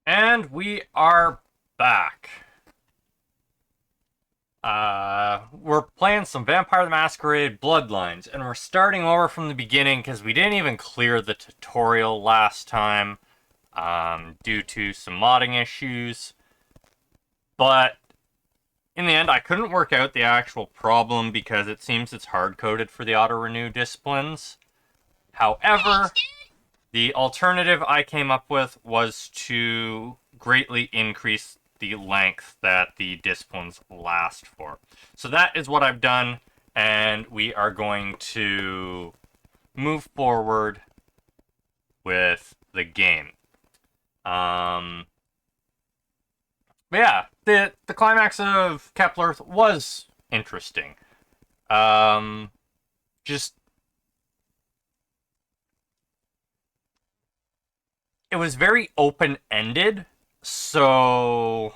And we are back. We're playing some Vampire the Masquerade Bloodlines, and we're starting over from the beginning because we didn't even clear the tutorial last time, due to some modding issues. But in the end, I couldn't work out the actual problem because it seems it's hard-coded for the auto-renew disciplines. However, the alternative I came up with was to greatly increase the length that the disciplines last for. So that is what I've done, and we are going to move forward with the game. But yeah, the climax of Kepler was interesting. Just it was very open-ended, so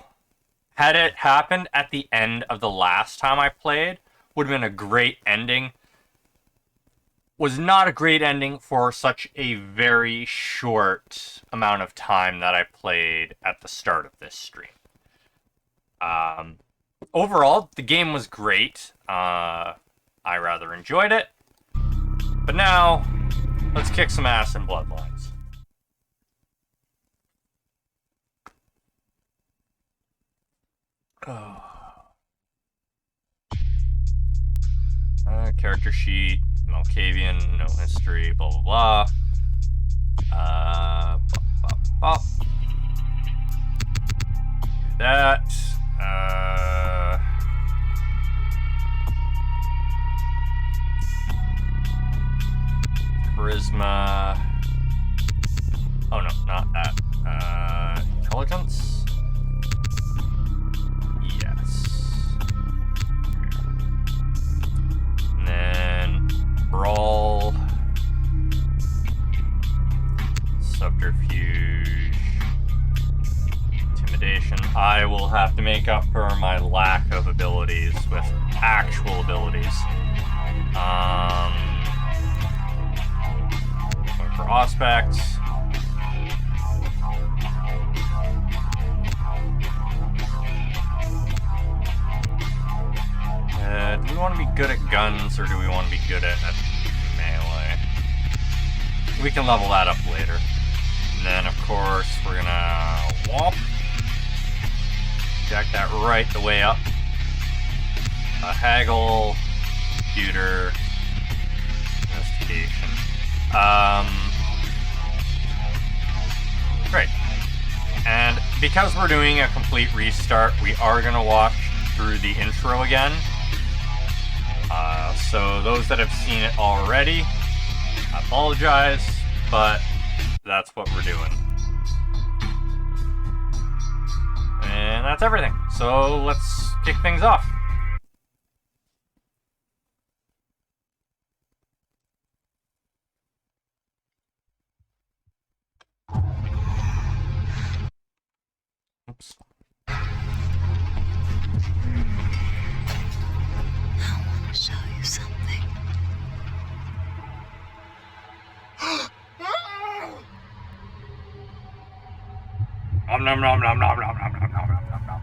had it happened at the end of the last time I played, would have been a great ending. Was not a great ending for such a very short amount of time that I played at the start of this stream. Overall, the game was great. I rather enjoyed it. But now, let's kick some ass in Bloodlines. Character sheet, Malkavian, no history, blah blah blah. Do that. Charisma. Oh no, not that. Intelligence. Yes. And then brawl, subterfuge, intimidation. I will have to make up for my lack of abilities with actual abilities. Going for aspects. Do we want to be good at guns, or do we want to be good at melee? We can level that up later. And then, of course, we're gonna whomp. Jack that right the way up. Haggle, computer, investigation. Great. And because we're doing a complete restart, we are gonna watch through the intro again. So those that have seen it already, I apologize, but that's what we're doing. And that's everything. So let's kick things off. Oops. Show you something. Nom nom nom nom nom nom nom nom nom nom nom.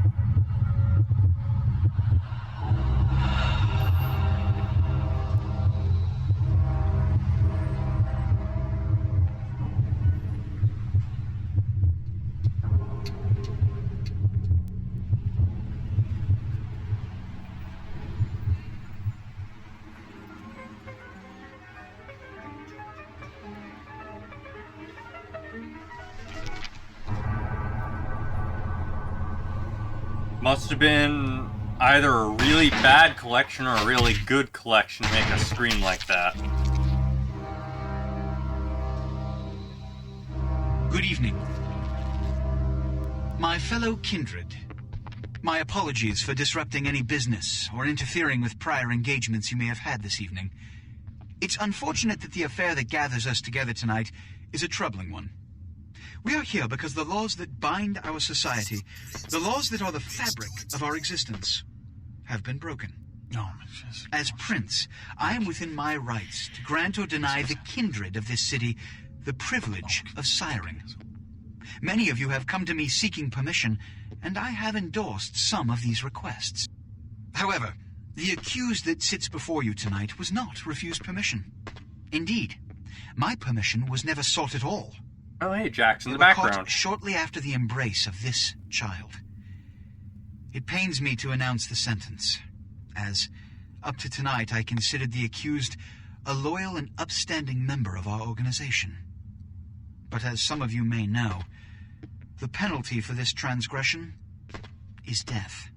Must have been either a really bad collection or a really good collection to make a stream like that. Good evening. My fellow kindred, my apologies for disrupting any business or interfering with prior engagements you may have had this evening. It's unfortunate that the affair that gathers us together tonight is a troubling one. We are here because the laws that bind our society, the laws that are the fabric of our existence, have been broken. As prince, I am within my rights to grant or deny the kindred of this city the privilege of siring. Many of you have come to me seeking permission, and I have endorsed some of these requests. However, the accused that sits before you tonight was not refused permission. Indeed, my permission was never sought at all. Oh, hey, Jack's in They the were caught background. shortly after the embrace of this child. It pains me to announce the sentence, as up to tonight I considered the accused a loyal and upstanding member of our organization. But as some of you may know, the penalty for this transgression is death.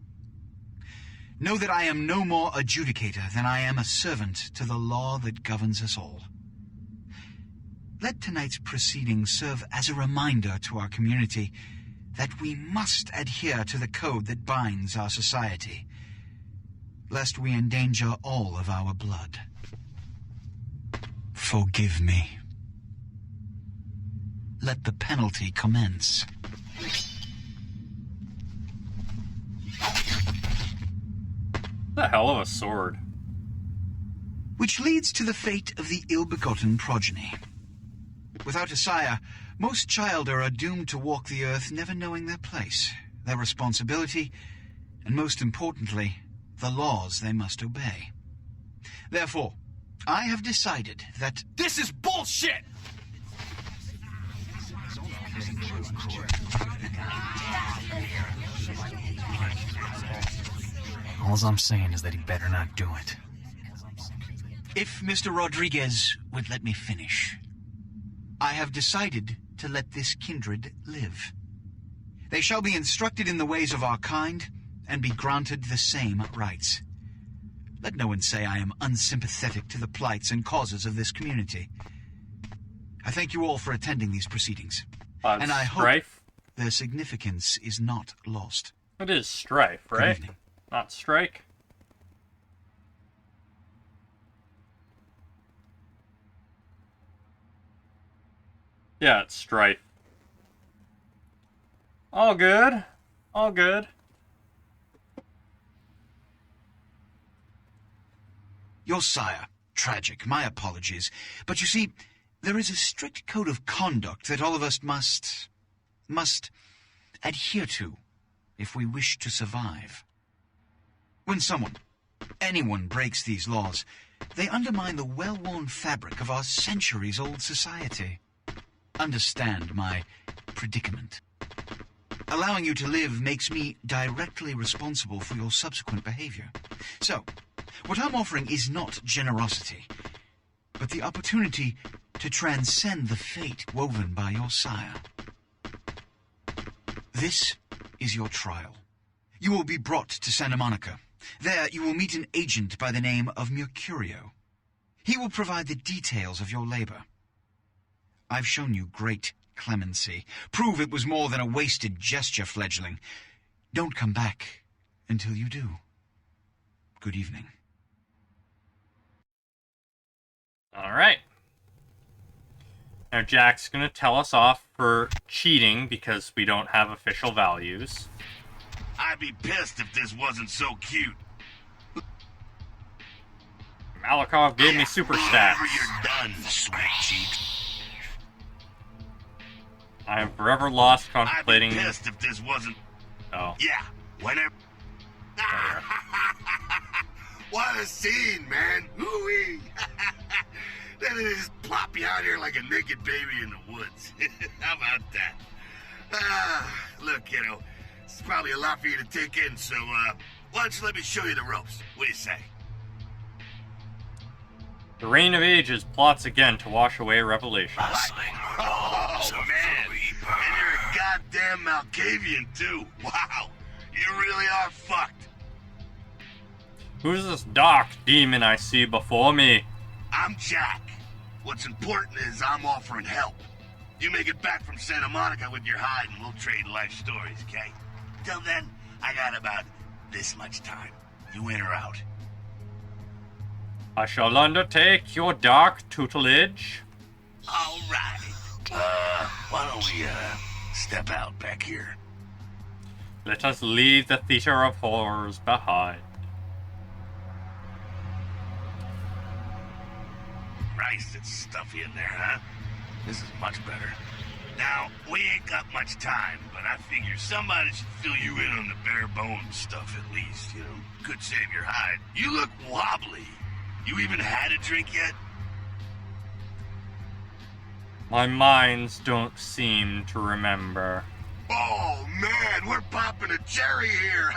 Know that I am no more adjudicator than I am a servant to the law that governs us all. Let tonight's proceedings serve as a reminder to our community that we must adhere to the code that binds our society, lest we endanger all of our blood. Forgive me. Let the penalty commence. The hell of a sword. Which leads to the fate of the ill-begotten progeny. Without a sire, most childer are doomed to walk the earth never knowing their place, their responsibility, and most importantly, the laws they must obey. Therefore, I have decided that... This is bullshit! All I'm saying is that he better not do it. If Mr. Rodriguez would let me finish, I have decided to let this kindred live. They shall be instructed in the ways of our kind and be granted the same rights. Let no one say I am unsympathetic to the plights and causes of this community. I thank you all for attending these proceedings, and I Strife? hope their significance is not lost. It is strife, Good right? evening. Not strike. Yeah, it's strife. All good. All good. Your sire, tragic, my apologies. But you see, there is a strict code of conduct that all of us must adhere to if we wish to survive. When anyone breaks these laws, they undermine the well-worn fabric of our centuries-old society. Understand my predicament. Allowing you to live makes me directly responsible for your subsequent behavior. So, what I'm offering is not generosity, but the opportunity to transcend the fate woven by your sire. This is your trial. You will be brought to Santa Monica. There you will meet an agent by the name of Mercurio. He will provide the details of your labor. I've shown you great clemency. Prove it was more than a wasted gesture, fledgling. Don't come back until you do. Good evening. Alright. Now Jack's gonna tell us off for cheating because we don't have official values. I'd be pissed if this wasn't so cute. Malikov gave me super stats. Whenever you're done, sweet cheeks. I am forever lost I'd contemplating... be pissed if this wasn't... Oh. Yeah, whenever... What a scene, man. Ooh-wee. Then they just plop you out here like a naked baby in the woods. How about that? Look, kiddo, it's probably a lot for you to take in, so, why don't you let me show you the ropes? What do you say? The Reign of Ages plots again to wash away Revelation. Oh, man. And you're a goddamn Malkavian, too. Wow. You really are fucked. Who's this dark demon I see before me? I'm Jack. What's important is I'm offering help. You make it back from Santa Monica with your hide and we'll trade life stories, okay? Till then, I got about this much time. You in or out? I shall undertake your dark tutelage. All right. Why don't we, step out back here? Let us leave the theater of horrors behind. Christ, it's stuffy in there, huh? This is much better. Now, we ain't got much time, but I figure somebody should fill you in on the bare bones stuff at least, you know. Could save your hide. You look wobbly. You even had a drink yet? My minds don't seem to remember. Oh, man, we're popping a cherry here.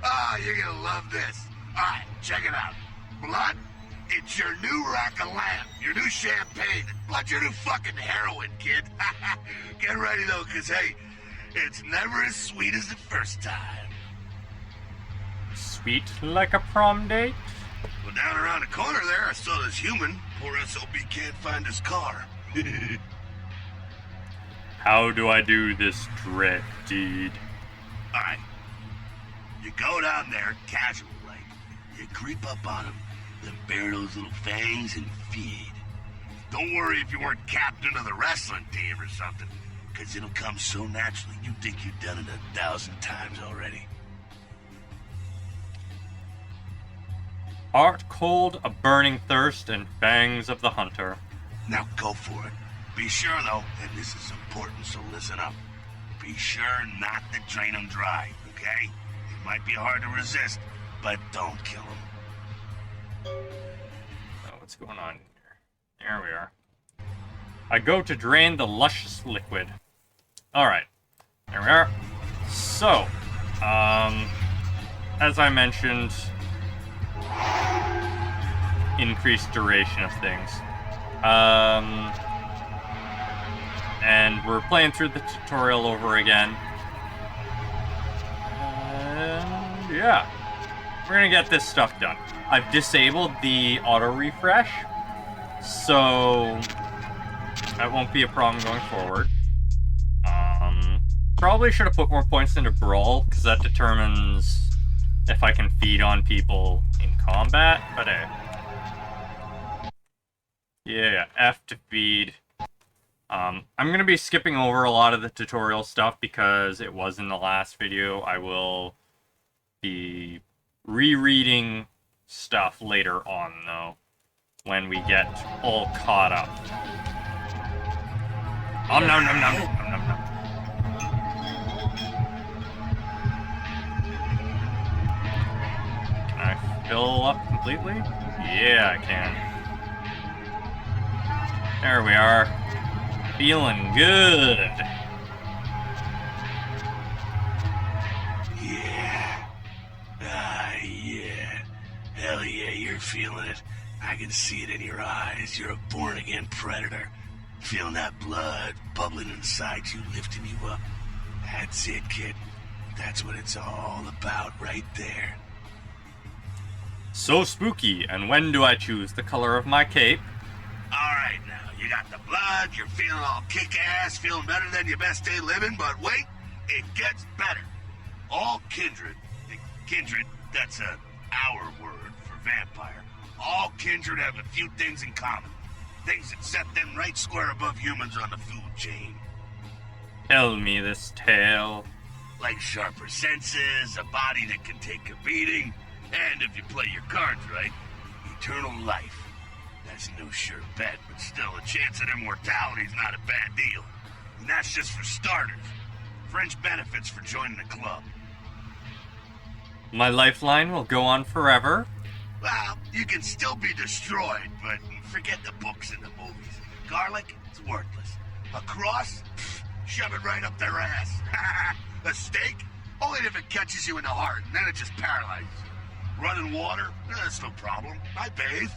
Oh, you're gonna love this. All right, check it out. Blood, it's your new rack of lamb, your new champagne. Blood, your new fucking heroin, kid. Get ready, though, because, hey, it's never as sweet as the first time. Sweet like a prom date? Well, down around the corner there, I saw this human. Poor SOB can't find his car. How do I do this dread deed? All right. You go down there, casual like. You creep up on him, then bare those little fangs and feed. Don't worry if you weren't captain of the wrestling team or something, because it'll come so naturally you think you've done it 1,000 times already. Heart cold, a burning thirst, and fangs of the hunter. Now go for it. Be sure, though, and this is important, so listen up. Be sure not to drain them dry, okay? It might be hard to resist, but don't kill them. Oh, what's going on here? There we are. I go to drain the luscious liquid. Alright. There we are. So, as I mentioned, increased duration of things. And we're playing through the tutorial over again. And yeah, we're gonna get this stuff done. I've disabled the auto refresh, so that won't be a problem going forward. Probably should have put more points into Brawl, because that determines if I can feed on people in combat, but yeah, F to feed. I'm going to be skipping over a lot of the tutorial stuff because it was in the last video. I will be rereading stuff later on, though, when we get all caught up. Nom nom nom nom nom nom nom. Can I fill up completely? Yeah, I can. There we are. Feeling good. Yeah. Yeah. Hell yeah, you're feeling it. I can see it in your eyes. You're a born-again predator. Feeling that blood bubbling inside you, lifting you up. That's it, kid. That's what it's all about right there. So spooky, and when do I choose the color of my cape? Alright now, you got the blood, you're feeling all kick-ass, feeling better than your best day living, but wait, it gets better. All kindred, that's our word for vampire. All kindred have a few things in common. Things that set them right square above humans on the food chain. Tell me this tale. Like sharper senses, a body that can take a beating, and if you play your cards right, eternal life. That's no sure bet, but still a chance at immortality's not a bad deal. And that's just for starters. Fringe benefits for joining the club. My lifeline will go on forever. Well, you can still be destroyed, but forget the books and the movies. Garlic, it's worthless. A cross? Pfft, shove it right up their ass. A stake? Only if it catches you in the heart, and then it just paralyzes you. Running water? That's no problem. I bathe.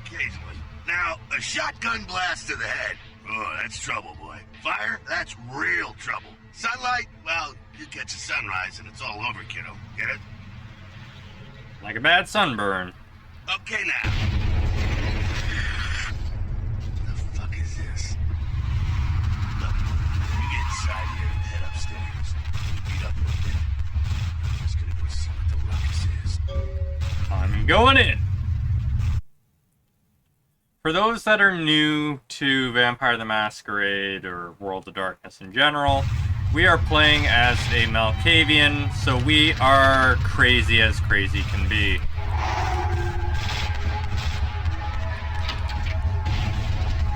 Occasionally. Now, a shotgun blast to the head. Oh, that's trouble, boy. Fire? That's real trouble. Sunlight? Well, you catch a sunrise and it's all over, kiddo. Get it? Like a bad sunburn. Okay, now. The fuck is this? Look, you get inside here and head upstairs. Beat up a bit. I'm just gonna go see what the ruckus is. I'm going in. For those that are new to Vampire the Masquerade or World of Darkness in general, we are playing as a Malkavian, so we are crazy as crazy can be.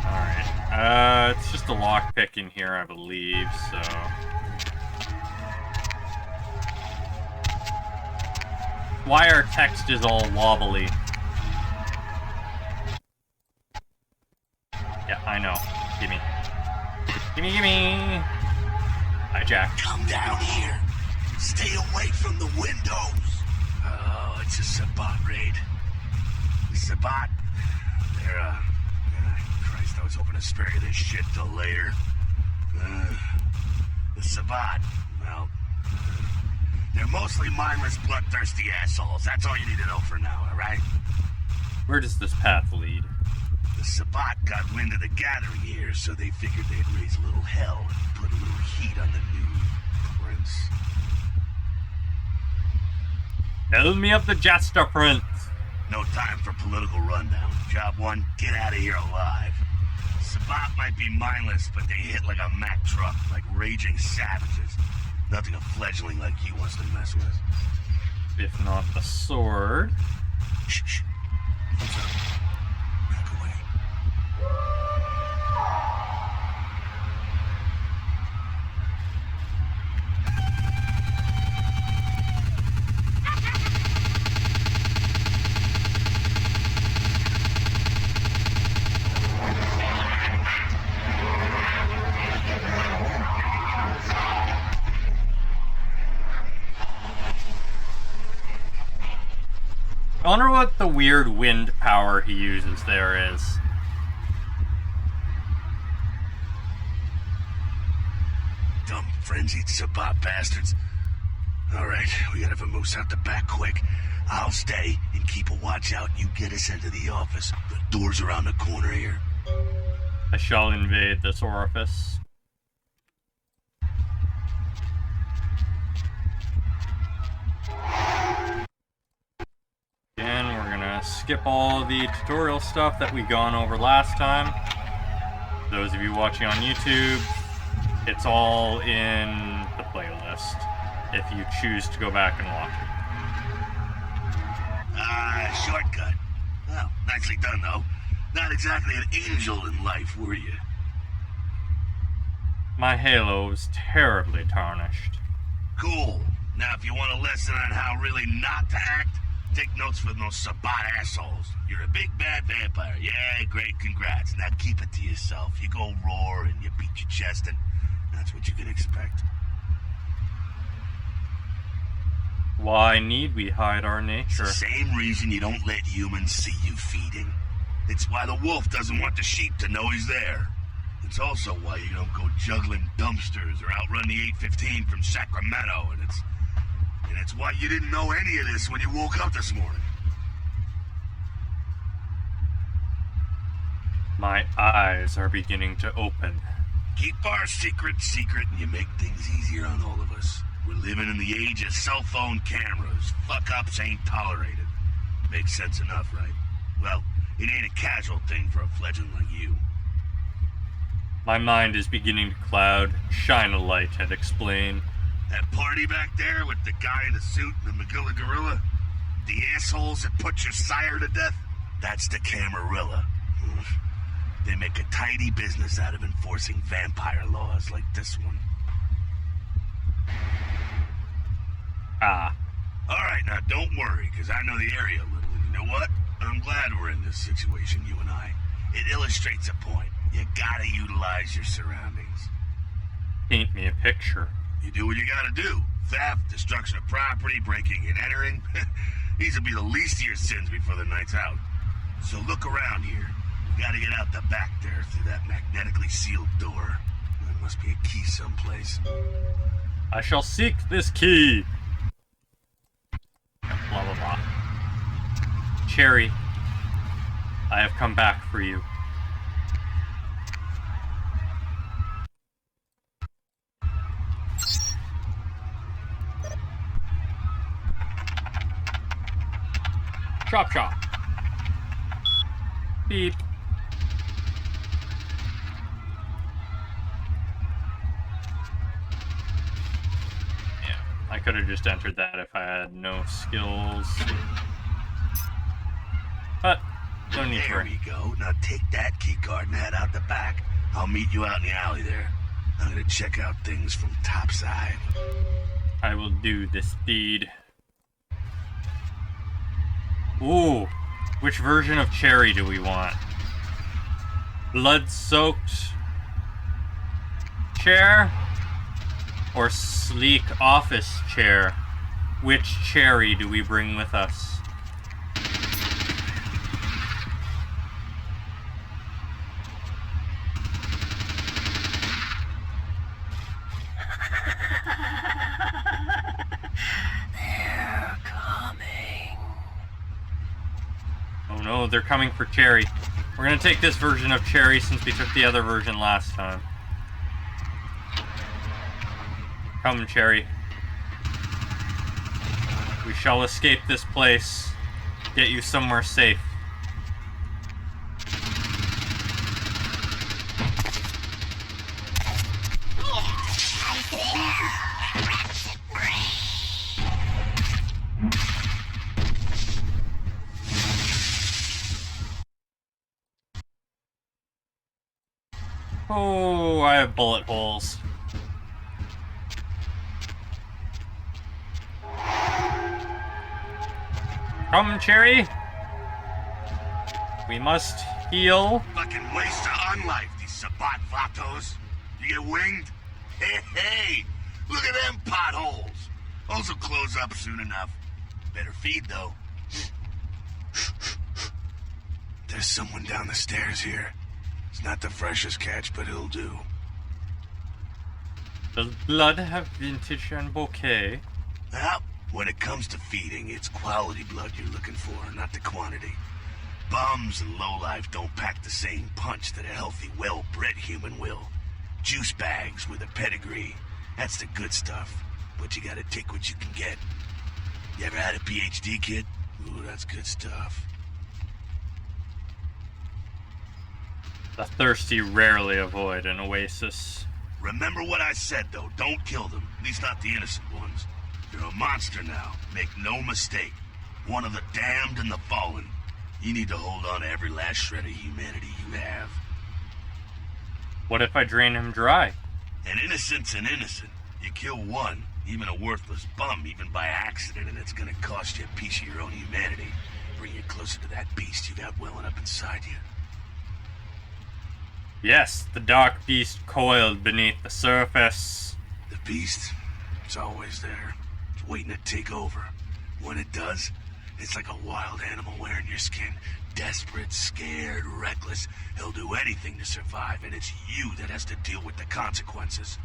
Alright, It's just a lockpick in here, I believe, so... Why our text is all wobbly. Yeah, I know. Gimme. Gimme, gimme! Hi, Jack. Come down here. Stay away from the windows. Oh, it's a Sabbat raid. The Sabbat, they're, Christ, I was hoping to spare you this shit till later. The Sabbat, well, they're mostly mindless, bloodthirsty assholes. That's all you need to know for now, alright? Where does this path lead? The Sabbat got wind of the gathering here, so they figured they'd raise a little hell and put a little heat on the new prince. Tell me of the Jester Prince. No time for political rundown. Job one, get out of here alive. Sabbat might be mindless, but they hit like a Mack truck, like raging savages. Nothing a fledgling like you wants to mess with. If not the sword. Shh, shh. What's up? Back away. I wonder what the weird wind power he uses there is. Dumb, frenzied Sabbat bastards. Alright, we gotta vamoose out the back quick. I'll stay and keep a watch out. You get us into the office. The door's around the corner here. I shall invade this orifice. Again, we're gonna skip all the tutorial stuff that we gone over last time. Those of you watching on YouTube, it's all in the playlist, if you choose to go back and watch it. Shortcut. Well, nicely done, though. Not exactly an angel in life, were you? My halo is terribly tarnished. Cool. Now, if you want a lesson on how really not to act, take notes from those Sabbat assholes. You're a big bad vampire. Yeah, great, congrats. Now keep it to yourself. You go roar and you beat your chest, and that's what you can expect. Why need we hide our It's nature? the same reason you don't let humans see you feeding. It's why the wolf doesn't want the sheep to know he's there. It's also why you don't go juggling dumpsters or outrun the 815 from Sacramento, and it's why you didn't know any of this when you woke up this morning. My eyes are beginning to open. Keep our secret secret, and you make things easier on all of us. We're living in the age of cell phone cameras. Fuck-ups ain't tolerated. Makes sense enough, right? Well, it ain't a casual thing for a fledgling like you. My mind is beginning to cloud. Shine a light and explain. That party back there with the guy in the suit and the Magilla gorilla? The assholes that put your sire to death? That's the Camarilla. They make a tidy business out of enforcing vampire laws like this one. Ah. Alright, now don't worry, because I know the area a little, and you know what? I'm glad we're in this situation, you and I. It illustrates a point. You gotta utilize your surroundings. Paint me a picture. You do what you gotta do. Theft, destruction of property, breaking and entering. These will be the least of your sins before the night's out. So look around here. You gotta get out the back there through that magnetically sealed door. There must be a key someplace. I shall seek this key. Blah, blah, blah. Cherry, I have come back for you. Chop chop. Beep. Yeah, I could have just entered that if I had no skills. But no need for There it. we go. Now take that key card and head out the back. I'll meet you out in the alley there. I'm gonna check out things from topside. I will do this deed. Ooh, which version of Cherry do we want? Blood-soaked chair or sleek office chair? Which Cherry do we bring with us? They're coming. Oh no, they're coming for Cherry. We're gonna take this version of Cherry since we took the other version last time. Come, Cherry. We shall escape this place. Get you somewhere safe. Oh, I have bullet holes. Come, Cherry. We must heal. Fucking waste of unlife, these Sabat vatos. You get winged? Hey, look at them potholes. Those will close up soon enough. Better feed, though. There's someone down the stairs here. It's not the freshest catch, but it'll do. Does blood have vintage and bouquet? Well, when it comes to feeding, it's quality blood you're looking for, not the quantity. Bums and lowlife don't pack the same punch that a healthy, well-bred human will. Juice bags with a pedigree. That's the good stuff. But you gotta take what you can get. You ever had a PhD, kid? Ooh, that's good stuff. The thirsty rarely avoid an oasis. Remember what I said, though. Don't kill them. At least not the innocent ones. You're a monster now. Make no mistake. One of the damned and the fallen. You need to hold on to every last shred of humanity you have. What if I drain him dry? An innocent's an innocent. You kill one, even a worthless bum, even by accident, and it's gonna cost you a piece of your own humanity. Bring you closer to that beast you got welling up inside you. Yes, the dark beast coiled beneath the surface. The beast, it's always there. It's waiting to take over. When it does, it's like a wild animal wearing your skin. Desperate, scared, reckless. He'll do anything to survive, and it's you that has to deal with the consequences.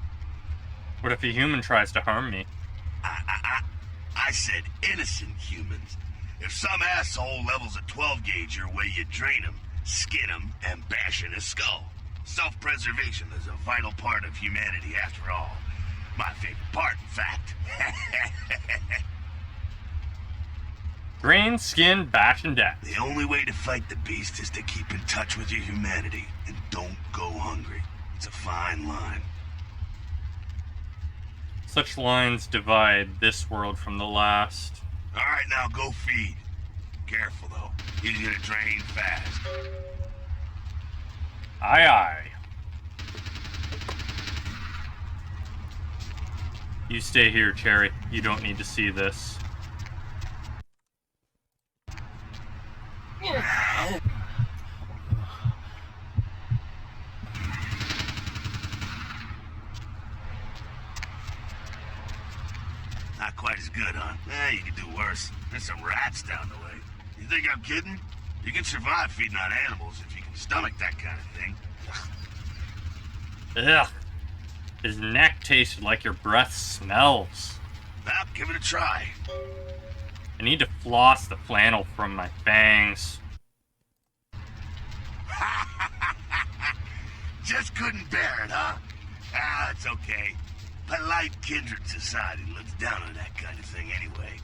What if a human tries to harm me? I said innocent humans. If some asshole levels a 12 gauge your way, you drain him, skin him, and bash in his skull. Self-preservation is a vital part of humanity after all. My favorite part, in fact. Drain, skin, bash, and death. The only way to fight the beast is to keep in touch with your humanity and don't go hungry. It's a fine line. Such lines divide this world from the last. All right, now go feed. Careful, though. He's gonna drain fast. Aye, aye. You stay here, Cherry. You don't need to see this. Not quite as good, huh? You could do worse. There's some rats down the way. You think I'm kidding? You can survive feeding on animals if you can stomach that kind of thing. Ugh. His neck tasted like your breath smells. Well, give it a try. I need to floss the flannel from my fangs. Just couldn't bear it, huh? It's okay. Polite kindred society looks down on that kind of thing anyway.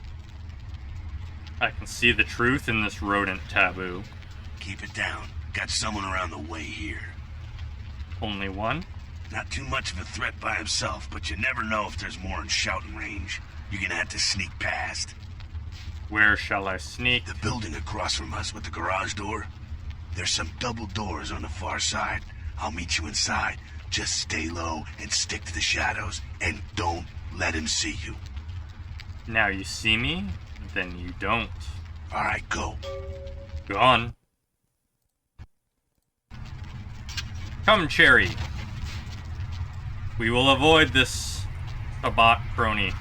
I can see the truth in this rodent taboo. Keep it down. Got someone around the way here. Only one? Not too much of a threat by himself, but you never know if there's more in shouting range. You're gonna have to sneak past. Where shall I sneak? The building across from us with the garage door. There's some double doors on the far side. I'll meet you inside. Just stay low and stick to the shadows, and don't let him see you. Now you see me, then you don't. All right, go. Go on. Come, Cherry. We will avoid this Sabat crony.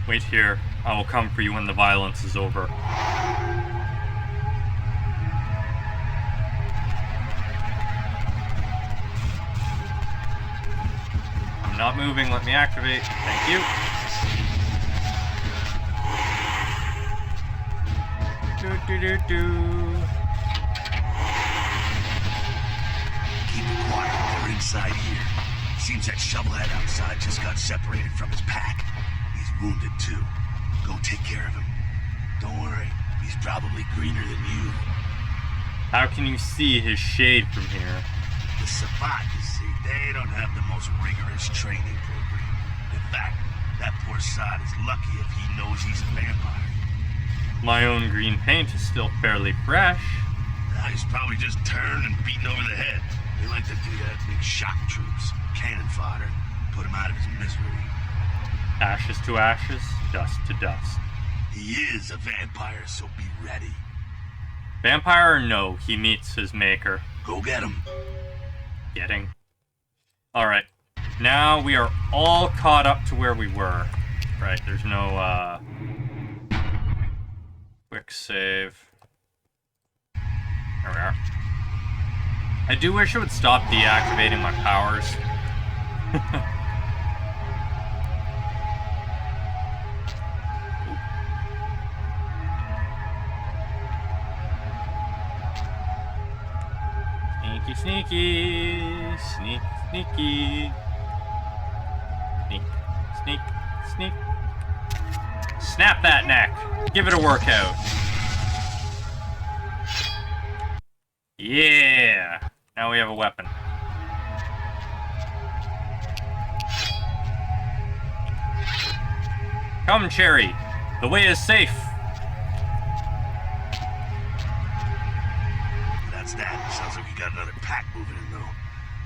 Wait here. I will come for you when the violence is over. I'm not moving. Let me activate. Thank you. Keep it quiet. We're inside here. Seems that shovelhead outside just got separated from his pack. He's wounded too. Go take care of him. Don't worry. He's probably greener than you. How can you see his shade from here? The Sabat, you see, they don't have the most rigorous training program. In fact, that poor sod is lucky if he knows he's a vampire. My own green paint is still fairly fresh. He's probably just turned and beaten over the head. They like to do that, big shock troops, cannon fodder, put him out of his misery. Ashes to ashes, dust to dust. He is a vampire, so be ready. Vampire or no, he meets his maker. Go get him. Getting. Alright. Now we are all caught up to where we were. Right, there's no, quick save. There we are. I do wish it would stop deactivating my powers. Sneaky, sneaky, sneaky. Sneak, sneak, sneak. Snap that neck. Give it a workout. Yeah. Now we have a weapon. Come, Cherry. The way is safe. That's that. Sounds like we got another pack moving in, though.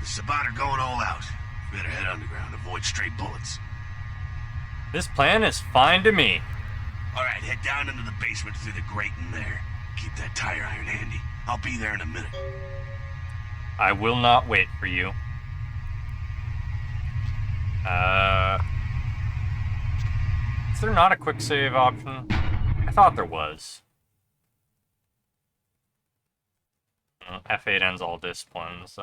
The Sabat are going all out. Better head underground, avoid stray bullets. This plan is fine to me. All right, head down into the basement through the grate in there. Keep that tire iron handy. I'll be there in a minute. I will not wait for you. Is there not a quick save option? I thought there was. F8 ends all disciplines.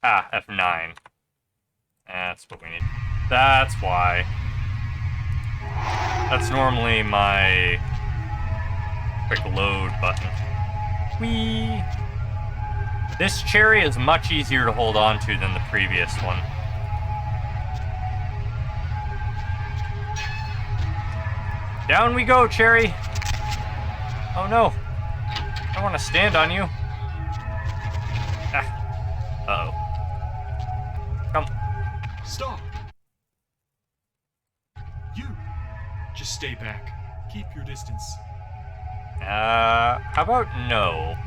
F9. That's what we need. That's why. That's normally my quick load button. Whee! This cherry is much easier to hold on to than the previous one. Down we go, Cherry! Oh no! I don't want to stand on you. Uh-oh. Come. Stop! You! Just stay back. Keep your distance. How about no?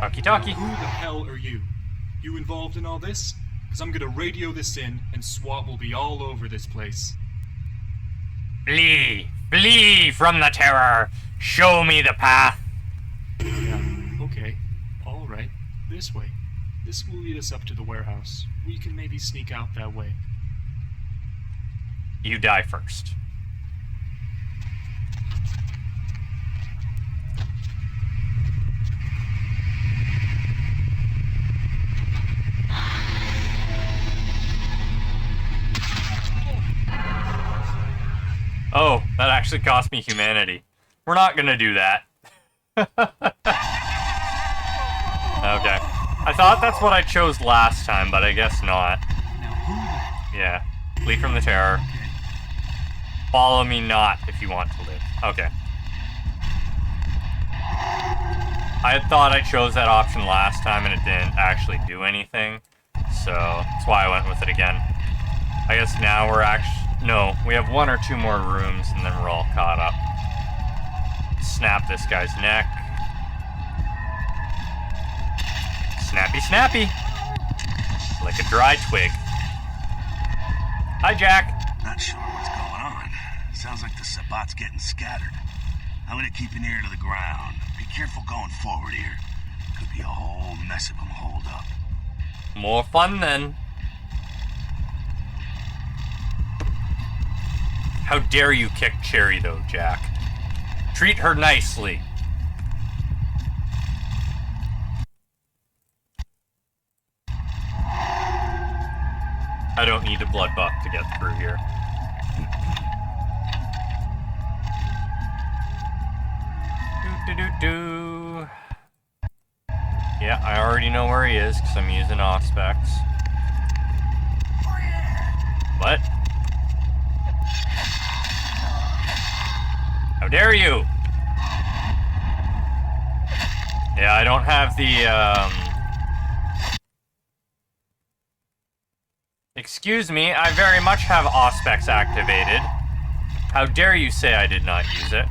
Talkie-talkie. Who the hell are you? You involved in all this? Because I'm gonna radio this in, and SWAT will be all over this place. Flee! Flee from the terror! Show me the path! Yeah, okay. Alright. This way. This will lead us up to the warehouse. We can maybe sneak out that way. You die first. Oh, that actually cost me humanity. We're not gonna do that. Okay. I thought that's what I chose last time, but I guess not. Now who the... Yeah. Flee from the terror. Follow me not if you want to live. Okay. I had thought I chose that option last time and it didn't actually do anything. So, that's why I went with it again. I guess now we're actually... No, we have one or two more rooms and then we're all caught up. snap this guy's neck. Snappy, snappy. Like a dry twig. Hi, Jack. Not sure what's going on. Sounds like the Sabat's getting scattered. I'm gonna keep an ear to the ground. Be careful going forward here. Could be a whole mess of them holed up. More fun then. How dare you kick Cherry though, Jack? Treat her nicely. I don't need a blood buff to get through here. Do. Yeah, I already know where he is because I'm using Auspex. What? How dare you? Yeah, I don't have the, Excuse me, I very much have Auspex activated. How dare you say I did not use it?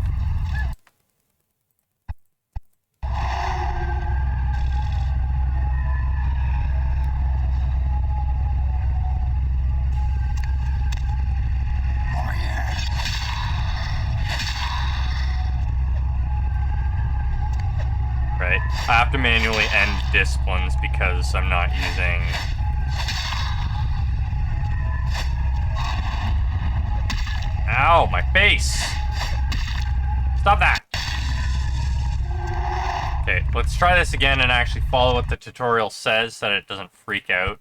Right, I have to manually end disciplines because I'm not using... Ow, my face! Stop that! Okay, let's try this again and actually follow what the tutorial says so that it doesn't freak out.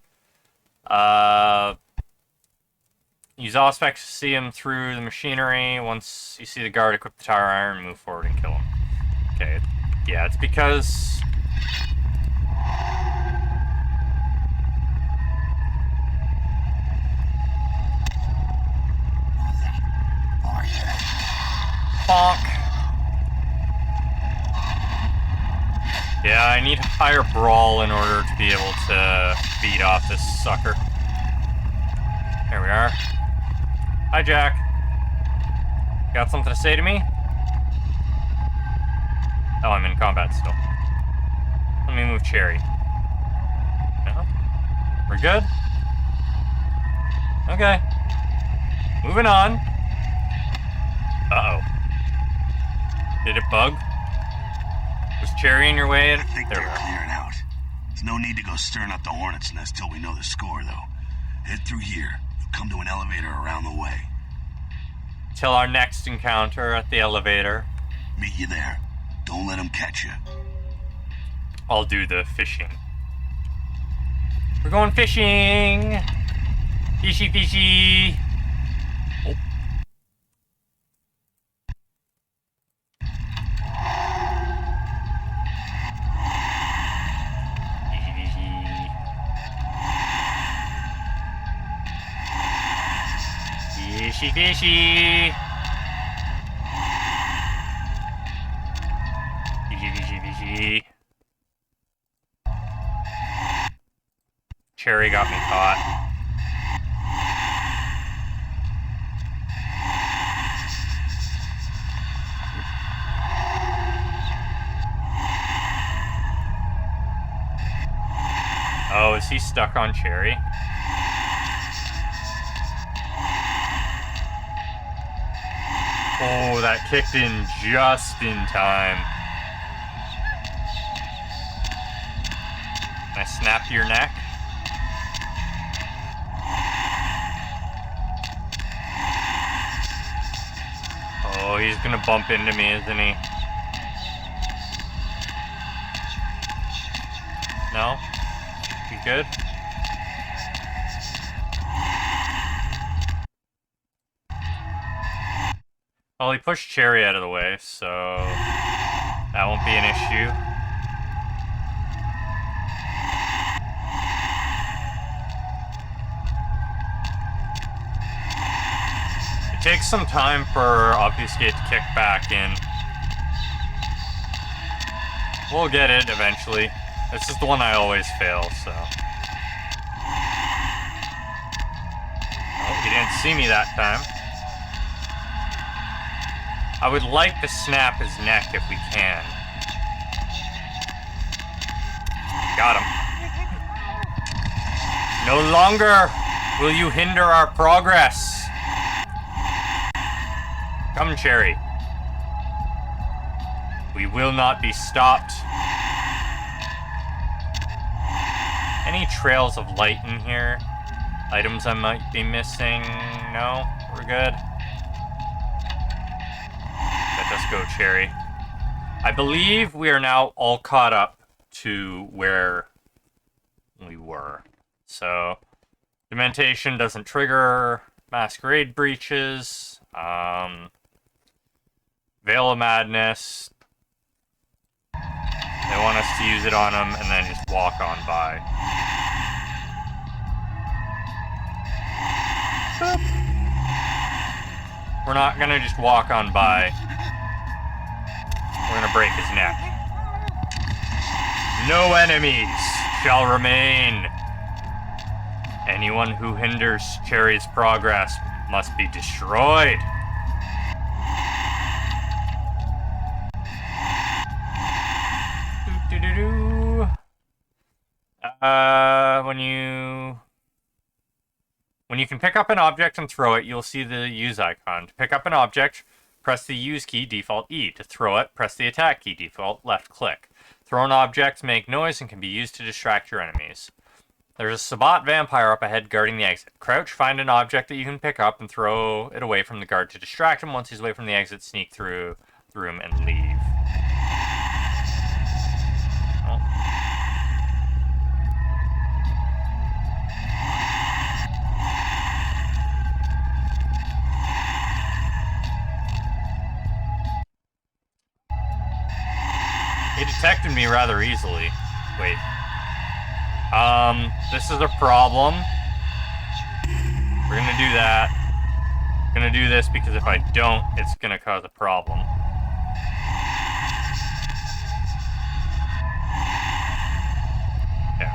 Use Auspex to see him through the machinery. Once you see the guard, equip the tire iron, move forward and kill him. Okay, yeah, it's because... Bonk. Yeah, I need higher brawl in order to be able to beat off this sucker. There we are. Hi, Jack. Got something to say to me? Oh, I'm in combat still. Let me move Cherry. No? We're good? Okay. Moving on. Uh-oh. Did it bug? Was Cherry in your way? I think There they're we are. clearing out. There's no need to go stirring up the hornet's nest till we know the score, though. Head through here. You'll come to an elevator around the way. Till our next encounter at the elevator. Meet you there. Don't let them catch you. I'll do the fishing. We're going fishing! Fishy, fishy! Oh. Fishy, fishy! Fishy, fishy, fishy. Cherry got me caught. Oh, is he stuck on Cherry? Oh, that kicked in just in time. Can I snap your neck? Oh, he's gonna bump into me, isn't he? No? You good? Well, he pushed Cherry out of the way, so that won't be an issue. It takes some time for Obfuscate to kick back in. We'll get it eventually. This is the one I always fail, so. Oh, he didn't see me that time. I would like to snap his neck if we can. Got him. No longer will you hinder our progress. Come, Cherry. We will not be stopped. Any trails of light in here? Items I might be missing? No? We're good. Let us go, Cherry. I believe we are now all caught up to where we were. So, Dementation doesn't trigger Masquerade breaches. Veil of Madness. They want us to use it on them and then just walk on by. Boop. We're not gonna just walk on by. We're gonna break his neck. No enemies shall remain. Anyone who hinders Cherry's progress must be destroyed. Doo-doo-doo-doo. When you can pick up an object and throw it, you'll see the use icon. To pick up an object, press the use key, default E. To throw it, press the attack key, default left click. Thrown objects make noise and can be used to distract your enemies. There's a Sabbat vampire up ahead guarding the exit. Crouch, find an object that you can pick up and throw it away from the guard to distract him. Once he's away from the exit, sneak through the room and leave. Oh. He detected me rather easily. Wait. This is a problem. We're gonna do that. Gonna do this because if I don't, it's gonna cause a problem. Yeah.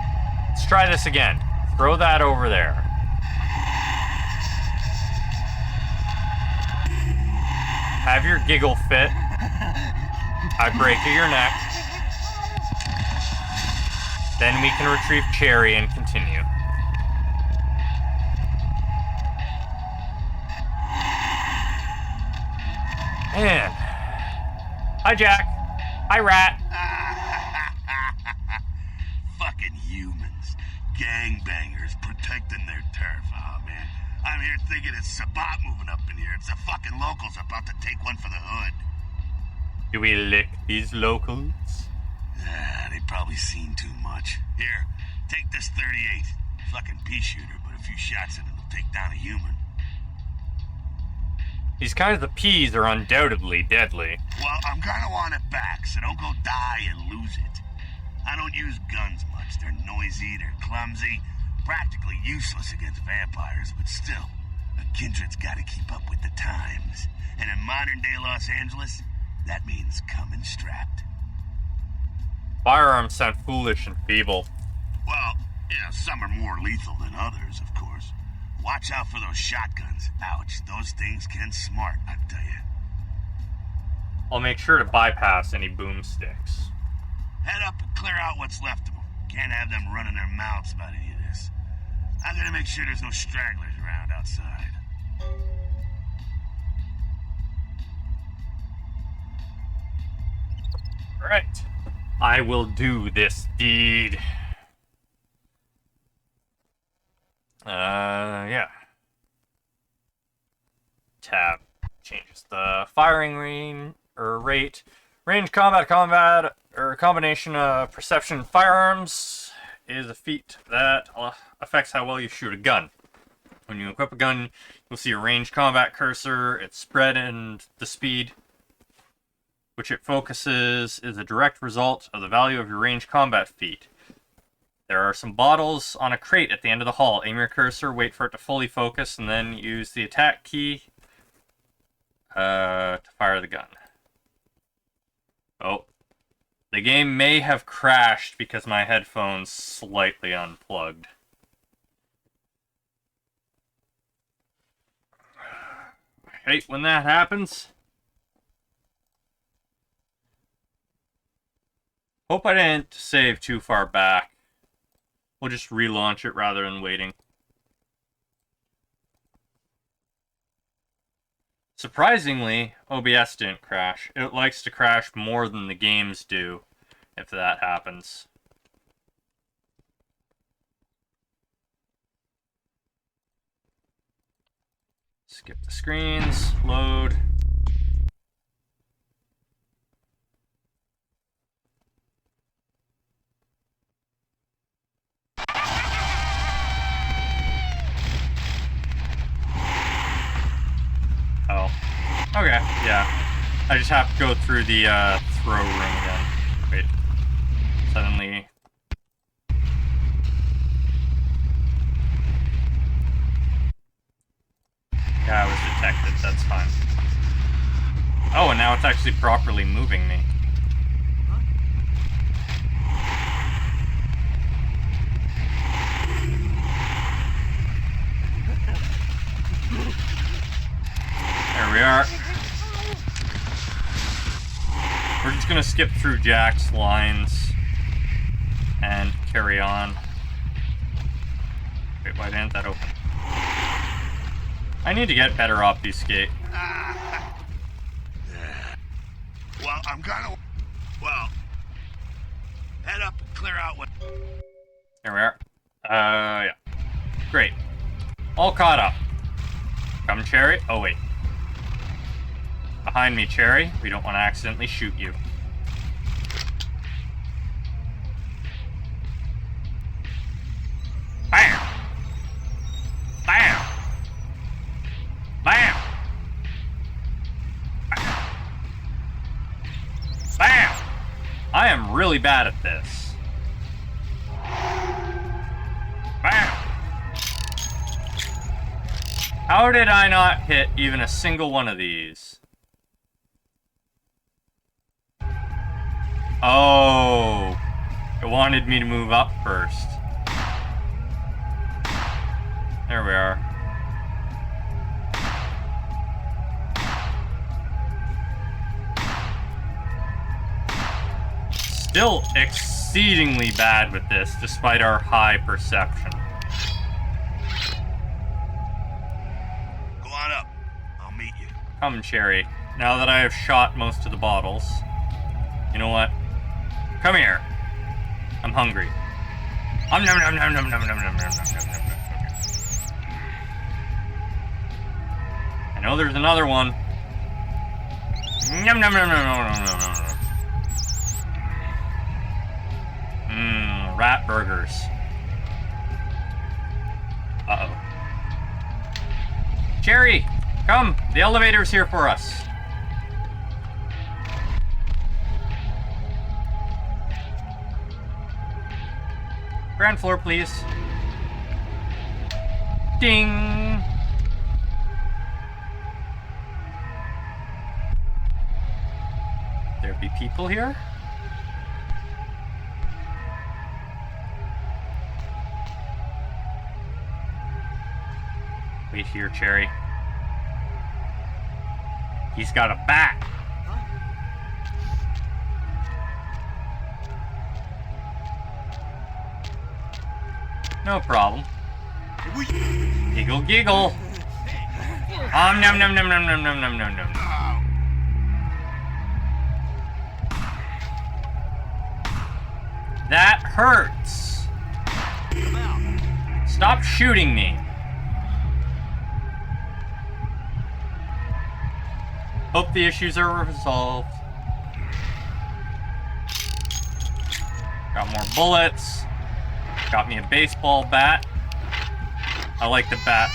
Let's try this again. Throw that over there. Have your giggle fit. I break your neck. Then we can retrieve Cherry and continue. Man. Hi, Jack. Hi, Rat. Fucking humans. Gangbangers protecting their turf. Oh, man. I'm here thinking it's Sabbat moving up in here. It's the fucking locals about to take one for the hood. Do we lick these locals? They've probably seen too much. Here, take this 38. Fucking pea shooter, but a few shots in it will take down a human. These kinds of peas are undoubtedly deadly. Well, I'm gonna want it back, so don't go die and lose it. I don't use guns much. They're noisy, they're clumsy, practically useless against vampires, but still, a kindred's gotta keep up with the times. And in modern-day Los Angeles, that means coming strapped. Firearms sound foolish and feeble. Well, yeah, some are more lethal than others, of course. Watch out for those shotguns. Ouch, those things can smart, I tell you. I'll make sure to bypass any boomsticks. Head up and clear out what's left of them. Can't have them running their mouths about any of this. I gotta make sure there's no stragglers around outside. Alright. I will do this deed. Yeah. Tab changes the firing rate. Range combat, or a combination of perception and firearms is a feat that affects how well you shoot a gun. When you equip a gun, you'll see a range combat cursor, its spread and the speed which it focuses is a direct result of the value of your range combat feat. There are some bottles on a crate at the end of the hall. Aim your cursor, wait for it to fully focus, and then use the attack key to fire the gun. Oh. The game may have crashed because my headphones slightly unplugged. I hate when that happens. Hope I didn't save too far back. We'll just relaunch it rather than waiting. Surprisingly, OBS didn't crash. It likes to crash more than the games do, if that happens. Skip the screens, load. Oh. Okay, yeah. I just have to go through the throw room again. Wait. Suddenly... Yeah, I was detected, that's fine. Oh, and now it's actually properly moving me. There we are. We're just gonna skip through Jack's lines and carry on. Wait, why didn't that open? I need to get better obfuscate. Well, I'm gonna... Well... Head up and clear out what... There we are. Yeah. Great. All caught up. Come, Cherry. Oh, wait. Behind me, Cherry. We don't want to accidentally shoot you. Bam! Bam! Bam! Bam! Bam! I am really bad at this. Bam! How did I not hit even a single one of these? Oh, it wanted me to move up first. There we are. Still exceedingly bad with this, despite our high perception. Go on up. I'll meet you. Come, Cherry. Now that I have shot most of the bottles, you know what? Come here. I'm hungry. Nom nom nom nom nom nom nom nom nom nom nom nom. I know there's another one. Nom nom nom nom nom nom nom nom. Rat burgers. Uh-oh. Cherry, come. The elevator's here for us. Ground floor, please. Ding! There be people here? Wait here, Cherry. He's got a bat. No problem. Giggle, giggle. Nom nom nom nom nom nom nom nom nom nom. That hurts. Stop shooting me. Hope the issues are resolved. Got more bullets. Got me a baseball bat. I like the bat.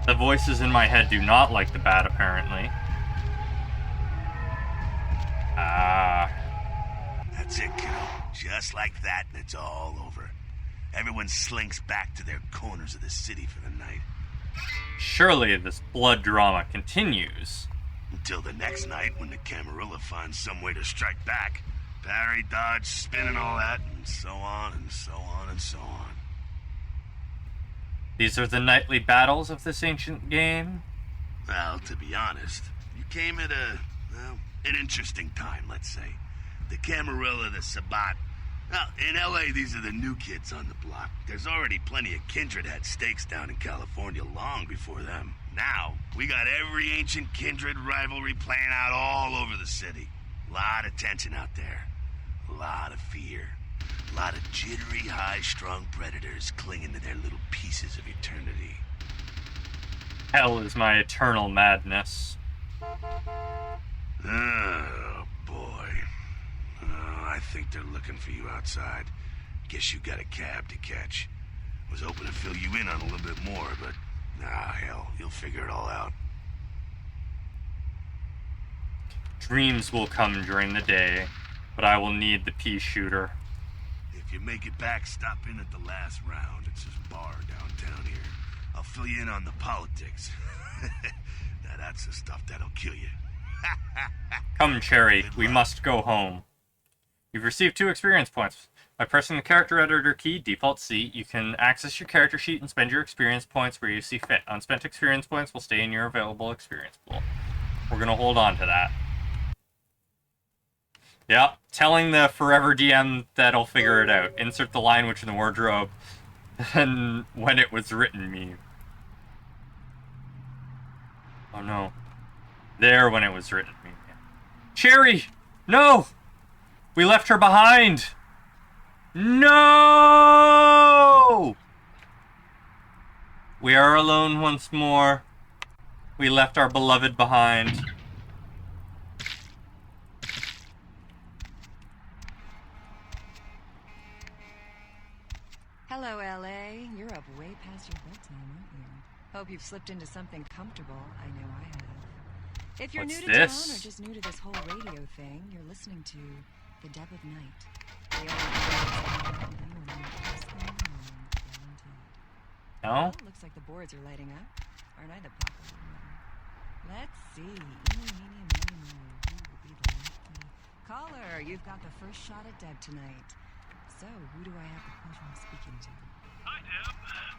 The voices in my head do not like the bat, apparently. That's it, kiddo. Just like that, and it's all over. Everyone slinks back to their corners of the city for the night. Surely this blood drama continues. Until the next night, when the Camarilla finds some way to strike back. Parry, dodge, spin, and all that, and so on, and so on, and so on. These are the nightly battles of this ancient game? Well, to be honest, you came at an interesting time, let's say. The Camarilla, the Sabbat. Well, in LA, these are the new kids on the block. There's already plenty of kindred had stakes down in California long before them. Now, we got every ancient kindred rivalry playing out all over the city. Lot of tension out there. A lot of fear. A lot of jittery, high-strung predators clinging to their little pieces of eternity. Hell is my eternal madness. Oh, boy. I think they're looking for you outside. Guess you got a cab to catch. Was hoping to fill you in on a little bit more, but... hell, you'll figure it all out. Dreams will come during the day, but I will need the pea shooter. If you make it back, stop in at the last round. It's this bar downtown here. I'll fill you in on the politics. Now that's the stuff that'll kill you. Come, Cherry, we must go home. You've received 2 experience points. By pressing the character editor key, default C, you can access your character sheet and spend your experience points where you see fit. Unspent experience points will stay in your available experience pool. We're gonna hold on to that. Yep, telling the forever DM that'll figure it out. Insert the line which in the wardrobe and when it was written me. Oh no. There when it was written me. Cherry! No! We left her behind! No! We are alone once more. We left our beloved behind. Hello, LA. You're up way past your bedtime, aren't you? Hope you've slipped into something comfortable. I know I have. If you're What's new to this? town or just new to this whole radio thing, you're listening to The Depth of Night. The only guaranteed. No? Well, looks like the boards are lighting up. Aren't I the popular one? Let's see. Eeny, meeny, miny, moe. Who will be the lucky caller? You've got the first shot at Deb tonight. So, who do I have the pleasure of speaking to? I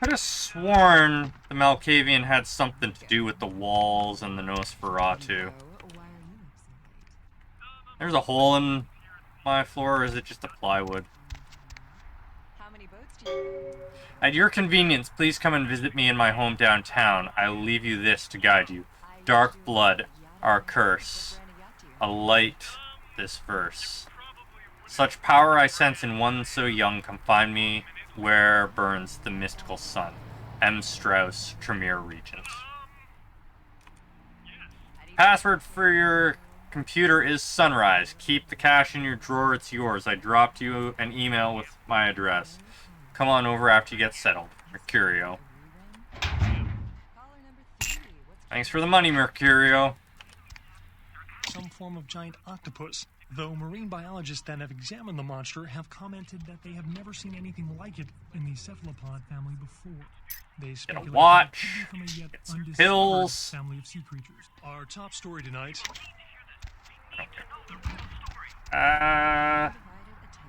could have sworn the Malkavian had something to do with the walls and the Nosferatu. Why are you up so late? There's a hole in my floor, or is it just a plywood? How many boats do you have? At your convenience, please come and visit me in my hometown town. I will leave you this to guide you. Dark blood, our curse. A light, this verse. Such power I sense in one so young, come find me where burns the mystical sun. M. Strauss, Tremere Regent. Password for your computer is Sunrise. Keep the cash in your drawer, it's yours. I dropped you an email with my address. Come on over after you get settled. Mercurio. Thanks for the money, Mercurio. Some form of giant octopus, though marine biologists that have examined the monster have commented that they have never seen anything like it in the cephalopod family before. They speculate watch, that it could be from a yet get some undiscovered pills. family of sea creatures. Our top story tonight.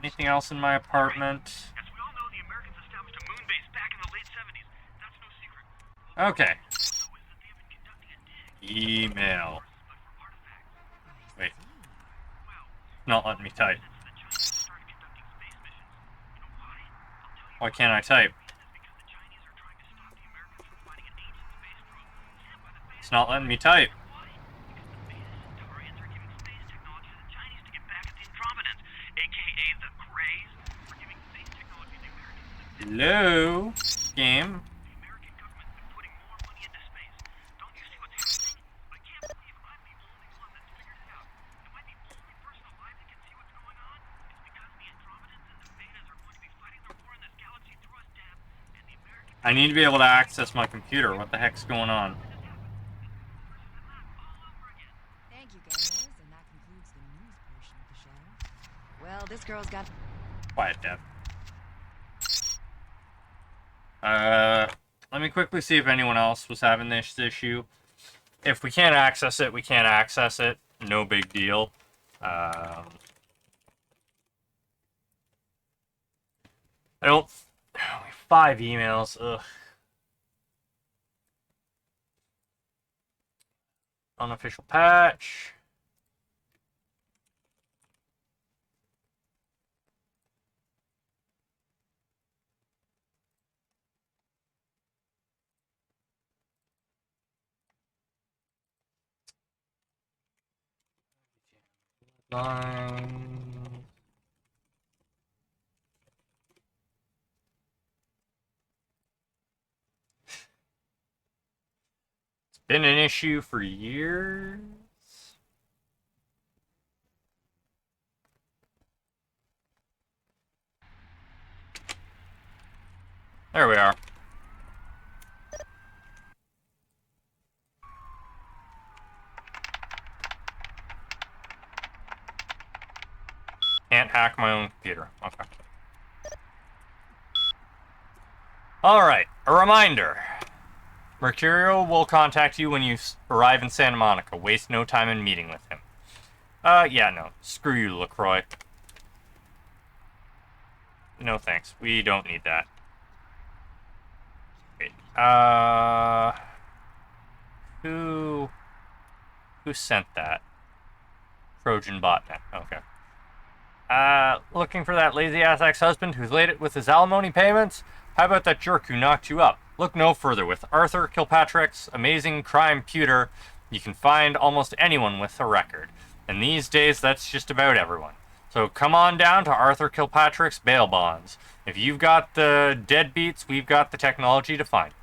Anything else in my apartment? As we all know, the Americans established a moon base back in the late 70s. That's no secret. Okay. So is that they have been conducting a dig Email. for artifacts. Wait. Not letting me type. Since the Chinese started conducting space missions. You know why? I'll tell you Why can't I type? It's because the Chinese are trying to stop the Americans from finding an ancient space probe sent by the base. It's not letting me type. Why? Because the base's Centaurians are giving space technology to the Chinese to get back at the Andromedans, aka the Greys, for giving space technology to the Americans. Hello? Game? The American government's been putting more money into space. Don't you see what's happening? I can't believe I'm the only one that's figured it out. Am I the only person alive that can see what's going on? It's because the Andromedans and the Betas are going to be fighting their war in this galaxy through us, Deb, and the American I need to be able to access my computer. What the heck's going on? Thank you, Gomez, and that concludes the news portion of the show. Well, this girl's got... Quiet, Deb. Let me quickly see if anyone else was having this issue. If we can't access it, we can't access it. No big deal. I don't... 5 emails. Ugh. Unofficial patch. Line. It's been an issue for years. There we are. Can't hack my own computer. Okay. Alright, a reminder. Mercurio will contact you when you arrive in Santa Monica. Waste no time in meeting with him. Yeah, no. Screw you, LaCroix. No thanks. We don't need that. Wait. Who sent that? Trojan botnet. Okay. Looking for that lazy-ass ex-husband who's late with his alimony payments? How about that jerk who knocked you up? Look no further. With Arthur Kilpatrick's amazing crime pewter, you can find almost anyone with a record. And these days, that's just about everyone. So come on down to Arthur Kilpatrick's bail bonds. If you've got the deadbeats, we've got the technology to find them.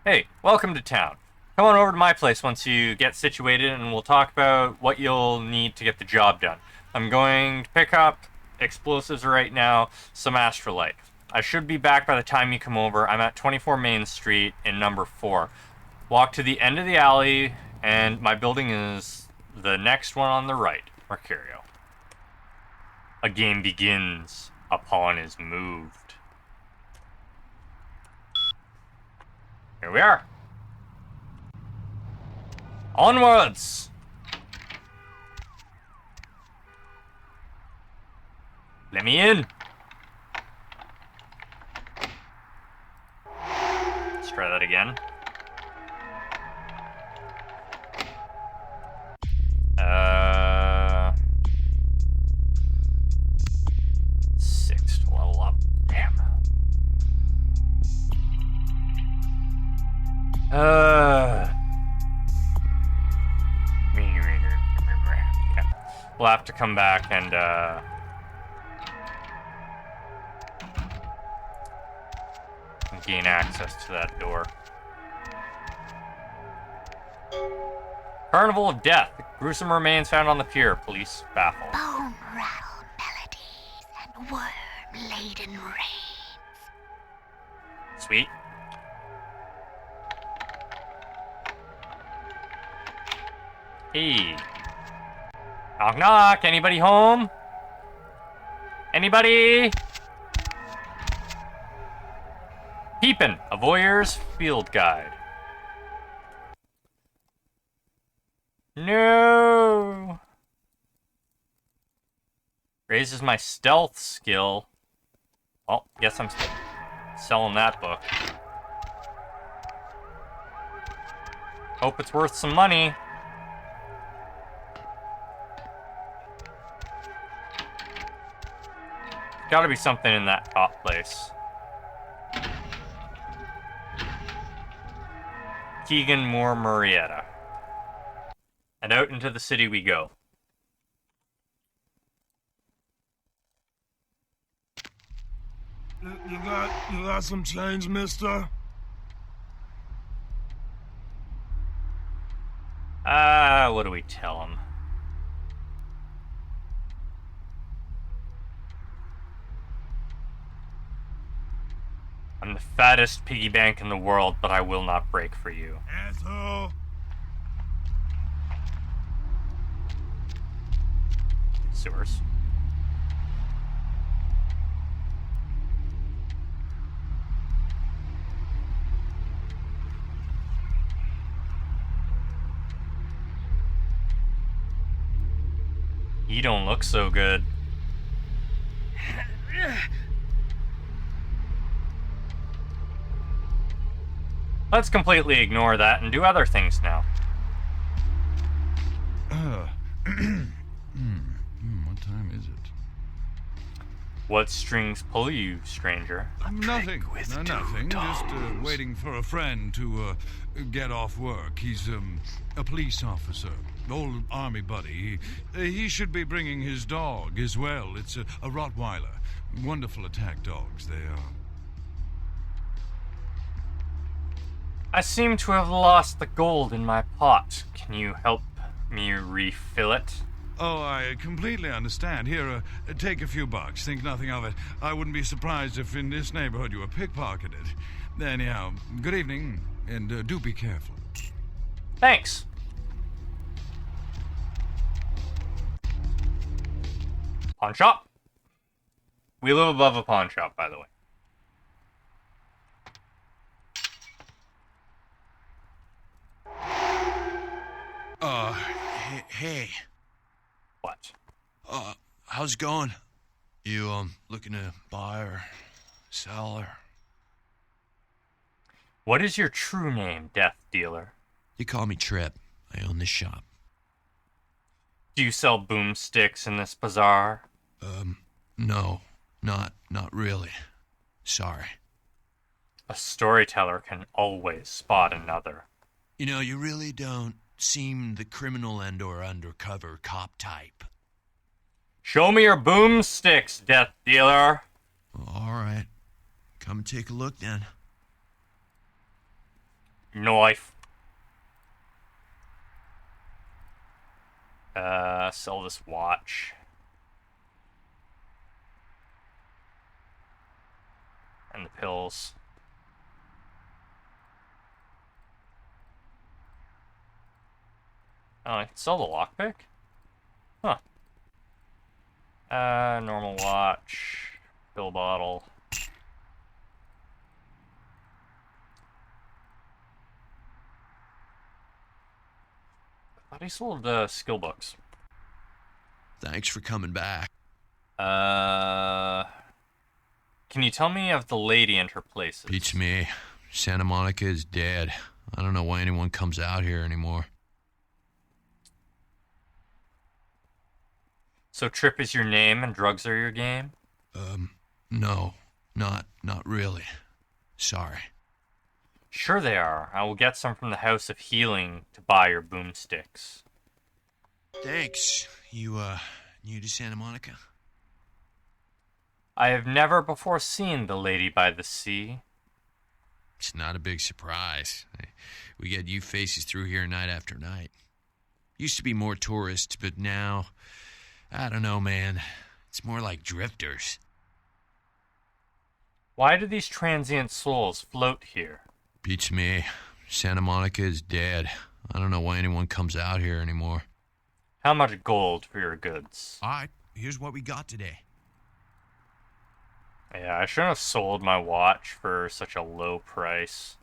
Hey, welcome to town. Come on over to my place once you get situated, and we'll talk about what you'll need to get the job done. I'm going to pick up explosives right now, some astrolite. I should be back by the time you come over. I'm at 24 Main Street in number 4. Walk to the end of the alley, and my building is the next one on the right, Mercurio. A game begins upon is moved. Here we are. Onwards! Let me in. Let's try that again. 6 to level up. Damn. Okay. We'll have to come back and gain access to that door. Carnival of Death. Gruesome remains found on the pier. Police baffled. Bone rattle melodies and worm-laden rains. Sweet. Hey. Knock knock. Anybody home? Anybody? Peepin', a voyeur's field guide. No. Raises my stealth skill. Well, guess I'm selling that book. Hope it's worth some money. Gotta be something in that top place. Keegan Moore Murrieta. And out into the city we go. You got some change, mister? What do we tell him? I'm the fattest piggy bank in the world, but I will not break for you. Asshole. Sewers. You don't look so good. Let's completely ignore that and do other things now. What time is it? What strings pull you, stranger? Nothing. Nothing. Just waiting for a friend to get off work. He's a police officer, old army buddy. He should be bringing his dog as well. It's a Rottweiler. Wonderful attack dogs they are. I seem to have lost the gold in my pot. Can you help me refill it? Oh, I completely understand. Here, take a few bucks. Think nothing of it. I wouldn't be surprised if in this neighborhood you were pickpocketed. Anyhow, good evening, and do be careful. Thanks. Pawn shop? We live above a pawn shop, by the way. Hey. What? How's it going? You, looking to buy or sell or... What is your true name, Death Dealer? You call me Trip. I own this shop. Do you sell boomsticks in this bazaar? No. Not really. Sorry. A storyteller can always spot another. You know, you really don't seem the criminal and/or undercover cop type. Show me your boomsticks, Death Dealer. All right. Come and take a look then. Knife. Sell this watch. And the pills. Oh, I can sell the lockpick? Huh. Normal watch. Pill bottle. I thought he sold, skill books. Thanks for coming back. Can you tell me of the lady and her places? Beats me. Santa Monica is dead. I don't know why anyone comes out here anymore. So Trip is your name and drugs are your game? No. Not really. Sorry. Sure they are. I will get some from the House of Healing to buy your boomsticks. Thanks. You, new to Santa Monica? I have never before seen the Lady by the Sea. It's not a big surprise. We get you faces through here night after night. Used to be more tourists, but now, I don't know, man. It's more like drifters. Why do these transient souls float here? Beats me. Santa Monica is dead. I don't know why anyone comes out here anymore. How much gold for your goods? All right, here's what we got today. Yeah, I shouldn't have sold my watch for such a low price.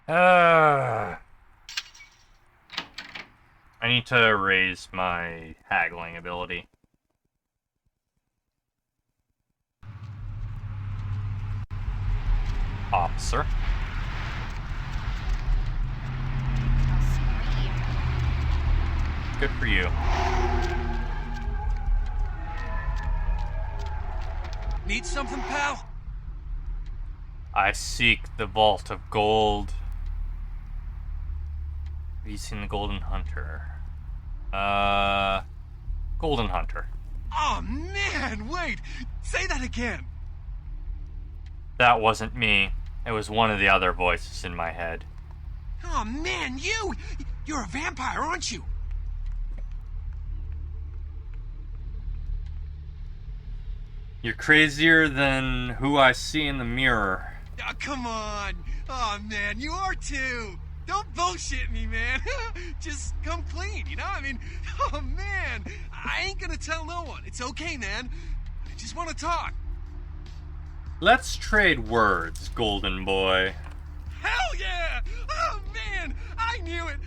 I need to raise my haggling ability. Officer. Good for you. Need something, pal? I seek the vault of gold. Have you seen the Golden Hunter? Golden Hunter. Oh, man, wait! Say that again! That wasn't me. It was one of the other voices in my head. Oh, man, you're a vampire, aren't you? You're crazier than who I see in the mirror. Oh, come on! Oh, man, you are too! Don't bullshit me, man! Just come clean, you know? I mean, oh, man! I ain't gonna tell no one. It's okay, man. I just want to talk. Let's trade words, golden boy. Hell yeah! Oh, man! I knew it!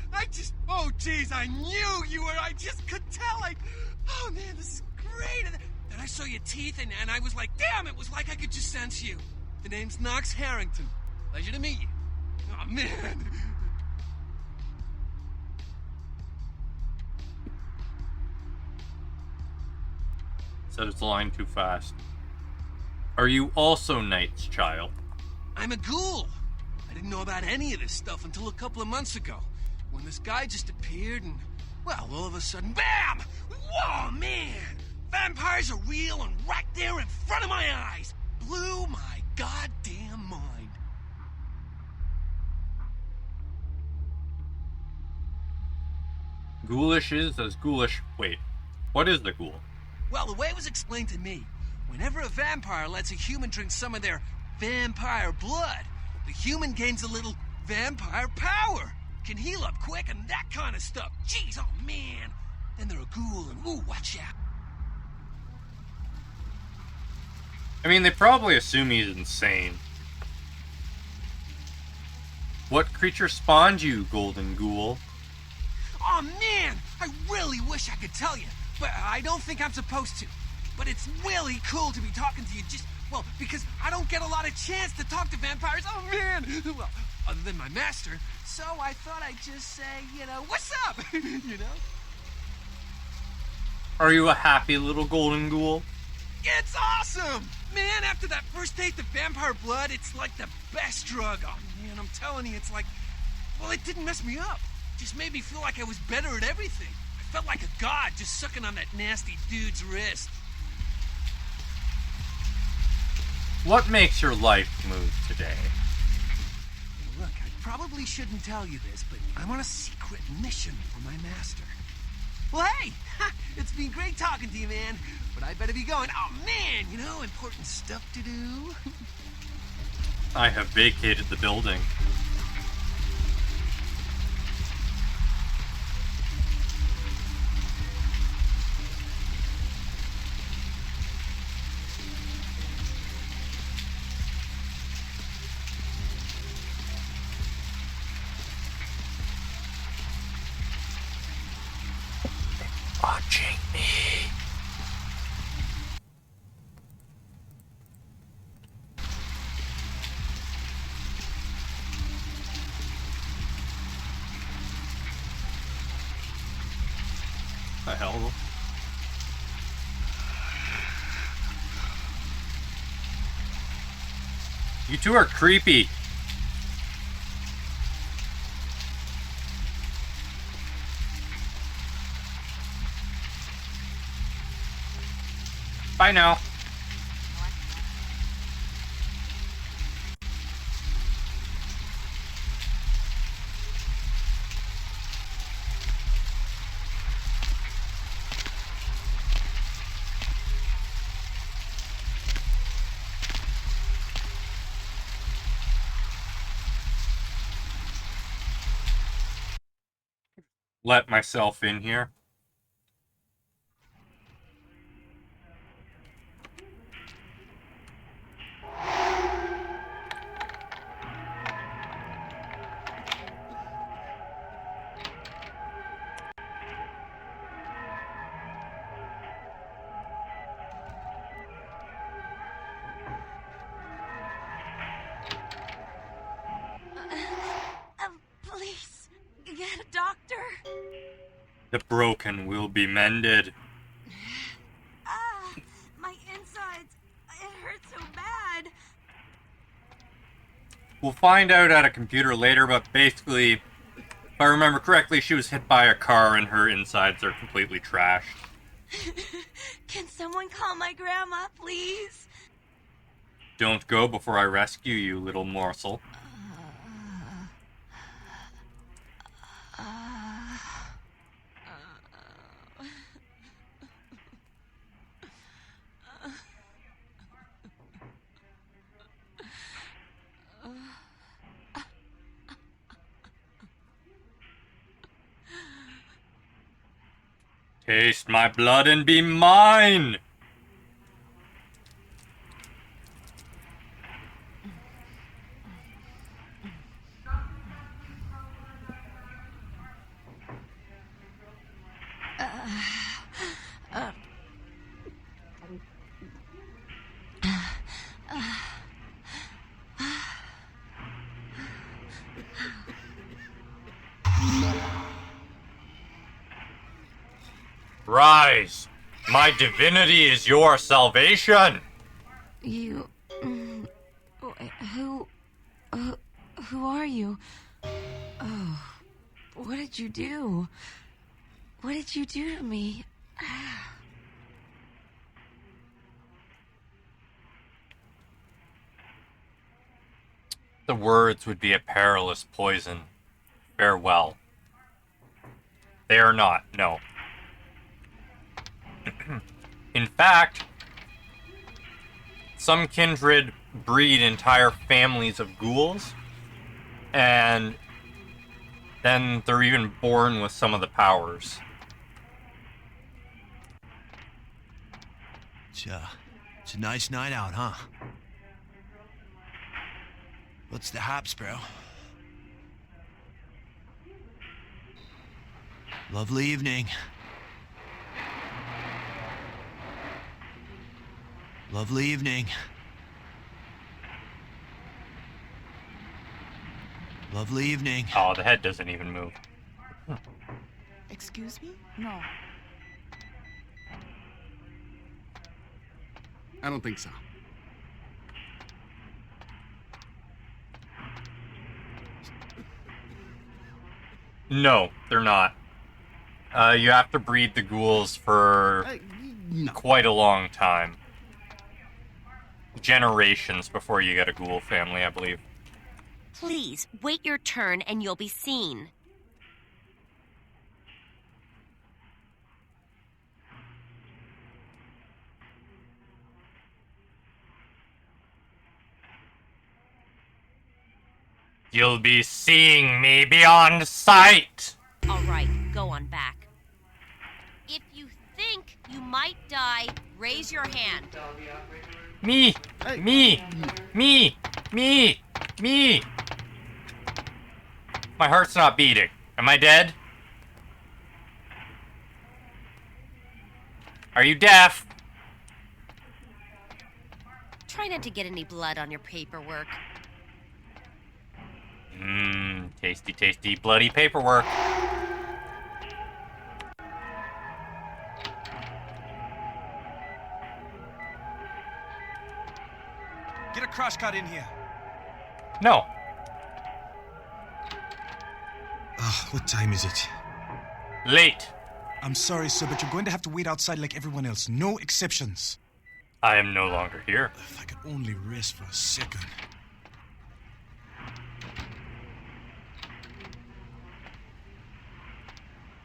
Oh, jeez, I knew you were... I just could tell, oh, man, this is great! And I saw your teeth, and I was like, damn, it was like I could just sense you. The name's Knox Harrington. Pleasure to meet you. Oh, man. Said it's a line too fast. Are you also Knight's child? I'm a ghoul. I didn't know about any of this stuff until a couple of months ago, when this guy just appeared and, well, all of a sudden, BAM! Whoa, man! Vampires are real and right there in front of my eyes! Blew my goddamn mind. Ghoulish is as ghoulish. Wait, what is the ghoul? Well, the way it was explained to me, whenever a vampire lets a human drink some of their vampire blood, the human gains a little vampire power. Can heal up quick and that kind of stuff. Jeez, oh man. Then they're a ghoul and ooh, watch out. I mean, they probably assume he's insane. What creature spawned you, Golden Ghoul? Oh man, I really wish I could tell you, but I don't think I'm supposed to. But it's really cool to be talking to you just, well, because I don't get a lot of chance to talk to vampires. Oh man, well, other than my master. So I thought I'd just say, you know, what's up? You know? Are you a happy little Golden Ghoul? It's awesome! Man, after that first taste of vampire blood, it's like the best drug. Oh man, I'm telling you, it's like, well, it didn't mess me up. It just made me feel like I was better at everything. I felt like a god just sucking on that nasty dude's wrist. What makes your life move today? Look, I probably shouldn't tell you this, but I'm on a secret mission for my master. Well, hey, it's been great talking to you, man. But I better be going. Oh, man, you know, important stuff to do. I have vacated the building. Watching me. The hell? You two are creepy. Bye now. Let myself in here. Please, get a doctor. The broken will be mended. My insides. It hurts so bad. We'll find out at a computer later, but basically, if I remember correctly, she was hit by a car and her insides are completely trashed. Can someone call my grandma, please? Don't go before I rescue you, little morsel. Taste my blood and be mine! Rise, My divinity is your salvation. You... Who are you? Oh, what did you do? What did you do to me? The words would be a perilous poison. Farewell. They are not, no. In fact, some kindred breed entire families of ghouls, and then they're even born with some of the powers. It's a nice night out, huh? What's the haps, bro? Lovely evening. Lovely evening. Lovely evening. Oh, the head doesn't even move. Excuse me? No. I don't think so. No, they're not. You have to breed the ghouls for quite a long time. Generations before you get a ghoul family, I believe. Please, wait your turn and you'll be seen. You'll be seeing me beyond sight! All right, go on back. If you think you might die, raise your hand. Me! Me! Me! Me! Me! My heart's not beating. Am I dead? Are you deaf? Try not to get any blood on your paperwork. Mmm, tasty, tasty, bloody paperwork. Get a crash cut in here. No. What time is it? Late. I'm sorry, sir, but you're going to have to wait outside like everyone else. No exceptions. I am no longer here. If I could only rest for a second.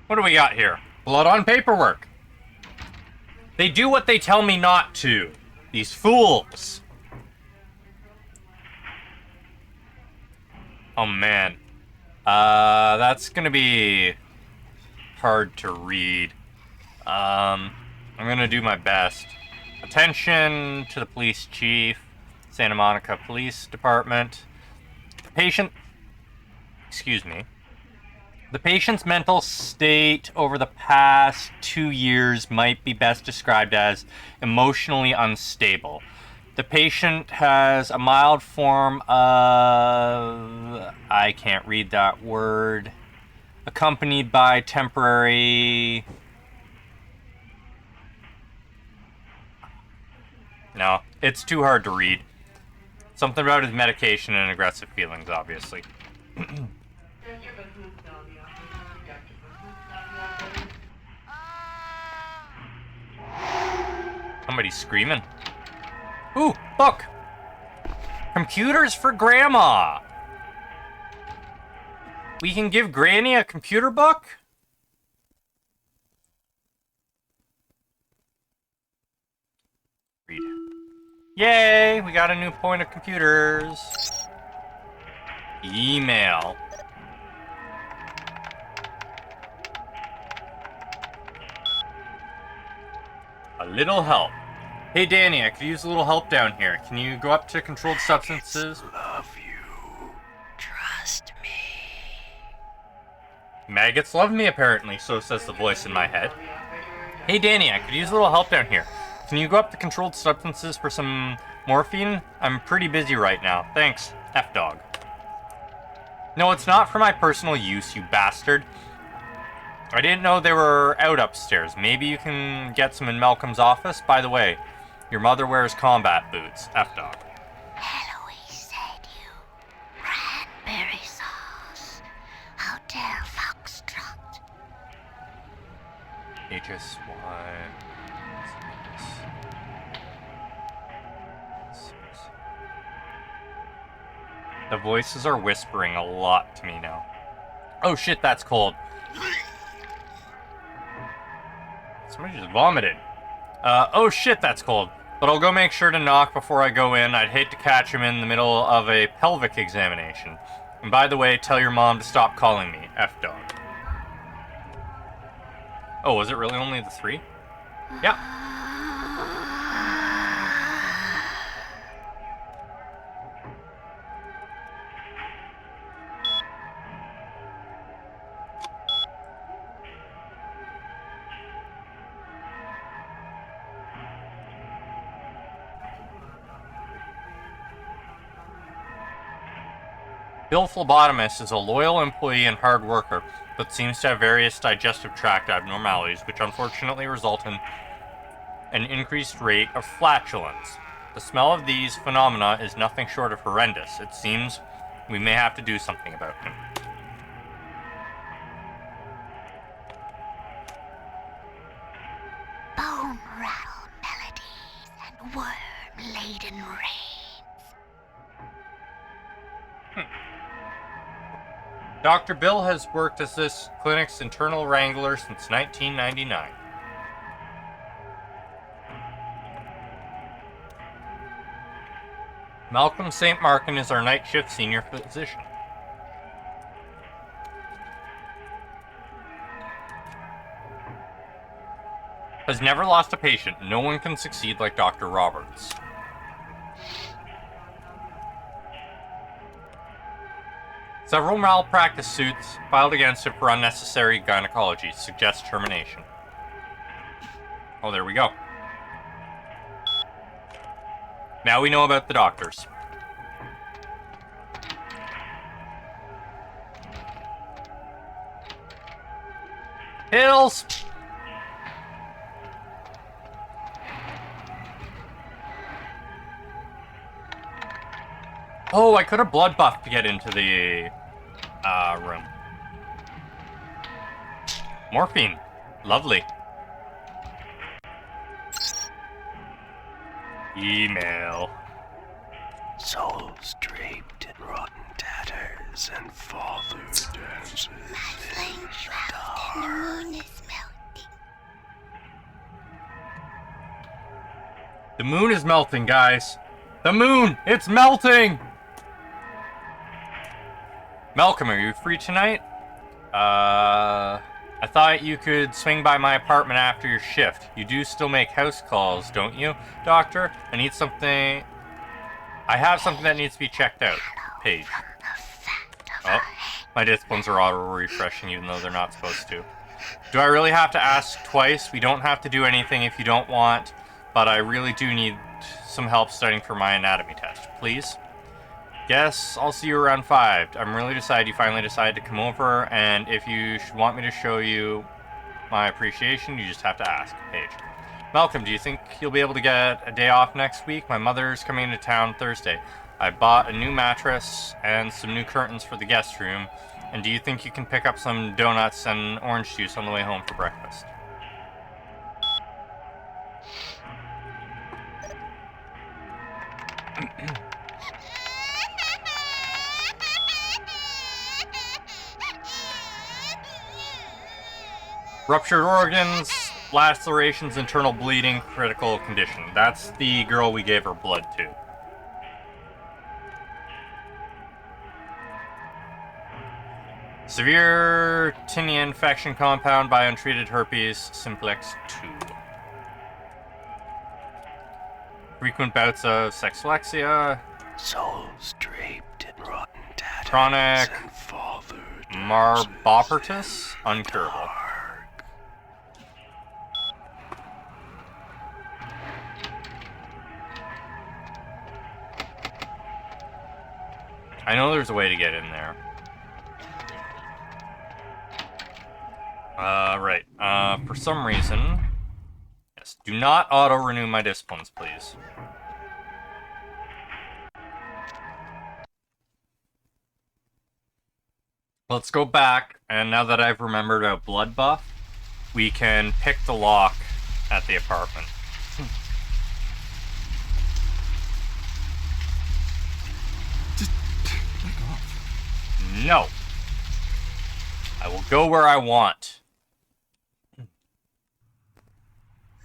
What do we got here? Blood on paperwork. They do what they tell me not to. These fools. Oh man. That's gonna be hard to read. I'm gonna do my best. Attention to the police chief, Santa Monica Police Department. The patient, excuse me. The patient's mental state over the past 2 years might be best described as emotionally unstable. The patient has a mild form of... I can't read that word. Accompanied by temporary... No, it's too hard to read. Something about his medication and aggressive feelings, obviously. Somebody's screaming. Ooh, book! Computers for Grandma! We can give Granny a computer book? Read. Yay! We got a new point of computers. Email. A little help. Hey Danny, I could use a little help down here. Can you go up to controlled substances? Love you. Trust me. Maggots love me apparently, so says the voice in my head. Hey Danny, I could use a little help down here. Can you go up to controlled substances for some morphine? I'm pretty busy right now. Thanks. F-dog. No, it's not for my personal use, you bastard. I didn't know they were out upstairs. Maybe you can get some in Malcolm's office. By the way, your mother wears combat boots. F-Dog. Eloise said you. Cranberry sauce. Hotel Foxtrot. HSY. The voices are whispering a lot to me now. Oh shit, that's cold. Somebody just vomited. Oh shit, that's cold. But I'll go make sure to knock before I go in. I'd hate to catch him in the middle of a pelvic examination. And by the way, tell your mom to stop calling me F-Dog. Oh, was it really only the 3? Yeah. Bill Phlebotomist is a loyal employee and hard worker, but seems to have various digestive tract abnormalities, which unfortunately result in an increased rate of flatulence. The smell of these phenomena is nothing short of horrendous. It seems we may have to do something about him. Bone rattle melodies and worm-laden rains. Dr. Bill has worked as this clinic's internal wrangler since 1999. Malcolm St. Markin is our night shift senior physician. Has never lost a patient. No one can succeed like Dr. Roberts. Several malpractice suits filed against him for unnecessary gynecology suggest termination. Oh, there we go. Now we know about the doctors. Hills! Oh, I could have blood buffed to get into the room. Morphine. Lovely. Email. Souls draped in rotten tatters and father dances in the dark. The moon is melting. The moon is melting, guys. The moon! It's melting! Malcolm, are you free tonight? I thought you could swing by my apartment after your shift. You do still make house calls, don't you, Doctor? I need something... I have something that needs to be checked out. Paige. Oh, my disciplines are auto-refreshing even though they're not supposed to. Do I really have to ask twice? We don't have to do anything if you don't want, but I really do need some help studying for my anatomy test. Please? Guess I'll see you around 5. I'm really excited you finally decided to come over, and if you should want me to show you my appreciation, you just have to ask. Paige. Malcolm, do you think you'll be able to get a day off next week? My mother's coming into town Thursday. I bought a new mattress and some new curtains for the guest room, and do you think you can pick up some donuts and orange juice on the way home for breakfast? Ruptured organs, lacerations, internal bleeding, critical condition. That's the girl we gave her blood to. Severe tinea infection compound by untreated herpes simplex 2. Frequent bouts of sexlexia. Souls draped in rotten tatters Chronic and father marbopertus, uncurable. I know there's a way to get in there. Right. For some reason... Yes, do not auto-renew my disciplines, please. Let's go back, and now that I've remembered a blood buff, we can pick the lock at the apartment. Just back off. No. I will go where I want.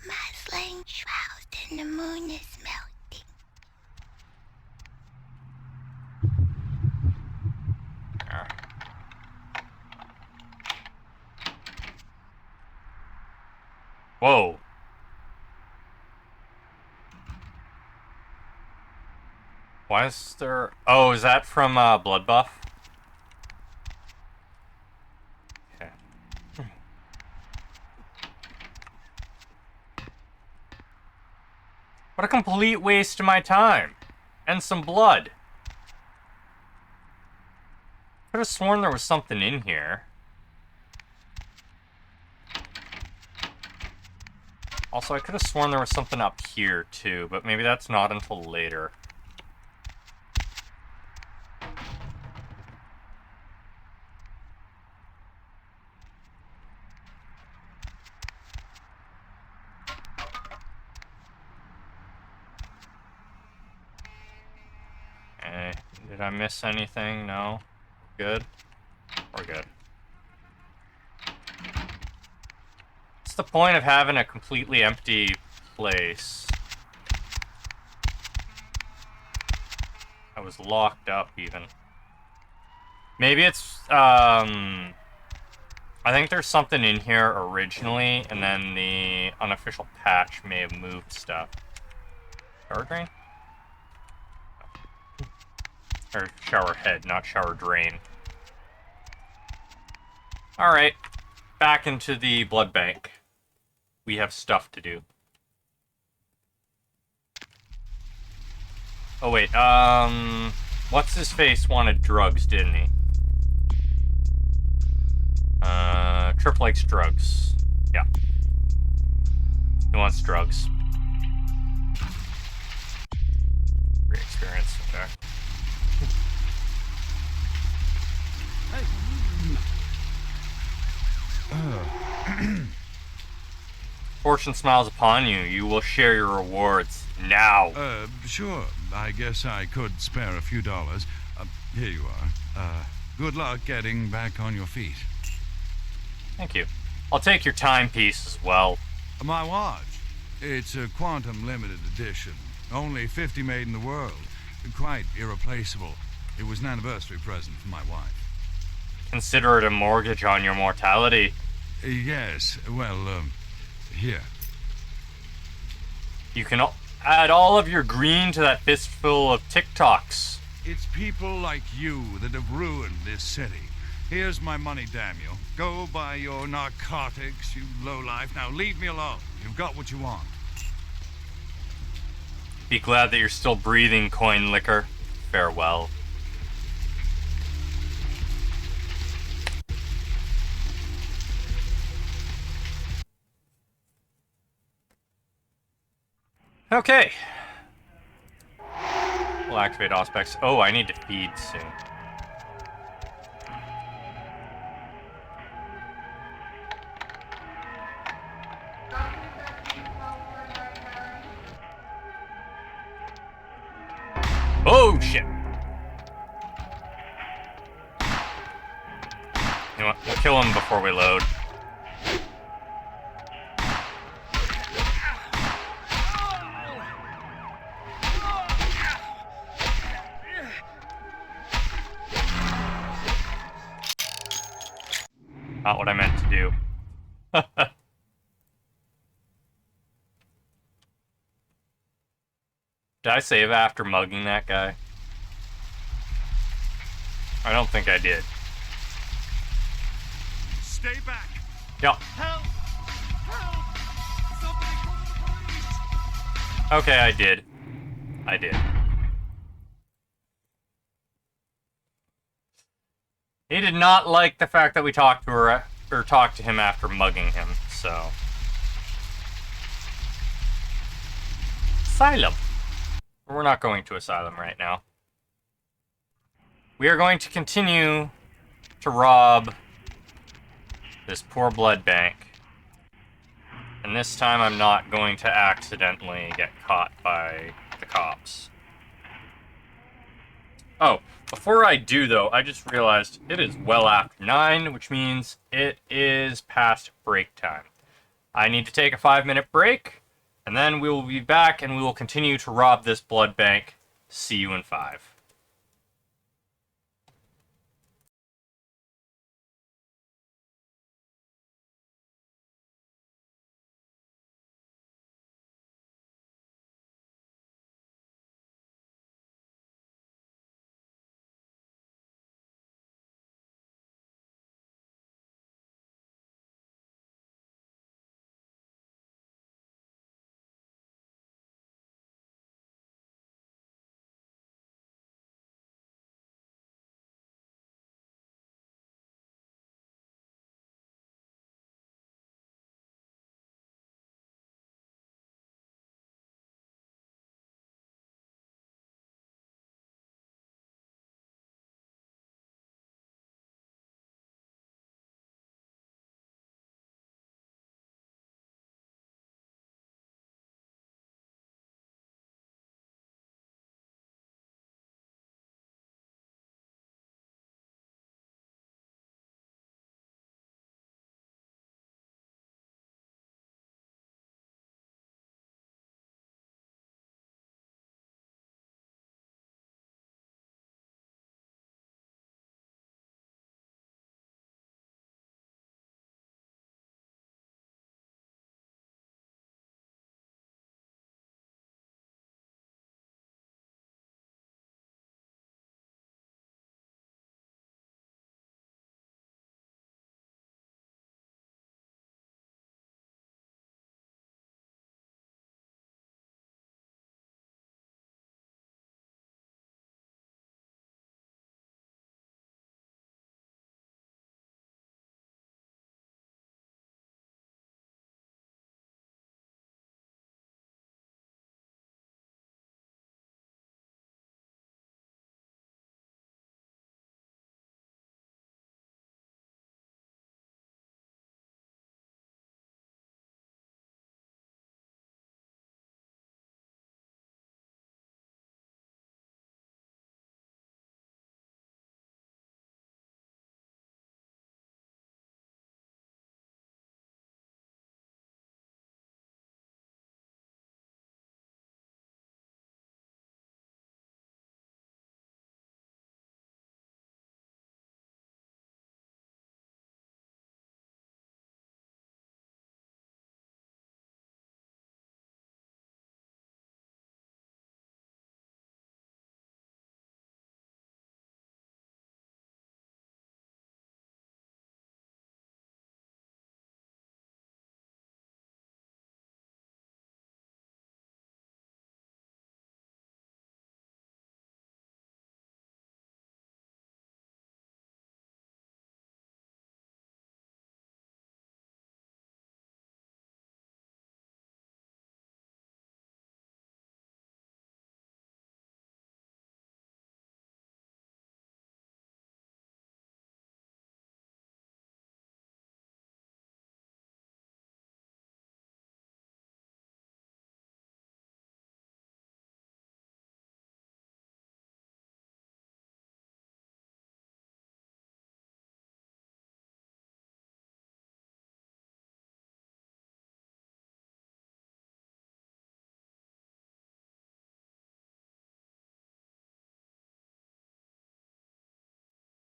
My flame shrouded and the moon is melting. There. Whoa. Why is there... Oh, is that from Blood Buff? Okay. What a complete waste of my time. And some blood. Could have sworn there was something in here. Also, I could have sworn there was something up here, too, but maybe that's not until later. Okay, did I miss anything? No? Good? We're good. What's the point of having a completely empty place? I was locked up, even. Maybe it's, I think there's something in here originally, and then the unofficial patch may have moved stuff. Shower drain? Or shower head, not shower drain. Alright. Back into the blood bank. We have stuff to do. Oh wait, what's his face wanted drugs, didn't he? Trip likes drugs. Yeah. He wants drugs. Great experience, okay. Fortune smiles upon you. You will share your rewards now. Sure. I guess I could spare a few dollars. Here you are. Good luck getting back on your feet. Thank you. I'll take your timepiece as well. My watch. It's a quantum limited edition. Only 50 made in the world. Quite irreplaceable. It was an anniversary present for my wife. Consider it a mortgage on your mortality. Yes. Well, here. You can add all of your green to that fistful of TikToks. It's people like you that have ruined this city. Here's my money, damn you. Go buy your narcotics, you lowlife. Now leave me alone. You've got what you want. Be glad that you're still breathing, coin licker. Farewell. Okay. We'll activate Auspex. Oh, I need to feed soon. Oh, shit. You know what? We'll kill him before we load. Not what I meant to do. Did I save after mugging that guy? I don't think I did. Stay back. Yep. Help! Help! Somebody call the police! Okay, I did. I did. He did not like the fact that we talked to her or talk to him after mugging him, so. Asylum. We're not going to Asylum right now. We are going to continue to rob this poor blood bank. And this time I'm not going to accidentally get caught by the cops. Oh, before I do though, I just realized it is well after 9, which means it is past break time. I need to take a 5-minute break, and then we will be back and we will continue to rob this blood bank. See you in 5.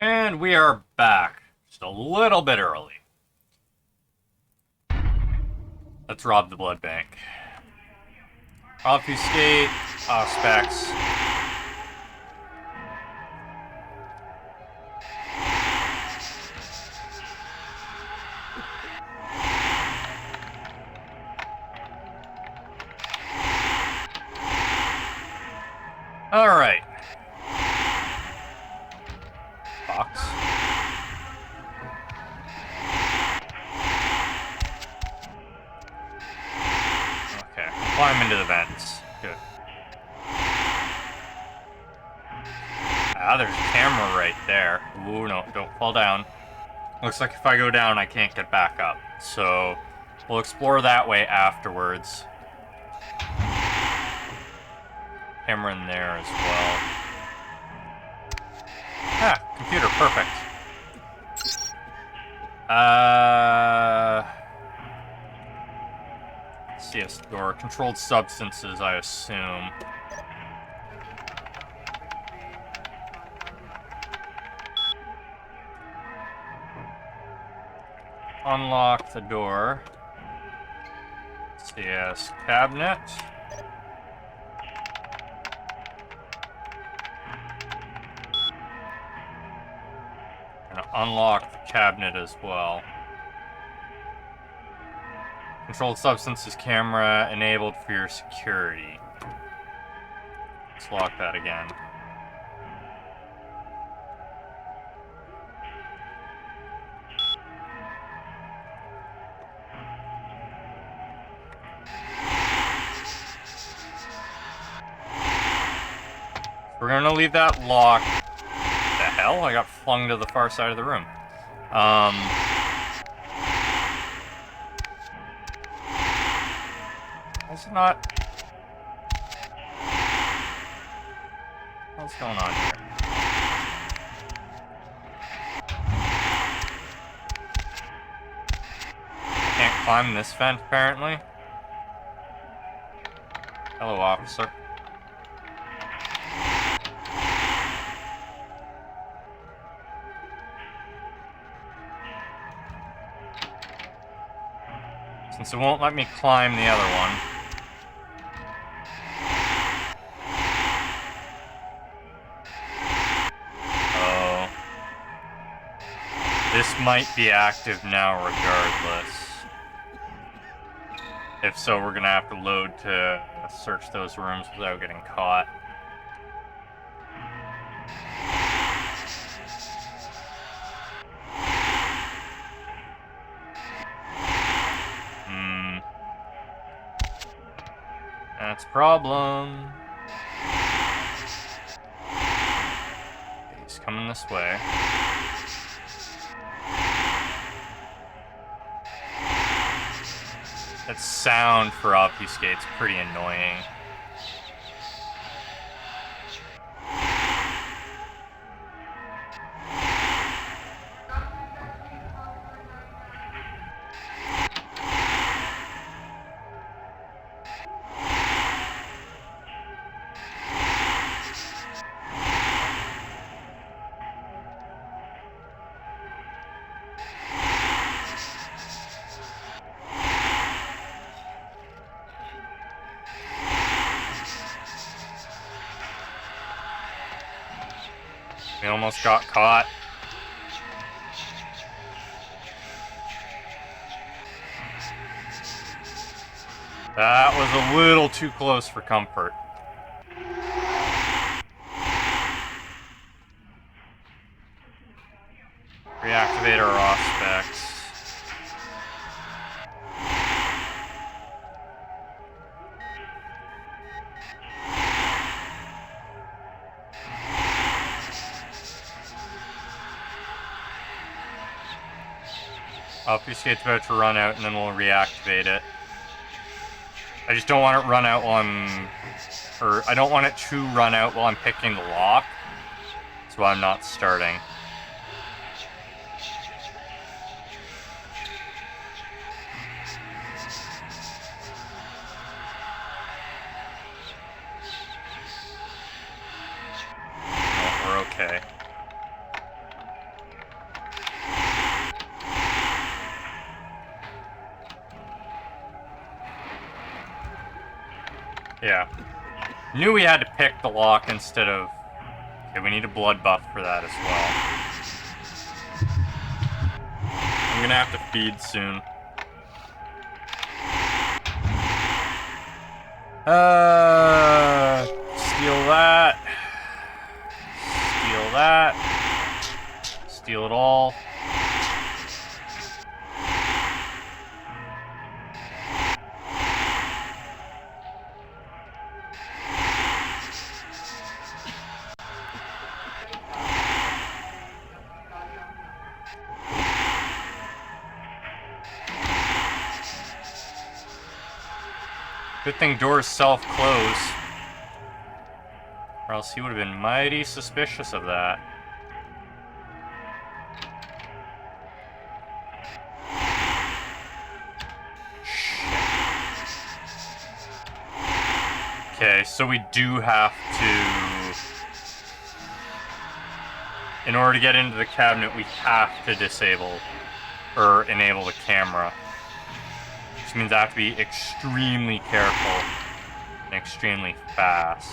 And we are back. Just a little bit early. Let's rob the blood bank. Obfuscate, specs. Alright. Box. Ah, there's a camera right there. Ooh, no, don't fall down. Looks like if I go down, I can't get back up. So, we'll explore that way afterwards. Camera in there as well. Ah, computer, perfect. CS door. Controlled substances, I assume. Unlock the door. CS cabinet. Gonna unlock the cabinet as well. Controlled substances camera enabled for your security. Let's lock that again. We're gonna leave that locked. The hell? I got flung to the far side of the room. It's not. What's going on here? Can't climb this vent, apparently. Hello, officer. Since it won't let me climb the other one. Oh. This might be active now regardless. If so, we're gonna have to load to search those rooms without getting caught. That's a problem. He's coming this way. That sound for obfuscate's pretty annoying. We almost got caught. That was a little too close for comfort. Reactivate our off-specs. Obfuscate's about to run out, and then we'll reactivate it. I just don't want it run out while I don't want it to run out while I'm picking the lock. So I'm not starting. No, we're okay. Yeah. Knew we had to pick the lock instead of... Okay, we need a blood buff for that as well. I'm gonna have to feed soon. Steal that. Steal that. Steal it all. Good thing doors self-close. Or else he would have been mighty suspicious of that. Okay, so we do have to... In order to get into the cabinet, we have to disable or enable the camera. Which means I have to be extremely careful and extremely fast.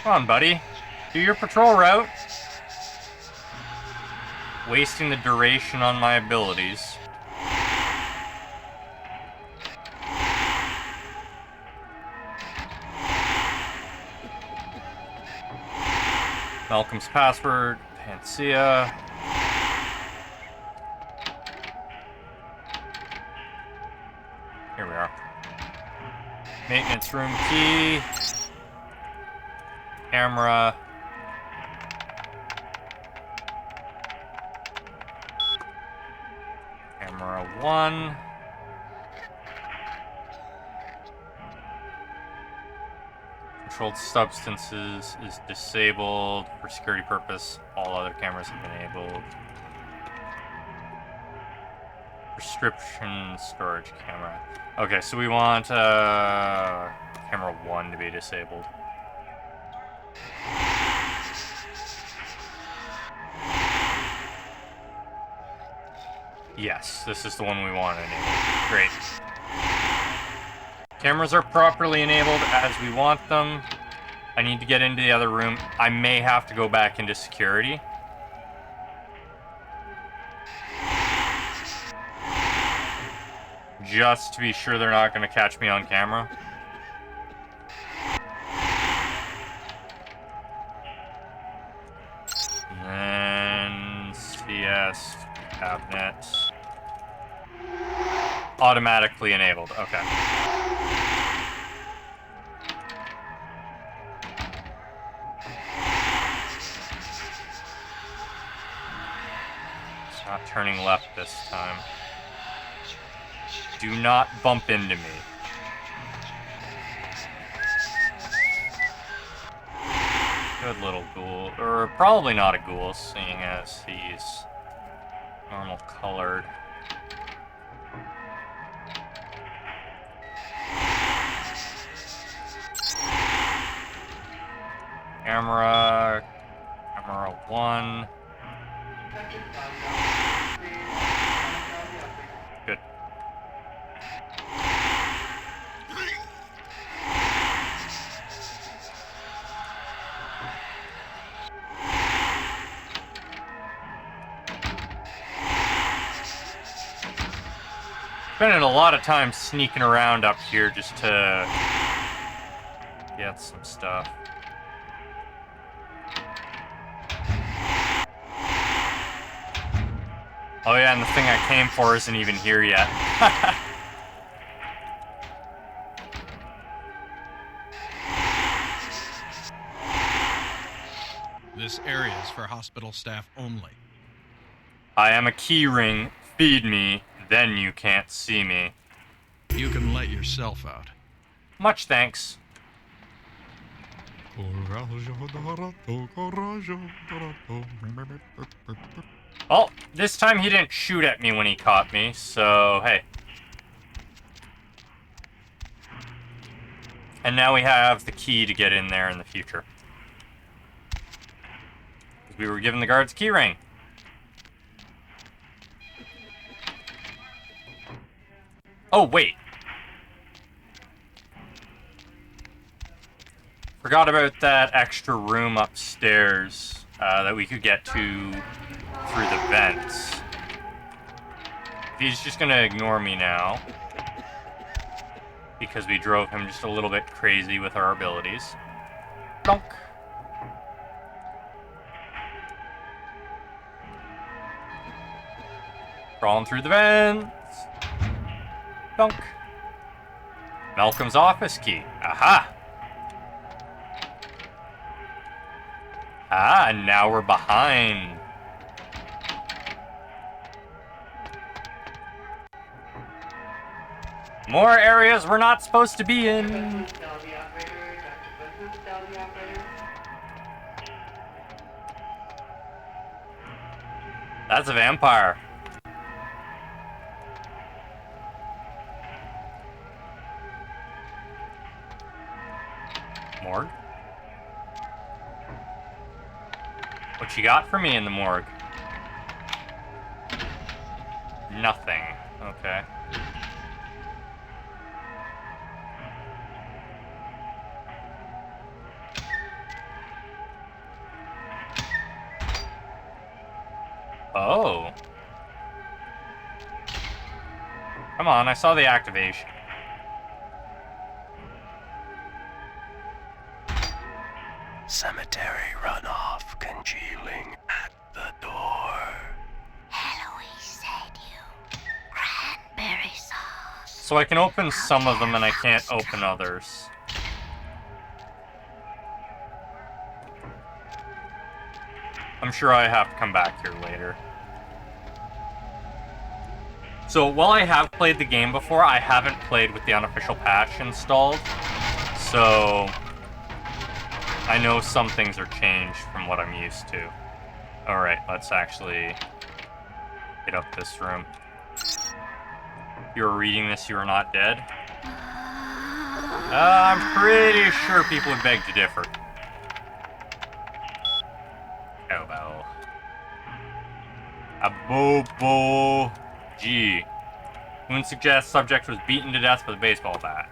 Come on, buddy. Do your patrol route. Wasting the duration on my abilities. Malcolm's password, Panacea. Here we are. Maintenance room key. Camera. Camera 1. Controlled substances is disabled for security purpose. All other cameras have been enabled. Prescription storage camera. Okay, so we want camera 1 to be disabled. Yes, this is the one we want to enable. Great. Cameras are properly enabled as we want them. I need to get into the other room. I may have to go back into security. Just to be sure they're not going to catch me on camera. And then CS cabinet. Automatically enabled. Okay. It's not turning left this time. Do not bump into me. Good little ghoul. Or probably not a ghoul, seeing as he's normal colored. Camera 1. Good. Spending a lot of time sneaking around up here just to get some stuff. Oh yeah, and the thing I came for isn't even here yet. This area is for hospital staff only. I am a key ring. Feed me, then you can't see me. You can let yourself out. Much thanks. Well, this time he didn't shoot at me when he caught me, so hey. And now we have the key to get in there in the future. We were given the guard's key ring. Oh, wait. Forgot about that extra room upstairs that we could get to through the vents. He's just gonna ignore me now. Because we drove him just a little bit crazy with our abilities. Donk. Crawling through the vents. Donk. Malcolm's office key. Aha! Ah, and now we're behind. More areas we're not supposed to be in. That's a vampire. Morgue? What you got for me in the morgue? Nothing. Okay. Oh. Come on, I saw the activation. Cemetery runoff congealing at the door. Eloise said you. Cranberry sauce. So I can open some of them and I can't open others. I'm sure I have to come back here later. So while I have played the game before, I haven't played with the unofficial patch installed. So I know some things are changed from what I'm used to. Alright, let's actually get up this room. You were reading this, you are not dead? I'm pretty sure people would beg to differ. Oh well. A bobo. G. Moon suggests subject was beaten to death with a baseball bat.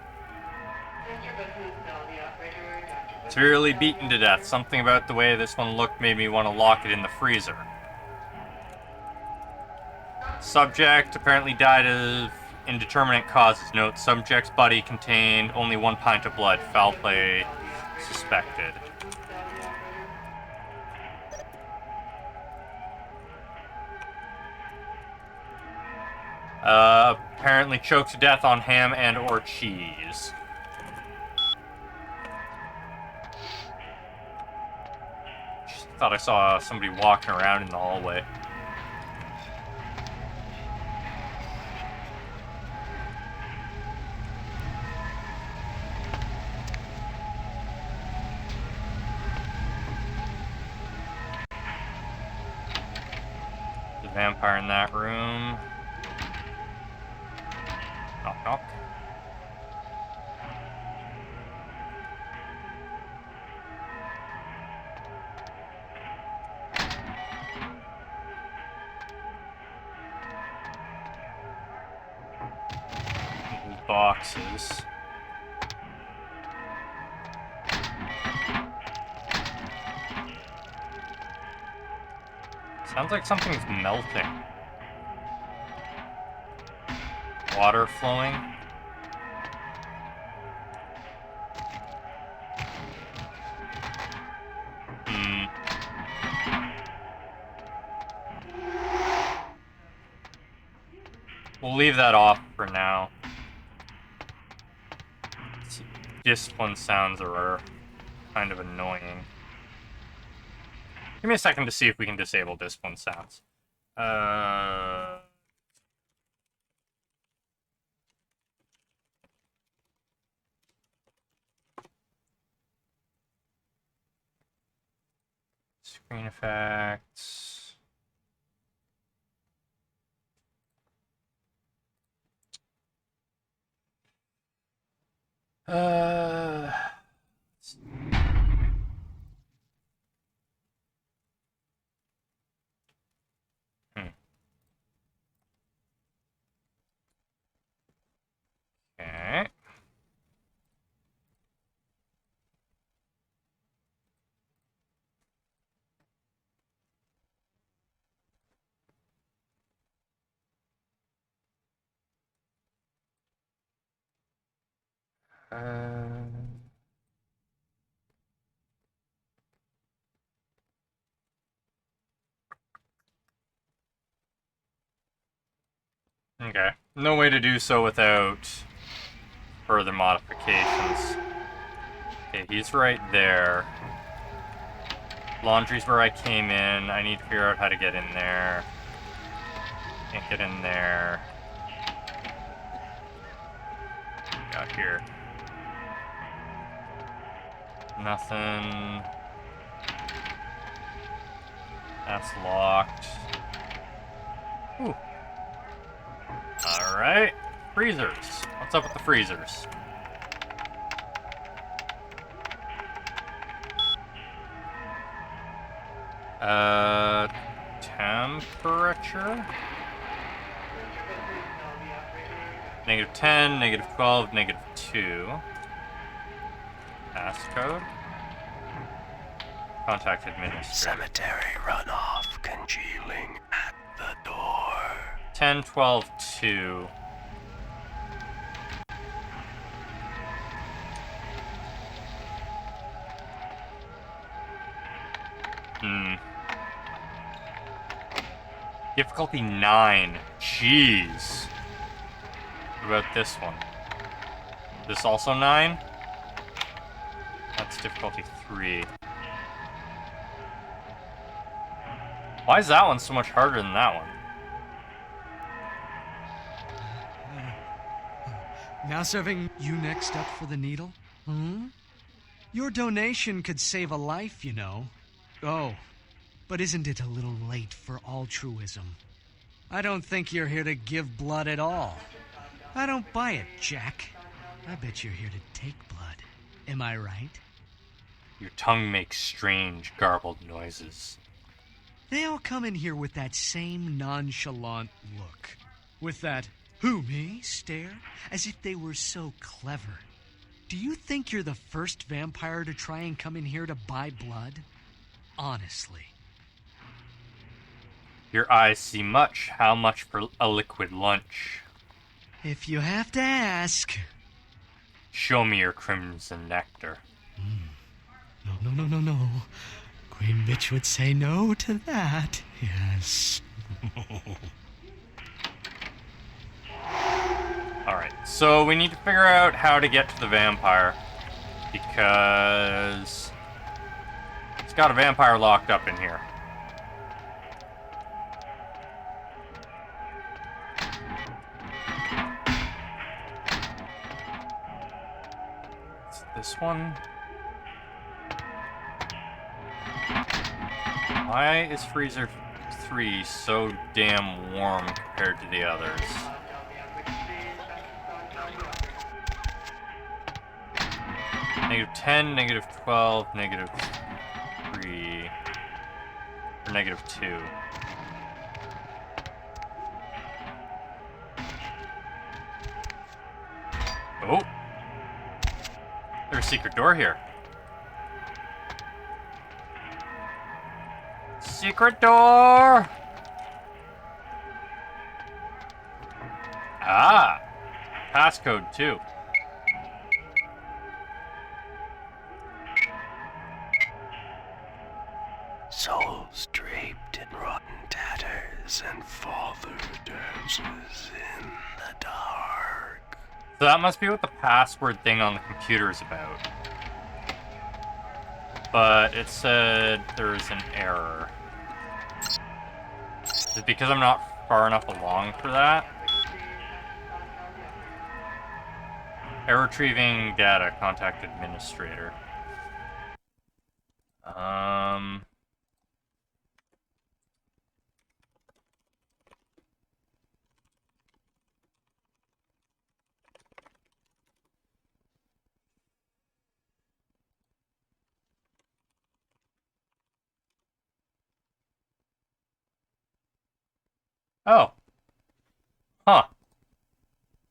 Severely beaten to death. Something about the way this one looked made me want to lock it in the freezer. Subject apparently died of indeterminate causes. Note, subject's body contained only 1 pint of blood. Foul play suspected. Apparently choked to death on ham and or cheese. Just thought I saw somebody walking around in the hallway. The vampire in that room. Knock, knock. Boxes. Sounds like something's melting. Water flowing. We'll leave that off for now. Discipline sounds are kind of annoying. Give me a second to see if we can disable discipline sounds. Screen effects. Okay. Okay. No way to do so without further modifications. Okay, he's right there. Laundry's where I came in. I need to figure out how to get in there. Can't get in there. Got here. Nothing. That's locked. Ooh. Alright. Freezers. What's up with the freezers? Temperature? -10, -12, -2. Passcode. Contact administrator. Cemetery runoff congealing at the door. 10, 12, 2. Difficulty 9. Jeez. What about this one? This also 9? That's difficulty 3. Why is that one so much harder than that one? Now serving you next up for the needle? Your donation could save a life, you know. Oh, but isn't it a little late for altruism? I don't think you're here to give blood at all. I don't buy it, Jack. I bet you're here to take blood. Am I right? Your tongue makes strange, garbled noises. They all come in here with that same nonchalant look. With that, who, me, stare, as if they were so clever. Do you think you're the first vampire to try and come in here to buy blood? Honestly. Your eyes see much. How much for a liquid lunch? If you have to ask. Show me your crimson nectar. No. Queen Bitch would say no to that. Yes. Alright, so we need to figure out how to get to the vampire. Because it's got a vampire locked up in here. It's this one. Why is Freezer 3 so damn warm compared to the others? -10, -12, -3, or -2. Oh! There's a secret door here. Secret door! Ah! Passcode, too. Souls draped in rotten tatters, and father dances in the dark. So that must be what the password thing on the computer is about. But it said there's an error. Is it because I'm not far enough along for that? Error retrieving data, contact administrator. Oh. Huh.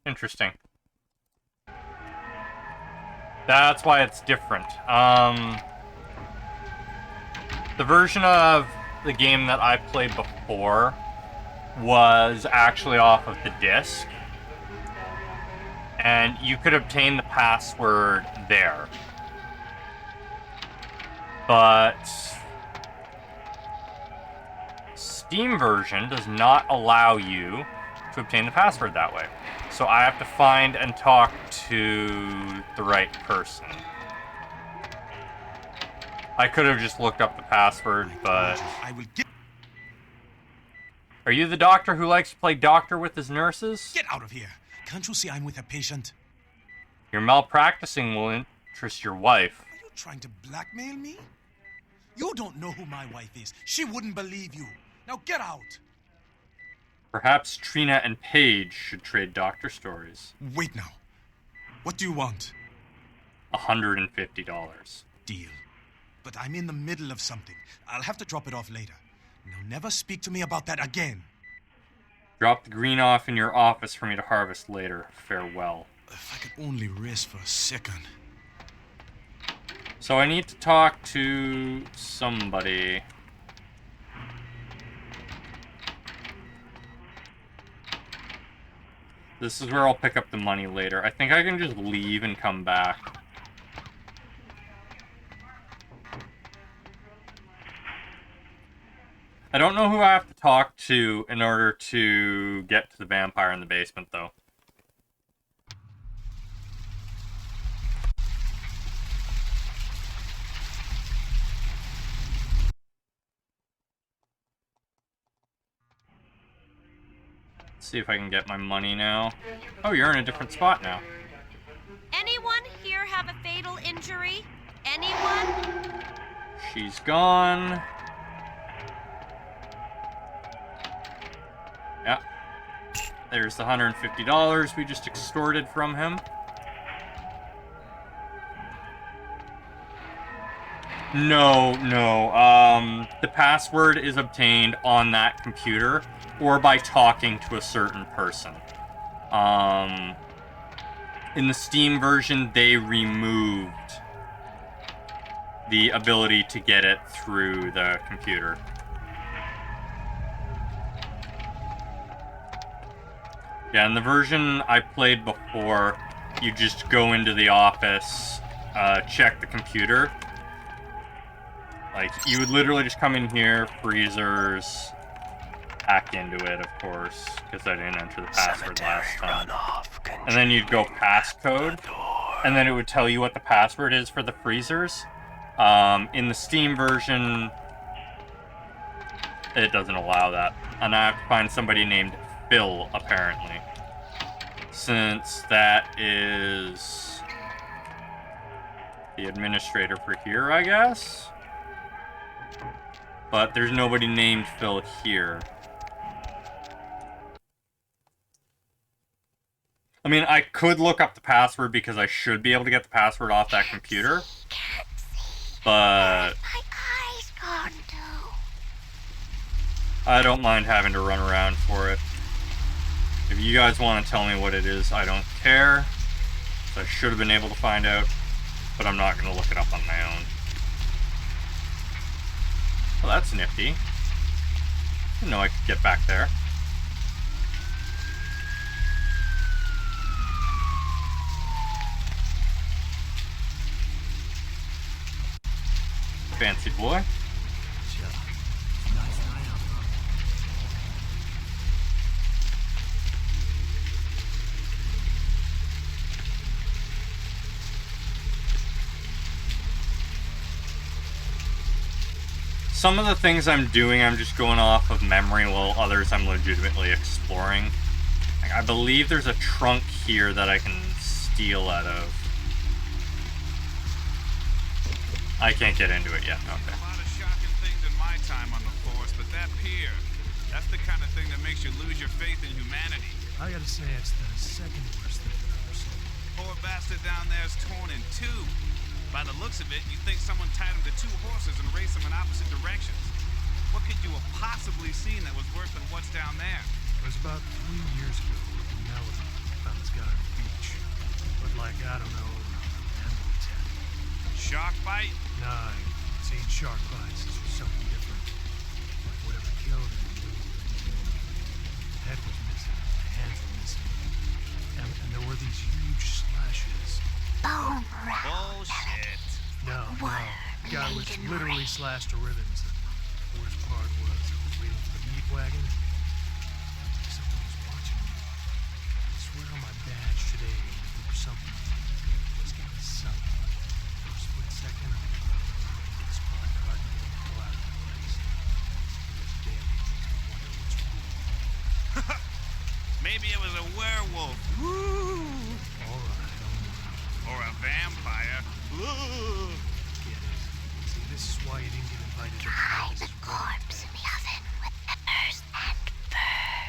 Interesting. That's why it's different. The version of the game that I played before was actually off of the disc. And you could obtain the password there. But Steam version does not allow you to obtain the password that way. So I have to find and talk to the right person. I could have just looked up the password, but... I will get... Are you the doctor who likes to play doctor with his nurses? Get out of here! Can't you see I'm with a patient? Your malpracticing will interest your wife. Are you trying to blackmail me? You don't know who my wife is. She wouldn't believe you. Now get out! Perhaps Trina and Paige should trade doctor stories. Wait now. What do you want? $150. Deal. But I'm in the middle of something. I'll have to drop it off later. Now never speak to me about that again. Drop the green off in your office for me to harvest later. Farewell. If I could only rest for a second. So I need to talk to somebody. This is where I'll pick up the money later. I think I can just leave and come back. I don't know who I have to talk to in order to get to the vampire in the basement, though. Let's see if I can get my money now. Oh, you're in a different spot now. Anyone here have a fatal injury? Anyone? She's gone. Yeah. There's the $150 we just extorted from him. No. The password is obtained on that computer or by talking to a certain person. In the Steam version, they removed the ability to get it through the computer. Yeah, in the version I played before, you just go into the office, check the computer. Like, you would literally just come in here, freezers, hack into it, of course, because I didn't enter the password last time. And then you'd go passcode, and then it would tell you what the password is for the freezers. In the Steam version, it doesn't allow that. And I have to find somebody named Phil, apparently. Since that is the administrator for here, I guess? But there's nobody named Phil here. I mean, I could look up the password because I should be able to get the password off that computer. But I don't mind having to run around for it. If you guys want to tell me what it is, I don't care. So I should have been able to find out, but I'm not going to look it up on my own. Well, that's nifty. Didn't know I could get back there. Fancy boy. Some of the things I'm doing, I'm just going off of memory, while others I'm legitimately exploring. I believe there's a trunk here that I can steal out of. I can't get into it yet. Okay. A lot of shocking things in my time on the force, but that pier, that's the kind of thing that makes you lose your faith in humanity. I gotta say, it's the second worst thing I've ever seen. Poor bastard down there's torn in two. By the looks of it, you think someone tied him to two horses and raced them in opposite directions. What could you have possibly seen that was worse than what's down there? It was about 3 years ago in Malibu. Found this guy on the beach. Looked like, I don't know, animal attack. Shark bite? Nah, I ain't seen shark bites. This was something different. Like whatever killed him. The head was missing. The hands were missing. And there were these huge slashes. Bone Bullshit. No. The guy was literally slashed to ribbons. The worst part was I was waiting for the meat wagon. Someone was watching me. I swear on my badge today there was something. This guy was something. For a split second, I was Maybe it was a werewolf. Woo! Or a vampire. Woo! Get it. See, this is why you didn't get invited to Dry the corpse in the oven with peppers and fur.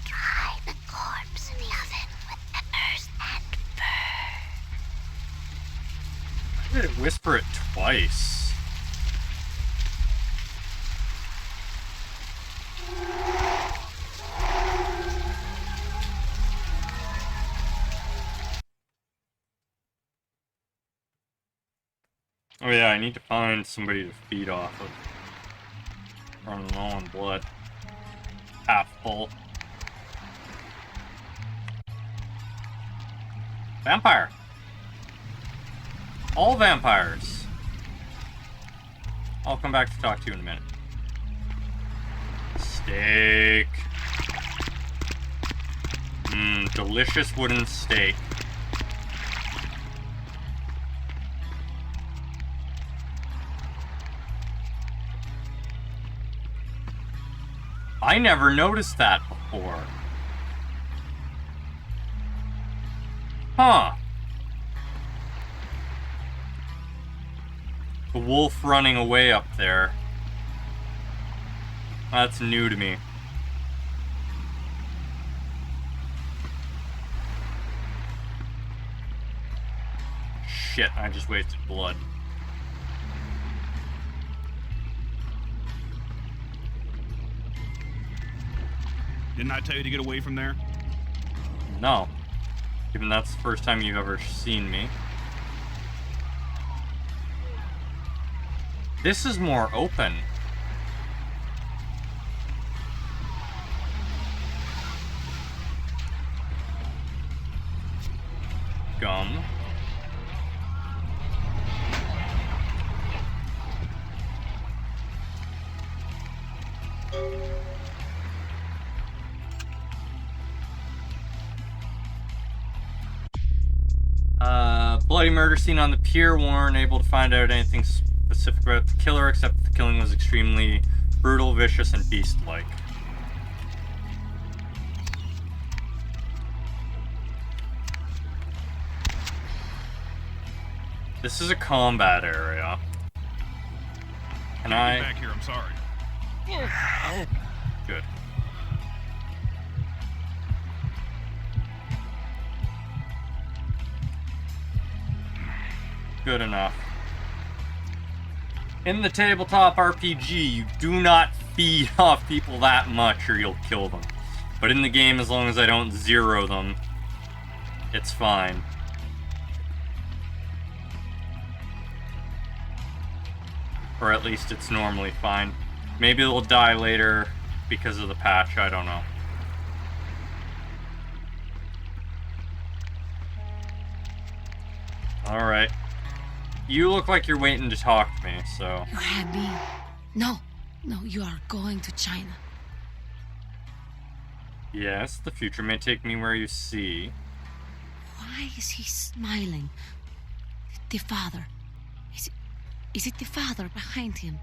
Dry the corpse in the oven with peppers and fur. Why did it whisper it twice? Oh yeah, I need to find somebody to feed off of. Running low on blood. Half full. Vampire! All vampires! I'll come back to talk to you in a minute. Steak. Delicious wooden steak. I never noticed that before. Huh. The wolf running away up there. That's new to me. Shit, I just wasted blood. Didn't I tell you to get away from there? No. Given that's the first time you've ever seen me. This is more open. Gum. Bloody murder scene on the pier. Weren't able to find out anything specific about the killer, except that the killing was extremely brutal, vicious, and beast-like. This is a combat area. Can I... Get back here, I'm sorry. Good. Good enough. In the tabletop RPG, you do not feed off people that much or you'll kill them. But in the game, as long as I don't zero them, it's fine. Or at least it's normally fine. Maybe they'll die later because of the patch, I don't know. Alright. You look like you're waiting to talk to me, so... You had me. No, you are going to China. Yes, the future may take me where you see. Why is he smiling? The father. Is it the father behind him?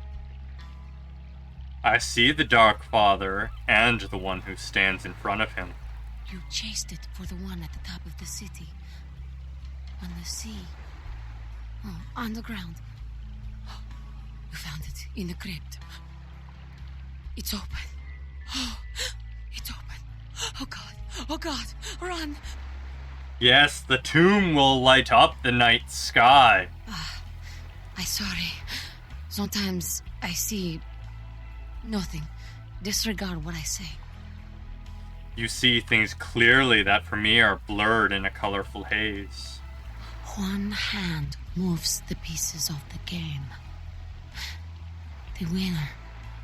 I see the Dark Father and the one who stands in front of him. You chased it for the one at the top of the city. On the sea. Oh, on the ground. You found it in the crypt. It's open. Oh, it's open. Oh God. Oh God. Run. Yes, the tomb will light up the night sky. I'm sorry. Sometimes I see nothing. Disregard what I say. You see things clearly that for me are blurred in a colorful haze. One hand moves the pieces of the game. The winner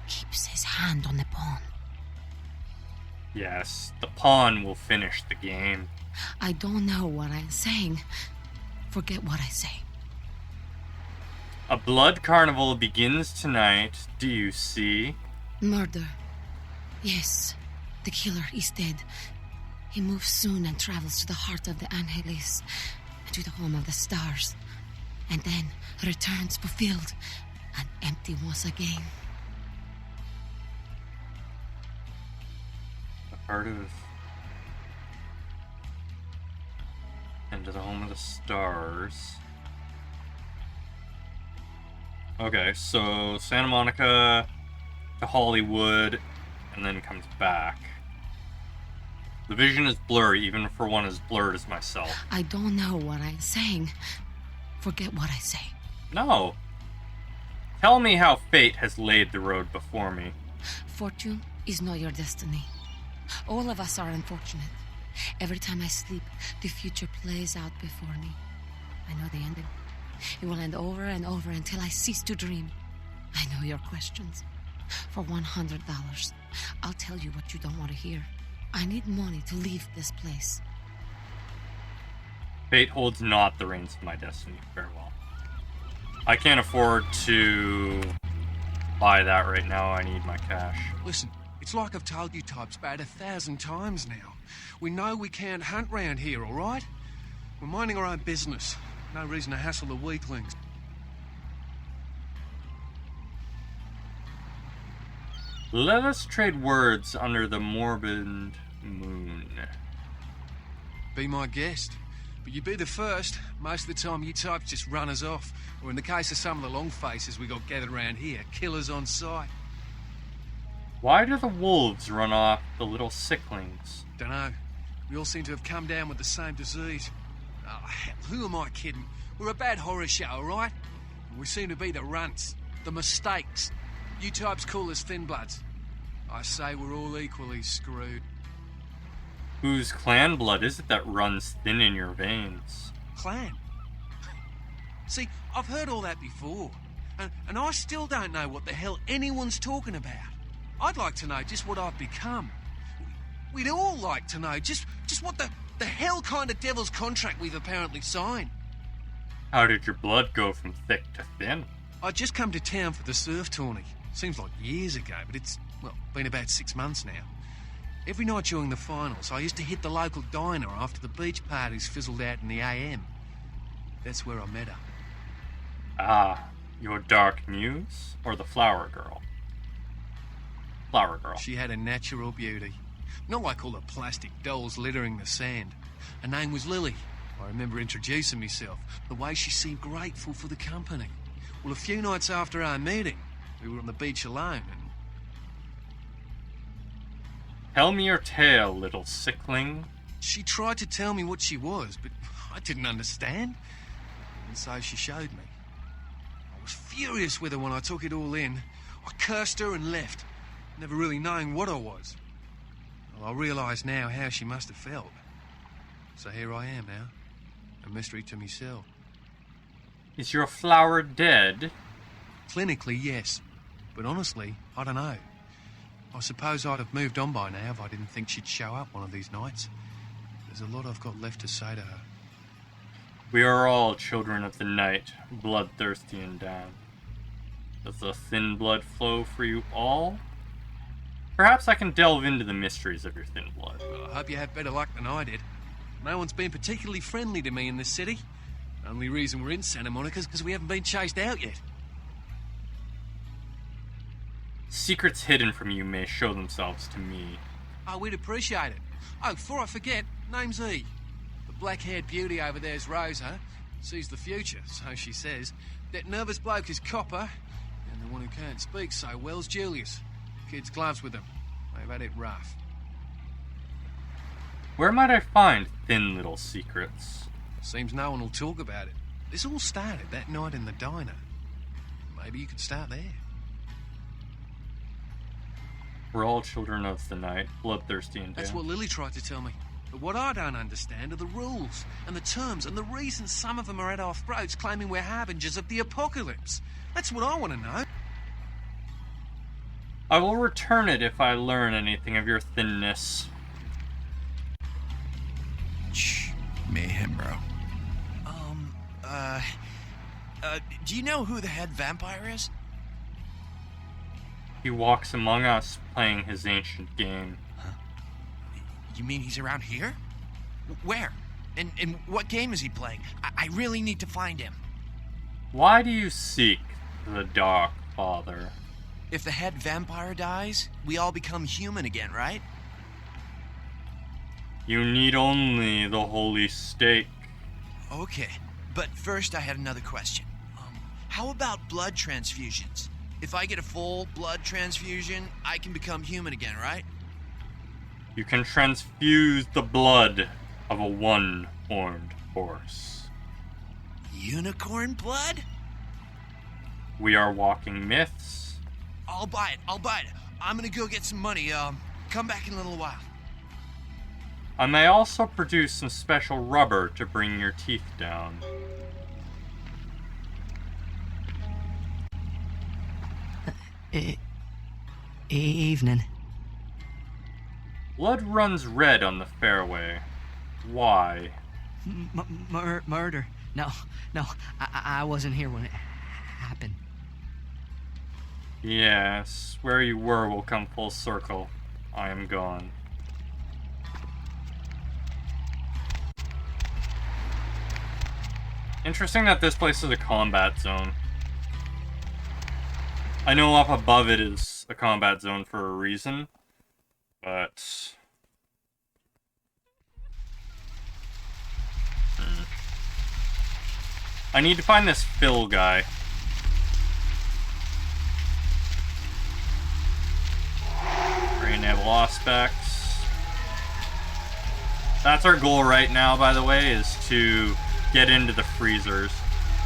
keeps his hand on the pawn. Yes, the pawn will finish the game. I don't know what I'm saying. Forget what I say. A blood carnival begins tonight. Do you see? Murder. Yes, the killer is dead. He moves soon and travels to the heart of the Angeles, and to the home of the stars, and then returns fulfilled and empty once again. Part of... Into the home of the stars. Okay, so Santa Monica to Hollywood, and then comes back. The vision is blurry, even for one as blurred as myself. I don't know what I'm saying. Forget what I say. No. Tell me how fate has laid the road before me. Fortune is not your destiny. All of us are unfortunate. Every time I sleep, the future plays out before me. I know the ending. It will end over and over until I cease to dream. I know your questions. For $100, I'll tell you what you don't want to hear. I need money to leave this place. Fate holds not the reins of my destiny. Very well. I can't afford to buy that right now. I need my cash. Listen, it's like I've told you types about 1,000 times now. We know we can't hunt round here, all right? We're minding our own business. No reason to hassle the weaklings. Let us trade words under the morbid moon. Be my guest. But you be the first. Most of the time you types just run us off. Or in the case of some of the long faces we got gathered around here, killers on sight. Why do the wolves run off the little sicklings? Dunno. We all seem to have come down with the same disease. Oh, hell, who am I kidding? We're a bad horror show, all right? We seem to be the runts, the mistakes. You types call us thin bloods. I say we're all equally screwed. Whose clan blood is it that runs thin in your veins? Clan? See, I've heard all that before. And I still don't know what the hell anyone's talking about. I'd like to know just what I've become. We'd all like to know just what the hell kind of devil's contract we've apparently signed. How did your blood go from thick to thin? I'd just come to town for the surf tourney. Seems like years ago, but it's, well, been about 6 months now. Every night during the finals, I used to hit the local diner after the beach parties fizzled out in the AM. That's where I met her. Ah, your dark muse? Or the flower girl? Flower girl. She had a natural beauty. Not like all the plastic dolls littering the sand. Her name was Lily. I remember introducing myself. The way she seemed grateful for the company. Well, a few nights after our meeting, we were on the beach alone and... Tell me your tale, little sickling. She tried to tell me what she was, but I didn't understand. And so she showed me. I was furious with her when I took it all in. I cursed her and left, never really knowing what I was. Well, I realise now how she must have felt. So here I am now, a mystery to myself. Is your flower dead? Clinically, yes. But honestly, I don't know. I suppose I'd have moved on by now if I didn't think she'd show up one of these nights. There's a lot I've got left to say to her. We are all children of the night, bloodthirsty and damned. Does the thin blood flow for you all? Perhaps I can delve into the mysteries of your thin blood. Well, I hope you have better luck than I did. No one's been particularly friendly to me in this city. Only reason we're in Santa Monica is because we haven't been chased out yet. Secrets hidden from you may show themselves to me. Oh, we'd appreciate it. Oh, before I forget, name's E. The black-haired beauty over there's Rosa. Sees the future, so she says. That nervous bloke is Copper. And the one who can't speak so well's Julius. Kids' gloves with them. They've had it rough. Where might I find thin little secrets? Seems no one will talk about it. This all started that night in the diner. Maybe you could start there. We're all children of the night, bloodthirsty and damned. That's what Lily tried to tell me. But what I don't understand are the rules, and the terms, and the reasons some of them are at our throats claiming we're harbingers of the apocalypse. That's what I want to know. I will return it if I learn anything of your thinness. Shh. Mayhem, bro. Do you know who the head vampire is? He walks among us, playing his ancient game. Huh? You mean he's around here? Where? And what game is he playing? I really need to find him. Why do you seek the Dark Father? If the head vampire dies, we all become human again, right? You need only the holy stake. Okay, but first I had another question. How about blood transfusions? If I get a full blood transfusion, I can become human again, right? You can transfuse the blood of a one-horned horse. Unicorn blood? We are walking myths. I'll buy it. I'm gonna go get some money. Come back in a little while. I may also produce some special rubber to bring your teeth down. Evening. Blood runs red on the fairway. Why? Murder. No, I wasn't here when it happened. Yes, where you were will come full circle. I am gone. Interesting that this place is a combat zone. I know up above it is a combat zone for a reason, but... I need to find this Phil guy. Enable aspects. That's our goal right now, by the way, is to get into the freezers.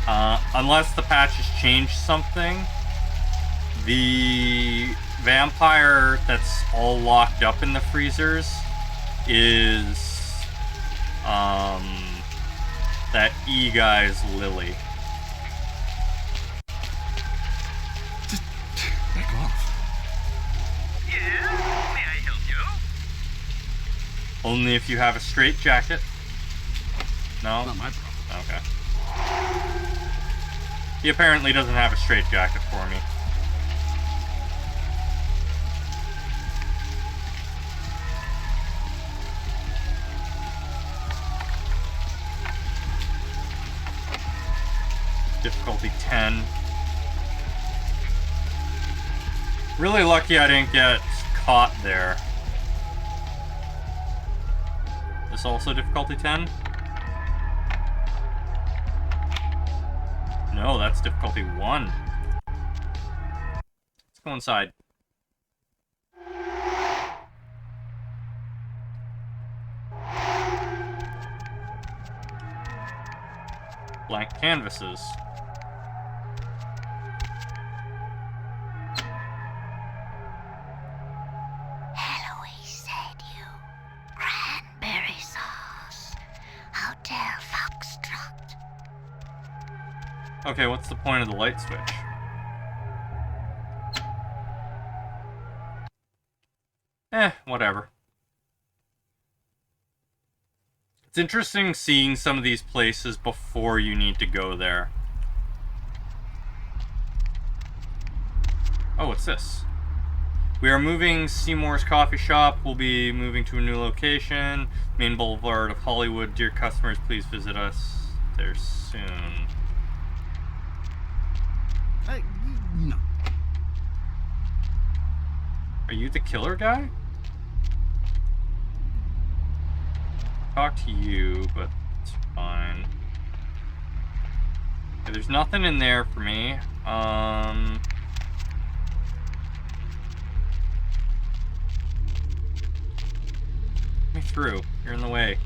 Unless the patch has changed something, the vampire that's all locked up in the freezers is that E guy's Lily. Just back off. Yeah, may I help you? Only if you have a straitjacket. No? Not my problem. Okay. He apparently doesn't have a straitjacket for me. Difficulty 10. Really lucky I didn't get caught there. This also difficulty 10? No, that's difficulty 1. Let's go inside. Blank canvases. Eloise said you. Cranberry sauce. Hotel Foxtrot. Okay, what's the point of the light switch? Whatever. It's interesting seeing some of these places before you need to go there. Oh, what's this? We are moving Seymour's Coffee Shop. We'll be moving to a new location. Main Boulevard of Hollywood. Dear customers, please visit us there soon. No. Are you the killer guy? Talk to you, but it's fine. Okay, there's nothing in there for me. Let me through. You're in the way.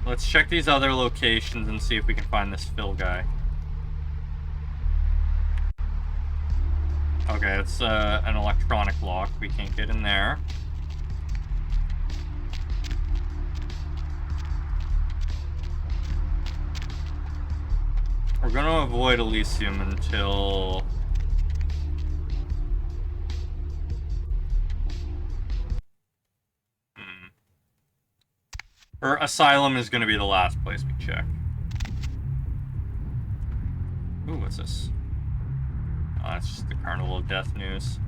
Let's check these other locations and see if we can find this Phil guy. Okay, it's an electronic lock. We can't get in there. We're gonna avoid Elysium until... Or Asylum is gonna be the last place we check. Ooh, what's this? Oh, that's just the Carnival of Death news.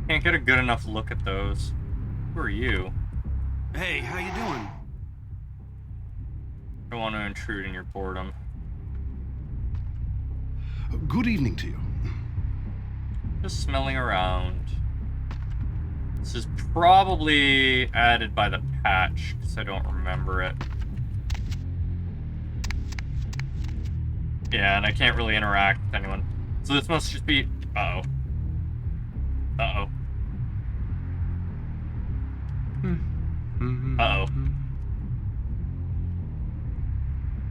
Can't get a good enough look at those. Who are you? Hey, how you doing? don't want to intrude in your boredom. Good evening to you. Just smelling around. This is probably added by the patch, because I don't remember it. Yeah, and I can't really interact with anyone. So this must just be... Uh-oh. Uh-oh. Uh-oh.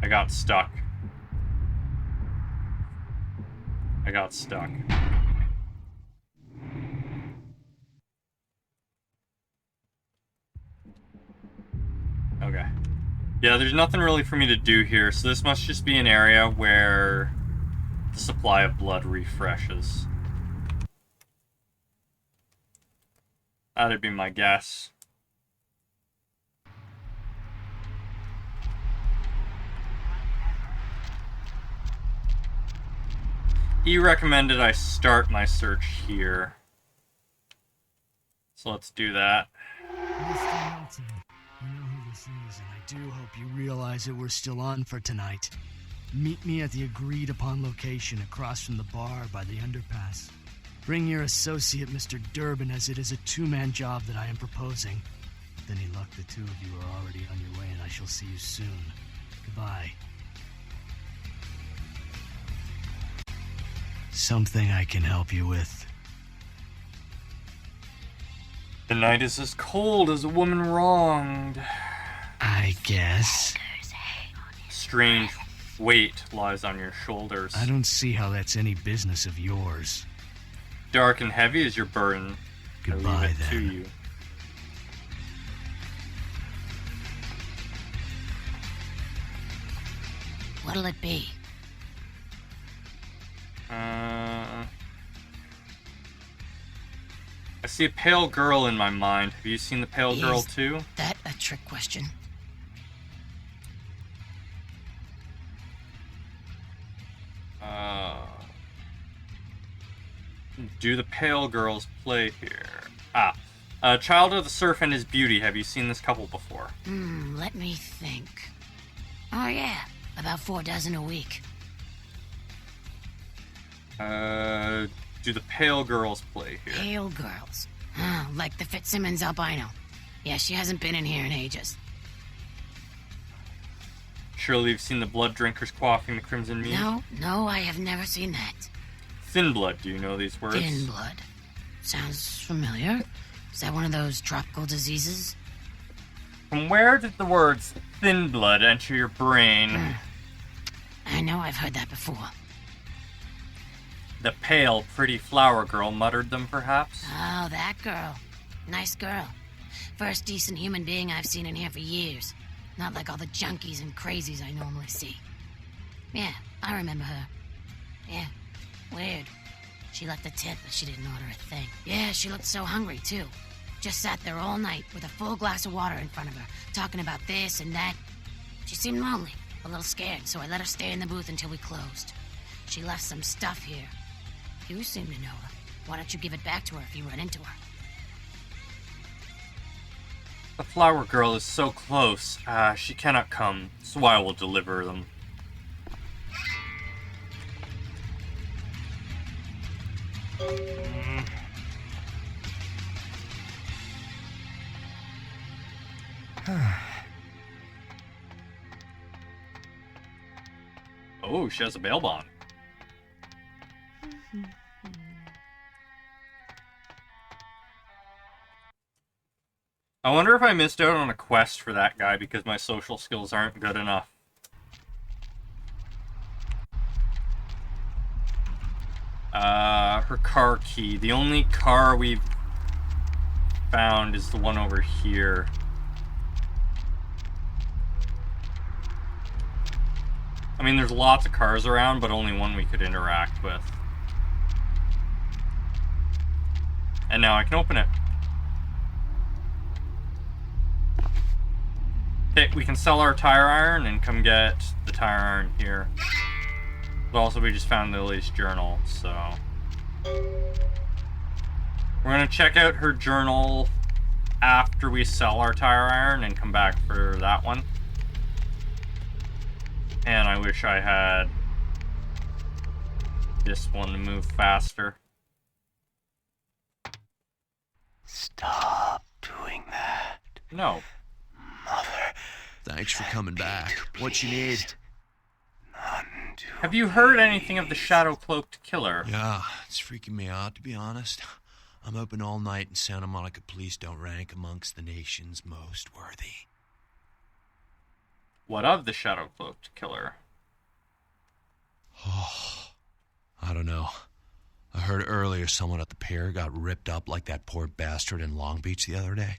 I got stuck. I got stuck. Okay. Yeah, there's nothing really for me to do here, so this must just be an area where the supply of blood refreshes. That'd be my guess. He recommended I start my search here. So let's do that. Mr. Milton, you know who this is, and I do hope you realize that we're still on for tonight. Meet me at the agreed-upon location across from the bar by the underpass. Bring your associate, Mr. Durbin, as it is a two-man job that I am proposing. With any luck, the two of you are already on your way, and I shall see you soon. Goodbye. Something I can help you with. The night is as cold as a woman wronged. I guess. Strange weight lies on your shoulders. I don't see how that's any business of yours. Dark and heavy is your burden. Goodbye, I leave it then. to you. What'll it be? I see a pale girl in my mind. Have you seen the pale girl too? That a trick question? Do the pale girls play here? Child of the Surf and His Beauty. Have you seen this couple before? Let me think. Oh yeah, about 4 dozen a week. Do the pale girls play here? Pale girls. Like the Fitzsimmons albino. Yeah, she hasn't been in here in ages. Surely you've seen the blood drinkers quaffing the crimson mead? No, I have never seen that. Thin blood, do you know these words? Thin blood. Sounds familiar. Is that one of those tropical diseases? From where did the words thin blood enter your brain? I know I've heard that before. The pale, pretty flower girl muttered them, perhaps? Oh, that girl. Nice girl. First decent human being I've seen in here for years. Not like all the junkies and crazies I normally see. Yeah, I remember her. Yeah, weird. She left a tip, but she didn't order a thing. Yeah, she looked so hungry, too. Just sat there all night with a full glass of water in front of her, talking about this and that. She seemed lonely, a little scared, so I let her stay in the booth until we closed. She left some stuff here. You seem to know her. Why don't you give it back to her if you run into her? The flower girl is so close. She cannot come, so I will deliver them. Oh, she has a bail bond. I wonder if I missed out on a quest for that guy because my social skills aren't good enough. Her car key. The only car we've found is the one over here. I mean, there's lots of cars around, but only one we could interact with. And now I can open it. Okay, we can sell our tire iron and come get the tire iron here. But also we just found Lily's journal, so... We're gonna check out her journal after we sell our tire iron and come back for that one. And I wish I had this one to move faster. Stop doing that. No. Mother. Thanks for coming back. What you need? Have you heard anything of the shadow-cloaked killer? Yeah, it's freaking me out, to be honest. I'm open all night and Santa Monica police don't rank amongst the nation's most worthy. What of the shadow-cloaked killer? Oh, I don't know. I heard earlier someone at the pier got ripped up like that poor bastard in Long Beach the other day.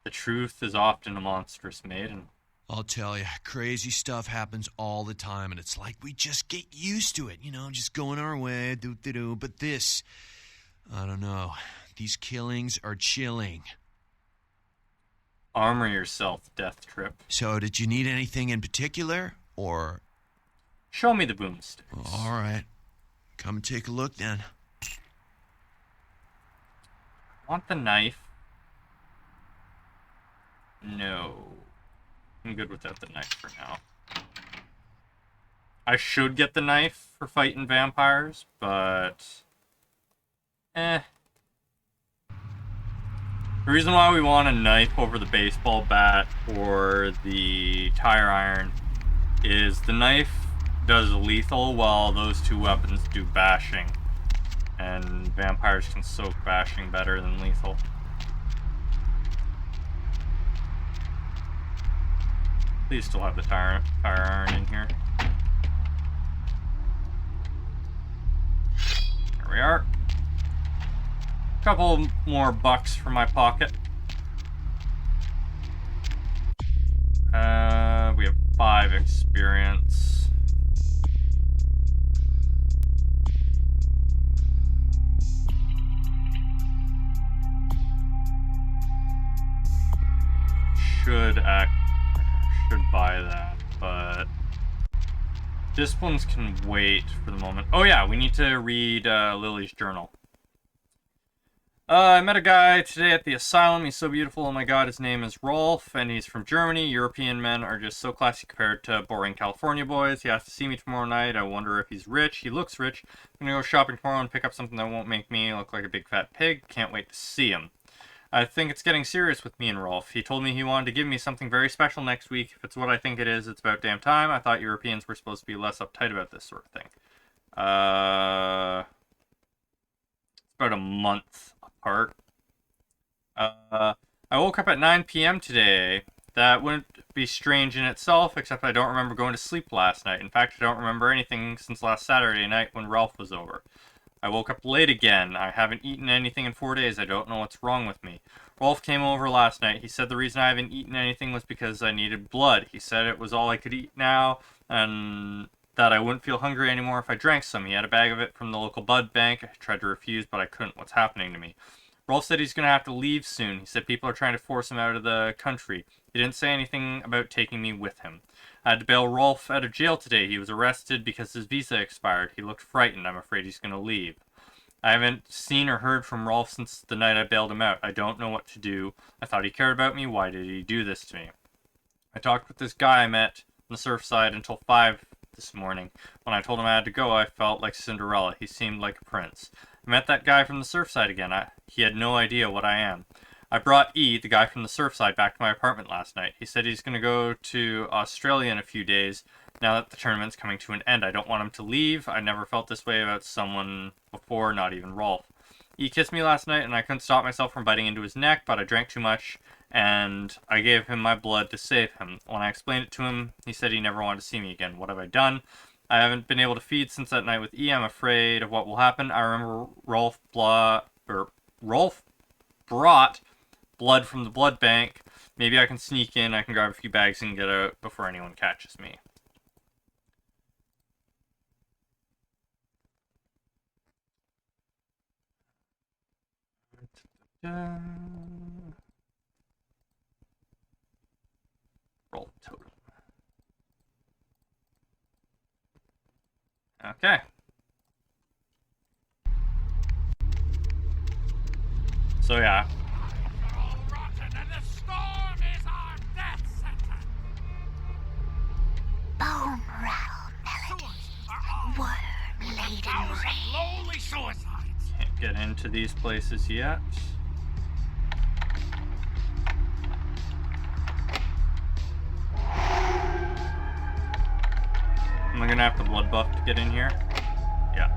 The truth is often a monstrous maiden. I'll tell you, crazy stuff happens all the time, and it's like we just get used to it, just going our way, do-do-do. But this, I don't know. These killings are chilling. Armor yourself, Death Trip. So, did you need anything in particular, or...? Show me the boomsticks. All right. Come and take a look, then. Want the knife? No. I'm good without the knife for now. I should get the knife for fighting vampires, but... The reason why we want a knife over the baseball bat or the tire iron is the knife does lethal while those two weapons do bashing. And vampires can soak bashing better than lethal. Please still have the tire iron in here. There we are. Couple more bucks from my pocket. We have 5 experience. Should buy that, but disciplines can wait for the moment. Oh yeah, we need to read Lily's journal. I met a guy today at the asylum. He's so beautiful. Oh my god, his name is Rolf, and he's from Germany. European men are just so classy compared to boring California boys. He has to see me tomorrow night. I wonder if he's rich. He looks rich. I'm gonna go shopping tomorrow and pick up something that won't make me look like a big fat pig. Can't wait to see him. I think it's getting serious with me and Rolf. He told me he wanted to give me something very special next week. If it's what I think it is, it's about damn time. I thought Europeans were supposed to be less uptight about this sort of thing. It's about a month apart. I woke up at 9 p.m. today. That wouldn't be strange in itself, except I don't remember going to sleep last night. In fact, I don't remember anything since last Saturday night when Ralph was over. I woke up late again. I haven't eaten anything in 4 days. I don't know what's wrong with me. Rolf came over last night. He said the reason I haven't eaten anything was because I needed blood. He said it was all I could eat now, and that I wouldn't feel hungry anymore if I drank some. He had a bag of it from the local blood bank. I tried to refuse, but I couldn't. What's happening to me? Rolf said he's going to have to leave soon. He said people are trying to force him out of the country. He didn't say anything about taking me with him. I had to bail Rolf out of jail today. He was arrested because his visa expired. He looked frightened. I'm afraid he's going to leave. I haven't seen or heard from Rolf since the night I bailed him out. I don't know what to do. I thought he cared about me. Why did he do this to me? I talked with this guy I met on the Surfside until 5 this morning. When I told him I had to go, I felt like Cinderella. He seemed like a prince. I met that guy from the Surfside again. He had no idea what I am. I brought E, the guy from the Surfside, back to my apartment last night. He said he's going to go to Australia in a few days now that the tournament's coming to an end. I don't want him to leave. I never felt this way about someone before, not even Rolf. E kissed me last night, and I couldn't stop myself from biting into his neck, but I drank too much, and I gave him my blood to save him. When I explained it to him, he said he never wanted to see me again. What have I done? I haven't been able to feed since that night with E. I'm afraid of what will happen. I remember Rolf brought blood from the blood bank. Maybe I can sneak in, I can grab a few bags and get out before anyone catches me. Roll totem. Okay. So yeah. into these places yet. Am I gonna have to blood buff to get in here? Yeah.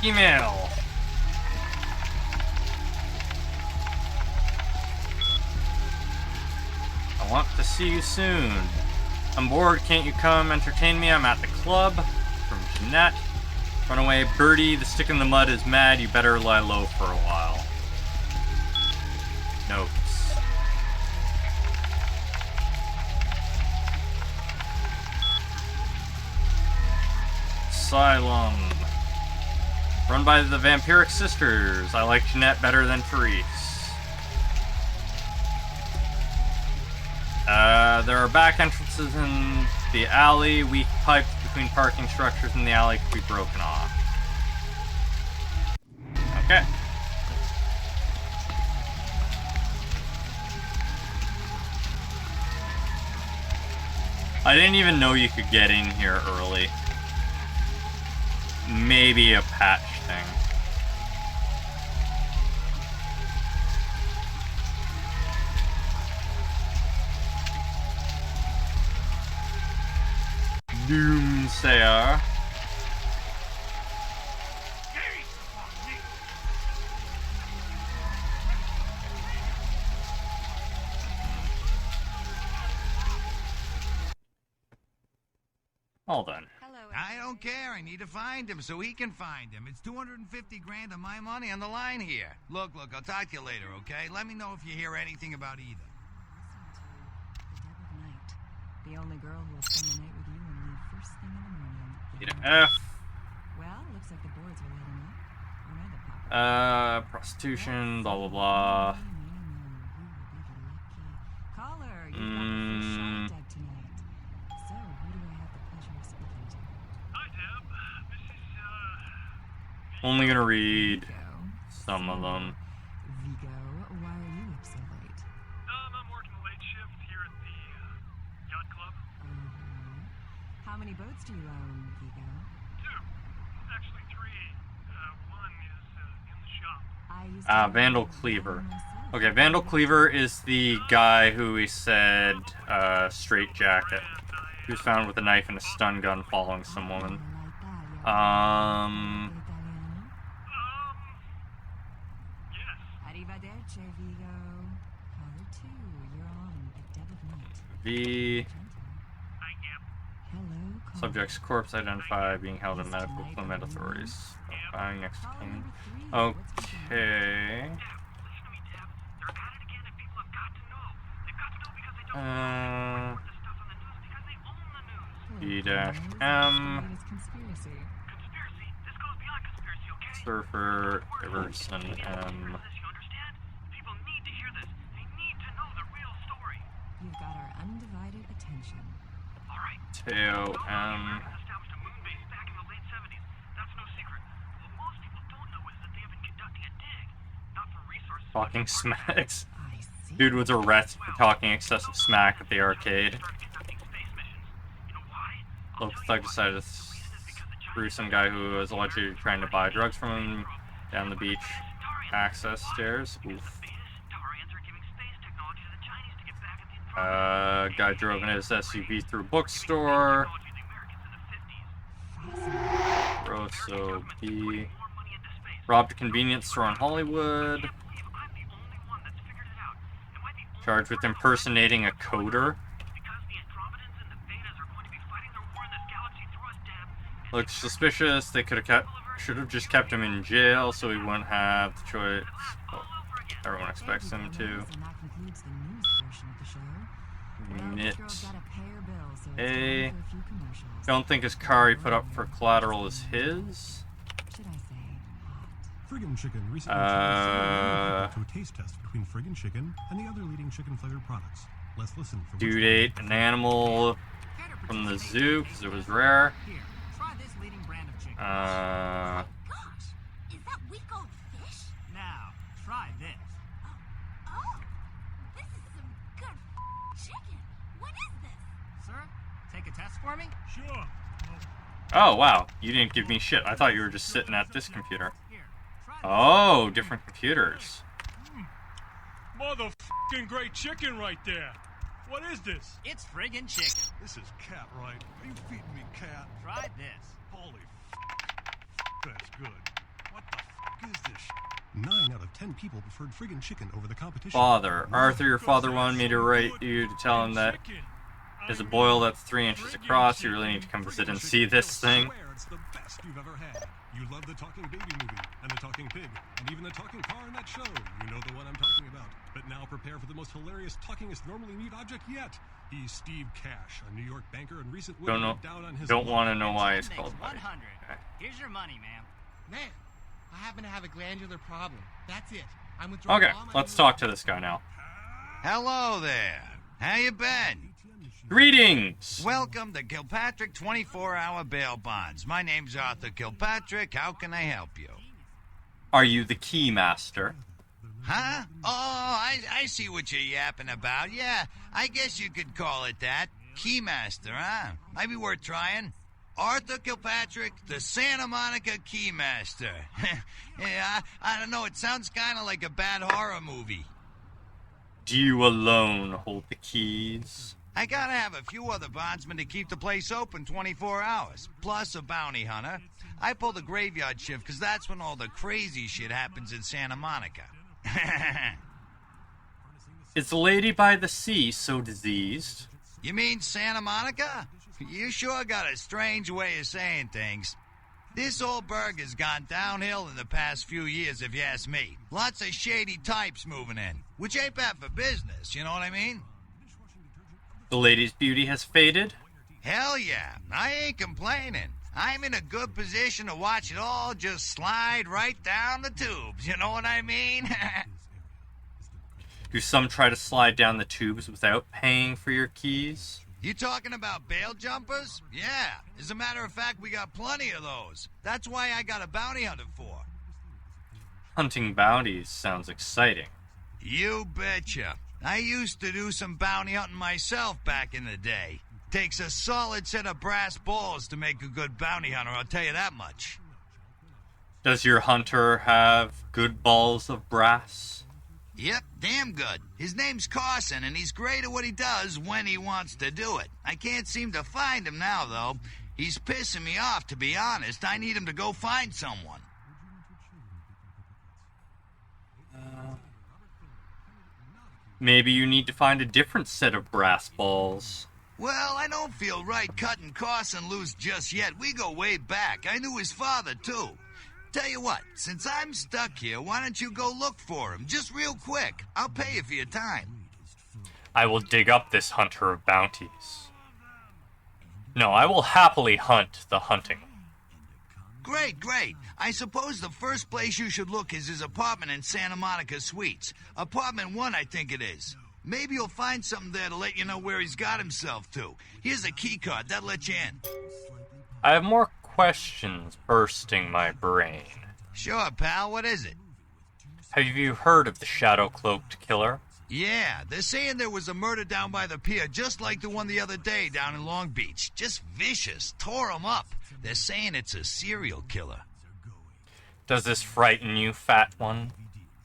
Email. I want to see you soon. I'm bored, can't you come entertain me? I'm at the club. From Jeanette. Run away, Birdie, the stick in the mud is mad, you better lie low for a while. Notes. Asylum. Run by the Vampiric Sisters. I like Jeanette better than Therese. There are back entrances in the alley. Weak pipes between parking structures in the alley could be broken off. Okay. I didn't even know you could get in here early. Maybe a patch thing. Doomsayer. Hold on. I don't care. I need to find him so he can find him. It's 250 grand of my money on the line here. Look, I'll talk to you later, okay? Let me know if you hear anything about either. The only girl who will spend the night with you and leave first thing in the morning. Get an F. Well, looks like the boards are lighting up. Aren't they, Prostitution, blah blah blah. Caller, you've got the first shot at Deb tonight. So, who do I have the pleasure of speaking to? Hi, Deb. This is, Only gonna read some of them. Vigo, why are you up so late? I'm working a late shift here at the yacht club. How many boats do you own, Vigo? 2. Actually 3. One is in the shop. Vandal Cleaver. Okay, Vandal Cleaver is the guy who we said, straight jacket. He was found with a knife and a stun gun following some woman. Arrivederci, Vigo. Caller 2, you're on the dead of night. V. Hello, Subject's corpse identified, being held in medical claimant authorities. Buying next king. Okay. B-M. Surfer, Everson, M. You've got our undivided attention. Teo, M. Talking smacks. Dude was arrested for talking excessive smack at the arcade. Local thug decided to screw some guy who was allegedly trying to buy drugs from him down the beach access stairs. Oof. Guy drove in his SUV through bookstore. Rosso B. Robbed a convenience store in Hollywood. Charged with impersonating a coder. Looks suspicious. They should have just kept him in jail so he wouldn't have the choice. Well, everyone expects him to. Knit. A. Don't think his car he put up for collateral is his. Friggin' Chicken recently to a taste test between Friggin' Chicken and the other leading chicken flavored products. Let's listen for Dude ate an animal from the zoo because it was rare. Try this leading brand of chicken. Is that week-old fish? Now, Try this. Oh, this is some good chicken. What is this? Sir, take a test for me? Sure. Oh, wow. You didn't give me shit. I thought you were just sitting at this computer. Oh, different computers. Motherfucking great chicken right there. What is this? It's friggin' chicken. This is cat, right? Are you feeding me cat? Try this. Holy that's good. What the is this? 9 out of 10 people preferred friggin' chicken over the competition. Father. Arthur, your father wanted me to write you to tell him that there's a boil that's 3 inches across. You really need to come visit and see this thing. It's the best you've ever had. You love the talking baby movie, and the talking pig, and even the talking car in that show. You know the one I'm talking about. But now prepare for the most hilarious talkingest normally mute object yet. He's Steve Cash, a New York banker and recent Don't want to know why it's called Buddy. 100. Here's your money, ma'am. Man, I happen to have a glandular problem. That's it. I'm withdrawing Okay, all my let's talk to this guy now. Hello there. How you been? Greetings! Welcome to Kilpatrick 24-hour bail bonds. My name's Arthur Kilpatrick. How can I help you? Are you the key master? Huh? Oh, I see what you're yapping about. Yeah, I guess you could call it that. Keymaster, huh? Might be worth trying. Arthur Kilpatrick, the Santa Monica Keymaster. Yeah, I don't know. It sounds kind of like a bad horror movie. Do you alone hold the keys? I gotta have a few other bondsmen to keep the place open 24 hours, plus a bounty hunter. I pull the graveyard shift because that's when all the crazy shit happens in Santa Monica. Is the lady by the sea so diseased? You mean Santa Monica? You sure got a strange way of saying things. This old burg has gone downhill in the past few years, if you ask me. Lots of shady types moving in, which ain't bad for business, you know what I mean? The lady's beauty has faded? Hell yeah, I ain't complaining. I'm in a good position to watch it all just slide right down the tubes, you know what I mean? Do some try to slide down the tubes without paying for your keys? You talking about bail jumpers? Yeah. As a matter of fact, we got plenty of those. That's why I got a bounty hunter for. Hunting bounties sounds exciting. You betcha. I used to do some bounty hunting myself back in the day. Takes a solid set of brass balls to make a good bounty hunter, I'll tell you that much. Does your hunter have good balls of brass? Yep, damn good. His name's Carson, and he's great at what he does when he wants to do it. I can't seem to find him now, though. He's pissing me off, to be honest. I need him to go find someone. Maybe you need to find a different set of brass balls. Well, I don't feel right cutting Carson loose just yet. We go way back. I knew his father, too. Tell you what, since I'm stuck here, why don't you go look for him? Just real quick. I'll pay you for your time. I will dig up this hunter of bounties. No, I will happily hunt the hunting. Great, great. I suppose the first place you should look is his apartment in Santa Monica Suites. Apartment 1, I think it is. Maybe you'll find something there to let you know where he's got himself to. Here's a key card. That'll let you in. I have more questions bursting my brain. Sure, pal. What is it? Have you heard of the shadow-cloaked killer? Yeah, they're saying there was a murder down by the pier, just like the one the other day down in Long Beach. Just vicious. Tore 'em up. They're saying it's a serial killer. Does this frighten you, fat one?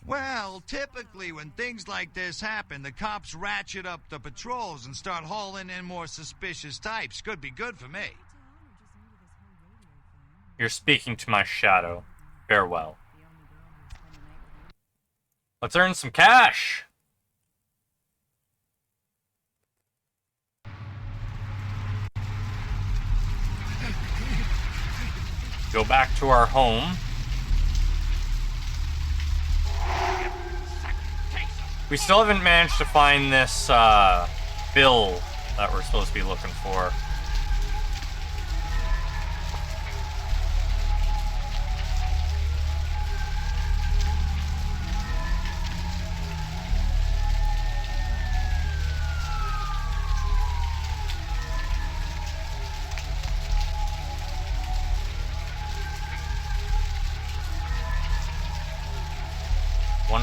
Well, typically when things like this happen, the cops ratchet up the patrols and start hauling in more suspicious types. Could be good for me. You're speaking to my shadow. Farewell. Let's earn some cash! Go back to our home. We still haven't managed to find this bill that we're supposed to be looking for.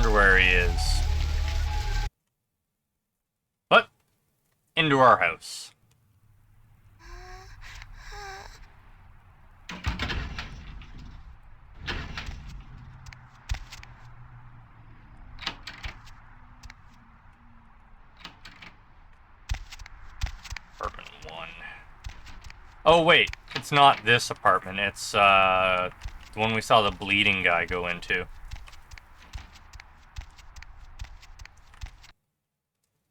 wonder where he is. But, into our house. Apartment 1. Oh wait, it's not this apartment, it's the one we saw the bleeding guy go into.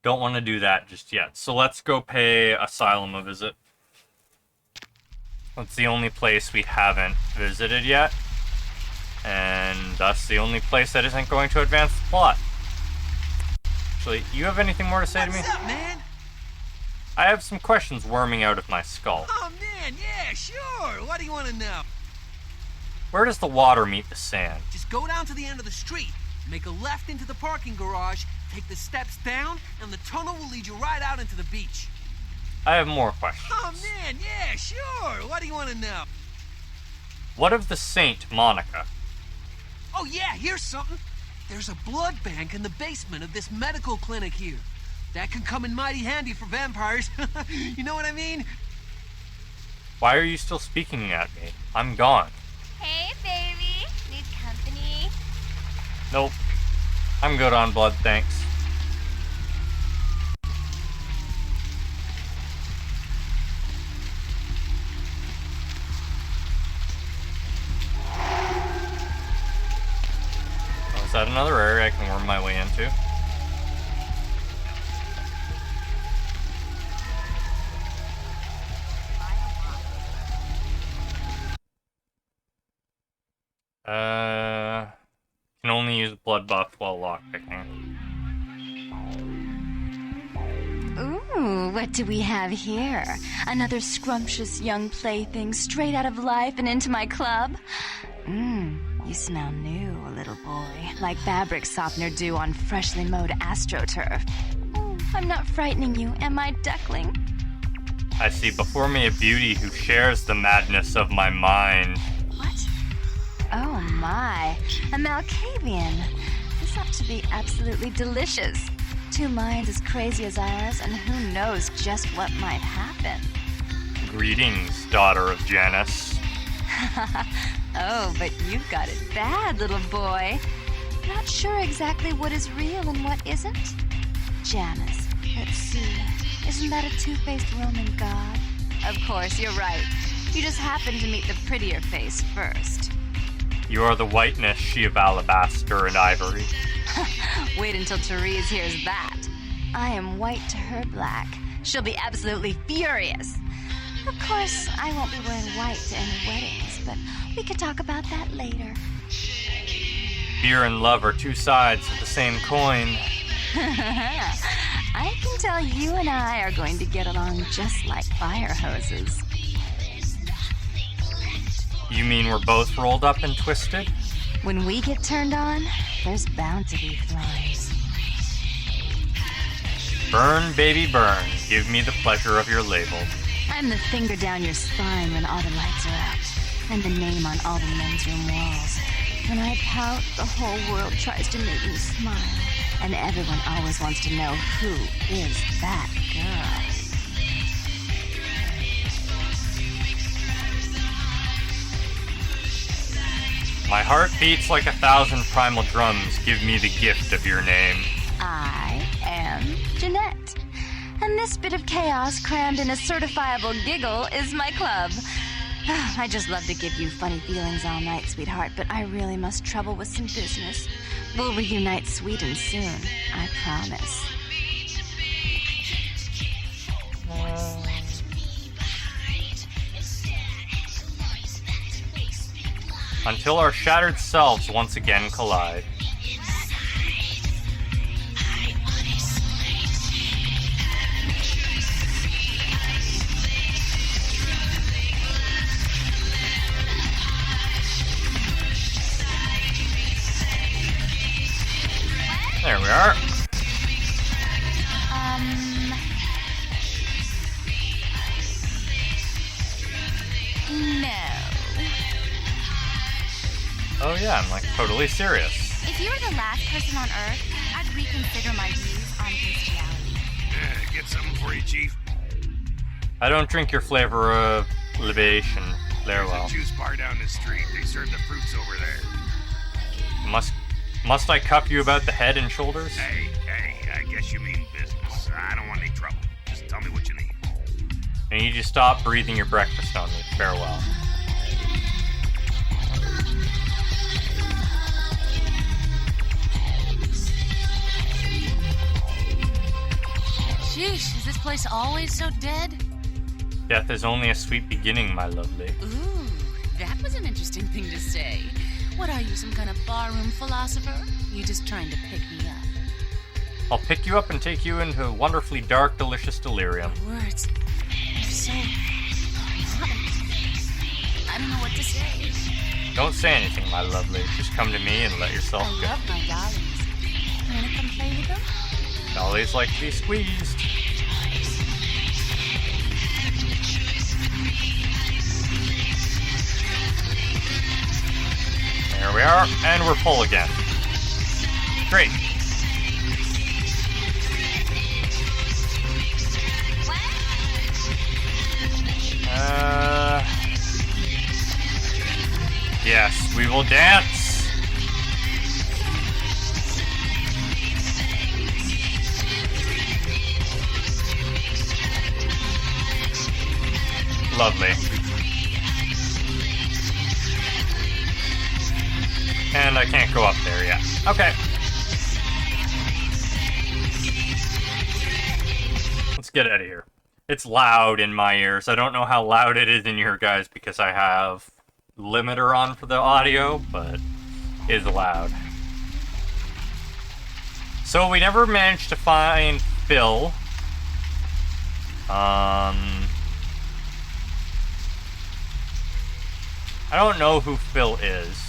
Don't want to do that just yet, so let's go pay Asylum a visit. That's the only place we haven't visited yet, and thus the only place that isn't going to advance the plot. Actually, you have anything more to say to me? What's up, man? I have some questions worming out of my skull. Oh, man, yeah, sure. What do you want to know? Where does the water meet the sand? Just go down to the end of the street, make a left into the parking garage, take the steps down, and the tunnel will lead you right out into the beach. I have more questions. Oh, man, yeah, sure. What do you want to know? What of the Saint Monica? Oh, yeah, here's something. There's a blood bank in the basement of this medical clinic here. That can come in mighty handy for vampires. You know what I mean? Why are you still speaking at me? I'm gone. Hey, baby. Need company? Nope. I'm good on blood, thanks. Oh, is that another area I can worm my way into? Can only use blood buff while lockpicking. Ooh, what do we have here? Another scrumptious young plaything straight out of life and into my club? You smell new, little boy, like fabric softener dew on freshly mowed astroturf. I'm not frightening you, am I, duckling? I see before me a beauty who shares the madness of my mind. What? Oh my, a Malkavian. This ought to be absolutely delicious. Two minds as crazy as ours, and who knows just what might happen. Greetings, daughter of Janus. Oh, but you've got it bad, little boy. Not sure exactly what is real and what isn't? Janus, let's see. Isn't that a two-faced Roman god? Of course, you're right. You just happened to meet the prettier face first. You are the whiteness, she of alabaster and ivory. Wait until Therese hears that. I am white to her black. She'll be absolutely furious. Of course, I won't be wearing white to any weddings, but we could talk about that later. Fear and love are two sides of the same coin. I can tell you and I are going to get along just like fire hoses. You mean we're both rolled up and twisted? When we get turned on, there's bound to be flames. Burn, baby, burn. Give me the pleasure of your label. I'm the finger down your spine when all the lights are out, and the name on all the men's room walls. When I pout, the whole world tries to make me smile, and everyone always wants to know who is that girl. My heart beats like 1,000 primal drums. Give me the gift of your name. I am Jeanette, and this bit of chaos crammed in a certifiable giggle is my club. I just love to give you funny feelings all night, sweetheart, but I really must trouble with some business. We'll reunite sweet and soon, I promise. Until our shattered selves once again collide. There we are. No. Oh yeah, I'm like totally serious. If If you were the last person on Earth, I'd reconsider my views on bestiality. Yeah, get something for you, Chief. I don't drink your flavor of libation very well. There's a juice bar down the street. They serve the fruits over there. Must I cup you about the head and shoulders? Hey, I guess you mean business. I don't want any trouble. Just tell me what you need. I need you to stop breathing your breakfast on me. Farewell. Sheesh, is this place always so dead? Death is only a sweet beginning, my lovely. Ooh, that was an interesting thing to say. What are you, some kind of barroom philosopher? You just trying to pick me up? I'll pick you up and take you into a wonderfully dark, delicious delirium. Words. They're so... I don't know what to say. Don't say anything, my lovely. Just come to me and let yourself I go. love my dollies. You wanna come play with them? Dollies like to be squeezed. There we are, and we're full again. Great. Yes, we will dance. Lovely. And I can't go up there yet. Okay. Let's get out of here. It's loud in my ears. I don't know how loud it is in your guys because I have limiter on for the audio, but it is loud. So we never managed to find Phil. I don't know who Phil is.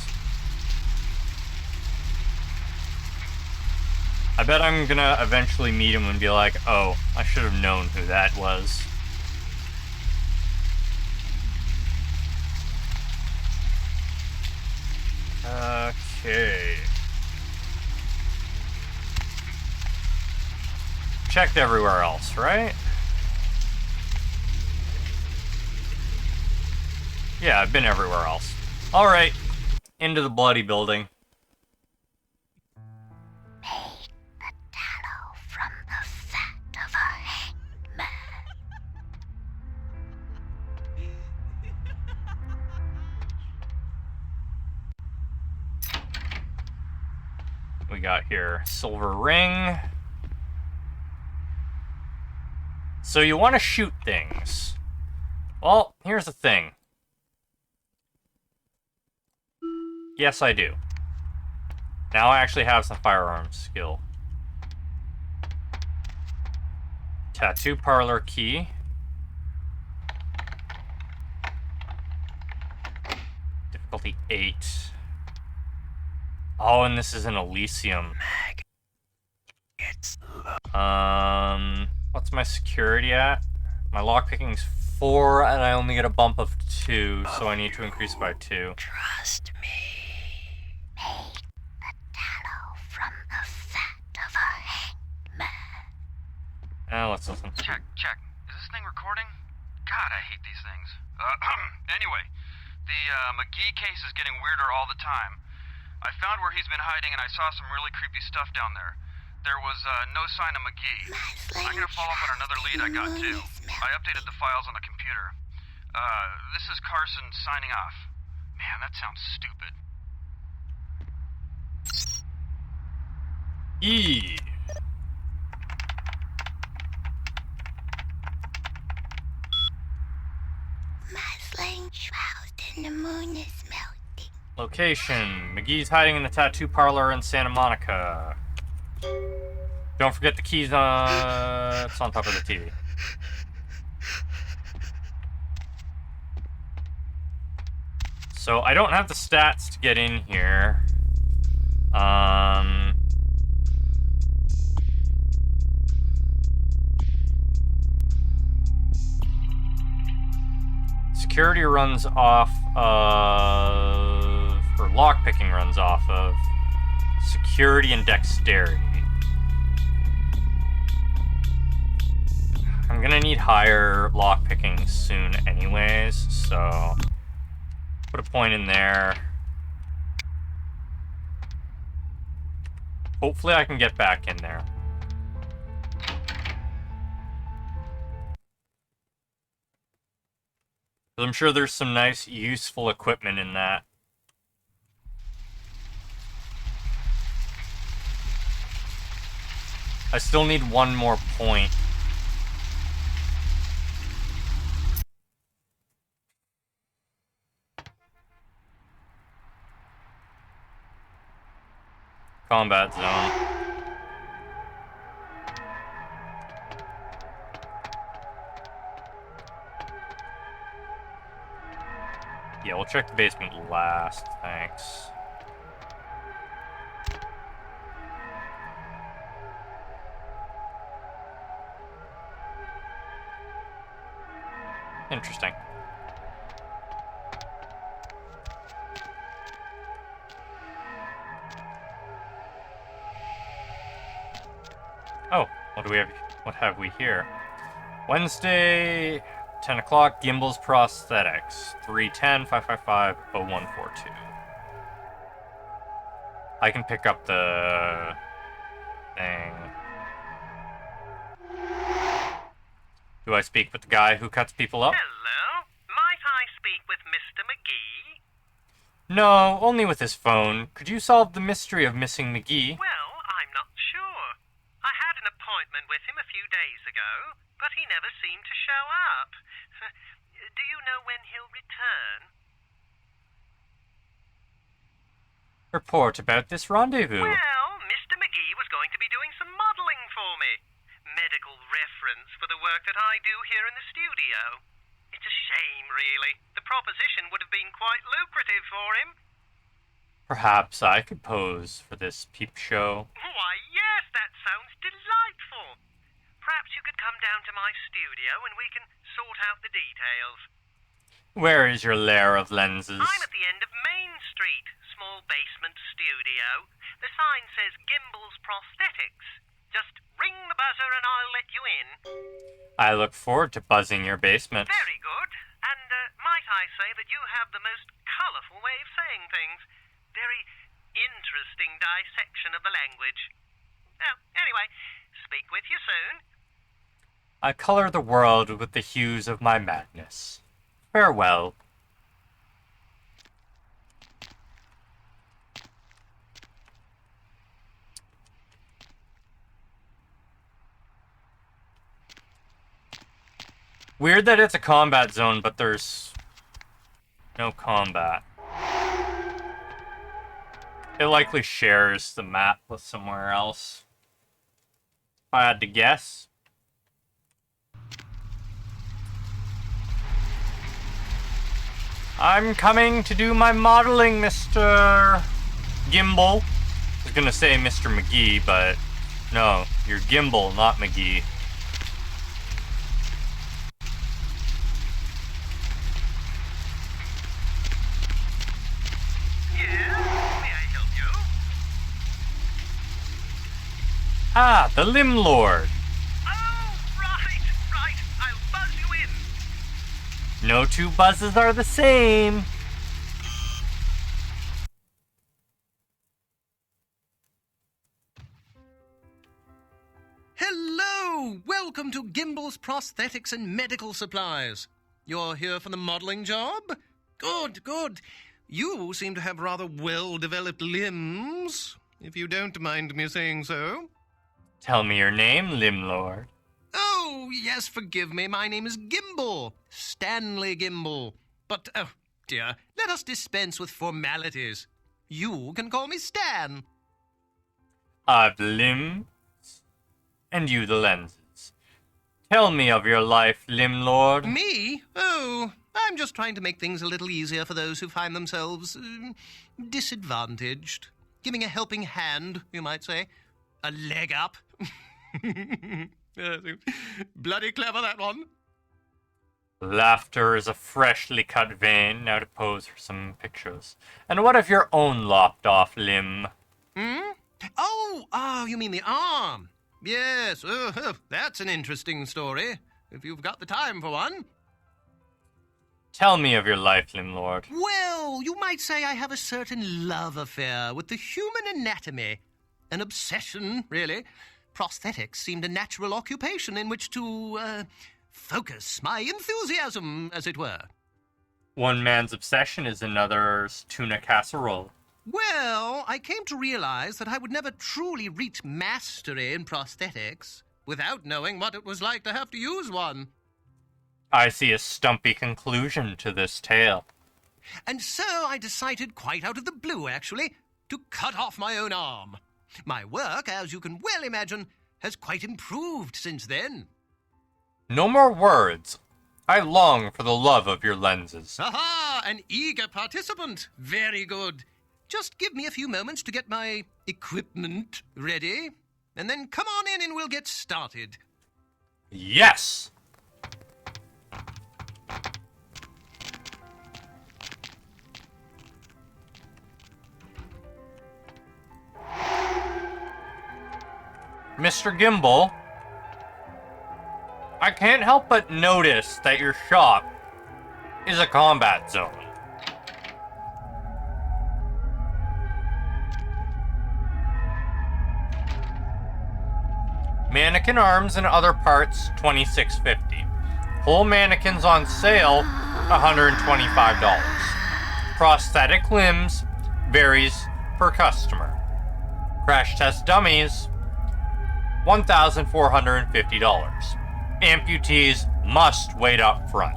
I bet I'm gonna eventually meet him and be like, oh, I should have known who that was. Okay. Checked everywhere else, right? Yeah, I've been everywhere else. Alright, into the bloody building. From the fat of a hangman. We got here silver ring. So you want to shoot things. Well, here's the thing. Yes, I do. Now I actually have some firearms skill. Tattoo parlor key. Difficulty 8. Oh, and this is an Elysium. What's my security at? My lockpicking's 4, and I only get a bump of 2, so I need to increase by 2. Trust me. Make the tallow from the fat of a hangman. Let's listen. Check. Is this thing recording? God, I hate these things. Anyway, the McGee case is getting weirder all the time. I found where he's been hiding, and I saw some really creepy stuff down there. There was no sign of McGee. I'm gonna follow up on another lead I got, too. I updated the files on the computer. This is Carson signing off. Man, that sounds stupid. E. My flame shrouded in the moon is melting. Location. McGee's hiding in the tattoo parlor in Santa Monica. Don't forget the keys on... it's on top of the TV. So I don't have the stats to get in here. Security runs off of... or lockpicking runs off of Security and dexterity. I'm gonna need higher lockpicking soon anyways, so put a point in there. Hopefully I can get back in there. I'm sure there's some nice, useful equipment in that. I still need one more point. Combat zone. Yeah, we'll check the basement last, thanks. Interesting. Oh, what do we have? What have we here? Wednesday, 10 o'clock, Gimbals Prosthetics. 310-555-0142. I can pick up the thing. Do I speak with the guy who cuts people up? Hello? Might I speak with Mr. McGee? No, only with his phone. Could you solve the mystery of missing McGee? Well, I'm not sure. I had an appointment with him a few days ago, but he never seemed to show up. Do you know when he'll return? Report about this rendezvous. Well, Mr. McGee was going to be doing some modeling for me. Medical reference for the work that I do here in the studio. It's a shame, really. The proposition would have been quite lucrative for him. Perhaps I could pose for this peep show. Why, yes, that sounds delightful. Perhaps you could come down to my studio and we can sort out the details. Where is your lair of lenses? I'm at the end of Main Street, small basement studio. The sign says Gimbals Prosthetics. Just ring the buzzer and I'll let you in. I look forward to buzzing your basement. Very good. And might I say that you have the most colourful way of saying things. Very interesting dissection of the language. Well, anyway, speak with you soon. I color the world with the hues of my madness. Farewell. Weird that it's a combat zone, but there's no combat. It likely shares the map with somewhere else. If I had to guess. I'm coming to do my modeling, Mr. Gimbal. I was gonna say Mr. McGee, but no, you're Gimbal, not McGee. Ah, the Limb Lord. Oh, right. I'll buzz you in. No two buzzes are the same. Hello! Welcome to Gimbals Prosthetics and Medical Supplies. You're here for the modeling job? Good, good. You seem to have rather well-developed limbs, if you don't mind me saying so. Tell me your name, Limb Lord. Oh, yes, forgive me. My name is Gimbal. Stanley Gimbal. But, oh, dear, let us dispense with formalities. You can call me Stan. I've the limbs, and you the lenses. Tell me of your life, Limb Lord. Me? Oh, I'm just trying to make things a little easier for those who find themselves disadvantaged. Giving a helping hand, you might say. A leg up. Bloody clever, that one. Laughter is a freshly cut vein. Now to pose for some pictures. And what of your own lopped off limb? Oh, you mean the arm? Yes, that's an interesting story, if you've got the time for one. Tell me of your life, Limb Lord. Well, you might say I have a certain love affair with the human anatomy. An obsession, really. Prosthetics seemed a natural occupation in which to, focus my enthusiasm, as it were. One man's obsession is another's tuna casserole. Well, I came to realize that I would never truly reach mastery in prosthetics without knowing what it was like to have to use one. I see a stumpy conclusion to this tale. And so I decided, quite out of the blue actually, to cut off my own arm. My work, as you can well imagine, has quite improved since then. No more words. I long for the love of your lenses. Aha! An eager participant. Very good. Just give me a few moments to get my equipment ready, and then come on in and we'll get started. Yes! Mr. Gimbal, I can't help but notice that your shop is a combat zone. Mannequin arms and other parts, $26.50. Whole mannequins on sale, $125. Prosthetic limbs varies per customer. Crash test dummies, $1,450. Amputees must wait up front.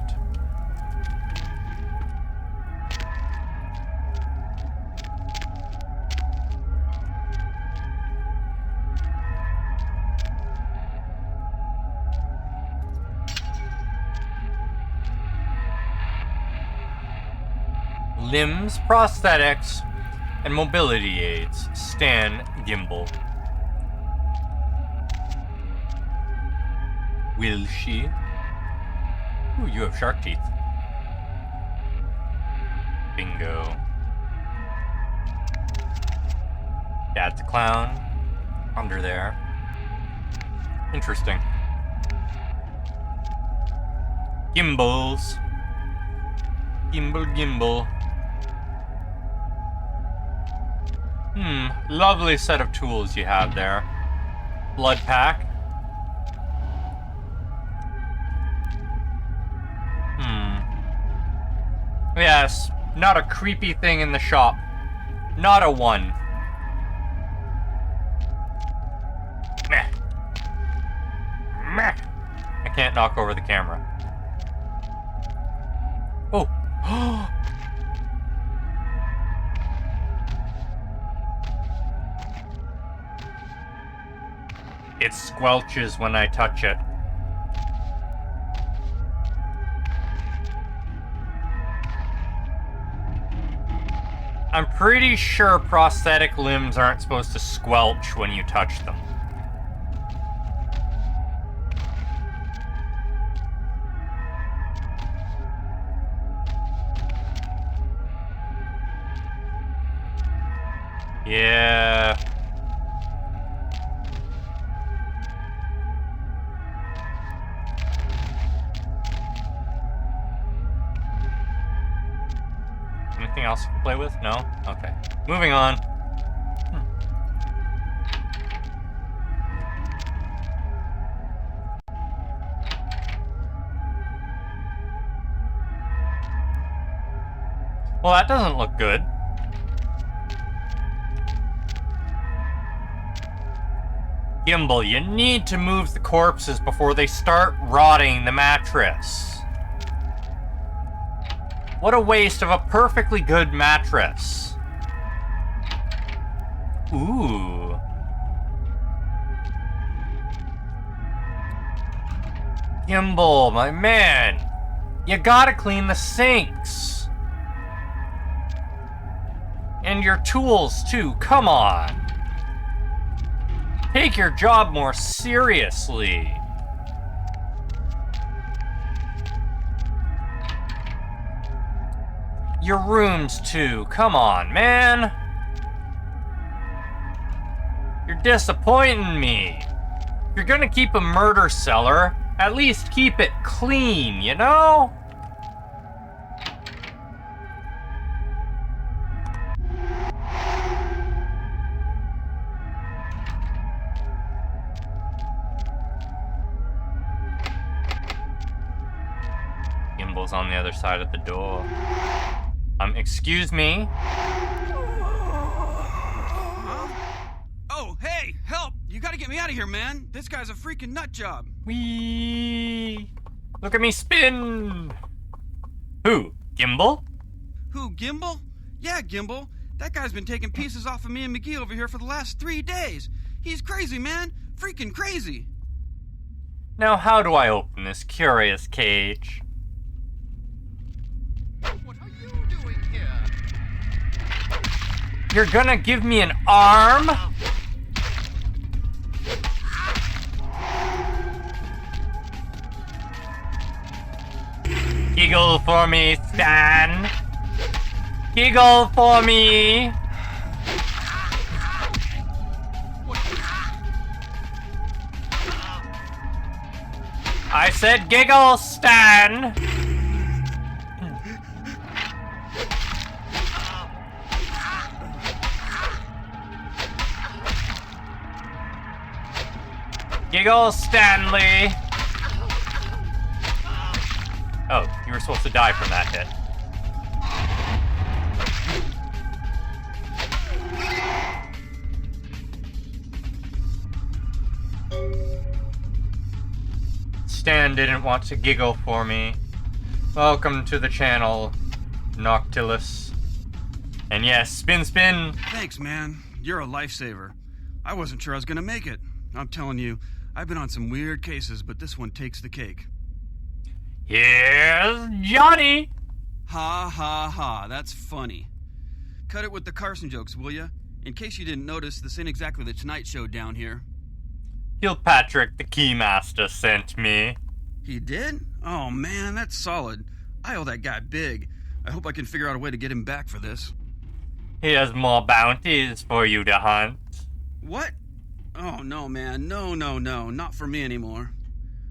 Limbs, prosthetics, and mobility aids. Stan Gimbal. Will she? Ooh, you have shark teeth. Bingo. Dad's a clown. Under there. Interesting. Gimbals. Gimbal. Lovely set of tools you have there. Blood pack. Yes, not a creepy thing in the shop. Not a one. Meh. Meh. I can't knock over the camera. Oh. It squelches when I touch it. I'm pretty sure prosthetic limbs aren't supposed to squelch when you touch them. Yeah. Anything else you can play with? No? Okay. Moving on. Well, that doesn't look good. Gimbal, you need to move the corpses before they start rotting the mattress. What a waste of a perfectly good mattress. Ooh. Gimbal, my man. You gotta clean the sinks. And your tools, too. Come on. Take your job more seriously. Your rooms, too. Come on, man. disappointing me. If you're gonna keep a murder cellar, at least keep it clean, you know? Gimble's on the other side of the door. Excuse me? Oh, hey, help! You gotta get me out of here, man. This guy's a freaking nut job. Whee! Look at me spin! Who? Gimble? Who, Gimbal? Yeah, Gimbal. That guy's been taking pieces off of me and McGee over here for the last 3 days. He's crazy, man. Freaking crazy. Now how do I open this curious cage? What are you doing here? You're gonna give me an arm? Giggle for me, Stan. Giggle for me. I said giggle, Stan. Giggle, Stanley. Oh, you were supposed to die from that hit. Stan didn't want to giggle for me. Welcome to the channel, Noctilus. And yes, spin, spin. Thanks, man. You're a lifesaver. I wasn't sure I was gonna make it. I'm telling you, I've been on some weird cases, but this one takes the cake. Here's Johnny! Ha ha ha, that's funny. Cut it with the Carson jokes, will ya? In case you didn't notice, this ain't exactly the Tonight Show down here. Kilpatrick the Keymaster sent me. He did? Oh man, that's solid. I owe that guy big. I hope I can figure out a way to get him back for this. He has more bounties for you to hunt. What? Oh no, man. No, not for me anymore.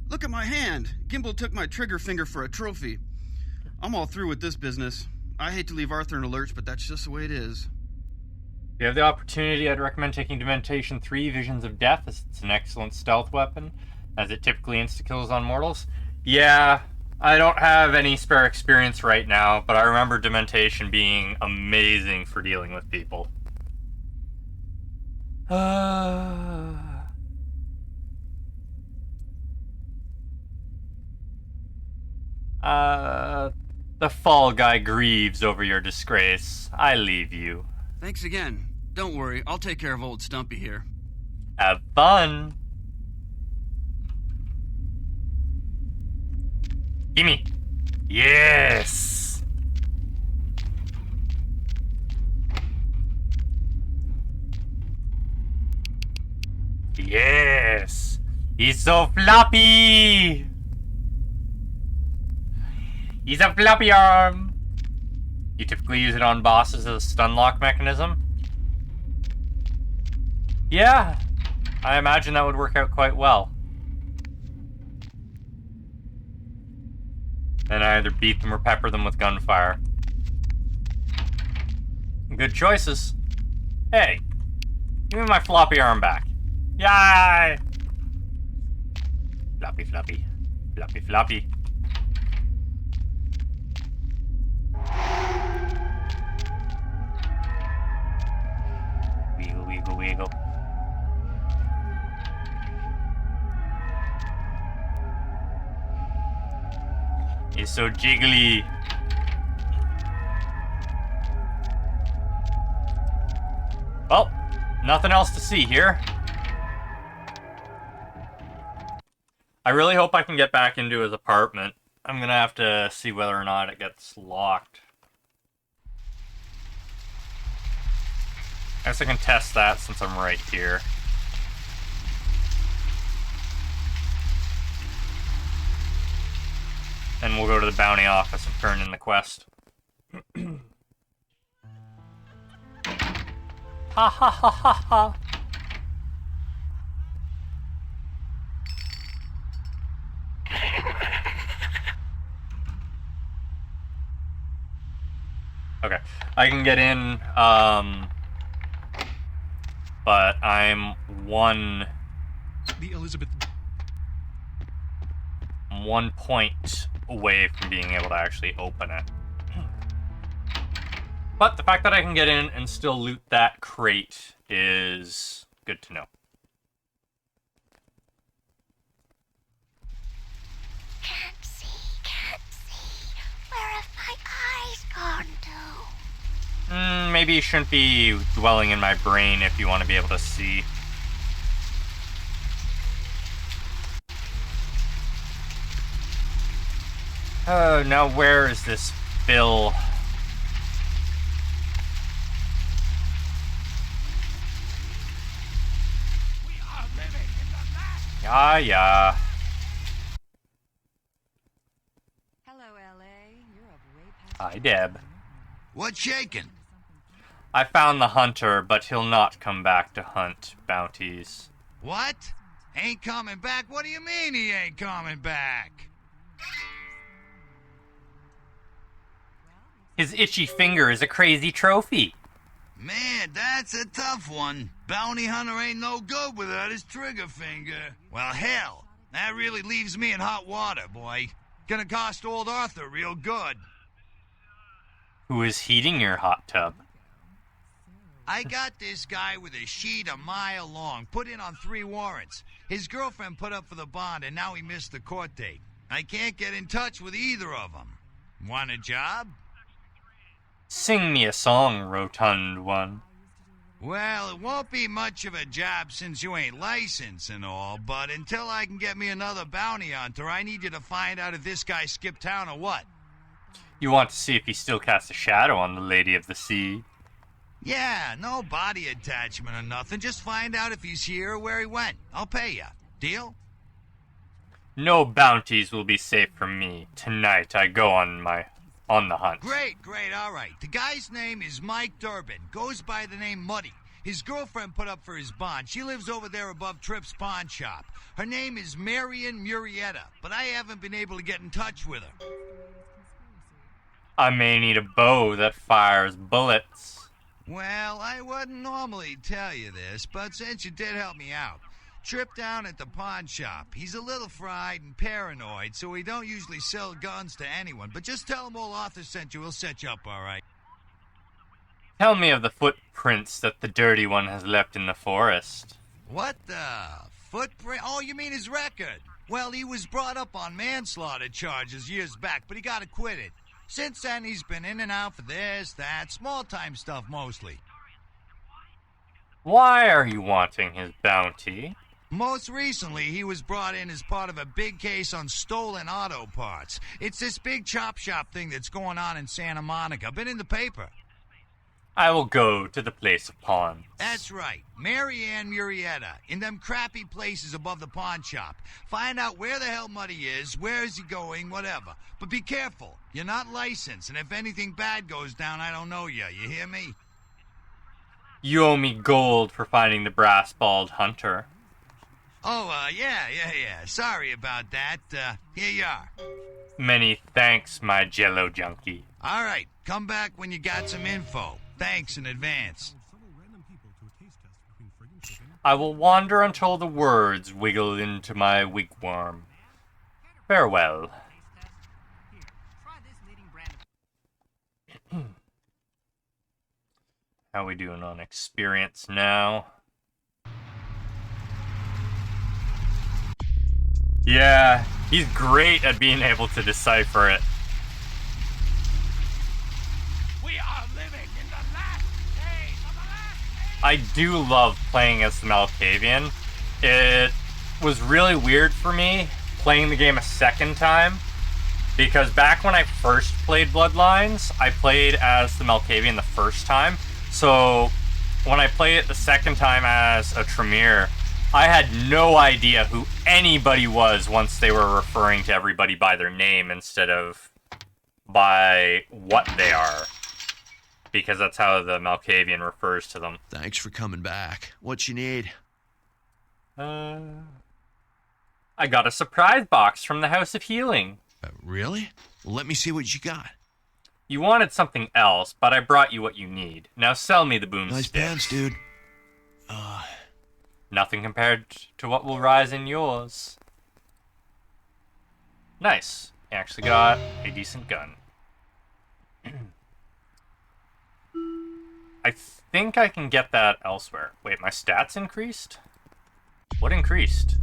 Look at my hand. Gimbal took my trigger finger for a trophy. I'm all through with this business. I hate to leave Arthur in a lurch, but that's just the way it is. If you have the opportunity, I'd recommend taking Dementation 3 Visions of Death, as it's an excellent stealth weapon, as it typically insta-kills on mortals. Yeah, I don't have any spare experience right now, but I remember Dementation being amazing for dealing with people. The Fall Guy grieves over your disgrace. I leave you. Thanks again. Don't worry, I'll take care of old Stumpy here. Have fun. Gimme. Yes. Yes. He's so floppy. He's a floppy arm. You typically use it on bosses as a stun lock mechanism. Yeah, I imagine that would work out quite well. Then I either beat them or pepper them with gunfire. Good choices. Hey, give me my floppy arm back. Yay! Floppy, floppy. Floppy, floppy. Wiggle, wiggle, wiggle. It's so jiggly. Well, nothing else to see here. I really hope I can get back into his apartment. I'm gonna have to see whether or not it gets locked. I guess I can test that since I'm right here. And we'll go to the bounty office and turn in the quest. Ha ha ha ha ha. Okay, I can get in, but I'm one point away from being able to actually open it. But the fact that I can get in and still loot that crate is good to know. Can't see. Where have my eyes gone to? Maybe you shouldn't be dwelling in my brain if you want to be able to see. Oh, now where is this Bill? Yeah. Hello, LA. You're up way past. Hi, Deb. What's shaking? I found the hunter, but he'll not come back to hunt bounties. What? Ain't coming back? What do you mean he ain't coming back? His itchy finger is a crazy trophy. Man, that's a tough one. Bounty hunter ain't no good without his trigger finger. Well, hell, that really leaves me in hot water, boy. Gonna cost old Arthur real good. Who is heating your hot tub? I got this guy with a sheet a mile long, put in on 3 warrants. His girlfriend put up for the bond, and now he missed the court date. I can't get in touch with either of them. Want a job? Sing me a song, rotund one. Well, it won't be much of a job since you ain't licensed and all, but until I can get me another bounty hunter, I need you to find out if this guy skipped town or what. You want to see if he still casts a shadow on the Lady of the Sea? Yeah, no body attachment or nothing. Just find out if he's here or where he went. I'll pay you. Deal? No bounties will be safe from me. Tonight I go on the hunt. Great, all right. The guy's name is Mike Durbin. Goes by the name Muddy. His girlfriend put up for his bond. She lives over there above Tripp's pawn shop. Her name is Marion Murrieta, but I haven't been able to get in touch with her. I may need a bow that fires bullets. Well, I wouldn't normally tell you this, but since you did help me out, Trip down at the pawn shop. He's a little fried and paranoid, so he don't usually sell guns to anyone, but just tell him old Arthur sent you. He'll set you up all right. Tell me of the footprints that the dirty one has left in the forest. What the? Footprint? Oh, you mean his record? Well, he was brought up on manslaughter charges years back, but he got acquitted. Since then, he's been in and out for this, that, small-time stuff mostly. Why are you wanting his bounty? Most recently, he was brought in as part of a big case on stolen auto parts. It's this big chop shop thing that's going on in Santa Monica. Been in the paper. I will go to the place of pawns. That's right. Marianne Murrieta. In them crappy places above the pawn shop. Find out where the hell Muddy is, where is he going, whatever. But be careful. You're not licensed, and if anything bad goes down, I don't know you. You hear me? You owe me gold for finding the brass-balled hunter. Oh, yeah. Sorry about that. Here you are. Many thanks, my jello junkie. All right. Come back when you got some info. Thanks in advance. I will wander until the words wiggle into my wigwam. Farewell. How we doing on experience now? Yeah, he's great at being able to decipher it. We are living in the last days of the last days. I do love playing as the Malkavian. It was really weird for me playing the game a second time, because back when I first played Bloodlines, I played as the Malkavian the first time. So when I played it the second time as a Tremere, I had no idea who anybody was once they were referring to everybody by their name instead of by what they are. Because that's how the Malkavian refers to them. Thanks for coming back. What you need? I got a surprise box from the House of Healing. Really? Well, let me see what you got. You wanted something else, but I brought you what you need. Now sell me the boomsticks. Nice pants, dude. Nothing compared to what will rise in yours. Nice. I actually got a decent gun. I think I can get that elsewhere. Wait, my stats increased? What increased?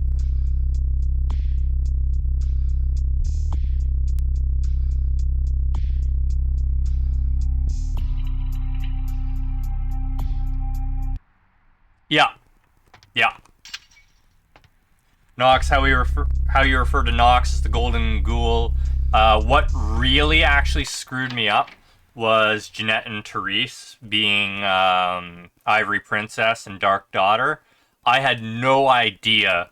Yeah. Yeah. Nox, how you refer to Nox as the Golden Ghoul. What really actually screwed me up was Jeanette and Therese being Ivory Princess and Dark Daughter. I had no idea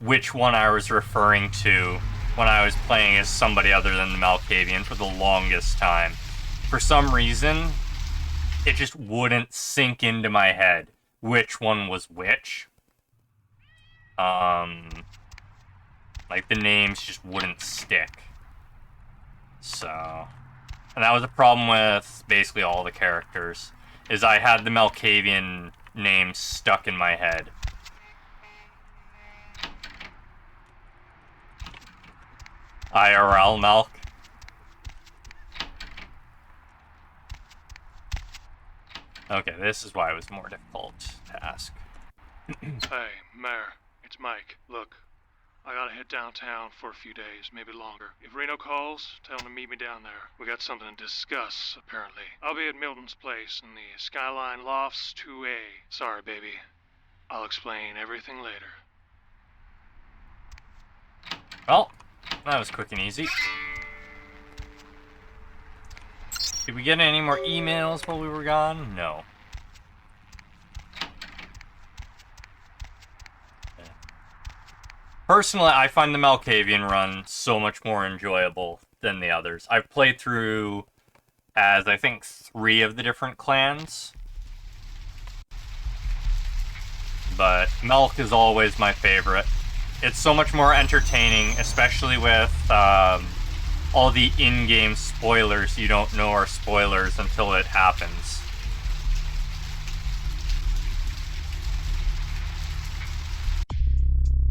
which one I was referring to when I was playing as somebody other than the Malkavian for the longest time. For some reason, it just wouldn't sink into my head which one was which. Like, the names just wouldn't stick. So... And that was a problem with basically all the characters, is I had the Malkavian names stuck in my head. IRL Malk. Okay, this is why it was more difficult to ask. Hey, Mayor, it's Mike. Look, I gotta head downtown for a few days, maybe longer. If Reno calls, tell him to meet me down there. We got something to discuss, apparently. I'll be at Milton's place in the Skyline Lofts 2A. Sorry, baby. I'll explain everything later. Well, that was quick and easy. Did we get any more emails while we were gone? No. Personally, I find the Malkavian run so much more enjoyable than the others. I've played through as, I think, 3 of the different clans. But Melk is always my favorite. It's so much more entertaining, especially with all the in-game spoilers you don't know are spoilers until it happens.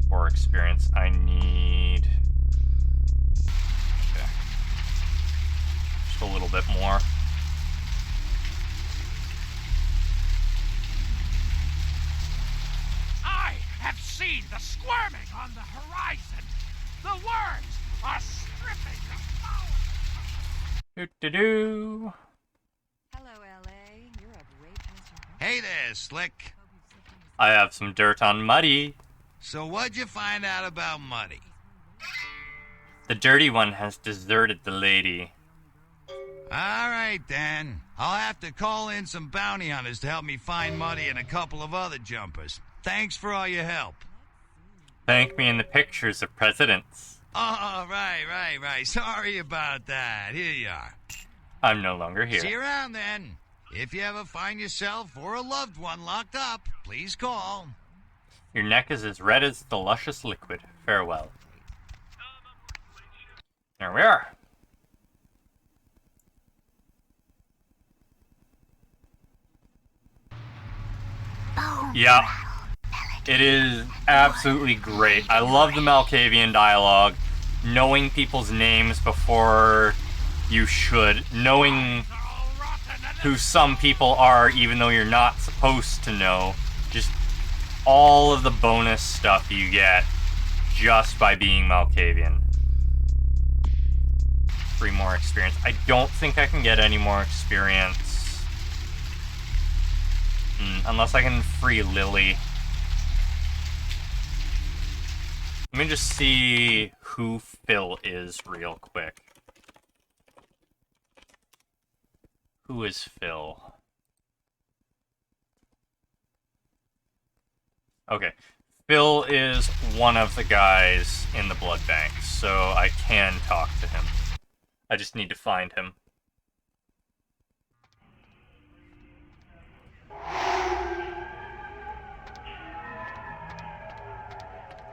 For experience, I need... Okay. Just a little bit more. I have seen the squirming on the horizon. The worms are stripping the power. Do-do-do. Hello, L.A. You're up way past your... Hey there, Slick. I have some dirt on Muddy. So what'd you find out about Muddy? The dirty one has deserted the lady. All right, then. I'll have to call in some bounty hunters to help me find Muddy and a couple of other jumpers. Thanks for all your help. Thank me in the pictures of presidents. Oh, right. Sorry about that. Here you are. I'm no longer here. See you around, then. If you ever find yourself or a loved one locked up, please call. Your neck is as red as the luscious liquid. Farewell. There we are. Yeah. It is absolutely great. I love the Malkavian dialogue. Knowing people's names before you should. Knowing who some people are even though you're not supposed to know. Just all of the bonus stuff you get just by being Malkavian. 3 more experience. I don't think I can get any more experience. Unless I can free Lily. Let me just see who Phil is real quick. Who is Phil? Okay. Phil is one of the guys in the blood bank, so I can talk to him. I just need to find him.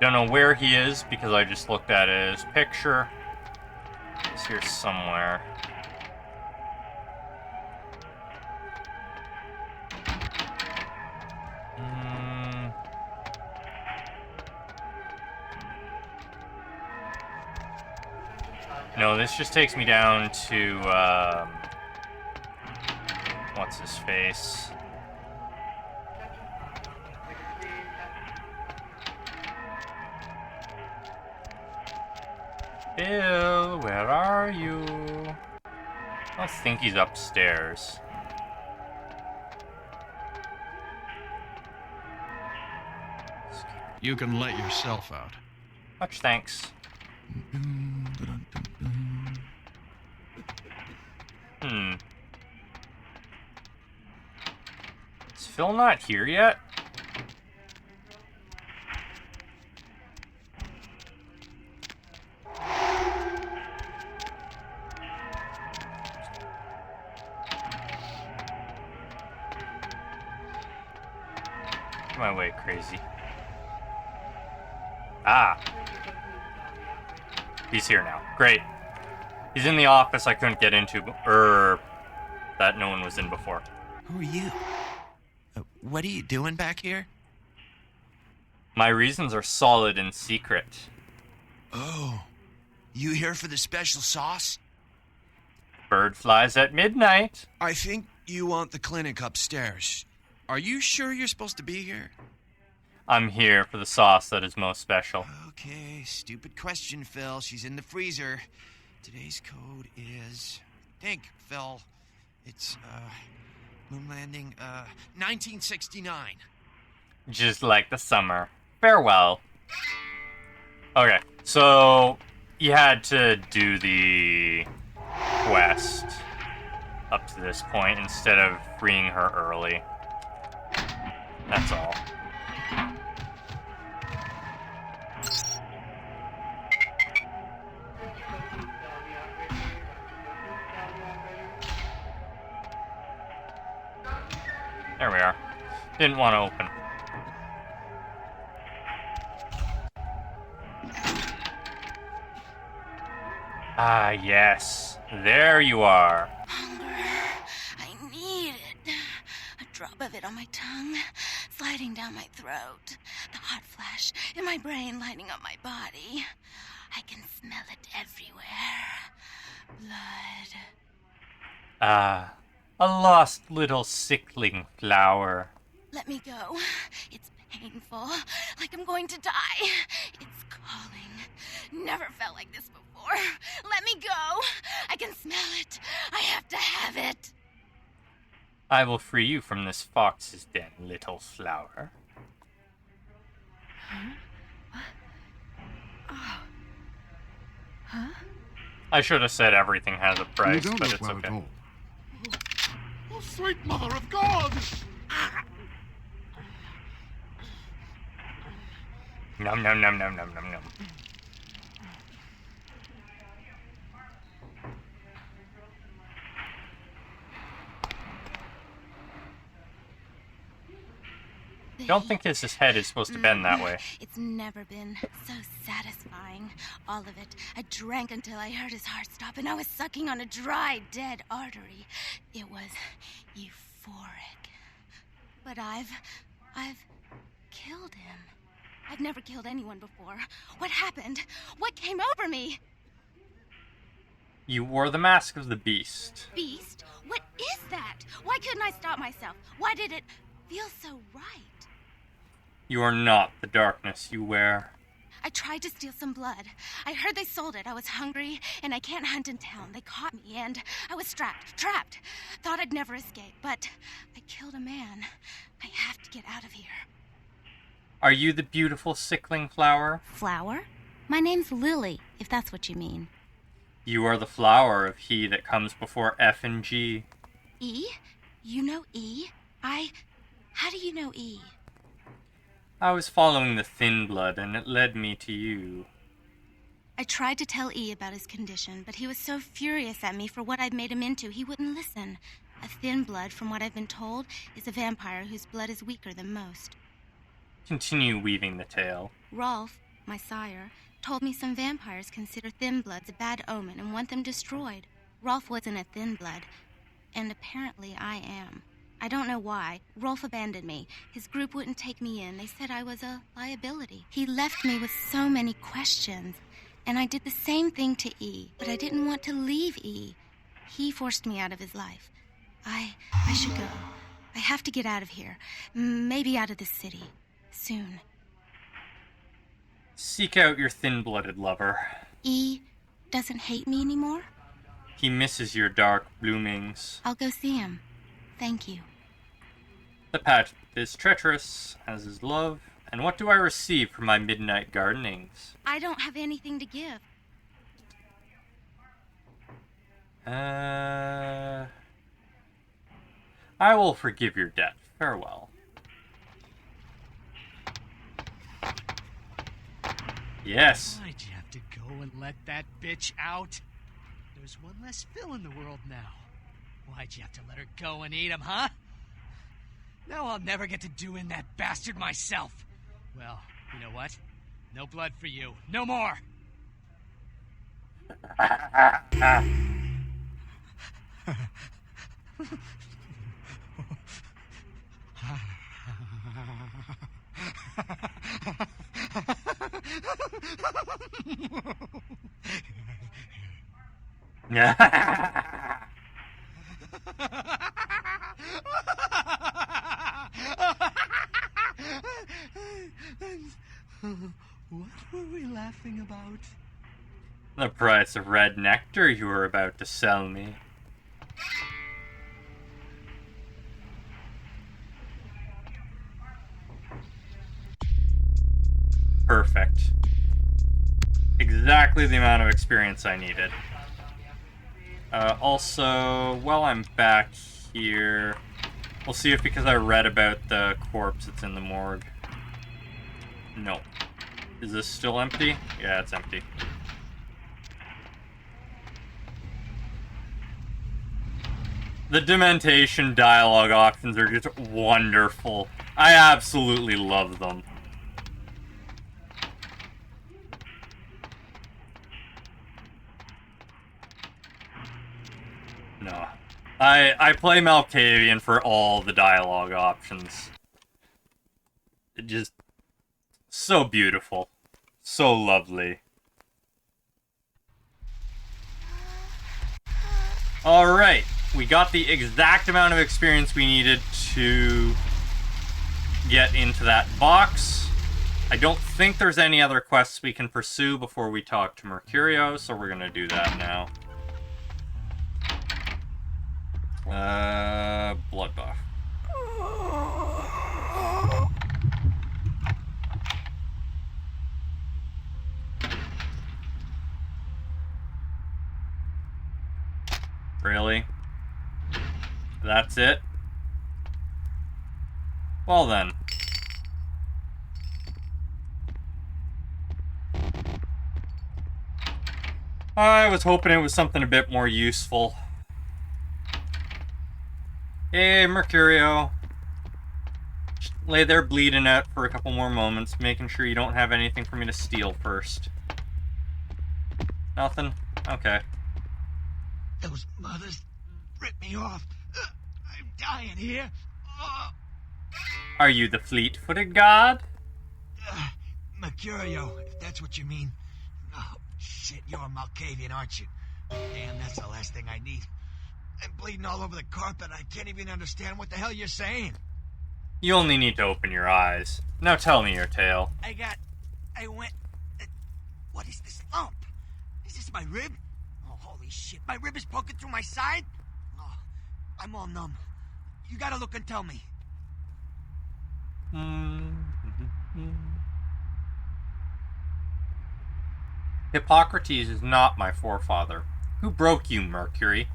Don't know where he is because I just looked at his picture. He's here somewhere. No, this just takes me down to, what's his face? Bill, where are you? I don't think he's upstairs. You can let yourself out. Much thanks. Is Phil not here yet? Get my way, crazy. Ah. He's here now. Great. He's in the office I couldn't get into, that no one was in before. Who are you? What are you doing back here? My reasons are solid and secret. Oh. You here for the special sauce? Bird flies at midnight. I think you want the clinic upstairs. Are you sure you're supposed to be here? I'm here for the sauce that is most special. Okay, stupid question, Phil. She's in the freezer. Today's code is... Think, Phil. It's, moon landing, 1969. Just like the summer. Farewell. Okay, so you had to do the quest up to this point instead of freeing her early. That's all. There we are. Didn't want to open. Ah, yes. There you are. Hunger. I need it. A drop of it on my tongue, sliding down my throat. The hot flash in my brain lighting up my body. I can smell it everywhere. Blood. Ah, a lost little sickling flower. Let me go. It's painful, like I'm going to die. It's calling. Never felt like this before. Let me go. I can smell it. I have to have it. I will free you from this fox's den, little flower. Huh? What? Oh. Huh? I should have said everything has a price, You don't but look it's well okay. at all. Oh, sweet mother of God! Nom nom nom nom nom nom nom. Don't think his head is supposed to bend that way. It's never been so satisfying. All of it. I drank until I heard his heart stop, and I was sucking on a dry, dead artery. It was euphoric. But I've killed him. I've never killed anyone before. What happened? What came over me? You wore the mask of the beast. Beast? What is that? Why couldn't I stop myself? Why did it feel so right? You are not the darkness you wear. I tried to steal some blood. I heard they sold it. I was hungry, and I can't hunt in town. They caught me, and I was trapped. Thought I'd never escape, but I killed a man. I have to get out of here. Are you the beautiful sickling flower? Flower? My name's Lily, if that's what you mean. You are the flower of he that comes before F and G. E? You know E? How do you know E? I was following the thin blood, and it led me to you. I tried to tell E about his condition, but he was so furious at me for what I'd made him into, he wouldn't listen. A thin blood, from what I've been told, is a vampire whose blood is weaker than most. Continue weaving the tale. Rolf, my sire, told me some vampires consider thin bloods a bad omen and want them destroyed. Rolf wasn't a thin blood, and apparently I am. I don't know why. Rolf abandoned me. His group wouldn't take me in. They said I was a liability. He left me with so many questions, and I did the same thing to E, but I didn't want to leave E. He forced me out of his life. I should go. I have to get out of here. Maybe out of the city. Soon. Seek out your thin-blooded lover. E doesn't hate me anymore? He misses your dark bloomings. I'll go see him. Thank you. The path is treacherous, as is love. And what do I receive for my midnight gardenings? I don't have anything to give. I will forgive your debt. Farewell. Yes. Why'd you have to go and let that bitch out? There's one less Phil in the world now. Why'd you have to let her go and eat him, huh? Now I'll never get to do in that bastard myself. Well, you know what? No blood for you. No more! What were we laughing about? The price of red nectar you were about to sell me. Perfect. Exactly the amount of experience I needed. Also, while I'm back here, we'll see if because I read about the corpse it's in the morgue. No. Is this still empty? Yeah, it's empty. The dementation dialogue options are just wonderful. I absolutely love them. No. I play Malkavian for all the dialogue options. It just... so beautiful. So lovely. Alright. We got the exact amount of experience we needed to get into that box. I don't think there's any other quests we can pursue before we talk to Mercurio, so we're gonna do that now. Blood buff. Really? That's it? Well then. I was hoping it was something a bit more useful. Hey, Mercurio. Just lay there bleeding out for a couple more moments, making sure you don't have anything for me to steal first. Nothing? Okay. Those mothers ripped me off. I'm dying here. Are you the fleet-footed god? Mercurio, if that's what you mean. Oh, shit, you're a Malkavian, aren't you? Damn, that's the last thing I need. I'm bleeding all over the carpet. I can't even understand what the hell you're saying. You only need to open your eyes. Now tell me your tale. What is this lump? Is this my rib? Oh, holy shit, my rib is poking through my side? Oh, I'm all numb. You gotta look and tell me. Hippocrates is not my forefather. Who broke you, Mercury?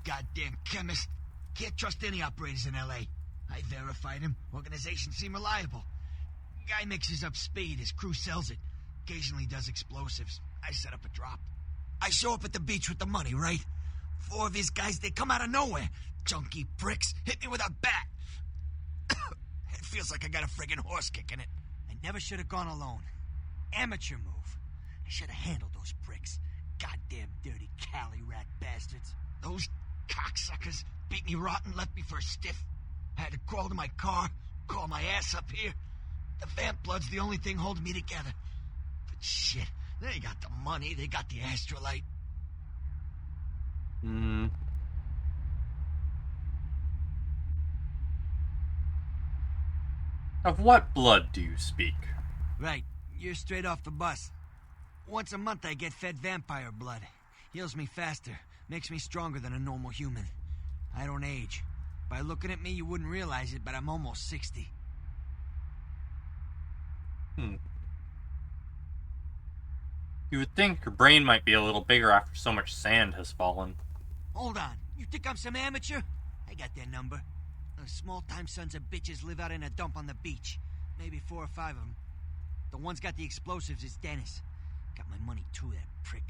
Goddamn chemist. Can't trust any operators in L.A. I verified him. Organizations seem reliable. Guy mixes up speed. His crew sells it. Occasionally does explosives. I set up a drop. I show up at the beach with the money, right? 4 of his guys, they come out of nowhere. Junky pricks. Hit me with a bat. It feels like I got a friggin' horse kicking it. I never should have gone alone. Amateur move. I should have handled those pricks. Goddamn dirty Cali rat bastards. Those cocksuckers beat me rotten, left me for a stiff. I had to crawl to my car, crawl my ass up here. The vamp blood's the only thing holding me together. But shit, they got the money, they got the astrolite. Of what blood do you speak? Right, you're straight off the bus. Once a month I get fed vampire blood. Heals me faster, makes me stronger than a normal human. I don't age. By looking at me, you wouldn't realize it, but I'm almost 60. You would think your brain might be a little bigger after so much sand has fallen. Hold on, you think I'm some amateur? I got their number. Those small-time sons of bitches live out in a dump on the beach. Maybe 4 or 5 of them. The one's got the explosives is Dennis. Got my money too, that prick.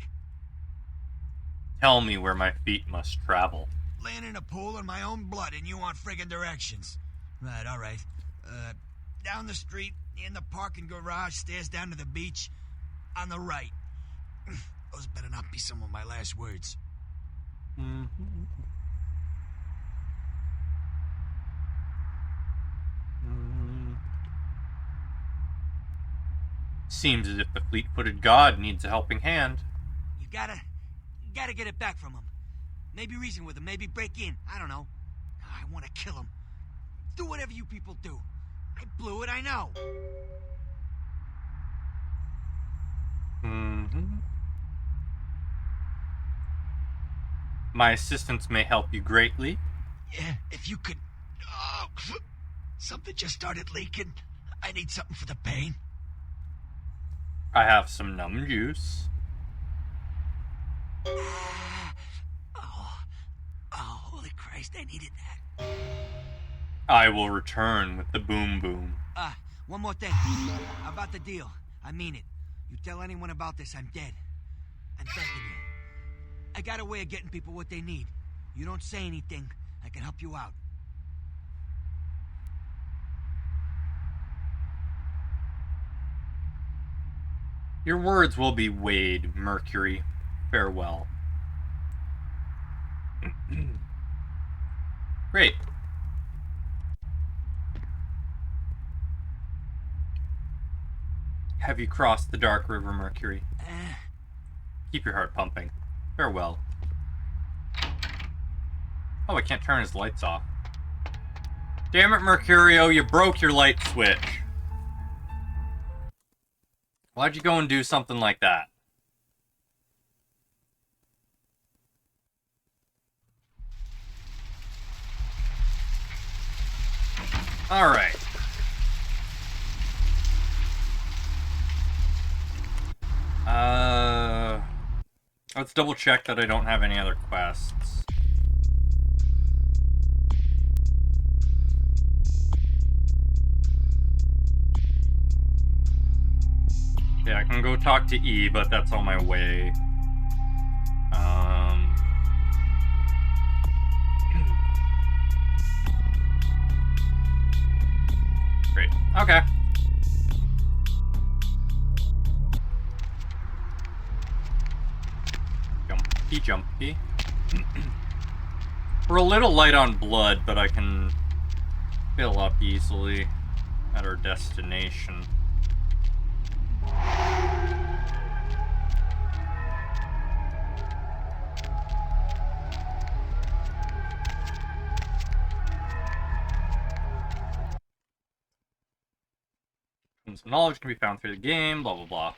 Tell me where my feet must travel. Laying in a pool in my own blood and you want friggin' directions. Right, all right. Down the street, in the parking garage, stairs down to the beach. On the right. Those better not be some of my last words. Seems as if the fleet-footed god needs a helping hand. You gotta get it back from him. Maybe reason with him, maybe break in. I don't know. I want to kill him. Do whatever you people do. I blew it, I know. My assistance may help you greatly. Yeah, if you could... Oh, something just started leaking. I need something for the pain. I have some numb juice. Holy Christ, I needed that. I will return with the boom boom. One more thing. About the deal. I mean it. You tell anyone about this, I'm dead. I'm begging you. I got a way of getting people what they need. You don't say anything, I can help you out. Your words will be weighed, Mercury. Farewell. Great. Have you crossed the dark river, Mercury? Keep your heart pumping. Farewell. Oh, I can't turn his lights off. Damn it, Mercurio, you broke your light switch. Why'd you go and do something like that? Alright. Let's double check that I don't have any other quests. Yeah, I can go talk to E, but that's on my way. Great. Okay. Jumpy. We're a little light on blood, but I can fill up easily at our destination. Some knowledge can be found through the game, blah blah blah.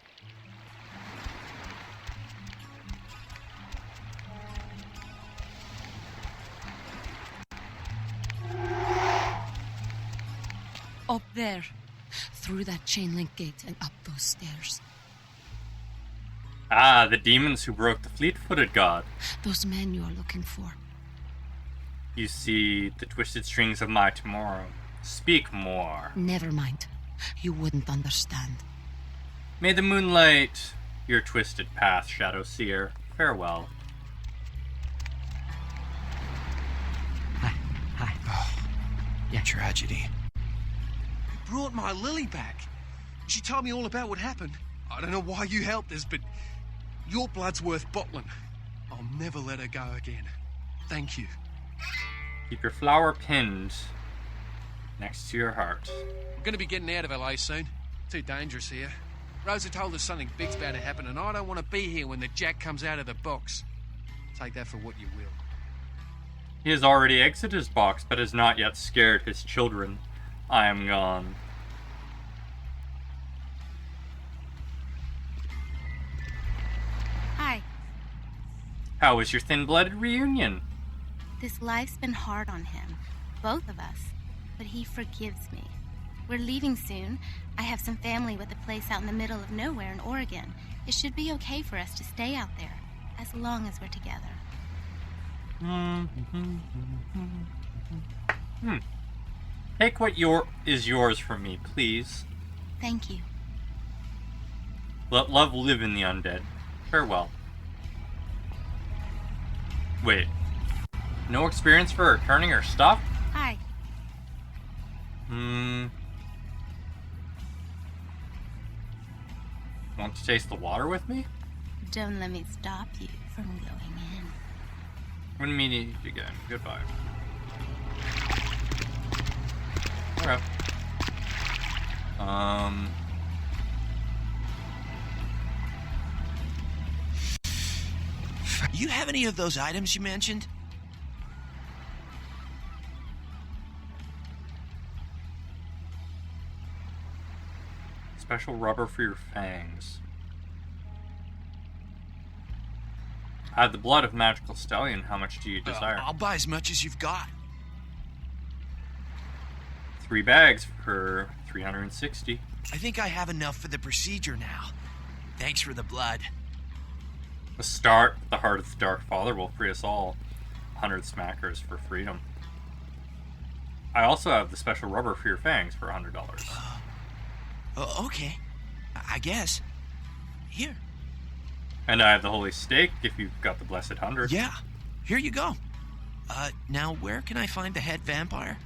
Up there, through that chain link gate and up those stairs. Ah, the demons who broke the fleet-footed god. Those men you are looking for. You see the twisted strings of my tomorrow. Speak more. Never mind. You wouldn't understand. May the moonlight your twisted path, Shadow Seer. Farewell. Hi. Yeah. Tragedy. Brought my Lily back. She told me all about what happened. I don't know why you helped us, but your blood's worth bottling. I'll never let her go again. Thank you. Keep your flower pinned next to your heart. I'm gonna be getting out of LA soon. Too dangerous here. Rosa told us something big's about to happen, and I don't want to be here when the jack comes out of the box. Take that for what you will. He has already exited his box, but has not yet scared his children. I am gone. Hi. How was your thin-blooded reunion? This life's been hard on him, both of us, but he forgives me. We're leaving soon. I have some family with a place out in the middle of nowhere in Oregon. It should be okay for us to stay out there, as long as we're together. Take what is yours from me, please. Thank you. Let love live in the undead. Farewell. Wait. No experience for returning her stuff? Hi. Want to taste the water with me? Don't let me stop you from going in. I'm gonna meet you again. Goodbye. Okay. You have any of those items you mentioned? Special rubber for your fangs. Add the blood of magical stallion. How much do you desire? I'll buy as much as you've got. 3 bags for 360. I think I have enough for the procedure now. Thanks for the blood. The start, the heart of the Dark Father will free us all. 100 smackers for freedom. I also have the special rubber for your fangs for $100. Okay. I guess. Here. And I have the holy stake if you've got the blessed 100. Yeah. Here you go. Now where can I find the head vampire?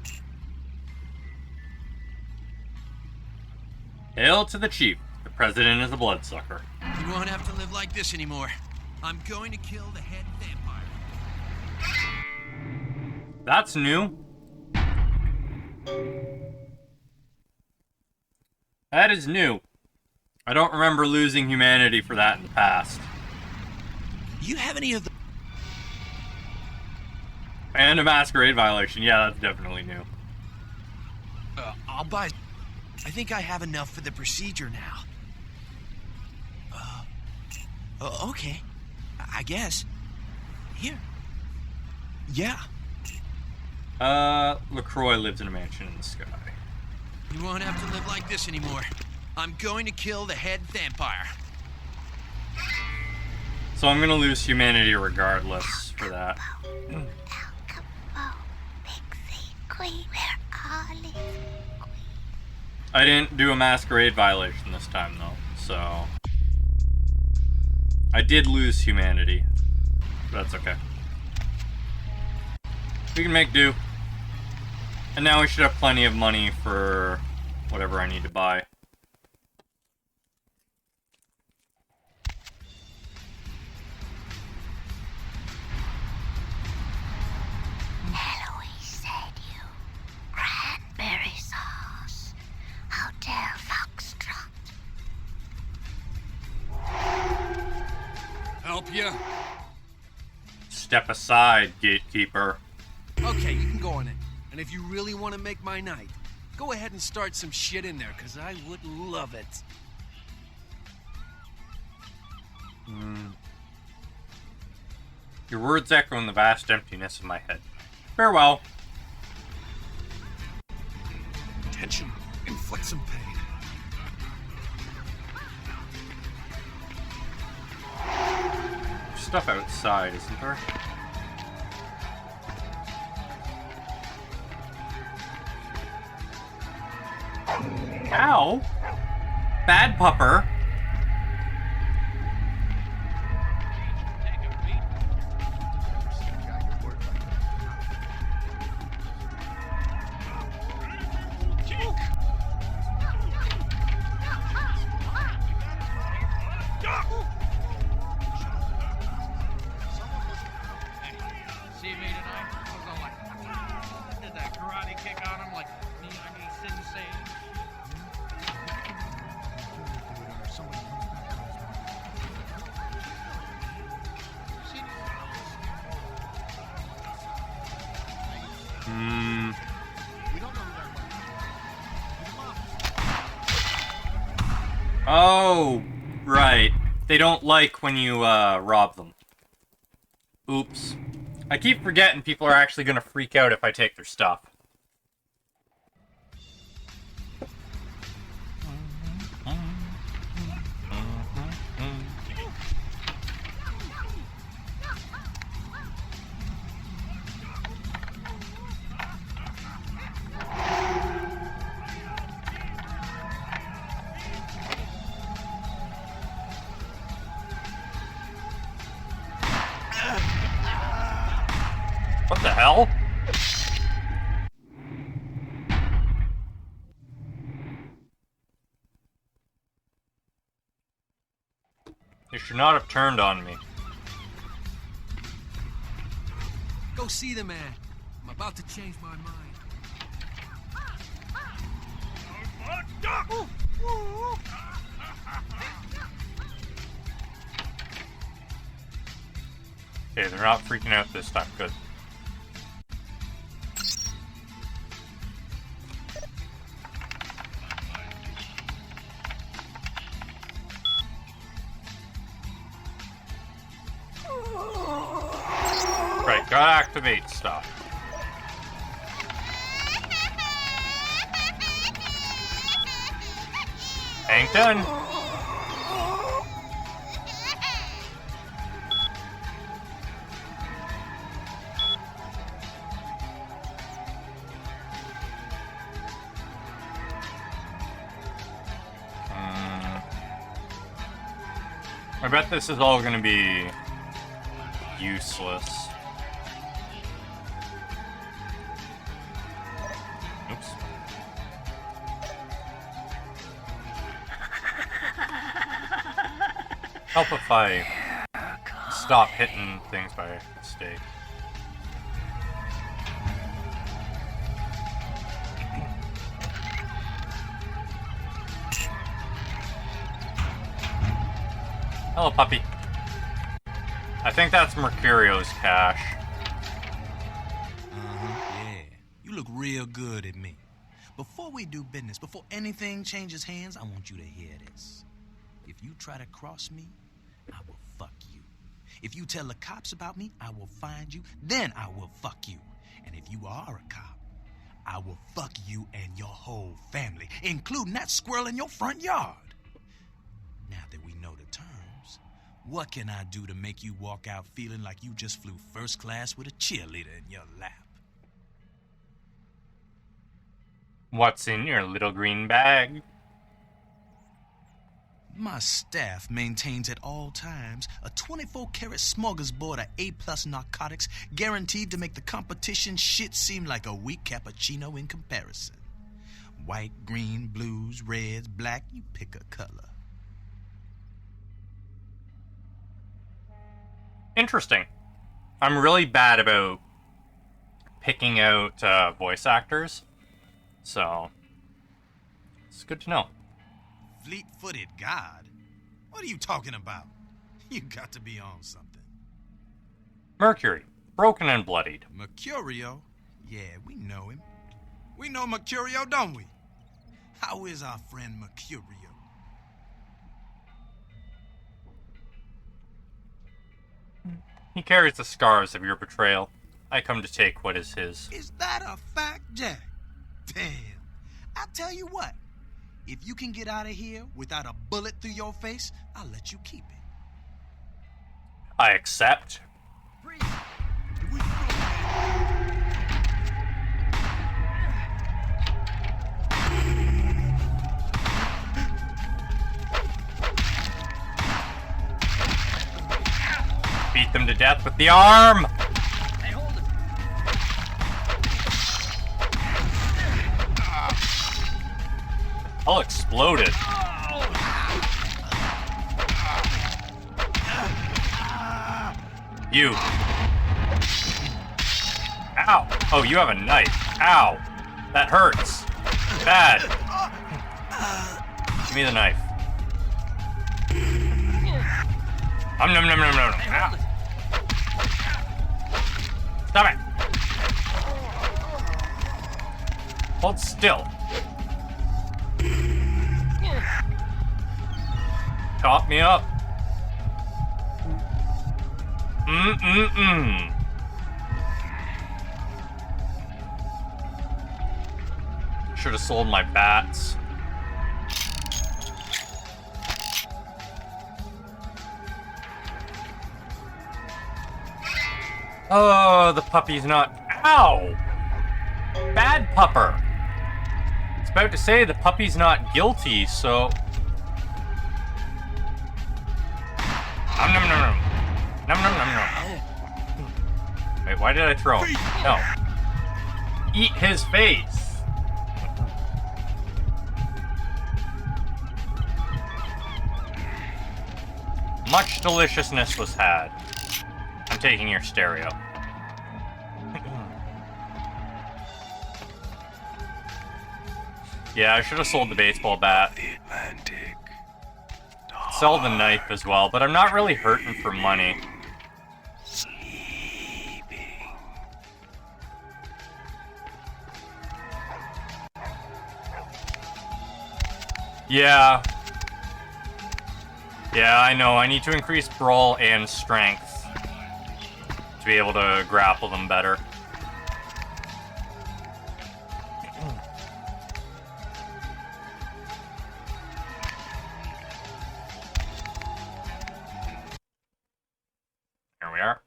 Hail to the chief. The president is a bloodsucker. You won't have to live like this anymore. I'm going to kill the head vampire. That's new. That is new. I don't remember losing humanity for that in the past. You have any of the... And a masquerade violation. Yeah, that's definitely new. I'll buy... I think I have enough for the procedure now. Okay. I guess. Here. Yeah. LaCroix lives in a mansion in the sky. You won't have to live like this anymore. I'm going to kill the head vampire. So I'm gonna lose humanity regardless for that. I didn't do a masquerade violation this time though, so I did lose humanity. But that's okay. We can make do. And now we should have plenty of money for whatever I need to buy. Eloise said you. Cranberry sauce. Hotel Foxtrot. Help you? Step aside, gatekeeper. Okay, you can go on in. And if you really want to make my night, go ahead and start some shit in there, because I would love it. Your words echo in the vast emptiness of my head. Farewell. Tension. Inflict some pain. There's stuff outside, isn't there? Ow! Bad pupper. Hmm. Oh, right. They don't like when you rob them. Oops. I keep forgetting people are actually gonna freak out if I take their stuff. What the hell? You should not have turned on me. Go see the man. I'm about to change my mind. Okay, they're not freaking out this time. Good. Right, gotta activate stuff. Ain't done. I bet this is all gonna be useless. Oops. Help if I stop hitting things by mistake. Hello, puppy. I think that's Mercurio's cache. Yeah. You look real good at me. Before we do business, before anything changes hands, I want you to hear this. If you try to cross me, I will fuck you. If you tell the cops about me, I will find you, then I will fuck you. And if you are a cop, I will fuck you and your whole family, including that squirrel in your front yard. Now that we know the terms, what can I do to make you walk out feeling like you just flew first class with a cheerleader in your lap? What's in your little green bag? My staff maintains at all times a 24-karat smorgasbord of A-plus narcotics guaranteed to make the competition shit seem like a weak cappuccino in comparison. White, green, blues, reds, black, you pick a color. Interesting. I'm really bad about picking out voice actors, so it's good to know. Fleet-footed god? What are you talking about? You got to be on something. Mercury, broken and bloodied. Mercurio? Yeah, we know him. We know Mercurio, don't we? How is our friend Mercurio? He carries the scars of your betrayal. I come to take what is his. Is that a fact, Jack? Damn. I tell you what. If you can get out of here without a bullet through your face, I'll let you keep it. I accept. Beat them to death with the arm! Hey, hold it. All exploded. You. Ow. Oh, you have a knife. Ow. That hurts. Bad. Give me the knife. Nom nom nom nom nom. Ow. Stop it. Hold still. Top me up. Should have sold my bats. Oh, the puppy's not. Ow! Bad pupper. I was about to say the puppy's not guilty, so. Nom nom nom nom. Nom nom nom nom. Wait, why did I throw him? No. Eat his face. Much deliciousness was had. I'm taking your stereo. Yeah, I should have sold the baseball bat. The Atlantic. Sell the knife as well, but I'm not really hurting for money. Yeah. Yeah, I know. I need to increase brawl and strength to be able to grapple them better. Here we are.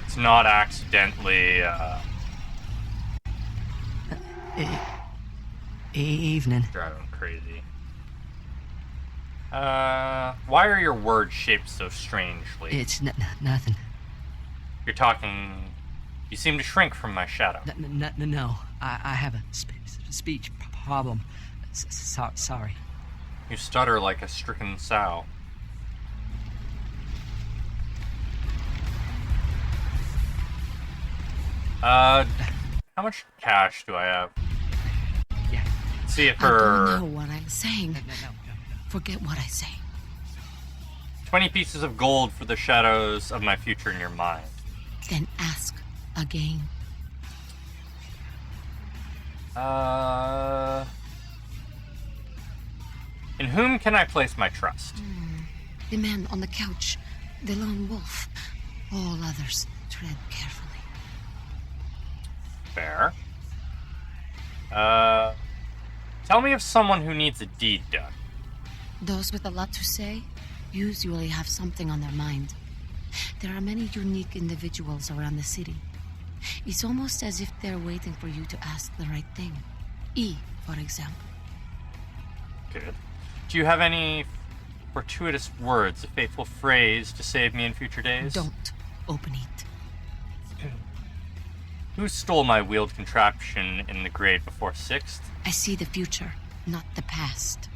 It's not accidentally, Evening. driving crazy. Why are your words shaped so strangely? It's nothing. You're talking... You seem to shrink from my shadow. No. I have a speech problem. Sorry. You stutter like a stricken sow. How much cash do I have? Yeah. See if I her... don't know what I'm saying. No. Forget what I say. 20 pieces of gold for the shadows of my future in your mind. Then ask again. In whom can I place my trust? The man on the couch. The lone wolf. All others tread carefully. Fair. Tell me of someone who needs a deed done. Those with a lot to say usually have something on their mind. There are many unique individuals around the city. It's almost as if they're waiting for you to ask the right thing. E, for example. Good. Do you have any fortuitous words, a faithful phrase to save me in future days? Don't open it. Who stole my wheeled contraption in the grade before 6th? I see the future, not the past.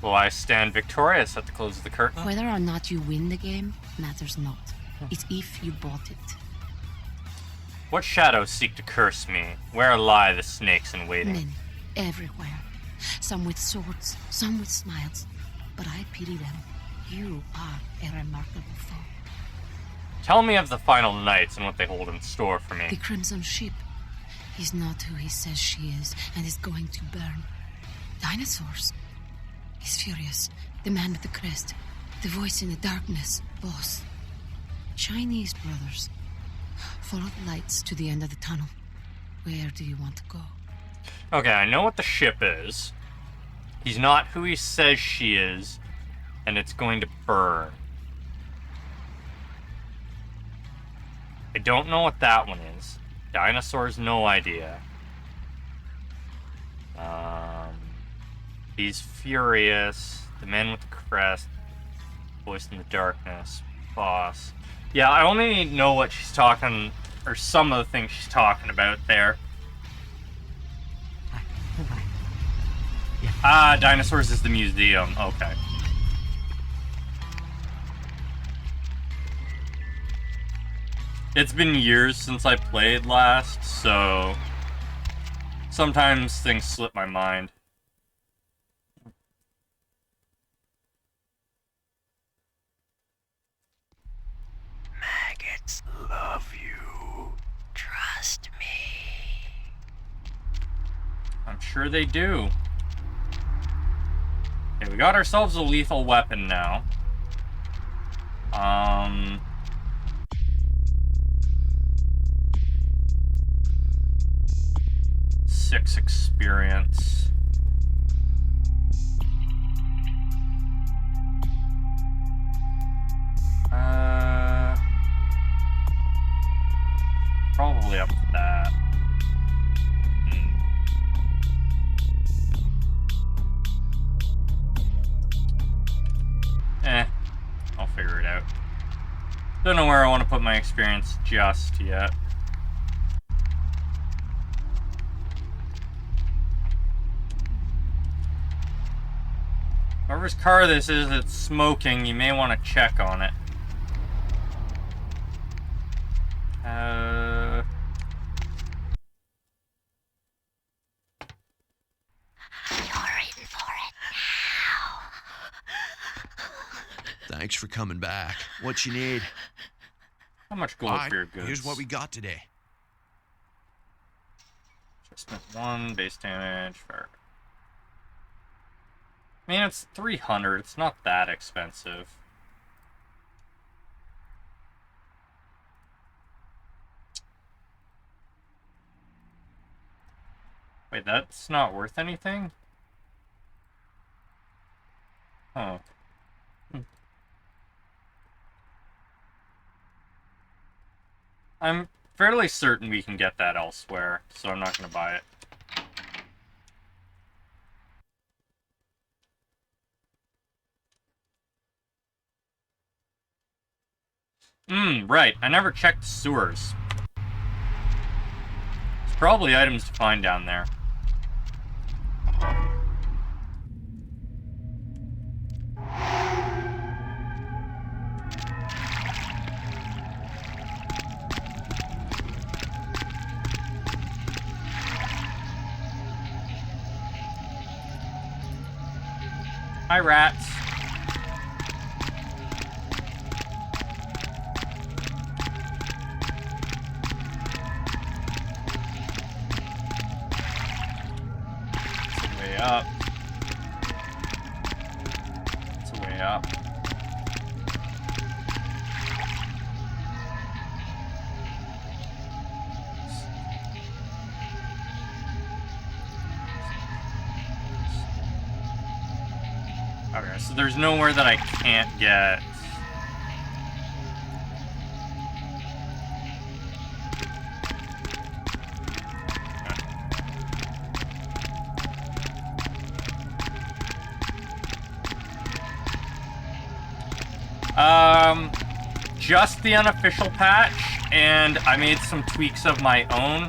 Will I stand victorious at the close of the curtain? Whether or not you win the game matters not. It's if you bought it. What shadows seek to curse me? Where lie the snakes in waiting? Men, everywhere. Some with swords, some with smiles. But I pity them. You are a remarkable foe. Tell me of the final nights and what they hold in store for me. The Crimson Ship. He's not who he says she is, and is going to burn. Dinosaurs. He's furious. The man with the crest. The voice in the darkness. Boss. Chinese brothers. Follow the lights to the end of the tunnel. Where do you want to go? Okay, I know what the ship is. He's not who he says she is, and it's going to burn. I don't know what that one is. Dinosaurs, no idea. He's furious. The man with the crest. Voice in the darkness. Boss. Yeah, I only know what she's talking, or some of the things she's talking about there. Ah, dinosaurs is the museum. Okay. It's been years since I played last, so Sometimes things slip my mind. Maggots love you. Trust me. I'm sure they do. Okay, we got ourselves a lethal weapon now. 6 experience. Probably up to that. I'll figure it out. Don't know where I want to put my experience just yet. Whoever's car this is that's smoking, you may want to check on it. You're in for it now. Thanks for coming back. What you need? How much gold for your goods? Here's what we got today. Just spent 1 base damage. Fair. I mean, it's 300. It's not that expensive. Wait, that's not worth anything? Oh. I'm fairly certain we can get that elsewhere, so I'm not going to buy it. Right. I never checked the sewers. There's probably items to find down there. Hi, rats. It's a way up. It's a way up. Okay, so there's nowhere that I can't get. Just the unofficial patch, and I made some tweaks of my own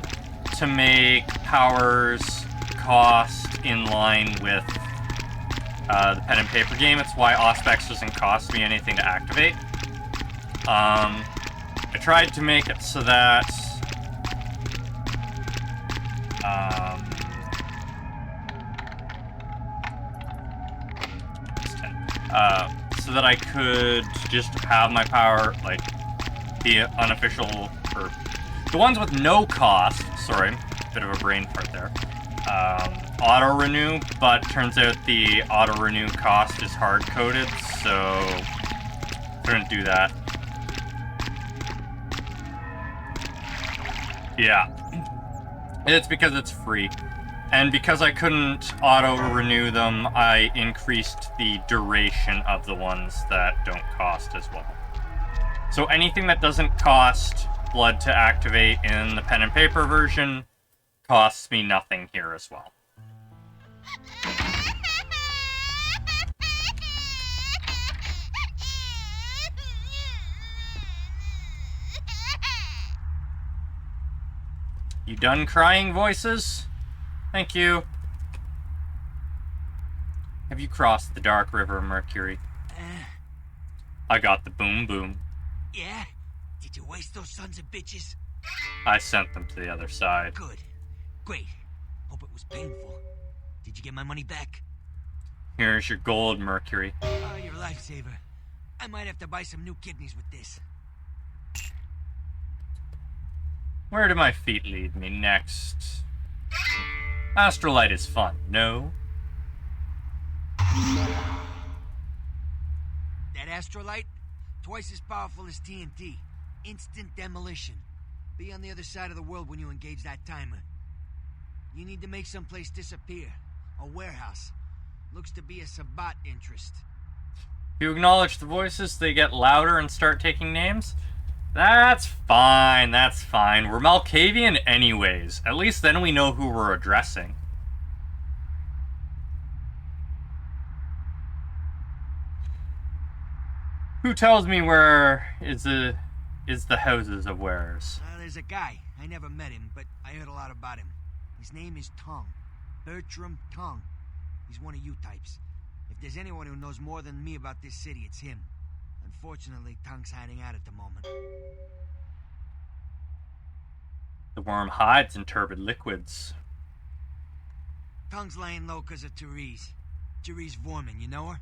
to make powers cost in line with the pen and paper game. It's why Auspex doesn't cost me anything to activate. I tried to make it so that so that I could just have my power, like, the unofficial, or the ones with no cost, sorry, bit of a brain fart there, auto-renew, but turns out the auto-renew cost is hard-coded, so couldn't do that. Yeah. It's because it's free. And because I couldn't auto-renew them, I increased the duration of the ones that don't cost as well. So anything that doesn't cost blood to activate in the pen and paper version costs me nothing here as well. You done crying, voices? Thank you. Have you crossed the dark river, Mercury? I got the boom boom. Yeah? Did you waste those sons of bitches? I sent them to the other side. Good. Great. Hope was painful. Did you get my money back? Here's your gold, Mercury. Oh, you're a lifesaver. I might have to buy some new kidneys with this. Where do my feet lead me next? Astrolight is fun, no? That astrolight? Twice as powerful as TNT. Instant demolition. Be on the other side of the world when you engage that timer. You need to make someplace disappear. A warehouse. Looks to be a Sabbat interest. If you acknowledge the voices, they get louder and start taking names? That's fine, that's fine. We're Malkavian anyways. At least then we know who we're addressing. Who tells me where is the houses of wares? There's a guy. I never met him, but I heard a lot about him. His name is Tongue. Bertram Tongue. He's one of you types. If there's anyone who knows more than me about this city, it's him. Unfortunately, Tongue's hiding out at the moment. The worm hides in turbid liquids. Tongue's laying low because of Therese. Therese Vorman, you know her?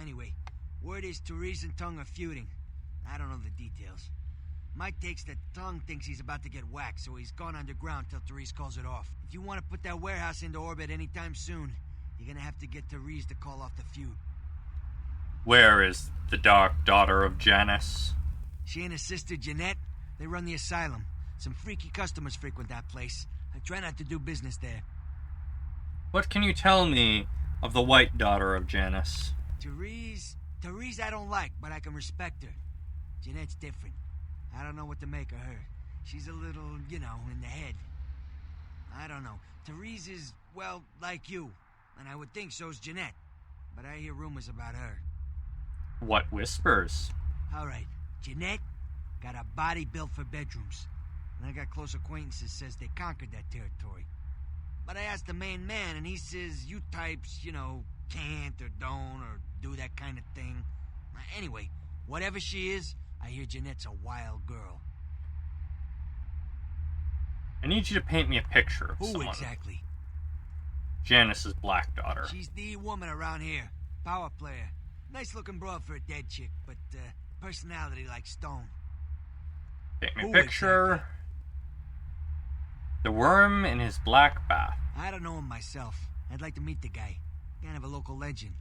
Anyway, word is Therese and Tongue are feuding. I don't know the details. My take's that Tongue thinks he's about to get whacked, so he's gone underground till Therese calls it off. If you want to put that warehouse into orbit anytime soon, you're gonna have to get Therese to call off the feud. Where is the dark daughter of Janus? She and her sister Jeanette, they run the asylum. Some freaky customers frequent that place. I try not to do business there. What can you tell me of the white daughter of Janus? Therese I don't like, but I can respect her. Jeanette's different. I don't know what to make of her. She's a little, you know, in the head. I don't know. Therese is, well, like you. And I would think so's Jeanette. But I hear rumors about her. What whispers? Alright, Jeanette got a body built for bedrooms. And I got close acquaintances says they conquered that territory. But I asked the main man, and he says you types, you know, can't or don't or do that kind of thing. Anyway, whatever she is, I hear Jeanette's a wild girl. I need you to paint me a picture of Who someone. exactly? Janus's black daughter. She's the woman around here. Power player. Nice looking broad for a dead chick, but personality like stone. Paint me a Who picture. exactly? The worm in his black bath. I don't know him myself. I'd like to meet the guy. Kind of a local legend.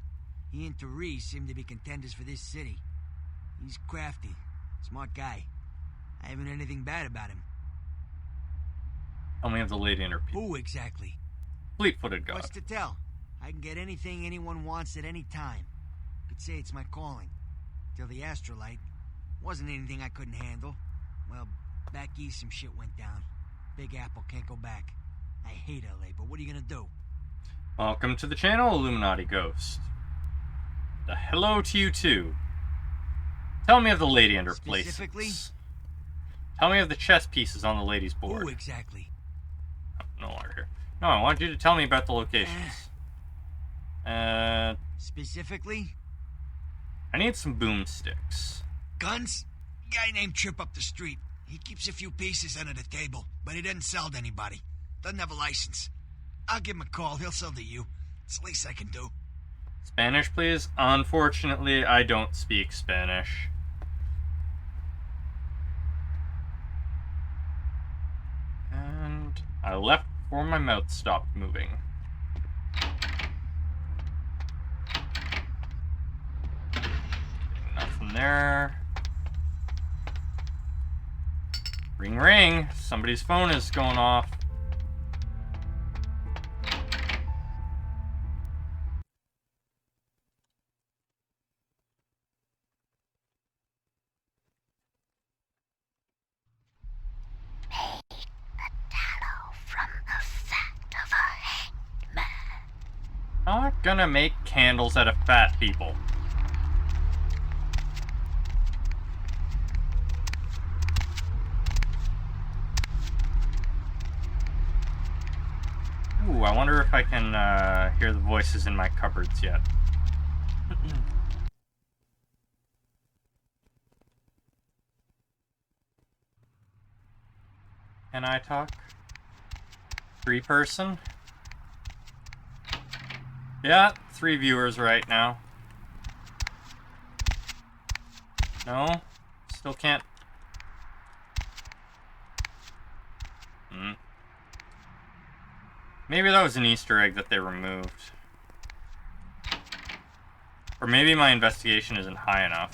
He and Therese seem to be contenders for this city. He's crafty. Smart guy. I haven't heard anything bad about him. Tell me of the lady and her people. Who exactly? Fleet-footed god. What's to tell? I can get anything anyone wants at any time. Could say it's my calling. Till the astrolight. Wasn't anything I couldn't handle. Well, back east some shit went down. Big Apple can't go back. I hate LA, but what are you gonna do? Welcome to the channel, Illuminati Ghost. The hello to you too. Tell me of the lady and her Specifically? places. Tell me of the chess pieces on the lady's board. Who exactly? Oh, no longer here. No, I want you to tell me about the locations. Specifically? I need some boomsticks. Guns? Guy named Trip up the street. He keeps a few pieces under the table, but he doesn't sell to anybody. Doesn't have a license. I'll give him a call. He'll sell to you. It's the least I can do. Spanish, please? Unfortunately, I don't speak Spanish. And I left before my mouth stopped moving. Nothing there. Ring, ring. Somebody's phone is going off. Not gonna make candles out of fat people. Ooh, I wonder if I can hear the voices in my cupboards yet. Can I talk? 3-person? Yeah, 3 viewers right now. No? Still can't. Maybe that was an Easter egg that they removed. Or maybe my investigation isn't high enough.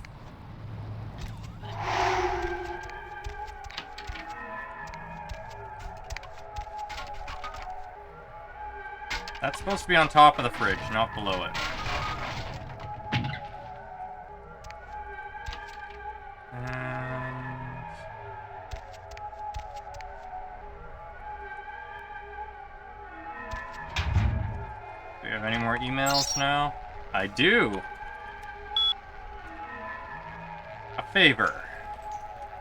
That's supposed to be on top of the fridge, not below it. Do we have any more emails now? I do! A favor.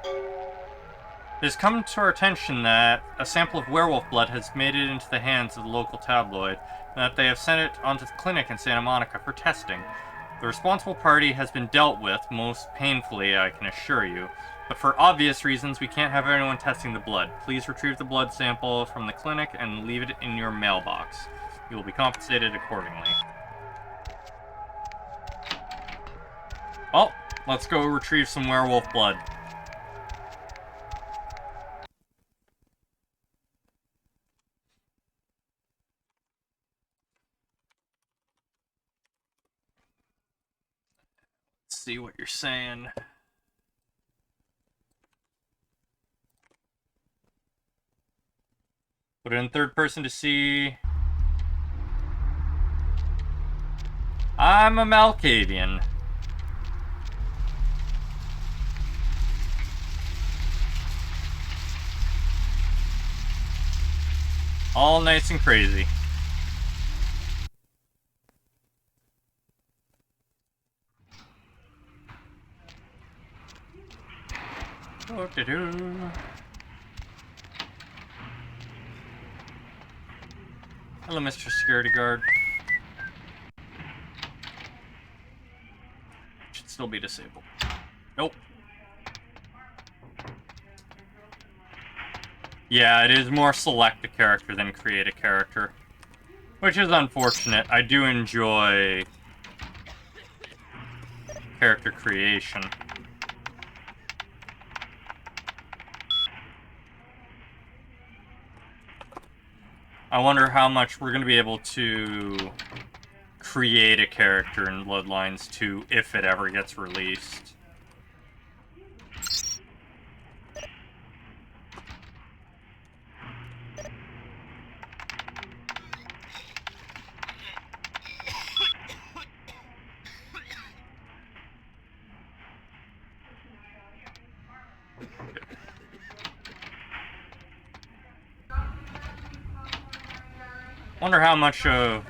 It has come to our attention that a sample of werewolf blood has made it into the hands of the local tabloid, and that they have sent it onto the clinic in Santa Monica for testing. The responsible party has been dealt with, most painfully, I can assure you, but for obvious reasons, we can't have anyone testing the blood. Please retrieve the blood sample from the clinic and leave it in your mailbox. You will be compensated accordingly. Well, let's go retrieve some werewolf blood. Let's see what you're saying. Put it in third person to see. I'm a Malkavian. All nice and crazy. Hello, Mr. Security Guard. Should still be disabled. Nope. Yeah, it is more select a character than create a character. Which is unfortunate. I do enjoy character creation. I wonder how much we're going to be able to create a character in Bloodlines 2 if it ever gets released. Wonder how much of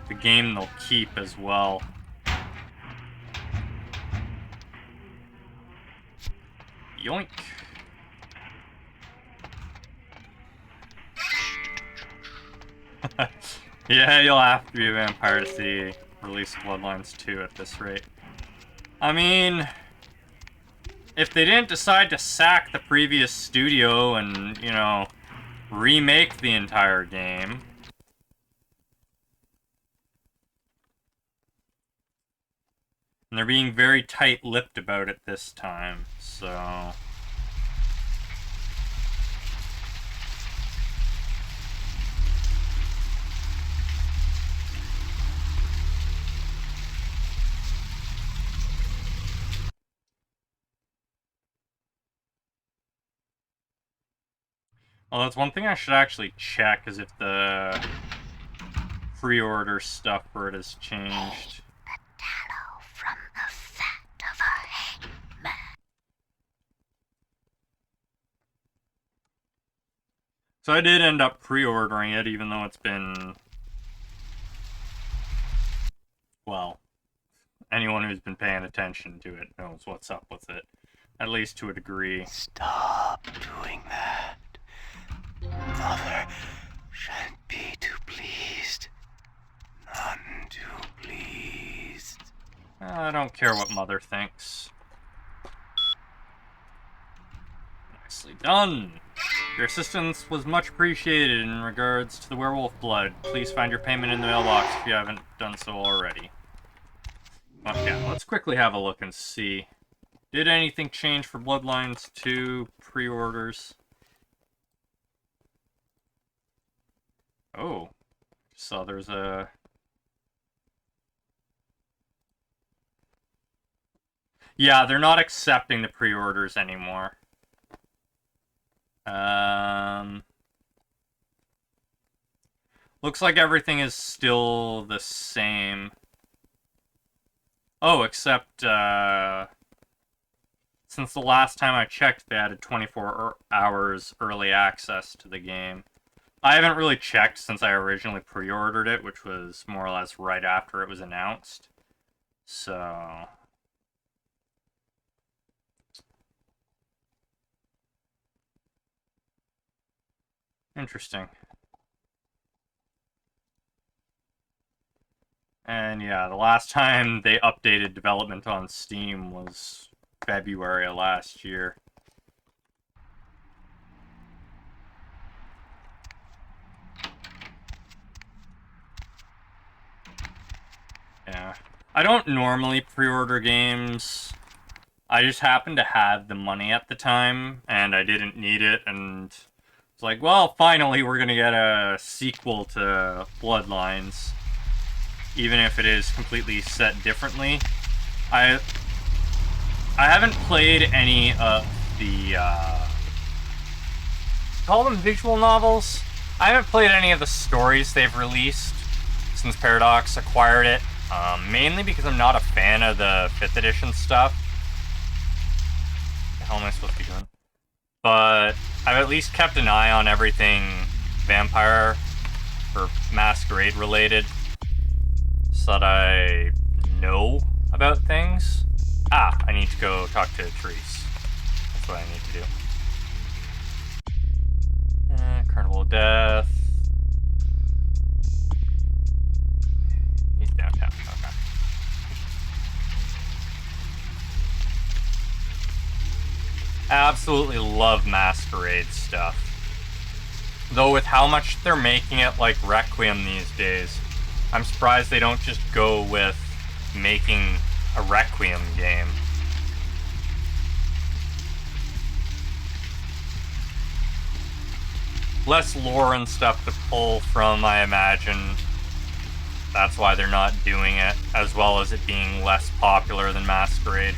the game they'll keep as well. Yoink. Yeah, you'll have to be a vampire to see release Bloodlines 2 at this rate. I mean, if they didn't decide to sack the previous studio and, you know, remake the entire game, and they're being very tight-lipped about it this time, so... Well, that's one thing I should actually check, is if the pre-order stuff for it has changed. From the fat of a hangman. So I did end up pre-ordering it, even though it's been... Well, anyone who's been paying attention to it knows what's up with it. At least to a degree. Stop doing that. Mother shan't be too pleased. None too pleased. I don't care what Mother thinks. Nicely done. Your assistance was much appreciated in regards to the werewolf blood. Please find your payment in the mailbox if you haven't done so already. Okay, let's quickly have a look and see. Did anything change for Bloodlines 2 pre-orders? Oh, so there's a... Yeah, they're not accepting the pre-orders anymore. Looks like everything is still the same. Oh, except, since the last time I checked, they added 24 hours early access to the game. I haven't really checked since I originally pre-ordered it, which was more or less right after it was announced. So... interesting. And yeah, the last time they updated development on Steam was February of last year. Yeah. I don't normally pre-order games. I just happened to have the money at the time, and I didn't need it, and it's like, well, finally we're gonna get a sequel to Bloodlines. Even if it is completely set differently. I haven't played any of the, call them visual novels? I haven't played any of the stories they've released since Paradox acquired it, mainly because I'm not a fan of the 5th edition stuff. What the hell am I supposed to be doing? But I've at least kept an eye on everything vampire or Masquerade related, so that I know about things. Ah, I need to go talk to Therese. That's what I need to do. Carnival of Death. He's downtown, okay. Absolutely love Masquerade stuff. Though with how much they're making it like Requiem these days, I'm surprised they don't just go with making a Requiem game. Less lore and stuff to pull from, I imagine. That's why they're not doing it, as well as it being less popular than Masquerade.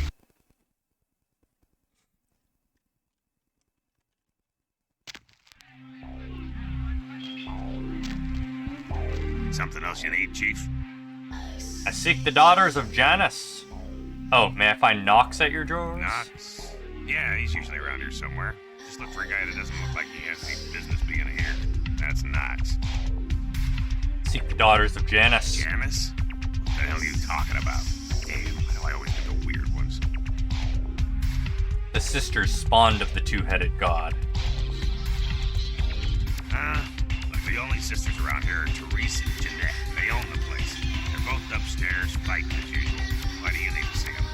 Something else you need, Chief? I seek the daughters of Janus. Oh, may I find Knox at your drawers? Knox? Yeah, he's usually around here somewhere. Just look for a guy that doesn't look like he has any business being here. That's Knox. Seek the daughters of Janus. Janus? What the hell are you talking about? Damn, I know I always get the weird ones. The sisters spawned of the two-headed god. Look, the only sisters around here are Therese and Jeanette. They own the place. They're both upstairs, fighting as usual. Why do you need to see them?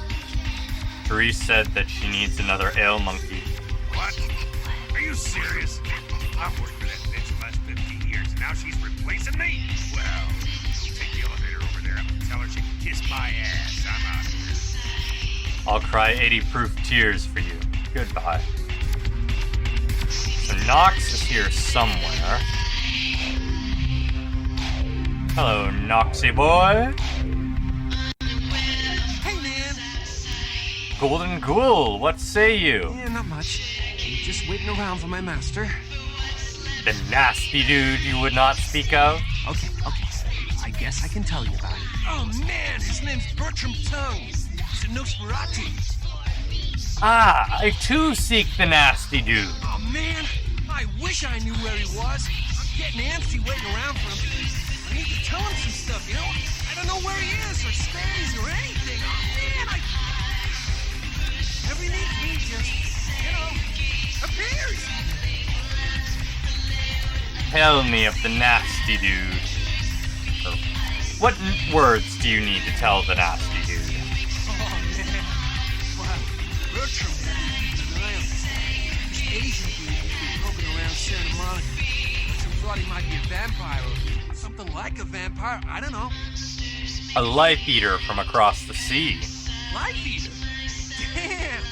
Therese said that she needs another ale monkey. What? Are you serious? I've worked for that bitch the last 15 years, and now she's replacing me? Well, take the elevator over there and tell her she can kiss my ass. I'm out of here. I'll cry 80 proof tears for you. Goodbye. So Knox is here somewhere. Hello, Noxy boy. Hey, man. Golden Ghoul, what say you? Yeah, not much. Just waiting around for my master. The nasty dude you would not speak of? Okay. I guess I can tell you about it. Oh, man, his name's Bertram Tongue. He's a Nosferatu. Ah, I too seek the nasty dude. Oh, man, I wish I knew where he was. I'm getting antsy waiting around for him. I need to tell him some stuff, you know? I don't know where he is or stays or anything. Oh, man, every need be just, appears. Tell me of the nasty dude. What words do you need to tell the nasty dude? Oh, man. Wow. Bertram, this Asian dude has been poking around Santa Monica. Bertram thought he might be a vampire or something like a vampire. I don't know. A life eater from across the sea. Life eater? Damn!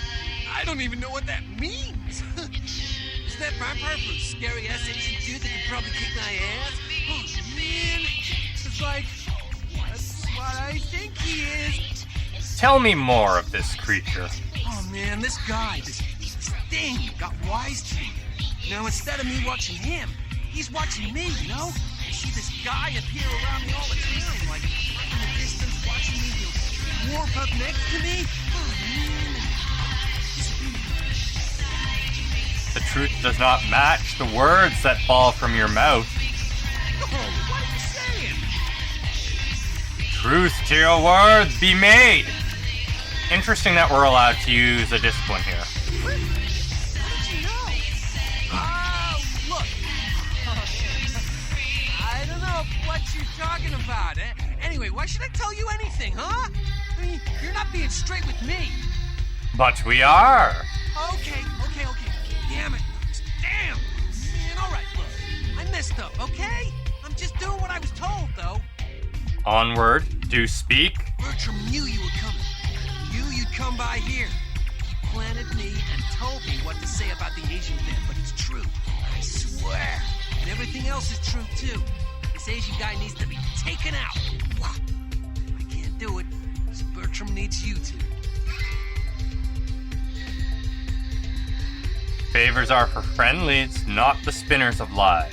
I don't even know what that means. Is that vampire from scary ass Asian dude that could probably kick my ass? Oh man, it's like that's what I think he is. Tell me more of this creature. Oh man, this guy, this thing got wise to me. Now instead of me watching him, he's watching me, you know? I see this guy appear around me all the time, like in the distance watching me. He'll warp up next to me. Oh man. The truth does not match the words that fall from your mouth. Oh, what are you saying? Truth to your words be made. Interesting that we're allowed to use a discipline here. How did you know? Look. I don't know what you're talking about. Anyway, why should I tell you anything, huh? I mean, you're not being straight with me. But we are. Okay. Damn it. Damn. Man, all right, look. I messed up, okay? I'm just doing what I was told, though. Onward, do speak. Bertram knew you were coming. Knew you'd come by here. He planted me and told me what to say about the Asian thing, but it's true. I swear. And everything else is true, too. This Asian guy needs to be taken out. I can't do it, so Bertram needs you to. Favors are for friendlies, not the spinners of lies.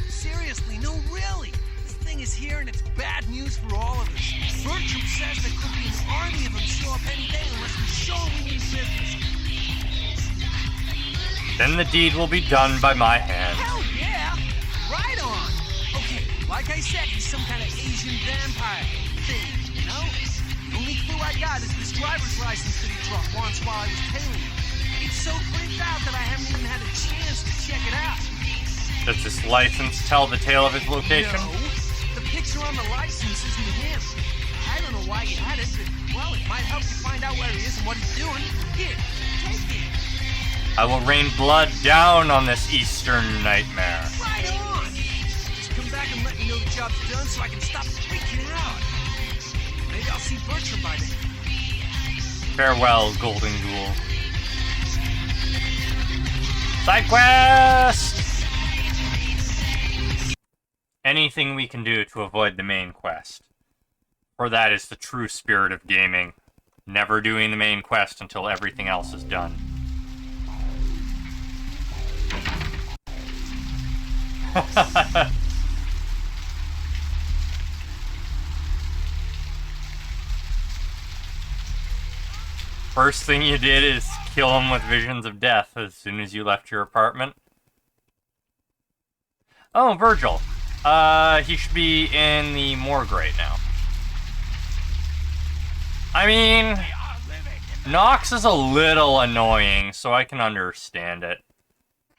Seriously, no, really. This thing is here and it's bad news for all of us. Bertram says there could be an army of them show up any day unless we show them we mean business. Then the deed will be done by my hand. Hell yeah! Right on! Okay, like I said, he's some kind of Asian vampire thing, you know? The only clue I got is this driver's license that he dropped once while I was tailing him. It's so creeped out that I haven't even had a chance to check it out. Does this license tell the tale of his location? No. The picture on the license isn't him. I don't know why he had it, but, well, it might help you find out where he is and what he's doing. Here, take it. I will rain blood down on this eastern nightmare. Right on! Just come back and let me know the job's done so I can stop freaking out. Maybe I'll see Bertram by then. Farewell, Golden Ghoul. Side quest! Anything we can do to avoid the main quest. For that is the true spirit of gaming. Never doing the main quest until everything else is done. First thing you did is kill him with visions of death as soon as you left your apartment. Oh, Virgil. He should be in the morgue right now. I mean, Knox is a little annoying, so I can understand it.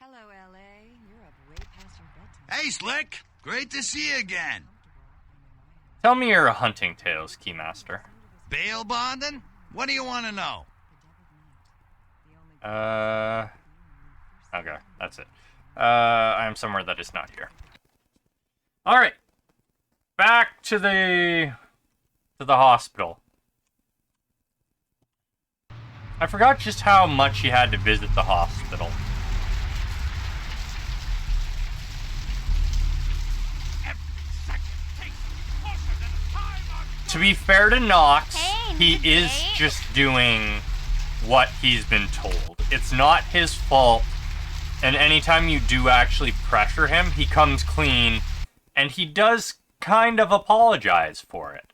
Hello, L.A. You're up way past your bedtime. Hey, Slick. Great to see you again. Tell me your hunting tales, Keymaster. Bail bonding? What do you want to know? Okay, that's it. I am somewhere that is not here. Alright. Back to the hospital. I forgot just how much you had to visit the hospital. To be fair to Knox, he is just doing what he's been told. It's not his fault, and anytime you do actually pressure him, he comes clean, and he does kind of apologize for it.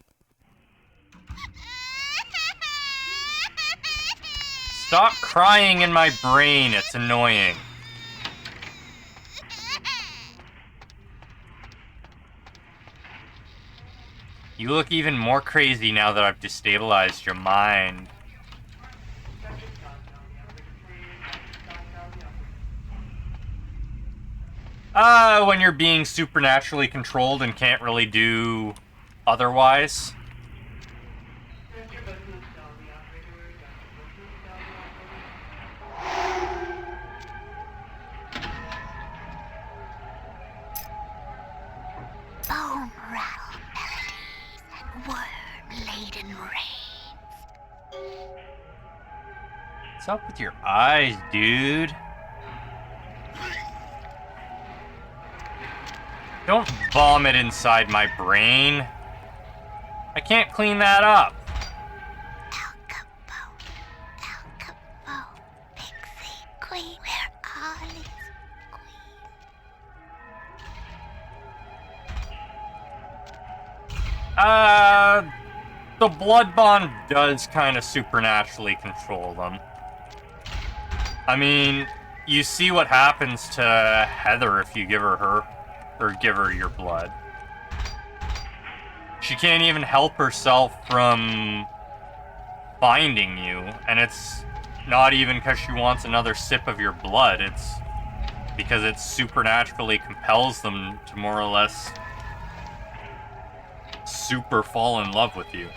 Stop crying in my brain, it's annoying. You look even more crazy now that I've destabilized your mind. When you're being supernaturally controlled and can't really do otherwise. bone rattle melodies and worm-laden rains. What's up with your eyes, dude? Don't vomit inside my brain. I can't clean that up. Pixie Queen, where are these The blood bond does kind of supernaturally control them. I mean, you see what happens to Heather if you give her your blood. She can't even help herself from finding you, and it's not even because she wants another sip of your blood, it's because it supernaturally compels them to more or less super fall in love with you.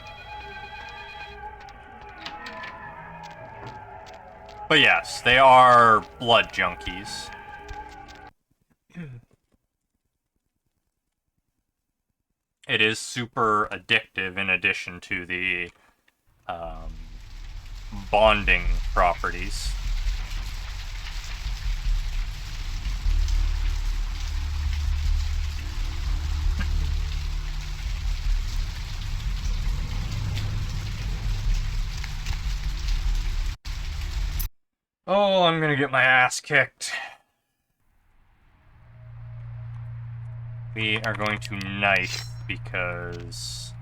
But yes, they are blood junkies. It is super addictive in addition to the bonding properties. Oh, I'm gonna get my ass kicked. We are going to knife because...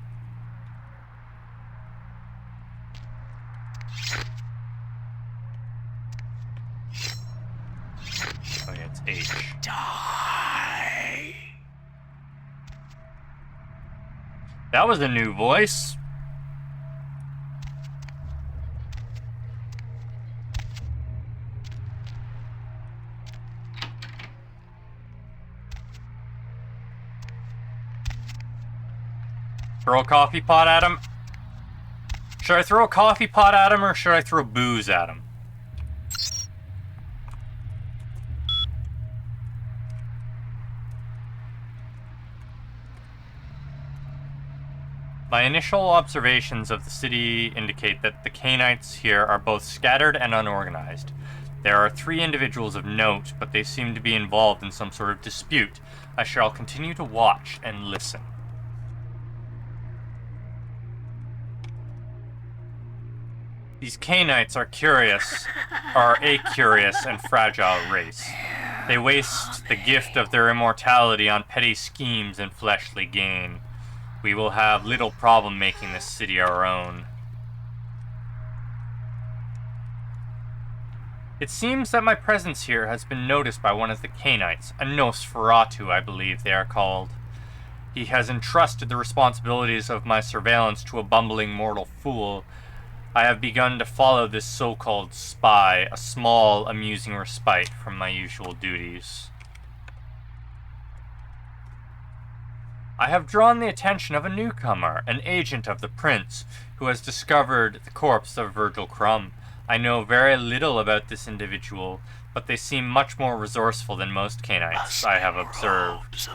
Oh yeah, it's H. Die! That was a new voice. Throw a coffee pot at him? Should I throw a coffee pot at him or should I throw booze at him? My initial observations of the city indicate that the Canaanites here are both scattered and unorganized. There are 3 individuals of note, but they seem to be involved in some sort of dispute. I shall continue to watch and listen. These Canaanites are a curious and fragile race. They waste the gift of their immortality on petty schemes and fleshly gain. We will have little problem making this city our own. It seems that my presence here has been noticed by one of the Canaanites, a Nosferatu, I believe they are called. He has entrusted the responsibilities of my surveillance to a bumbling mortal fool. I have begun to follow this so-called spy, a small, amusing respite from my usual duties. I have drawn the attention of a newcomer, an agent of the prince, who has discovered the corpse of Virgil Crumb. I know very little about this individual, but they seem much more resourceful than most Canaanites I have observed.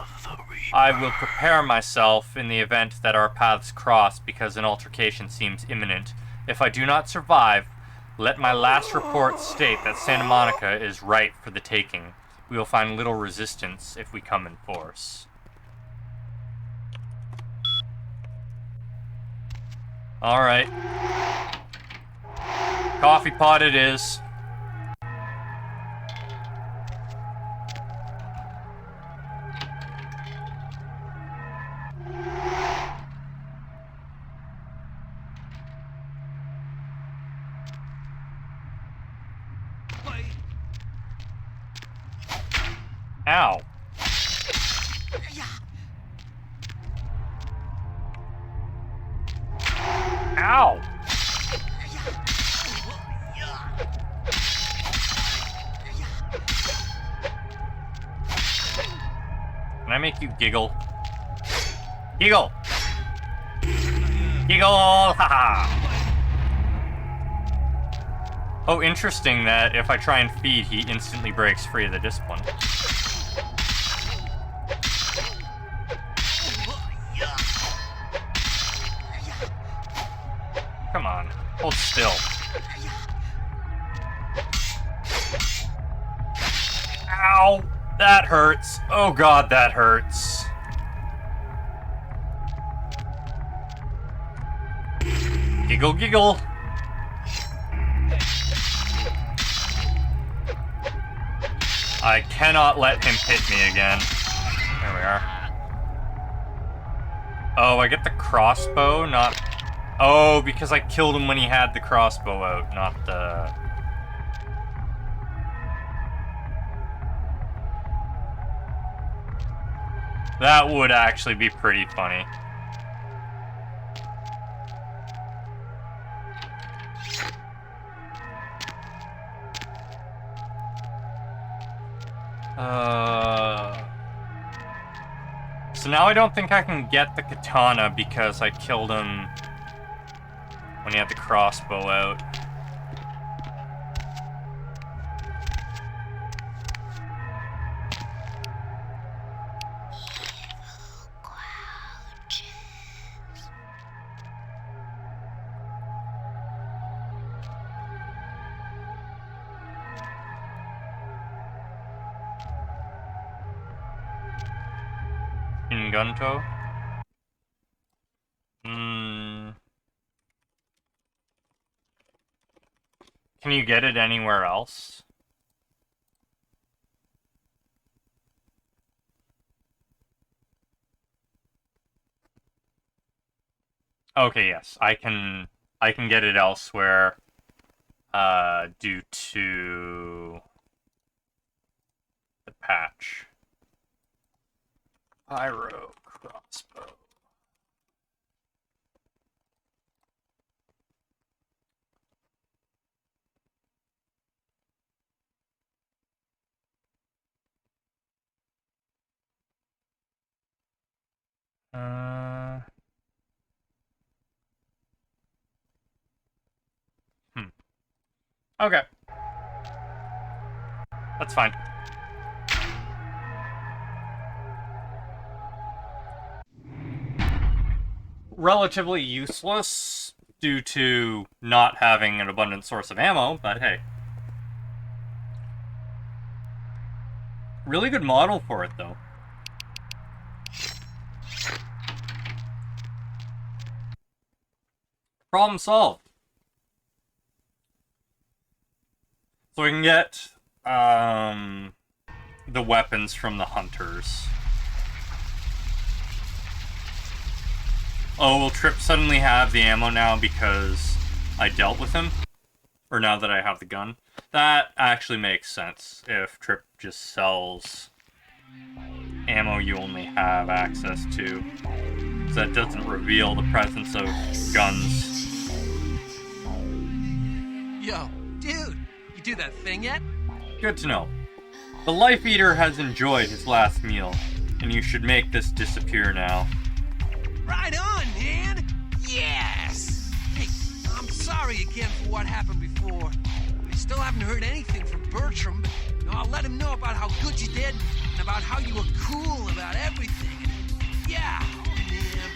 I will prepare myself in the event that our paths cross because an altercation seems imminent. If I do not survive, let my last report state that Santa Monica is ripe for the taking. We will find little resistance if we come in force. Alright. Coffee pot it is. Ow. Ow. Can I make you giggle? Giggle! Giggle! Haha! Oh, interesting that if I try and feed, he instantly breaks free of the discipline. Hold still. Ow! That hurts. Oh god, that hurts. Giggle, giggle. I cannot let him hit me again. There we are. Oh, I get the crossbow, not... Oh, because I killed him when he had the crossbow out, not the... That would actually be pretty funny. So now I don't think I can get the katana because I killed him when he had the crossbow out. Gunto. Can you get it anywhere else? Okay, yes. I can get it elsewhere due to the patch. Pyro crossbow. Okay. That's fine. Relatively useless due to not having an abundant source of ammo, but hey. Really good model for it, though. Problem solved. So we can get the weapons from the hunters. Oh, will Trip suddenly have the ammo now because I dealt with him? Or now that I have the gun? That actually makes sense if Trip just sells ammo you only have access to. So that doesn't reveal the presence of guns. Yo, dude, you do that thing yet? Good to know. The Life Eater has enjoyed his last meal, and you should make this disappear now. Right on, man! Yes! Hey, I'm sorry again for what happened before. I still haven't heard anything from Bertram, but I'll let him know about how good you did and about how you were cool about everything. Yeah, oh man.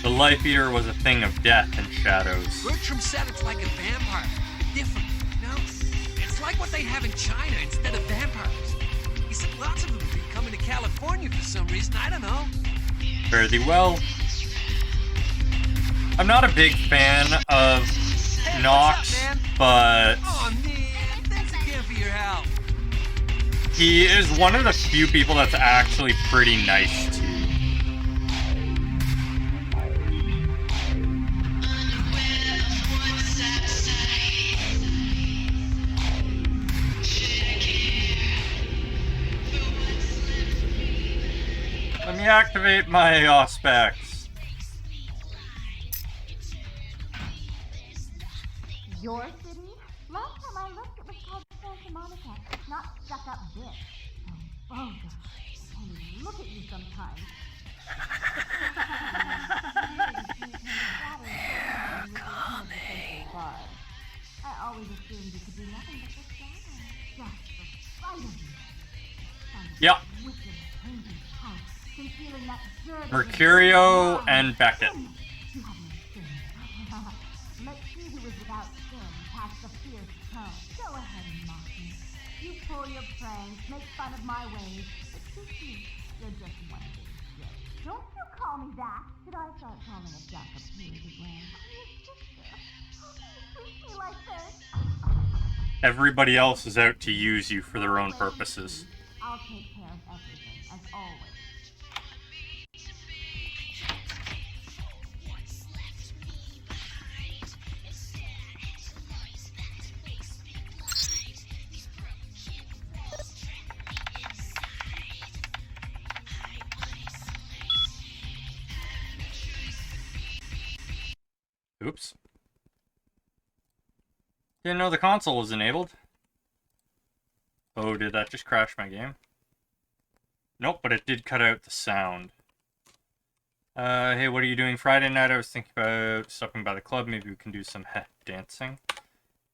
The Life Eater was a thing of death and shadows. Bertram said it's like a vampire. Different, you know? It's like what they have in China instead of vampires. He said lots of them have been coming to California for some reason. I don't know. Fare thee well. I'm not a big fan of Nox, but Oh man, thanks again for your help. he is one of the few people that's actually pretty nice to. Let me activate my Auspex. Your city? Last time I looked, it was called Santa Monica, not stuck-up bitch. Oh, bogus. Only look at you sometimes. I always assumed you could do nothing but just gather. Just the sight of you. Yep. Wicked, painted house, concealing that dirt. Mercurio and Beckett. You have no shame. Let's see Oh, go ahead and mock me. You pull your pranks, make fun of my ways, but you're just one big joke. Don't you call me that. Did I start calling a duck a pig again? Treat me like this. Everybody else is out to use you for their own purposes. I'll take care of everything, as always. Oops. Didn't know the console was enabled. Oh, did that just crash my game? Nope, but it did cut out the sound. Hey, what are you doing Friday night? I was thinking about stopping by the club. Maybe we can do some dancing.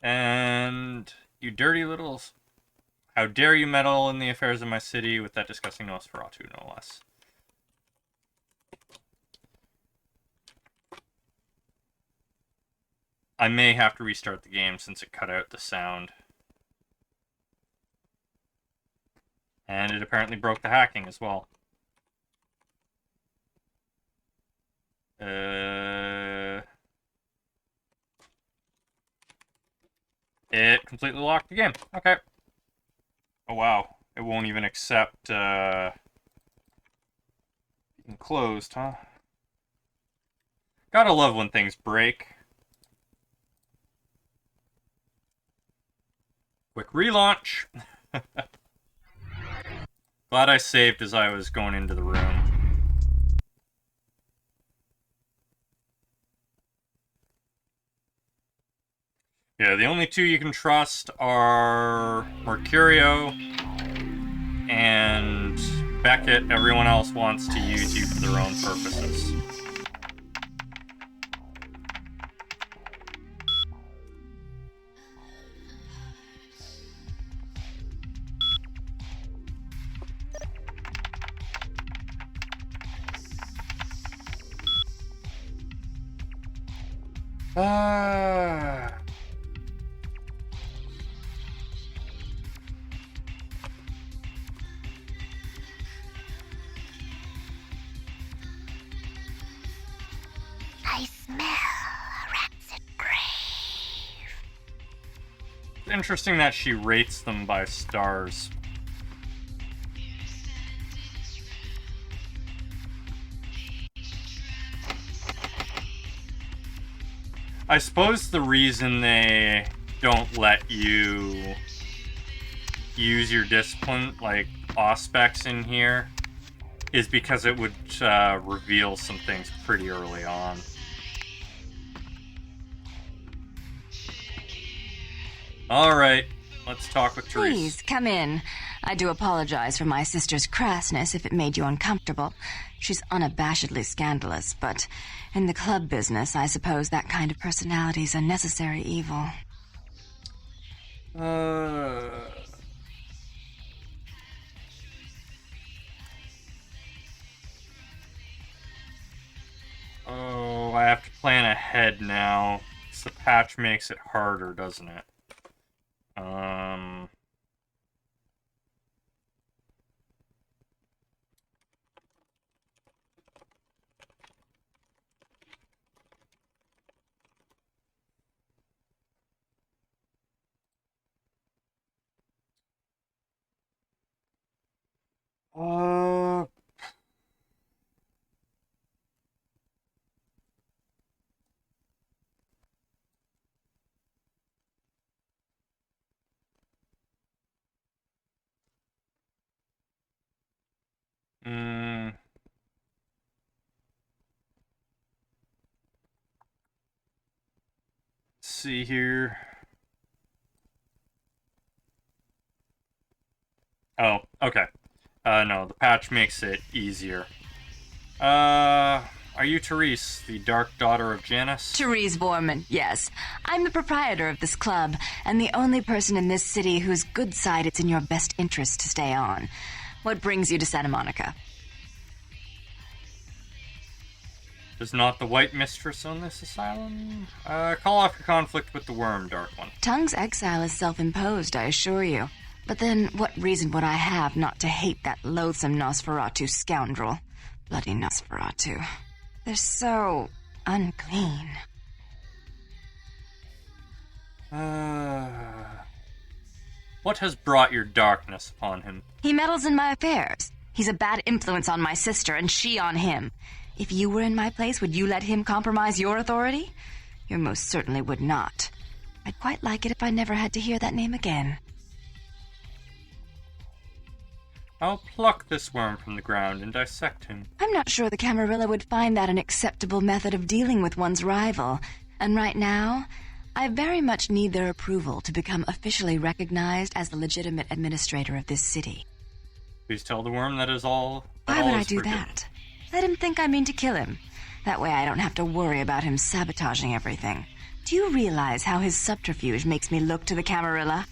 And you dirty littles. How dare you meddle in the affairs of my city with that disgusting Nosferatu, no less. I may have to restart the game since it cut out the sound. And it apparently broke the hacking as well. It completely locked the game. Okay. Oh wow. It won't even accept closed, huh? Gotta love when things break. Quick relaunch. Glad I saved as I was going into the room. Yeah, the only two you can trust are Mercurio and Beckett. Everyone else wants to use you for their own purposes. I smell a rancid grave. Interesting that she rates them by stars. I suppose the reason they don't let you use your discipline, like Auspex in here, is because it would reveal some things pretty early on. Alright, let's talk with Therese. Please, come in. I do apologize for my sister's crassness if it made you uncomfortable. She's unabashedly scandalous, but in the club business, I suppose that kind of personality's a necessary evil. Oh, I have to plan ahead now. The patch makes it harder, doesn't it? Let's see here. Oh, okay. No, the patch makes it easier. Are you Therese, the dark daughter of Janus? Therese Borman, yes. I'm the proprietor of this club, and the only person in this city whose good side it's in your best interest to stay on. What brings you to Santa Monica? Does not the White Mistress own this asylum? Call off your conflict with the worm, Dark One. Tongue's exile is self-imposed, I assure you. But then, what reason would I have not to hate that loathsome Nosferatu scoundrel? Bloody Nosferatu. They're so unclean. What has brought your darkness upon him? He meddles in my affairs. He's a bad influence on my sister, and she on him. If you were in my place, would you let him compromise your authority? You most certainly would not. I'd quite like it if I never had to hear that name again. I'll pluck this worm from the ground and dissect him. I'm not sure the Camarilla would find that an acceptable method of dealing with one's rival. And right now, I very much need their approval to become officially recognized as the legitimate administrator of this city. Please tell the worm that is all. Why would I do that? Let him think I mean to kill him. That way I don't have to worry about him sabotaging everything. Do you realize how his subterfuge makes me look to the Camarilla?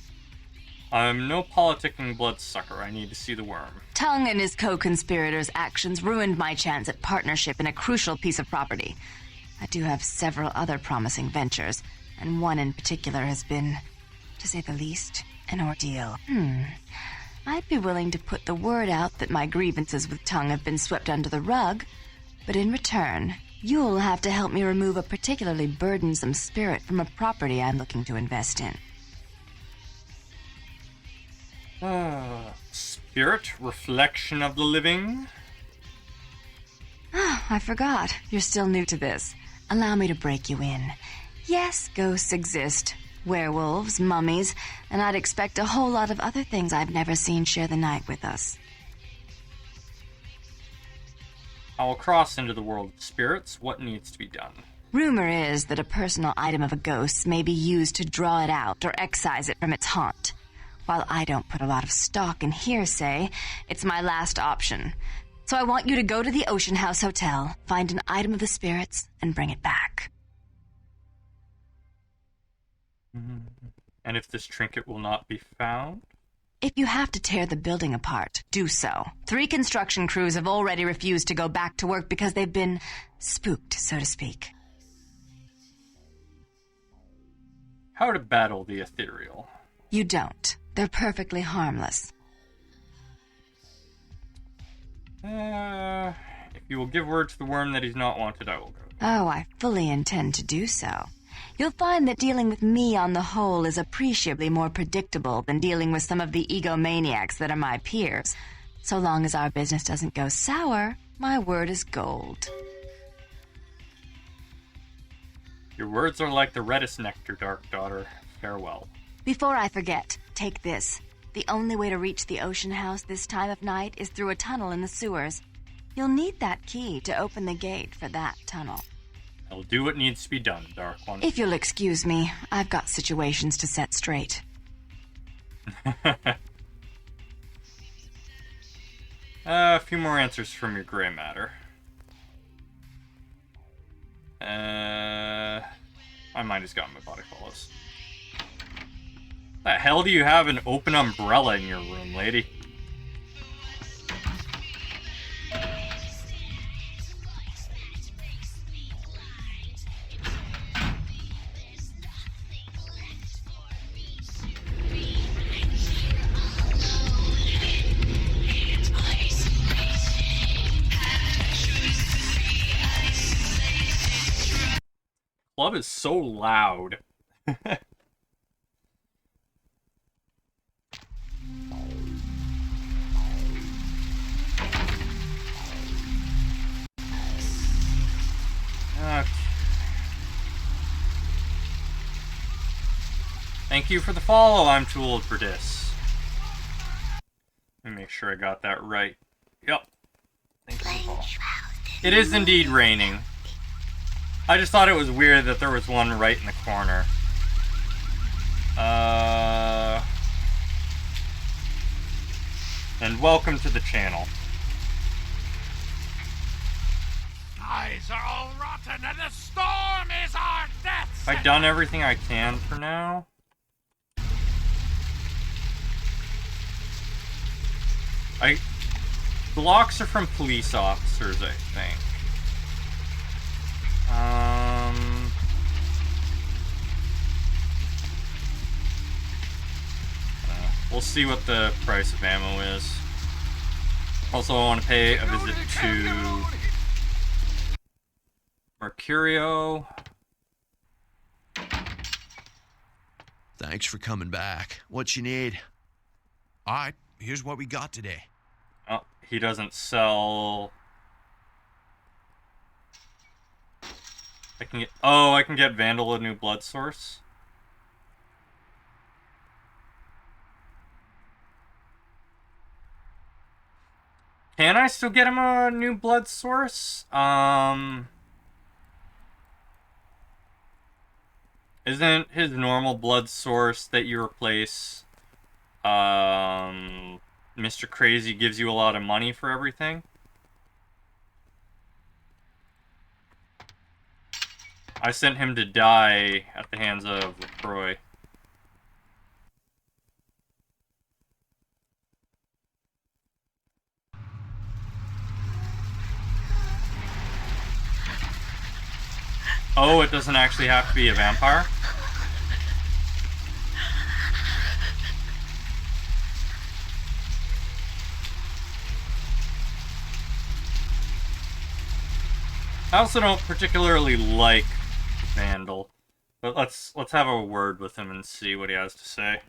I'm no politicking bloodsucker. I need to see the worm. Tongue and his co-conspirators' actions ruined my chance at partnership in a crucial piece of property. I do have several other promising ventures, and one in particular has been, to say the least, an ordeal. I'd be willing to put the word out that my grievances with Tongue have been swept under the rug, but in return, you'll have to help me remove a particularly burdensome spirit from a property I'm looking to invest in. Spirit, reflection of the living? I forgot. You're still new to this. Allow me to break you in. Yes, ghosts exist. Werewolves, mummies, and I'd expect a whole lot of other things I've never seen share the night with us. I will cross into the world of spirits. What needs to be done? Rumor is that a personal item of a ghost may be used to draw it out or excise it from its haunt. While I don't put a lot of stock in hearsay, it's my last option. So I want you to go to the Ocean House Hotel, find an item of the spirits, and bring it back. And if this trinket will not be found? If you have to tear the building apart, do so. 3 construction crews have already refused to go back to work because they've been spooked, so to speak. How to battle the ethereal? You don't. They're perfectly harmless. If you will give word to the worm that he's not wanted, I will go. Oh, I fully intend to do so. You'll find that dealing with me on the whole is appreciably more predictable than dealing with some of the egomaniacs that are my peers. So long as our business doesn't go sour, my word is gold. Your words are like the reddest nectar, Dark Daughter. Farewell. Before I forget, take this. The only way to reach the Ocean House this time of night is through a tunnel in the sewers. You'll need that key to open the gate for that tunnel. I'll do what needs to be done, Dark One. If you'll excuse me, I've got situations to set straight. A few more answers from your gray matter. My mind has gotten my body follows. The hell do you have an open umbrella in your room, lady? Club is so loud. Okay. Thank you for the follow. I'm too old for this. Let me make sure I got that right. Yep. Thank you for the follow. It is indeed raining. I just thought it was weird that there was one right in the corner. And welcome to the channel. Eyes are all rotten and the storm is our death! I've done everything I can for now. The locks are from police officers, I think. We'll see what the price of ammo is. Also, I want to pay a visit to Mercurio. Thanks for coming back. What you need? All right, here's what we got today. Oh, he doesn't sell... I can get Vandal a new blood source. Can I still get him a new blood source? Isn't his normal blood source that you replace, Mr. Crazy gives you a lot of money for everything? I sent him to die at the hands of LaCroix. Oh, it doesn't actually have to be a vampire? I also don't particularly like Vandal, but let's have a word with him and see what he has to say.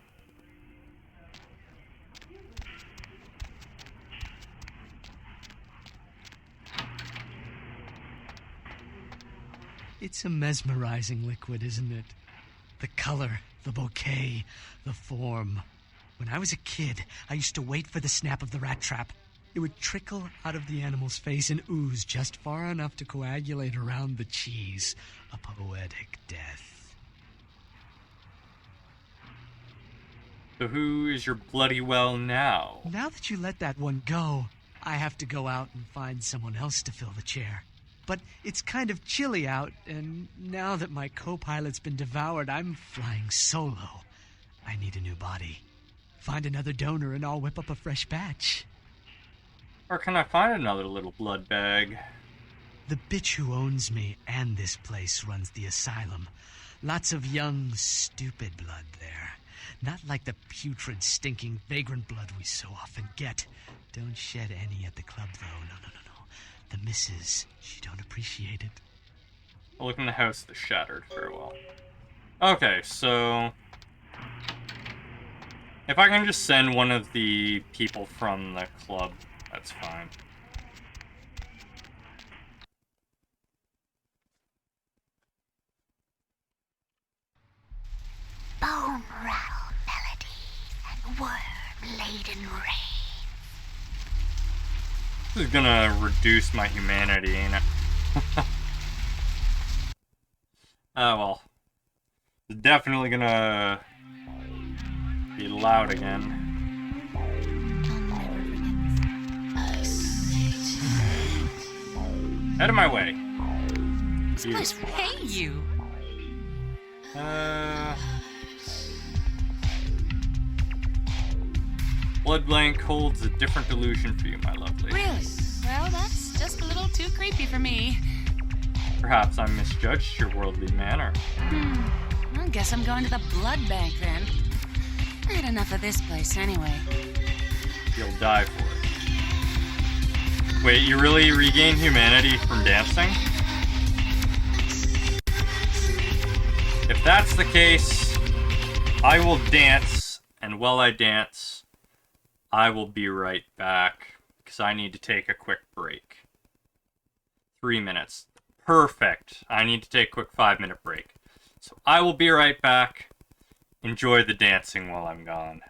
It's a mesmerizing liquid, isn't it? The color, the bouquet, the form. When I was a kid, I used to wait for the snap of the rat trap. It would trickle out of the animal's face and ooze just far enough to coagulate around the cheese. A poetic death. So who is your bloody well now? Now that you let that one go, I have to go out and find someone else to fill the chair. But it's kind of chilly out, and now that my co-pilot's been devoured, I'm flying solo. I need a new body. Find another donor and I'll whip up a fresh batch. Where can I find another little blood bag? The bitch who owns me and this place runs the asylum. Lots of young, stupid blood there. Not like the putrid, stinking, vagrant blood we so often get. Don't shed any at the club, though. No. The missus, she don't appreciate it. I'll look in the house that shattered. Farewell. Okay, so... if I can just send one of the people from the club, that's fine. Bone rattle melodies and worm-laden rain. This is gonna reduce my humanity, ain't it? Oh well. It's definitely gonna be loud again. Out of my way. Supposed to pay you. Blood blank holds a different delusion for you, my lovely. Really? Well, that's just a little too creepy for me. Perhaps I misjudged your worldly manner. I guess I'm going to the blood bank then. I had enough of this place anyway. You'll die for it. Wait, you really regain humanity from dancing? If that's the case, I will dance, and while I dance, I will be right back, because I need to take a quick break. 3 minutes. Perfect. I need to take a quick 5-minute break. So I will be right back. Enjoy the dancing while I'm gone.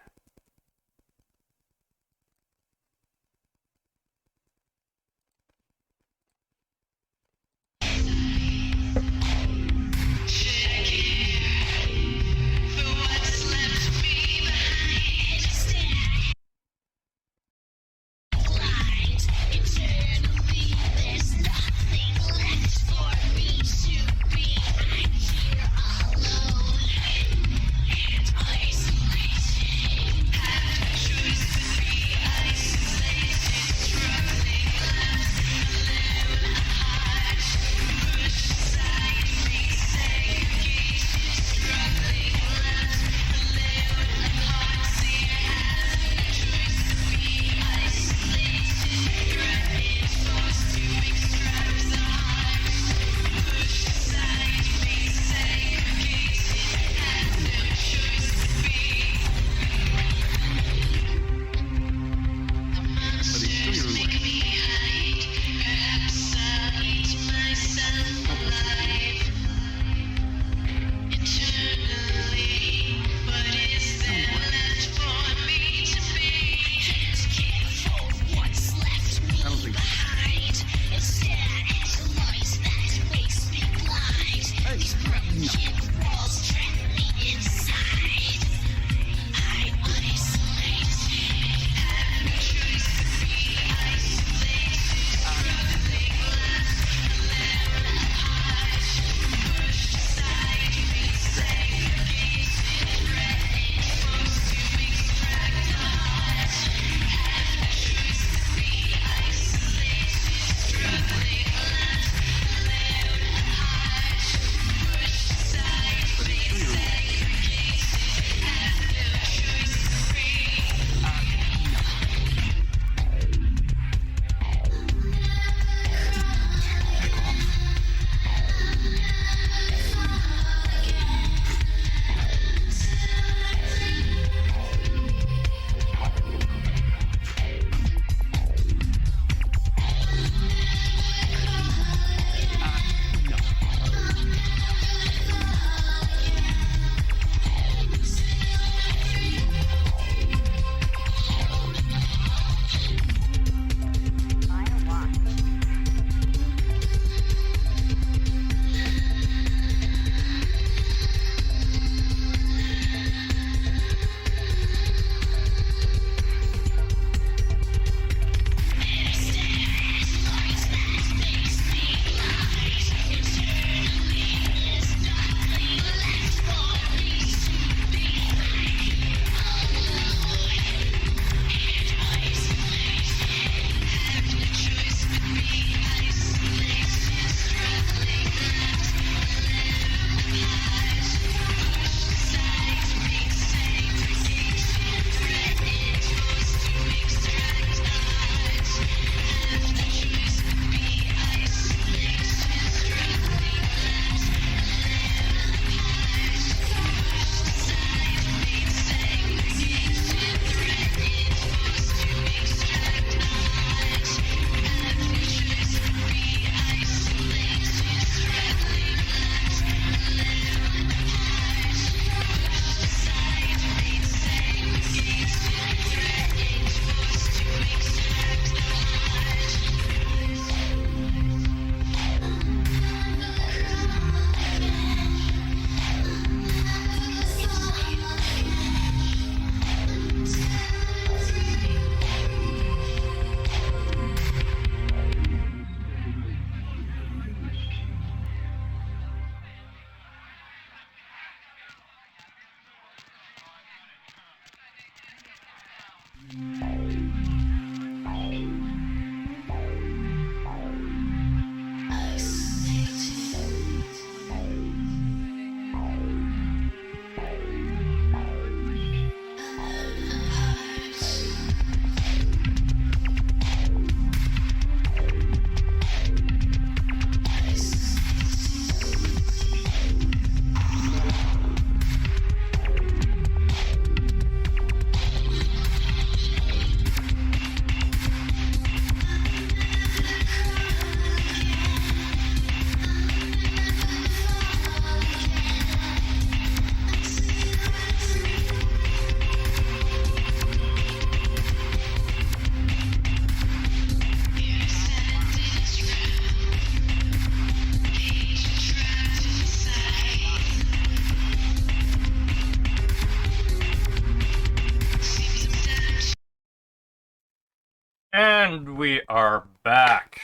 we are back.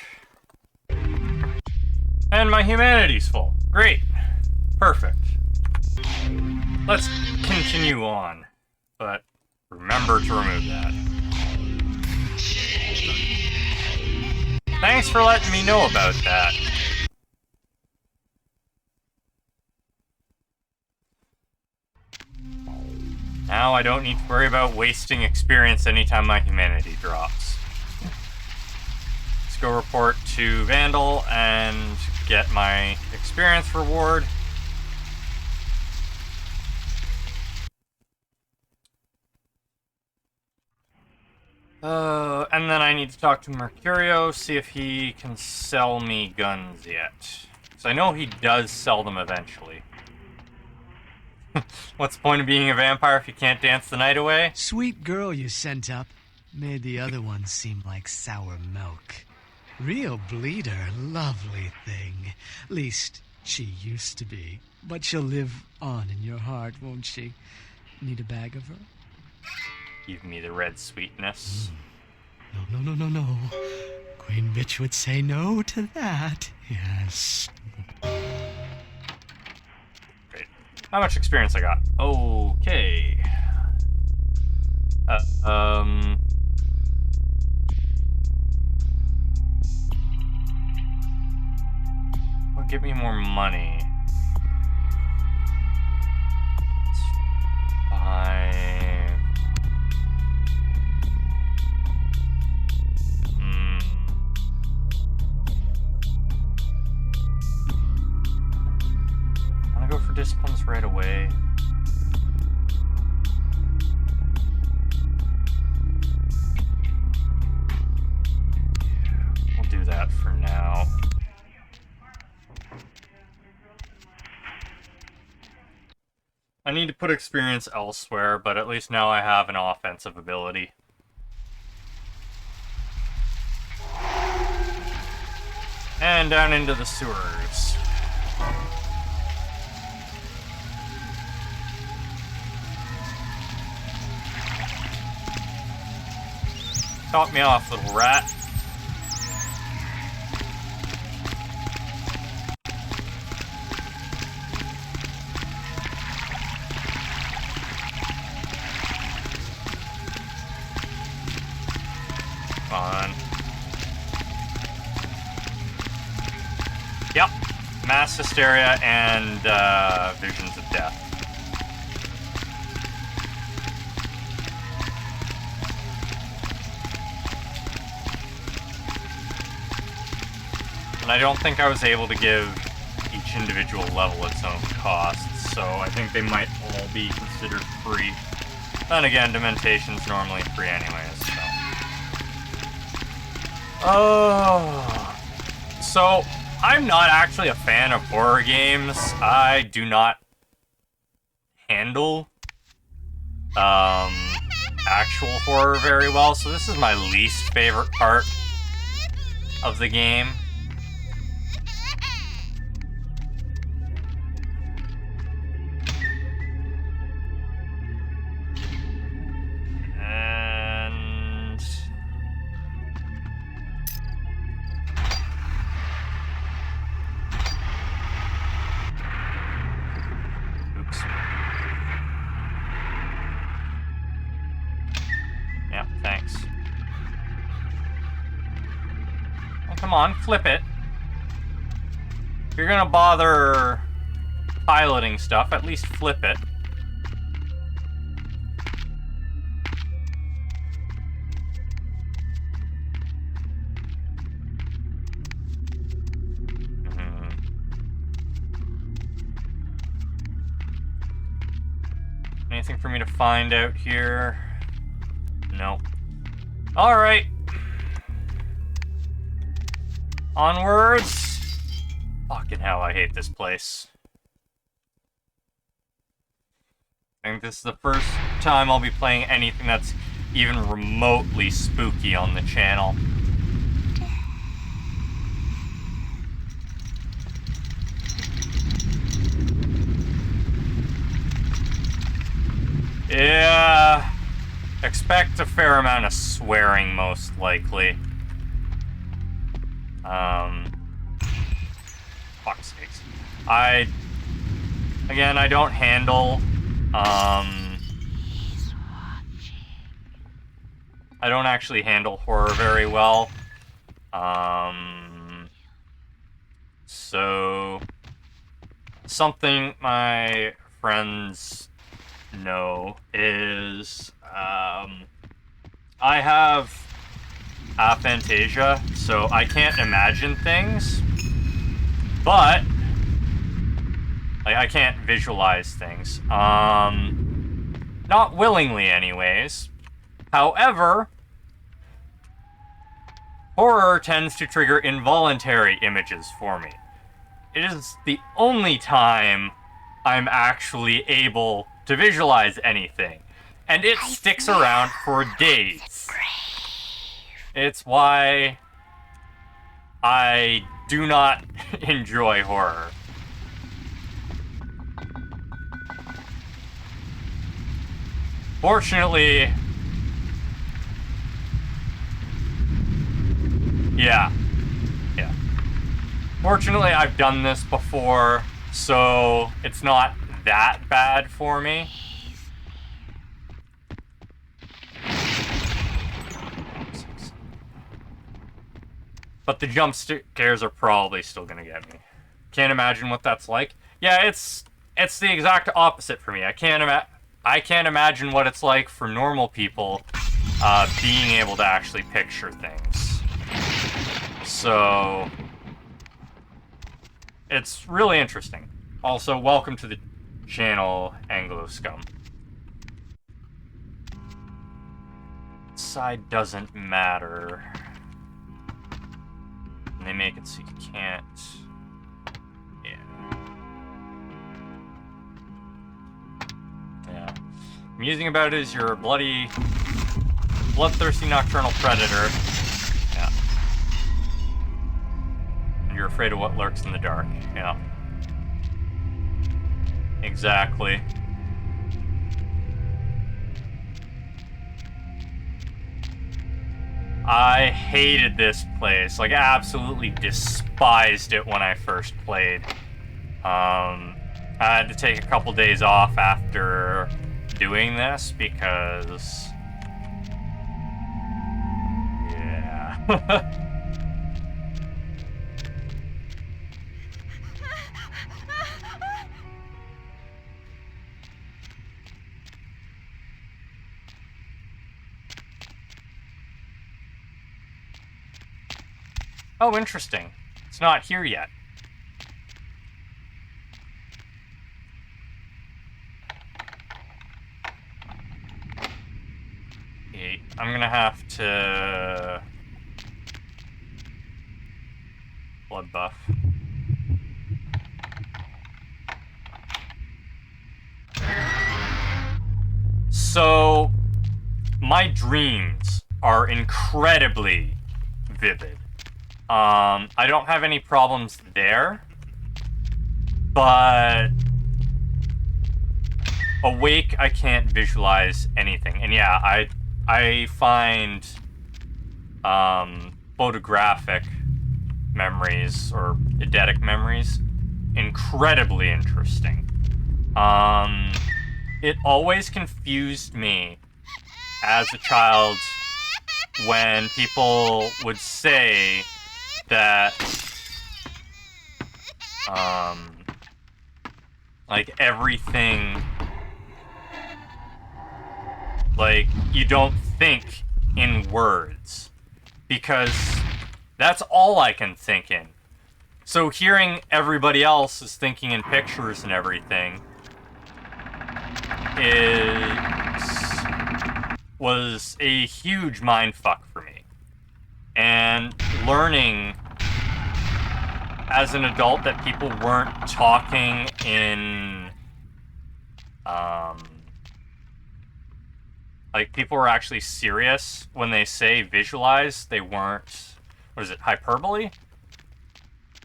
And my humanity's full. Great. Perfect. Let's continue on. But remember to remove that. Thanks for letting me know about that. Now I don't need to worry about wasting experience anytime my humanity drops. Let's go report to Vandal and get my experience reward. And then I need to talk to Mercurio, see if he can sell me guns yet. So I know he does sell them eventually. What's the point of being a vampire if you can't dance the night away? Sweet girl you sent up made the other ones seem like sour milk. Real bleeder, lovely thing. Least, she used to be. But she'll live on in your heart, won't she? Need a bag of her? Give me the red sweetness. No. Queen Bitch would say no to that. Yes. Great. How much experience I got? Okay. Well, give me more money. 5. I want to go for disciplines right away. Yeah, we'll do that for now. I need to put experience elsewhere, but at least now I have an offensive ability. And down into the sewers. Top me off, little rat. On. Yep. Mass hysteria and visions of death. And I don't think I was able to give each individual level its own costs, so I think they might all be considered free. Then again, Dementation's normally free anyways, so. Oh. So, I'm not actually a fan of horror games. I do not handle actual horror very well, so this is my least favorite part of the game. Thanks. Oh, come on, flip it. If you're gonna bother piloting stuff, at least flip it. Anything for me to find out here? No. Alright. Onwards. Fucking hell, I hate this place. I think this is the first time I'll be playing anything that's even remotely spooky on the channel. Yeah. Expect a fair amount of swearing, most likely. Fuck's sakes. I don't handle, I don't actually handle horror very well. So something my friends know is, I have aphantasia, so I can't imagine things, but like, I can't visualize things. Not willingly anyways. However, horror tends to trigger involuntary images for me. It is the only time I'm actually able to visualize anything. And it sticks around for days. It's why I do not enjoy horror. Fortunately, yeah. Fortunately, I've done this before, so it's not that bad for me. But the jump scares are probably still gonna get me. Can't imagine what that's like. Yeah, it's the exact opposite for me. I can't imagine what it's like for normal people being able to actually picture things. So it's really interesting. Also, welcome to the channel, Anglo Scum. Side doesn't matter. And they make it so you can't. Yeah. Amusing about it is you're a bloodthirsty nocturnal predator. Yeah. And you're afraid of what lurks in the dark. Yeah. Exactly. I hated this place. Like, absolutely despised it when I first played. I had to take a couple days off after doing this because... yeah. Oh, interesting. It's not here yet. Okay, I'm gonna have to... blood buff. So, my dreams are incredibly vivid. I don't have any problems there, but awake, I can't visualize anything. And yeah, I find photographic memories or eidetic memories incredibly interesting. It always confused me as a child when people would say that like everything, like you don't think in words because that's all I can think in. So hearing everybody else is thinking in pictures and everything was a huge mindfuck for me. And learning as an adult that people weren't talking in, like people were actually serious when they say visualize. They weren't, what is it, hyperbole? Is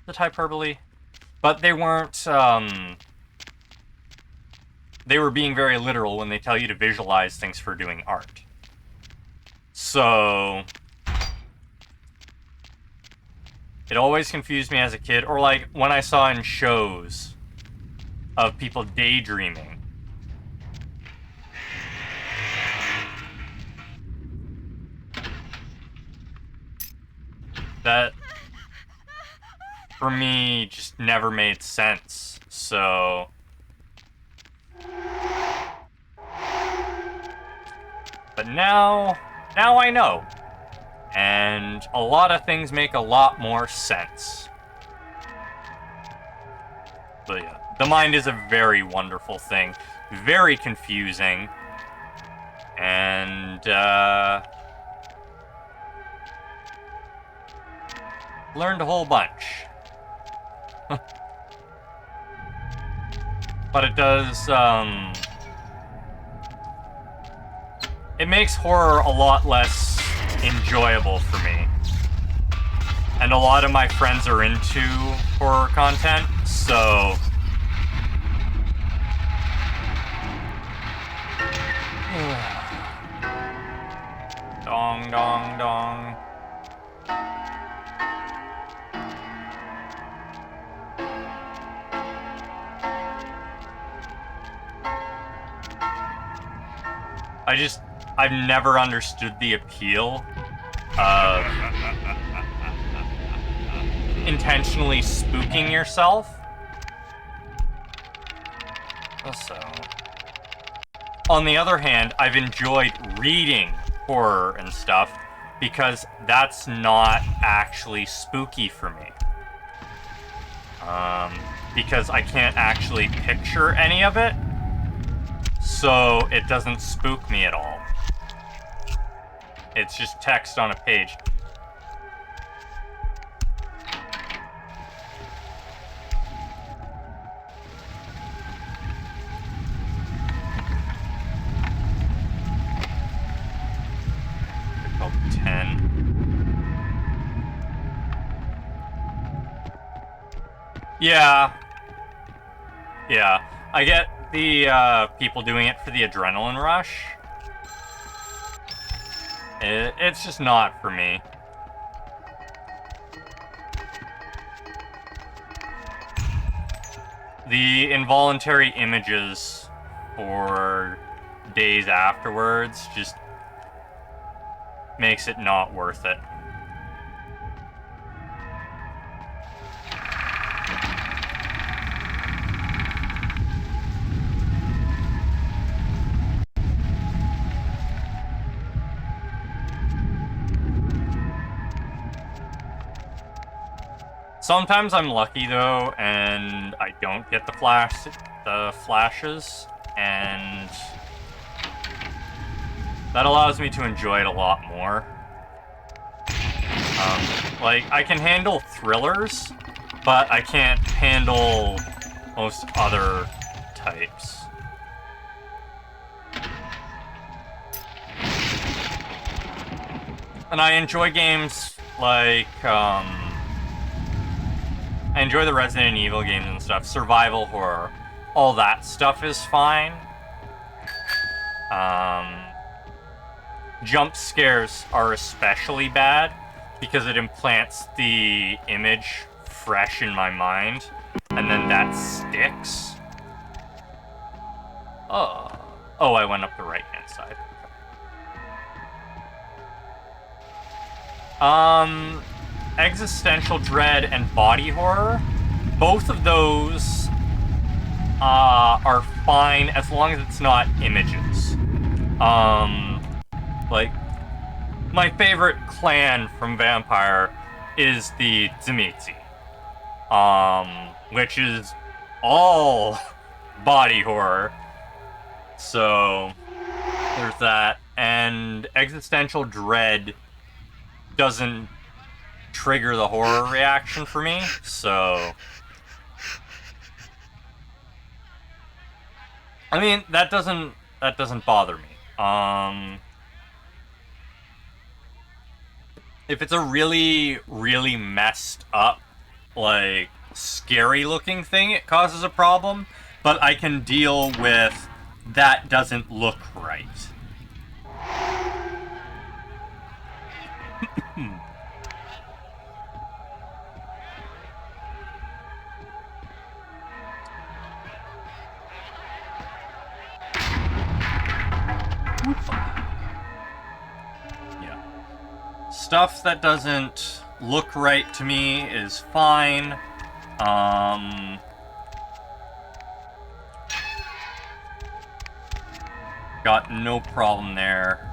it hyperbole? But they weren't, they were being very literal when they tell you to visualize things for doing art. So It always confused me as a kid, or like when I saw in shows of people daydreaming. That, for me, just never made sense, so... But now I know. And a lot of things make a lot more sense. But yeah, the mind is a very wonderful thing. Very confusing. And, learned a whole bunch. But it does, it makes horror a lot less enjoyable for me. And a lot of my friends are into horror content, so... Dong, dong, dong. I've never understood the appeal of intentionally spooking yourself. So, on the other hand, I've enjoyed reading horror and stuff because that's not actually spooky for me. Because I can't actually picture any of it, so it doesn't spook me at all. It's just text on a page. About 10. Yeah. Yeah. I get the people doing it for the adrenaline rush. It's just not for me. The involuntary images for days afterwards just makes it not worth it. Sometimes I'm lucky though, and I don't get the flashes, and that allows me to enjoy it a lot more. Like, I can handle thrillers, but I can't handle most other types. And I enjoy games like, I enjoy the Resident Evil games and stuff. Survival horror. All that stuff is fine. Jump scares are especially bad because it implants the image fresh in my mind, and then that sticks. Oh, I went up the right-hand side. Existential dread and body horror, both of those are fine as long as it's not images. Like, my favorite clan from Vampire is the Tzimitzi, which is all body horror. So, there's that. And existential dread doesn't trigger the horror reaction for me, so... I mean, that doesn't bother me. If it's a really, really messed up, like, scary looking thing, it causes a problem, but I can deal with that doesn't look right. stuff that doesn't look right to me is fine. Got no problem there.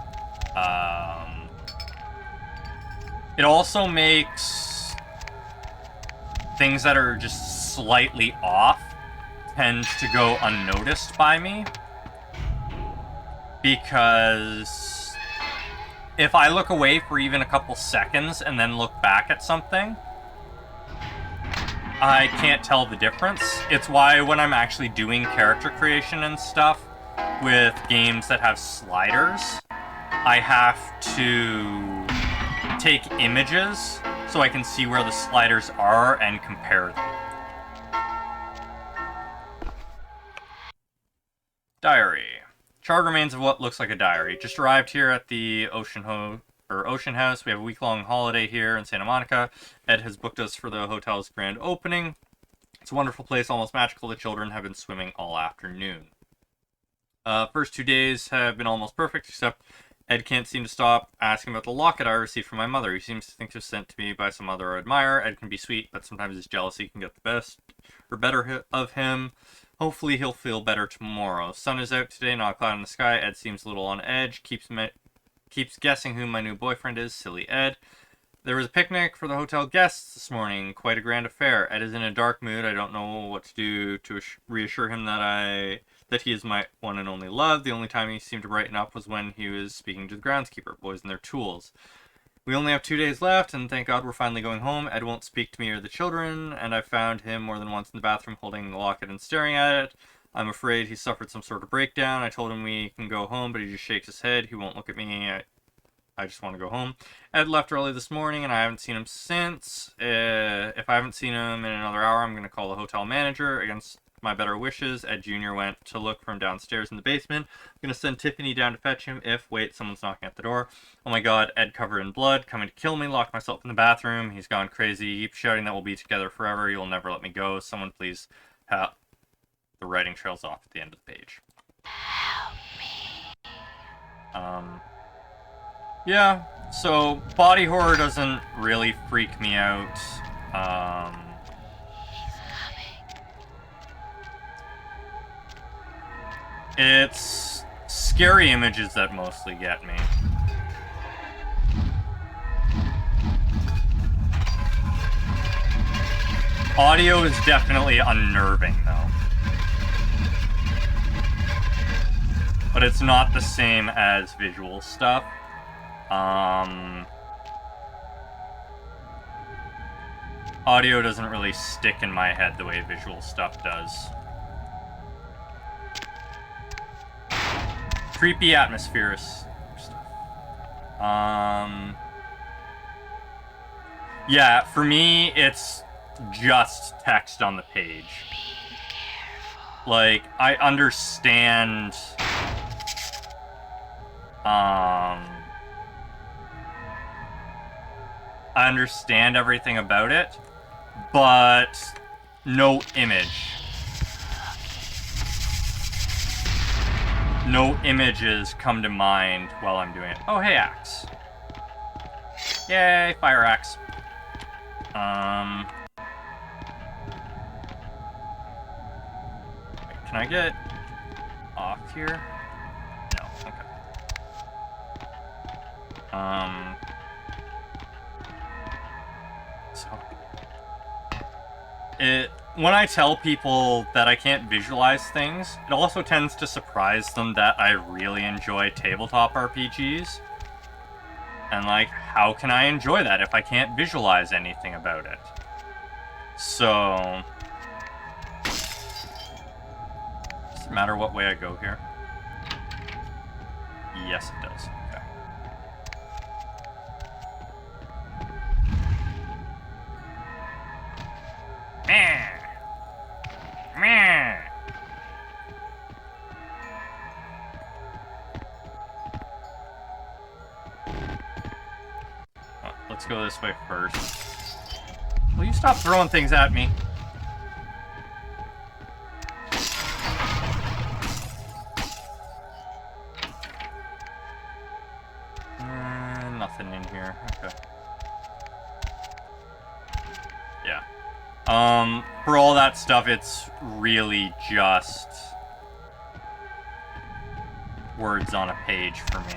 It also makes things that are just slightly off tend to go unnoticed by me. Because if I look away for even a couple seconds and then look back at something, I can't tell the difference. It's why when I'm actually doing character creation and stuff with games that have sliders, I have to take images so I can see where the sliders are and compare them. Diary. Charred remains of what looks like a diary. Just arrived here at the Ocean House. We have a week-long holiday here in Santa Monica. Ed has booked us for the hotel's grand opening. It's a wonderful place, almost magical. The children have been swimming all afternoon. First 2 days have been almost perfect, except Ed can't seem to stop asking about the locket I received from my mother. He seems to think it was sent to me by some other admirer. Ed can be sweet, but sometimes his jealousy can get the best or better of him. Hopefully he'll feel better tomorrow. Sun is out today, not a cloud in the sky. Ed seems a little on edge. Keeps guessing who my new boyfriend is. Silly Ed. There was a picnic for the hotel guests this morning. Quite a grand affair. Ed is in a dark mood. I don't know what to do to reassure him that he is my one and only love. The only time he seemed to brighten up was when he was speaking to the groundskeeper, boys and their tools. We only have 2 days left, and thank God we're finally going home. Ed won't speak to me or the children, and I found him more than once in the bathroom holding the locket and staring at it. I'm afraid he suffered some sort of breakdown. I told him we can go home, but he just shakes his head. He won't look at me. I just want to go home. Ed left early this morning, and I haven't seen him since. If I haven't seen him in another hour, I'm going to call the hotel manager. Against my better wishes, Ed Jr. went to look from downstairs in the basement. I'm going to send Tiffany down to fetch him wait, someone's knocking at the door. Oh my God, Ed covered in blood, coming to kill me, locked myself in the bathroom. He's gone crazy. He keeps shouting that we'll be together forever. You'll never let me go. Someone please help. The writing trails off at the end of the page. Help me. Yeah, so body horror doesn't really freak me out. It's scary images that mostly get me. Audio is definitely unnerving, though. But it's not the same as visual stuff. Audio doesn't really stick in my head the way visual stuff does. Creepy atmosphere stuff. Yeah, for me, it's just text on the page. Like, I understand, I understand everything about it, but no image. No images come to mind while I'm doing it. Oh, hey, axe. Yay, fire axe. Wait, can I get off here? No, okay. When I tell people that I can't visualize things, it also tends to surprise them that I really enjoy tabletop RPGs. And like, how can I enjoy that if I can't visualize anything about it? So, does it matter what way I go here? Yes, it does. Okay. Meh. Meh. Well, let's go this way first. Will you stop throwing things at me? Nothing in here. Okay. For all that stuff, it's really just words on a page for me.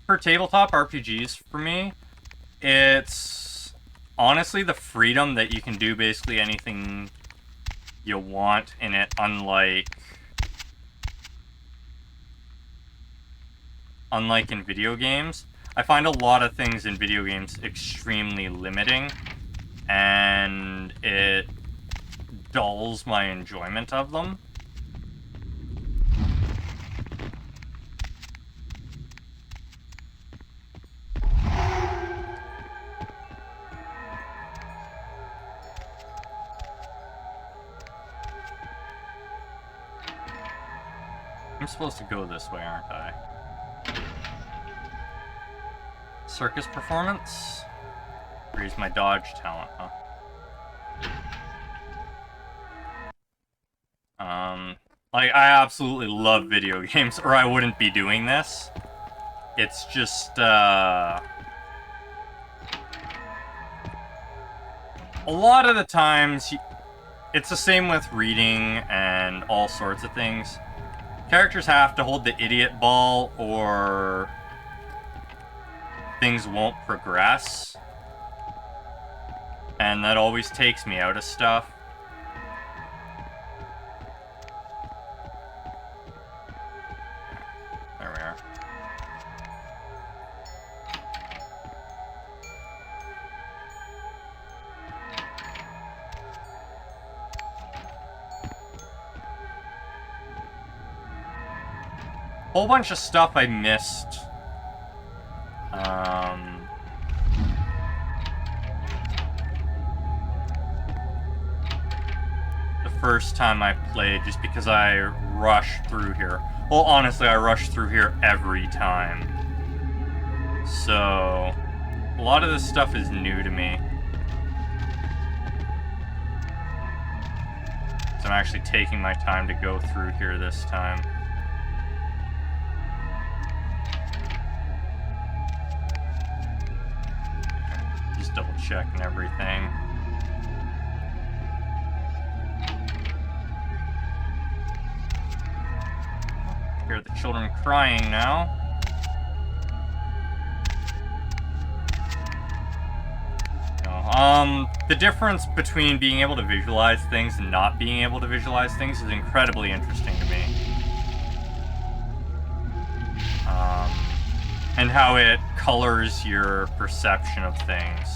For tabletop RPGs, for me, it's honestly the freedom that you can do basically anything you want in it, unlike in video games. I find a lot of things in video games extremely limiting, and it dulls my enjoyment of them. I'm supposed to go this way, aren't I? Circus performance? Raise my dodge talent, huh? Like, I absolutely love video games, or I wouldn't be doing this. It's just, a lot of the times, it's the same with reading and all sorts of things. Characters have to hold the idiot ball, or things won't progress. And that always takes me out of stuff. There we are. Whole bunch of stuff I missed. The first time I played, just because I rushed through here. Well, honestly, I rush through here every time. So, a lot of this stuff is new to me. So I'm actually taking my time to go through here this time. Just double checking everything. Hear the children crying now. The difference between being able to visualize things and not being able to visualize things is incredibly interesting to me. And how it colors your perception of things.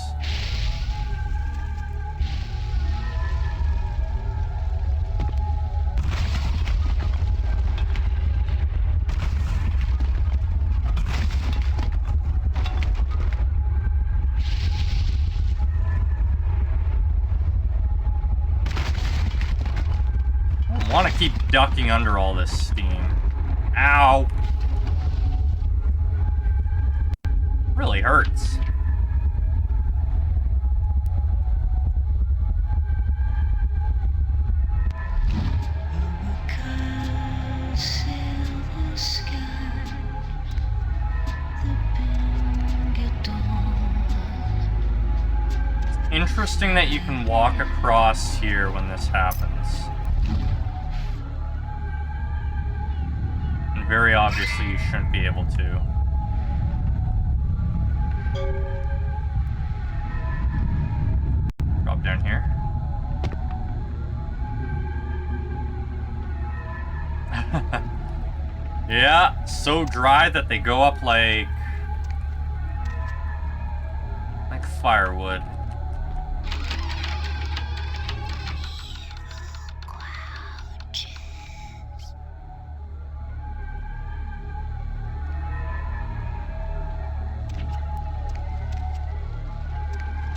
I want to keep ducking under all this steam. Ow! Really hurts. It's interesting that you can walk across here when this happens. And very obviously you shouldn't be able to. Drop down here. Yeah, so dry that they go up like firewood.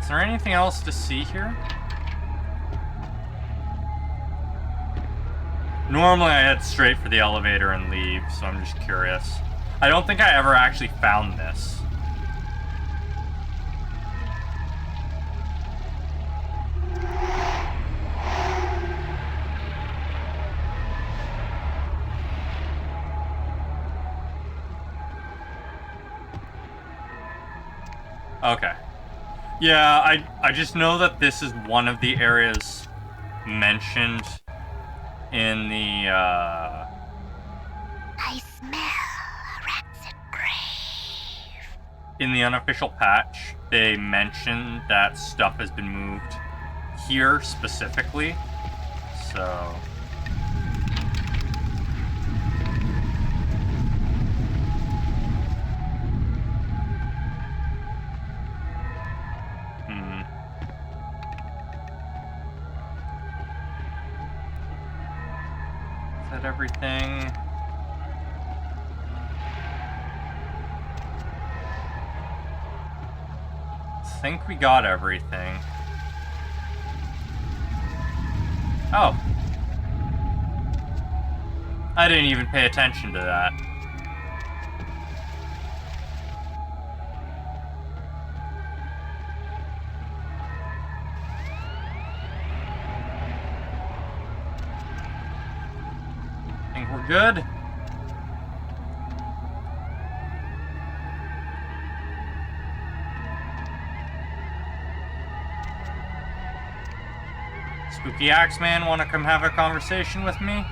Is there anything else to see here? Normally I head straight for the elevator and leave, so I'm just curious. I don't think I ever actually found this. Okay. Yeah, I just know that this is one of the areas mentioned in the, I smell a rancid grave. in the unofficial patch, they mention that stuff has been moved here specifically, so... Is that everything? I think we got everything. Oh. I didn't even pay attention to that. Think we're good? Spooky Axeman, wanna come have a conversation with me?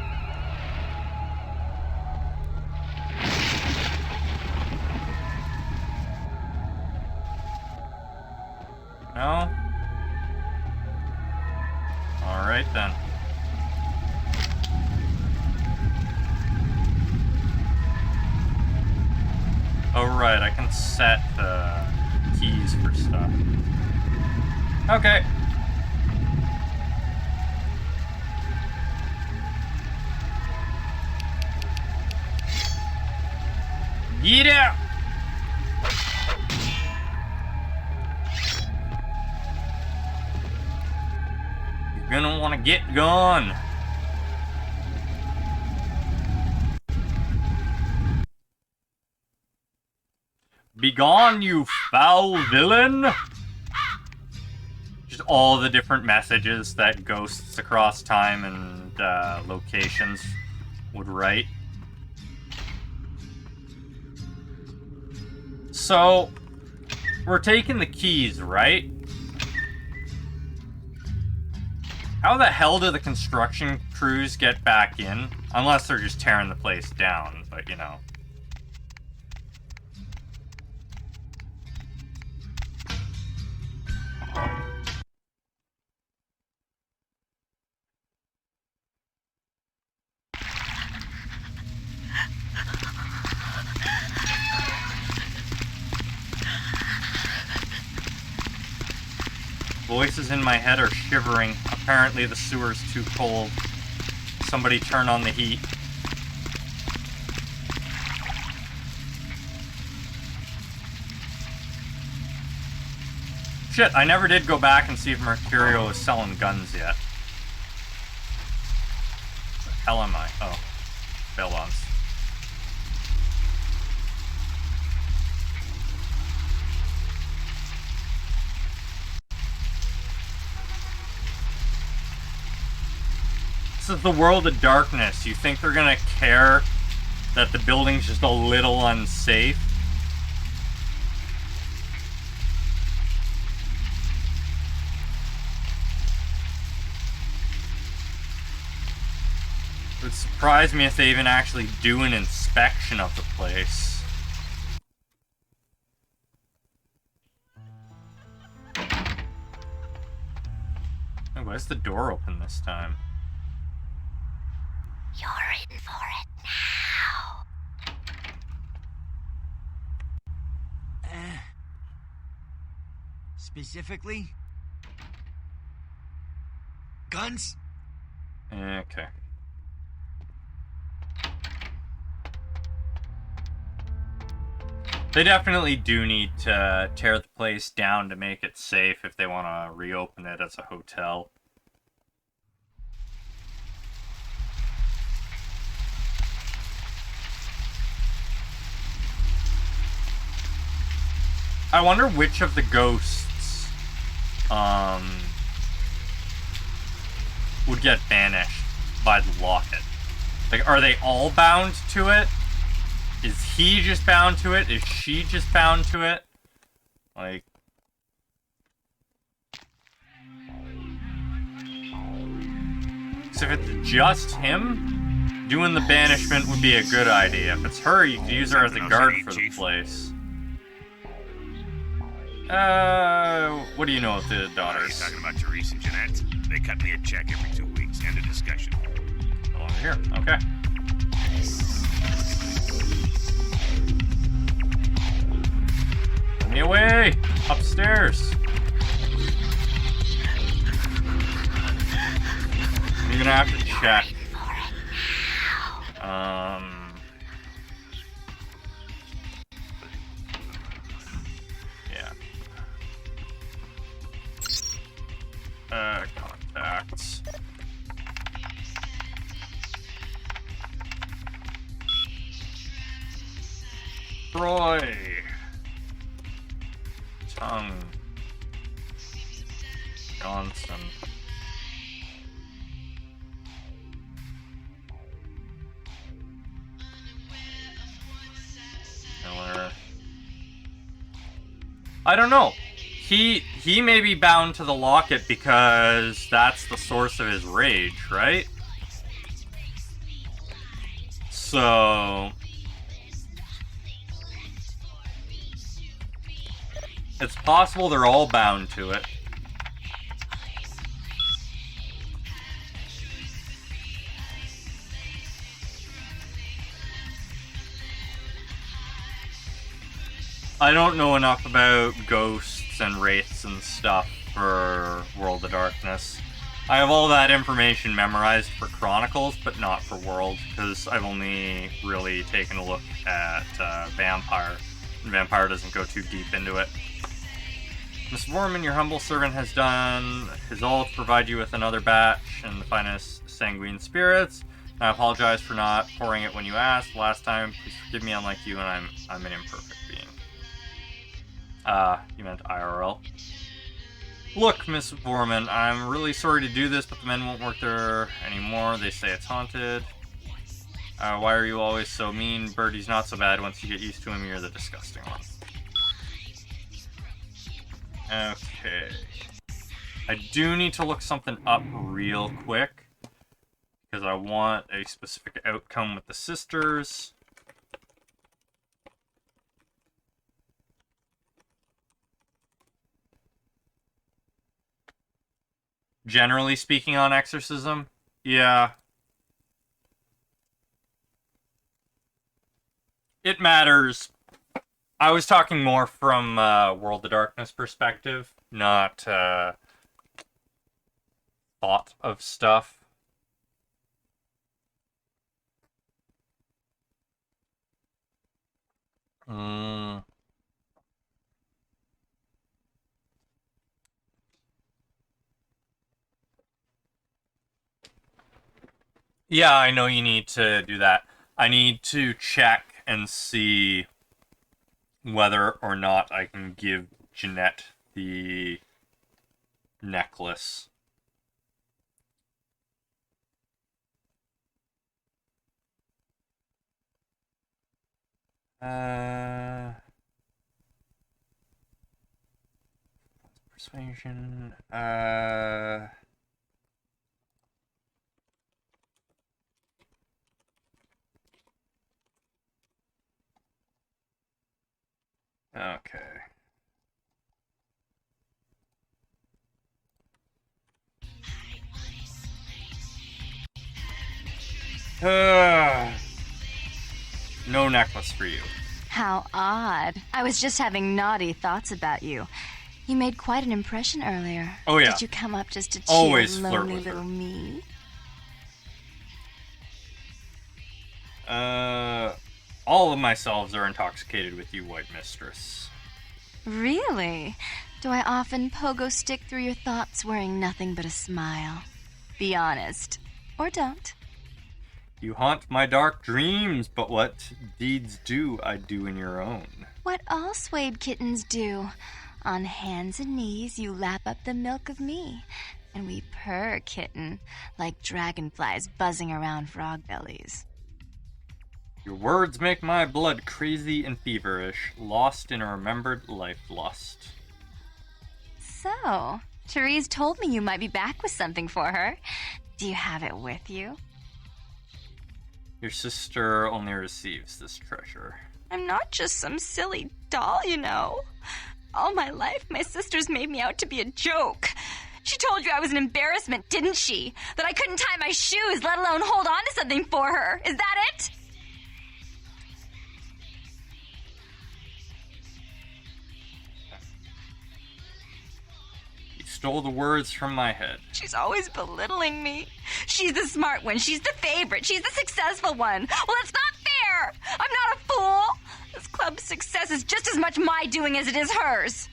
No? Alright then. Oh right, I can set keys for stuff. Okay. Get out! You're gonna wanna get gone. Begone, you foul villain! Just all the different messages that ghosts across time and locations would write. So, we're taking the keys, right? How the hell do the construction crews get back in? Unless they're just tearing the place down, but you know. Voices in my head are shivering. Apparently the sewer's too cold. Somebody turn on the heat. Shit, I never did go back and see if Mercurio is selling guns yet. What the hell am I? Oh, bail bonds. This is the world of darkness. You think they're gonna care that the building's just a little unsafe? It would surprise me if they even actually do an inspection of the place. Oh, why is the door open this time? You're in for it now. Specifically? Guns? Okay. They definitely do need to tear the place down to make it safe if they want to reopen it as a hotel. I wonder which of the ghosts would get banished by the locket. Like, are they all bound to it? Is he just bound to it? Is she just bound to it? Like, So if it's just him, doing the banishment would be a good idea. If it's her, you could use her as a guard for the place. What do you know of the daughters? Talking about Therese and Jeanette. They cut me a check every 2 weeks. End of discussion. Oh, here. Okay. Get me away! Upstairs! I'm gonna have to check. Yeah. Contacts. Troy. Tongue. Johnson. Miller. I don't know. He may be bound to the locket because that's the source of his rage, right? So it's possible they're all bound to it. I don't know enough about ghosts and wraiths and stuff for World of Darkness. I have all that information memorized for Chronicles, but not for World, because I've only really taken a look at Vampire. And Vampire doesn't go too deep into it. Miss Vorman, your humble servant has done his all to provide you with another batch and the finest sanguine spirits. I apologize for not pouring it when you asked last time. Please forgive me, unlike you, and I'm an imperfect being. You meant IRL. Look, Miss Vorman, I'm really sorry to do this, but the men won't work there anymore. They say it's haunted. Why are you always so mean? Birdie's not so bad. Once you get used to him, you're the disgusting one. Okay. I do need to look something up real quick, because I want a specific outcome with the sisters. Generally speaking on exorcism, yeah. It matters. I was talking more from World of Darkness perspective, not thought of stuff. Yeah, I know you need to do that. I need to check and see whether or not I can give Jeanette the necklace. Persuasion. Okay. No necklace for you. How odd. I was just having naughty thoughts about you. You made quite an impression earlier. Oh, yeah. Did you come up just to cheer Always flirt lonely with her. little me? All of my selves are intoxicated with you, White Mistress. Really? Do I often pogo stick through your thoughts wearing nothing but a smile? Be honest. Or don't. You haunt my dark dreams, but what deeds do I do in your own? What all swayed kittens do. On hands and knees, you lap up the milk of me. And we purr, kitten, like dragonflies buzzing around frog bellies. Your words make my blood crazy and feverish, lost in a remembered life lust. So, Therese told me you might be back with something for her. Do you have it with you? Your sister only receives this treasure. I'm not just some silly doll, you know. All my life, my sister's made me out to be a joke. She told you I was an embarrassment, didn't she? That I couldn't tie my shoes, let alone hold on to something for her. Is that it? You stole the words from my head. She's always belittling me. She's the smart one. She's the favorite. She's the successful one. Well, it's not fair. I'm not a fool. This club's success is just as much my doing as it is hers.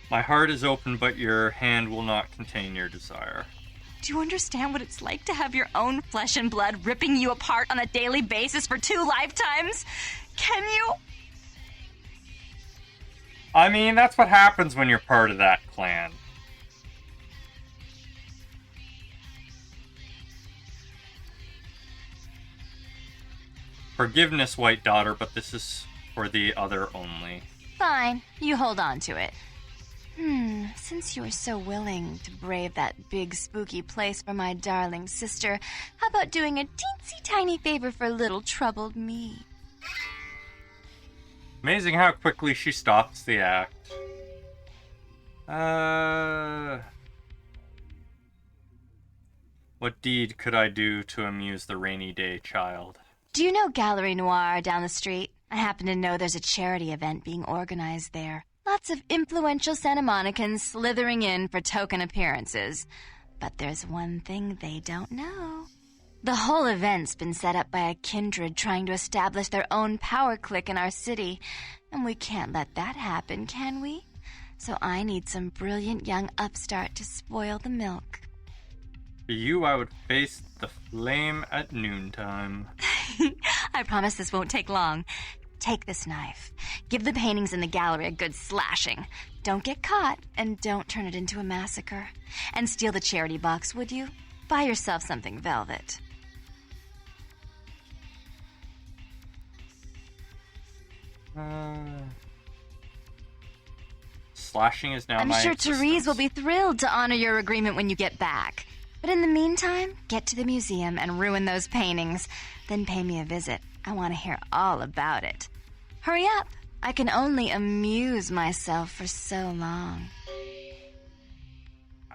My heart is open, but your hand will not contain your desire. Do you understand what it's like to have your own flesh and blood ripping you apart on a daily basis for 2 lifetimes? Can you? I mean, that's what happens when you're part of that clan. Forgiveness, White Daughter, but this is for the other only. Fine, you hold on to it. Since you are so willing to brave that big spooky place for my darling sister, how about doing a teensy tiny favor for little troubled me? Amazing how quickly she stops the act. What deed could I do to amuse the rainy day child? Do you know Gallery Noir down the street? I happen to know there's a charity event being organized there. Lots of influential Santa Monicans slithering in for token appearances. But there's one thing they don't know. The whole event's been set up by a kindred trying to establish their own power clique in our city. And we can't let that happen, can we? So I need some brilliant young upstart to spoil the milk. For you, I would face the flame at noontime. I promise this won't take long. Take this knife. Give the paintings in the gallery a good slashing. Don't get caught, and don't turn it into a massacre. And steal the charity box, would you? Buy yourself something velvet. Slashing is now I'm my sure existence. Therese will be thrilled to honor your agreement when you get back. But in the meantime, get to the museum and ruin those paintings. Then pay me a visit. I want to hear all about it. Hurry up. I can only amuse myself for so long.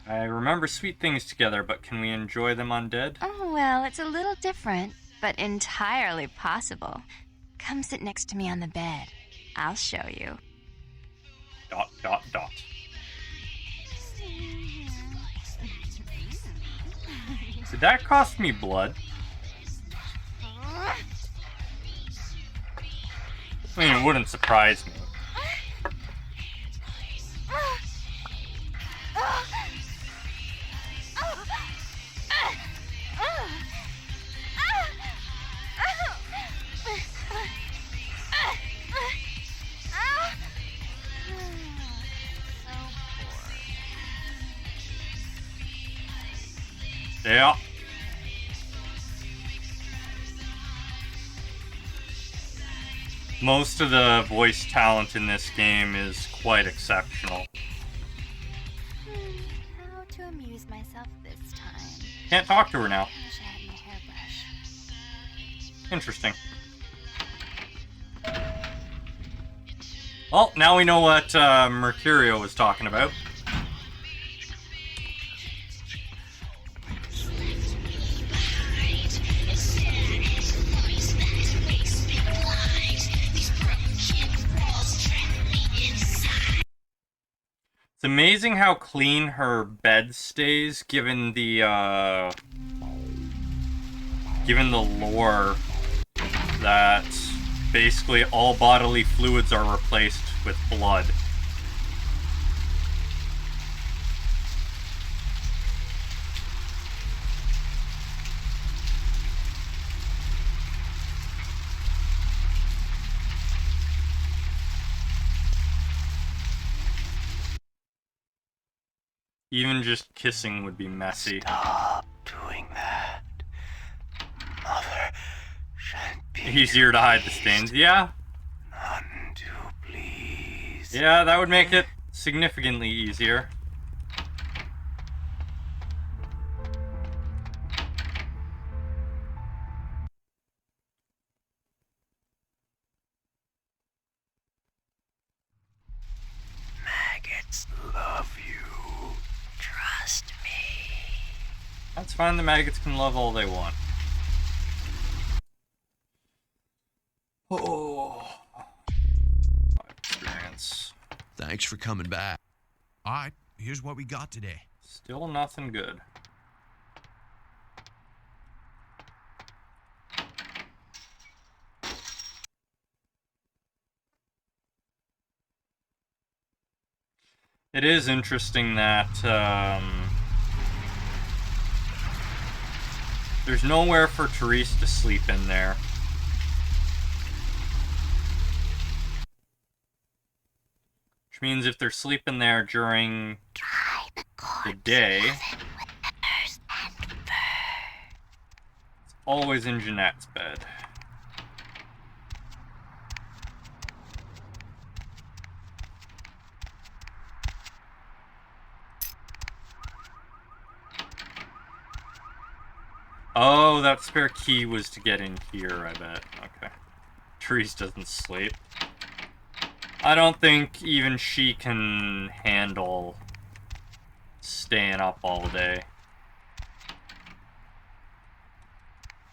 I remember sweet things together, but can we enjoy them undead? Oh, well, it's a little different, but entirely possible. Come sit next to me on the bed. I'll show you. ... Did that cost me blood? I mean, it wouldn't surprise me. Yeah. Most of the voice talent in this game is quite exceptional. How to amuse myself this time? Can't talk to her now. I wish I had my hairbrush. Interesting. Well, now we know what Mercurio was talking about. It's amazing how clean her bed stays, given the lore that basically all bodily fluids are replaced with blood. Even just kissing would be messy. Stop doing that. Mother shan't be Easier to hide the stains, yeah? none too pleased. Yeah, that would make it significantly easier. Maggots love you. Trust me. That's fine, the maggots can love all they want. Oh. Experience. Thanks for coming back. All right, here's what we got today. Still nothing good. It is interesting that there's nowhere for Therese to sleep in there. Which means if they're sleeping there during the day, it's always in Jeanette's bed. Oh, that spare key was to get in here, I bet. Okay. Therese doesn't sleep. I don't think even she can handle staying up all day.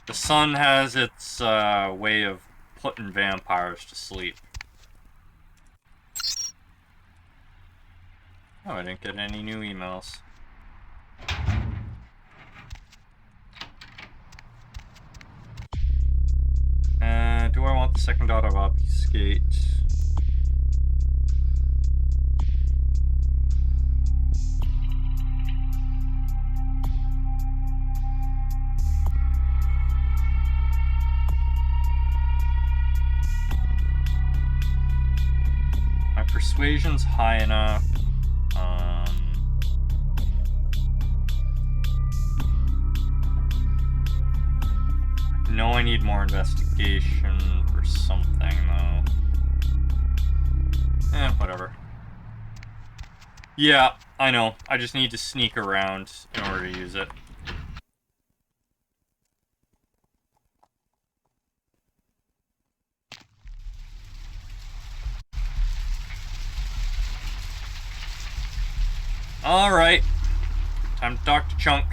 The sun has its way of putting vampires to sleep. Oh, I didn't get any new emails. Do I want the second dot of obfuscate? My persuasion's high enough. No, I need more investigation for something, though. Whatever. Yeah, I know. I just need to sneak around in order to use it. Alright. Time to talk to Chunk.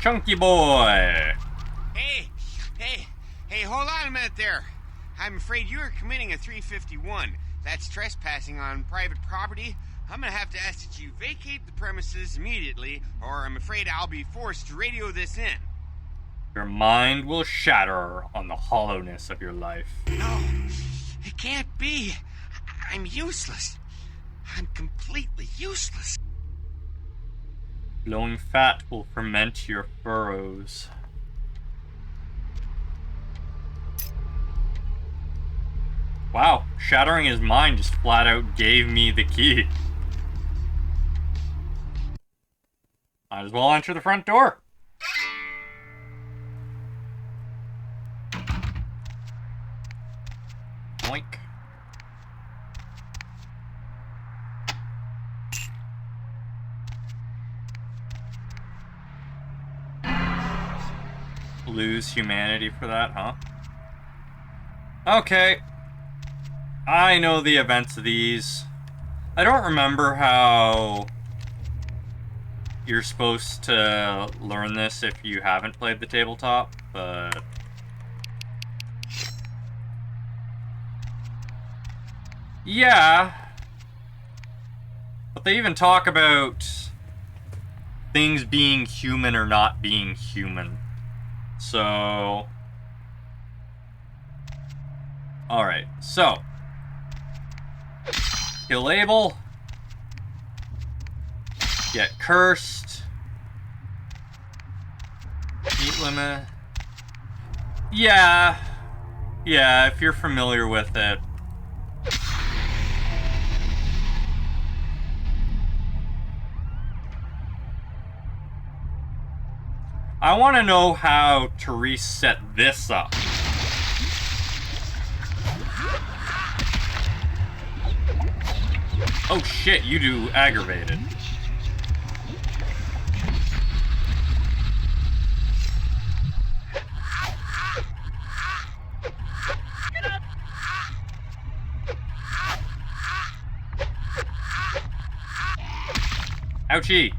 Chunky boy! Hey, hold on a minute there. I'm afraid you are committing a 351. That's trespassing on private property. I'm gonna have to ask that you vacate the premises immediately, or I'm afraid I'll be forced to radio this in. Your mind will shatter on the hollowness of your life. No, it can't be. I'm useless. I'm completely useless. Blowing fat will ferment your furrows. Wow, shattering his mind just flat out gave me the key. Might as well enter the front door. Oink. Lose humanity for that, huh? Okay. I know the events of these. I don't remember how you're supposed to learn this if you haven't played the tabletop, but... yeah. But they even talk about things being human or not being human. So... alright, so... kill Abel. Get cursed. Meet limit. Yeah. Yeah, if you're familiar with it. I want to know how Therese set this up. Oh shit, you do aggravated. Ouchie!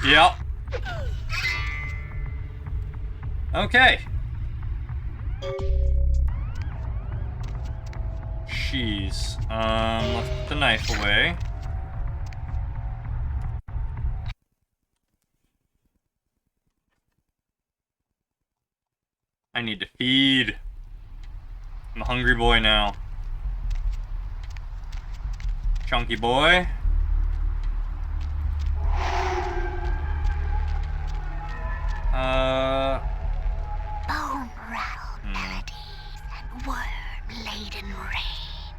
Yep. Okay. Jeez. Let's put the knife away. I need to feed. I'm a hungry boy now. Chunky boy. Bone rattle melodies and worm-laden rains.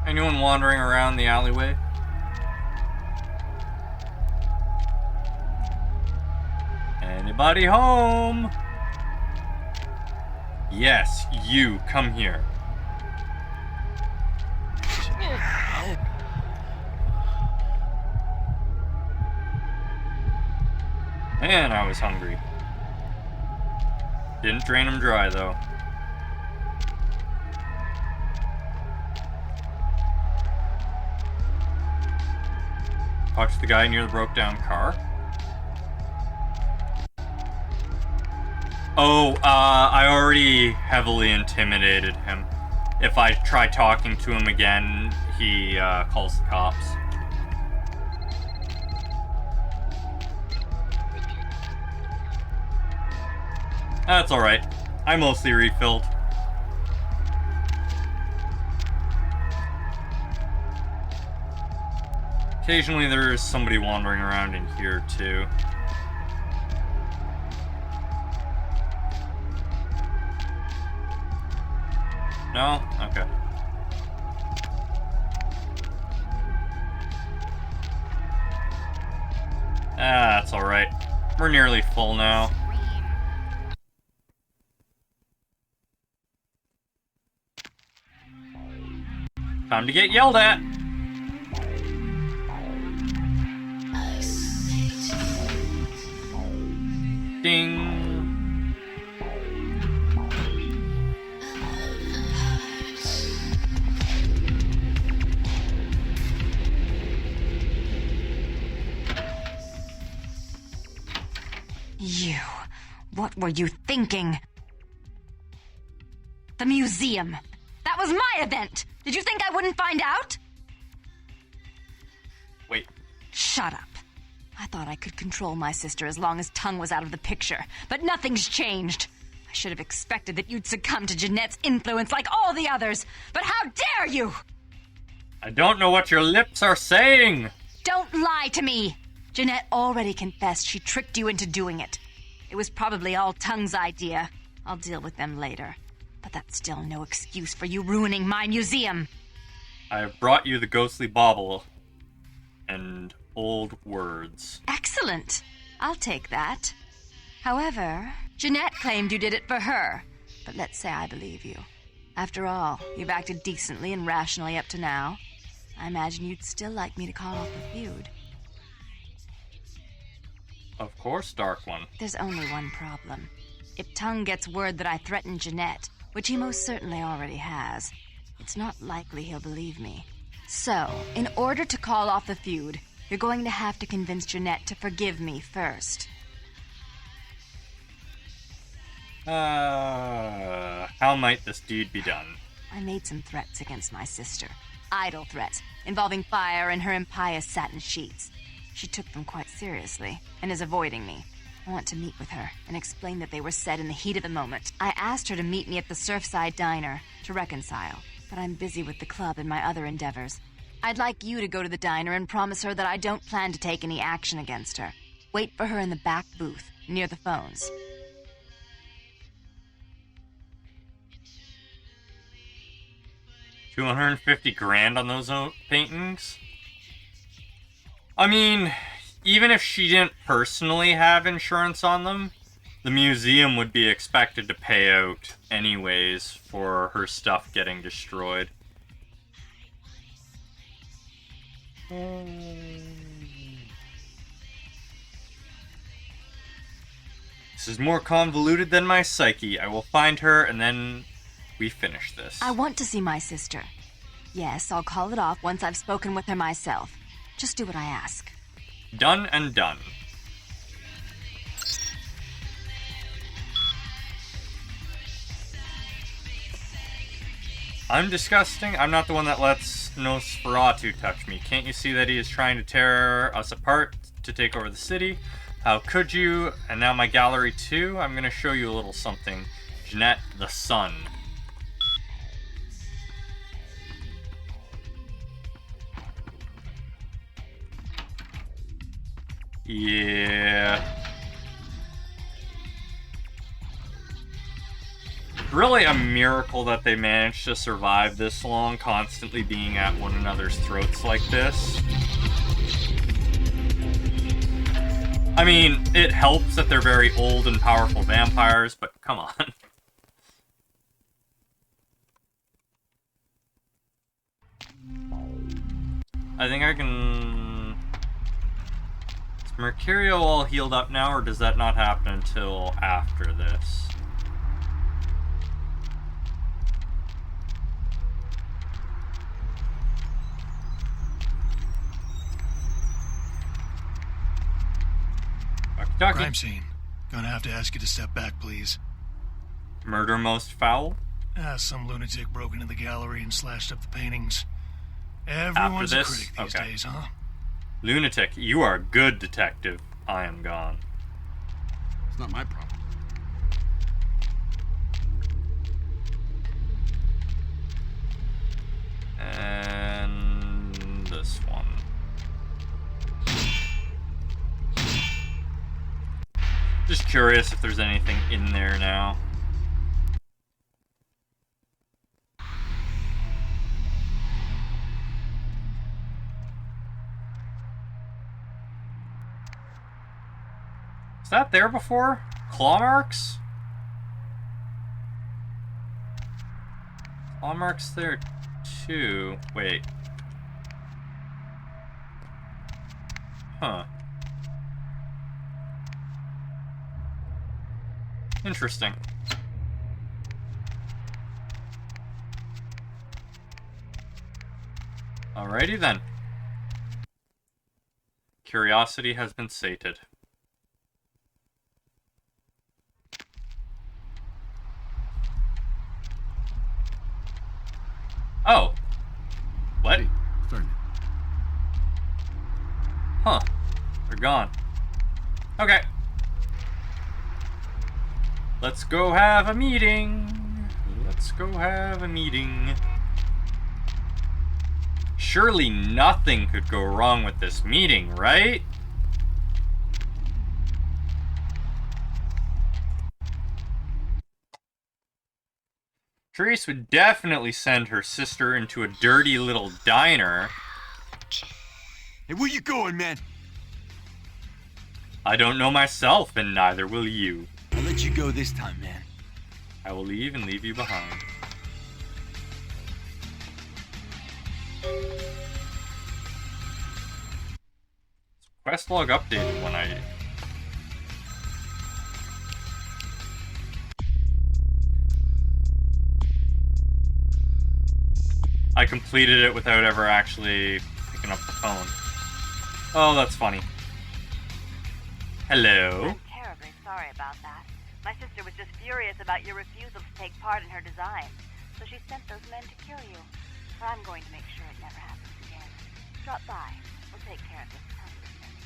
Anyone wandering around the alleyway? Anybody home? Yes, you, come here. Man, I was hungry. Didn't drain him dry, though. Talk to the guy near the broke-down car. Oh, I already heavily intimidated him. If I try talking to him again, he calls the cops. That's alright. I mostly refilled. Occasionally there is somebody wandering around in here too. No? Okay. Ah, that's alright. We're nearly full now. Time to get yelled at! Ding! You. What were you thinking? The museum. That was my event! Did you think I wouldn't find out? Wait. Shut up. I thought I could control my sister as long as Tongue was out of the picture, but nothing's changed. I should have expected that you'd succumb to Jeanette's influence like all the others, but how dare you! I don't know what your lips are saying! Don't lie to me! Jeanette already confessed she tricked you into doing it. It was probably all Tongue's idea. I'll deal with them later. But that's still no excuse for you ruining my museum. I have brought you the ghostly bauble and old words. Excellent. I'll take that. However, Jeanette claimed you did it for her. But let's say I believe you. After all, you've acted decently and rationally up to now. I imagine you'd still like me to call off the feud. Of course, Dark One. There's only one problem. If Tongue gets word that I threatened Jeanette, which he most certainly already has, it's not likely he'll believe me. So, in order to call off the feud, you're going to have to convince Jeanette to forgive me first. How might this deed be done? I made some threats against my sister. Idle threats, involving fire and her impious satin sheets. She took them quite seriously, and is avoiding me. I want to meet with her and explain that they were said in the heat of the moment. I asked her to meet me at the Surfside Diner to reconcile, but I'm busy with the club and my other endeavors. I'd like you to go to the diner and promise her that I don't plan to take any action against her. Wait for her in the back booth, near the phones. $250 grand on those paintings? I mean, even if she didn't personally have insurance on them, the museum would be expected to pay out anyways for her stuff getting destroyed. This is more convoluted than my psyche. I will find her and then we finish this. I want to see my sister. Yes, I'll call it off once I've spoken with her myself. Just do what I ask. Done and done. I'm disgusting. I'm not the one that lets Nosferatu touch me. Can't you see that he is trying to tear us apart to take over the city? How could you? And now my gallery too? I'm gonna show you a little something. Jeanette the Sun. Yeah. Really a miracle that they managed to survive this long, constantly being at one another's throats like this. I mean, it helps that they're very old and powerful vampires, but come on. I think I can... Is Mercurio all healed up now, or does that not happen until after this? Crime scene. Gonna have to ask you to step back, please. Murder most foul? Some lunatic broke into the gallery and slashed up the paintings. Everyone's a critic these days, huh? Lunatic, you are a good detective. I am gone. It's not my problem. And this one. Just curious if there's anything in there now. Was that there before? Claw marks? Claw marks there too. Wait. Huh. Interesting. Alrighty then. Curiosity has been sated. Oh. What? Hey, starting it. Huh. They're gone. Okay. Let's go have a meeting. Let's go have a meeting. Surely nothing could go wrong with this meeting, right? Therese would definitely send her sister into a dirty little diner. Hey, where you going, man? I don't know myself, and neither will you. I'll let you go this time, man. I will leave and leave you behind. Quest log updated when I completed it without ever actually picking up the phone. Oh, that's funny. Hello. I'm terribly sorry about that. My sister was just furious about your refusal to take part in her design, so she sent those men to kill you. But I'm going to make sure it never happens again. Drop by. We'll take care of this.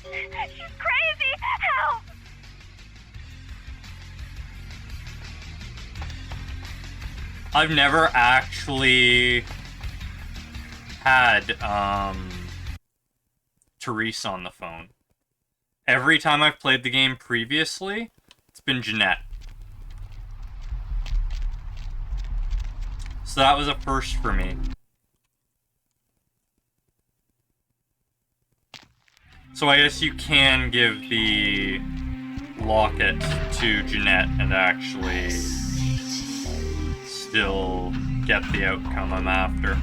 She's crazy! Help! I've never actually had Therese on the phone. Every time I've played the game previously, it's been Jeanette. So that was a first for me. So I guess you can give the locket to Jeanette and actually still get the outcome I'm after.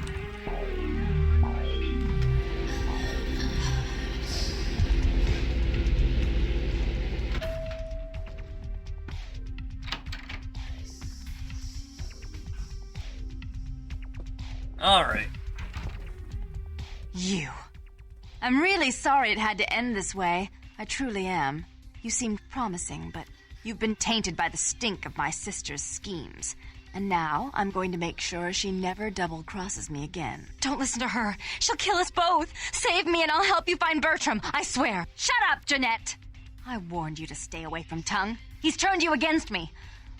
Alright. You. I'm really sorry it had to end this way. I truly am. You seemed promising, but you've been tainted by the stink of my sister's schemes. And now I'm going to make sure she never double-crosses me again. Don't listen to her. She'll kill us both. Save me and I'll help you find Bertram. I swear. Shut up, Jeanette. I warned you to stay away from Tongue. He's turned you against me.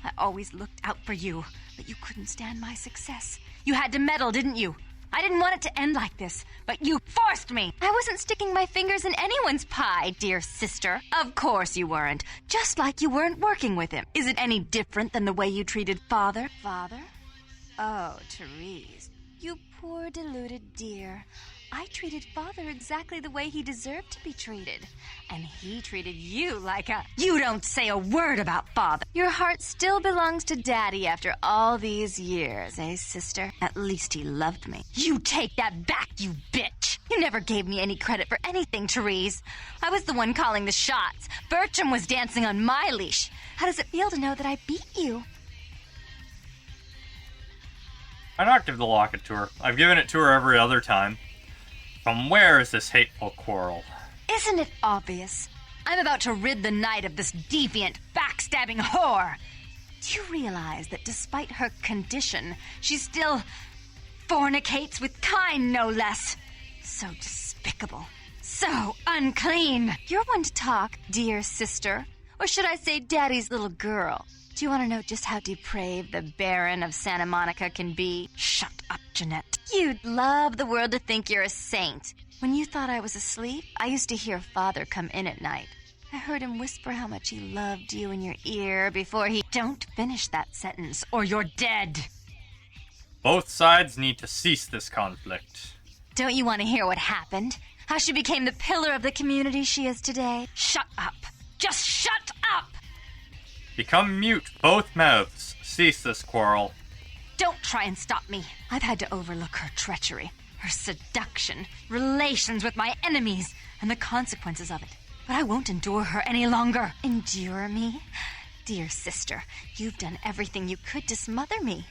I always looked out for you, but you couldn't stand my success. You had to meddle, didn't you? I didn't want it to end like this, but you forced me. I wasn't sticking my fingers in anyone's pie, dear sister. Of course you weren't. Just like you weren't working with him. Is it any different than the way you treated Father? Father? Oh, Therese. You poor deluded dear. I treated Father exactly the way he deserved to be treated. And he treated you like a... You don't say a word about Father. Your heart still belongs to Daddy after all these years, eh, sister? At least he loved me. You take that back, you bitch! You never gave me any credit for anything, Therese. I was the one calling the shots. Bertram was dancing on my leash. How does it feel to know that I beat you? Why not give the locket to her? I've given it to her every other time. From where is this hateful quarrel? Isn't it obvious? I'm about to rid the night of this deviant, backstabbing whore. Do you realize that despite her condition, she still fornicates with kind, no less? So despicable. So unclean. You're one to talk, dear sister. Or should I say Daddy's little girl? Do you want to know just how depraved the Baron of Santa Monica can be? Shut up, Jeanette. You'd love the world to think you're a saint. When you thought I was asleep, I used to hear Father come in at night. I heard him whisper how much he loved you in your ear before he... Don't finish that sentence, or you're dead. Both sides need to cease this conflict. Don't you want to hear what happened? How she became the pillar of the community she is today? Shut up. Just shut up! Become mute, both mouths. Cease this quarrel. Don't try and stop me. I've had to overlook her treachery, her seduction, relations with my enemies, and the consequences of it. But I won't endure her any longer. Endure me? Dear sister, you've done everything you could to smother me.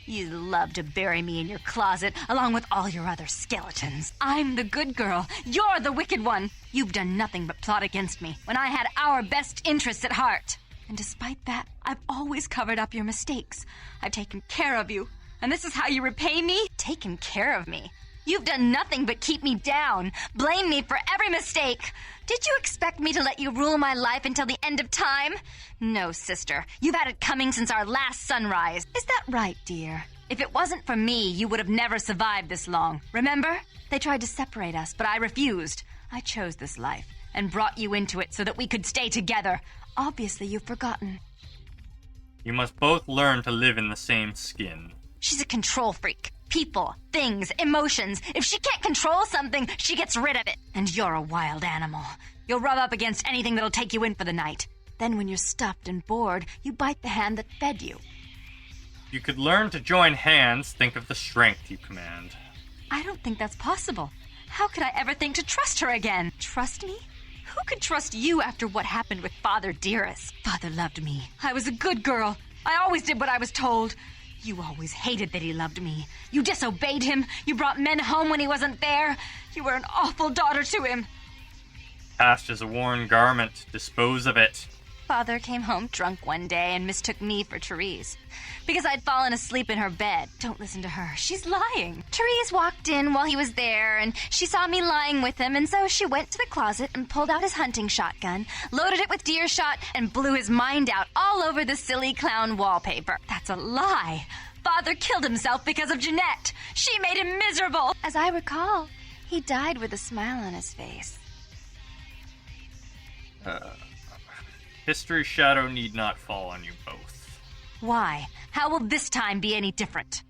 You love to bury me in your closet, along with all your other skeletons. I'm the good girl. You're the wicked one. You've done nothing but plot against me, when I had our best interests at heart. And despite that, I've always covered up your mistakes. I've taken care of you. And this is how you repay me? Taken care of me. You've done nothing but keep me down. Blame me for every mistake. Did you expect me to let you rule my life until the end of time? No, sister. You've had it coming since our last sunrise. Is that right, dear? If it wasn't for me, you would have never survived this long. Remember? They tried to separate us, but I refused. I chose this life and brought you into it so that we could stay together. Obviously, you've forgotten. You must both learn to live in the same skin. She's a control freak. People, things, emotions. If she can't control something, she gets rid of it. And you're a wild animal. You'll rub up against anything that'll take you in for the night. Then when you're stuffed and bored, you bite the hand that fed you. You could learn to join hands, think of the strength you command. I don't think that's possible. How could I ever think to trust her again? Trust me? Who could trust you after what happened with Father Dearest? Father loved me. I was a good girl. I always did what I was told. You always hated that he loved me. You disobeyed him. You brought men home when he wasn't there. You were an awful daughter to him. Past is a worn garment. Dispose of it. Father came home drunk one day and mistook me for Therese. Because I'd fallen asleep in her bed. Don't listen to her. She's lying. Therese walked in while he was there, and she saw me lying with him, and so she went to the closet and pulled out his hunting shotgun, loaded it with deer shot, and blew his mind out all over the silly clown wallpaper. That's a lie. Father killed himself because of Jeanette. She made him miserable. As I recall, he died with a smile on his face. History's shadow need not fall on you both. Why? How will this time be any different?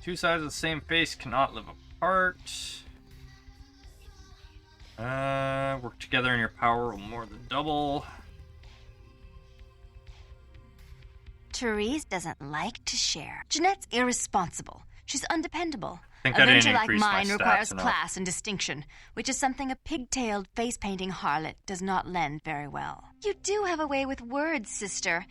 Two sides of the same face cannot live apart. Work together and your power will more than double. Therese doesn't like to share. Jeanette's irresponsible. She's undependable. Think A I didn't venture like increase my mine stats requires enough. class and distinction, which is something a pig-tailed, face-painting harlot does not lend very well. You do have a way with words, sister.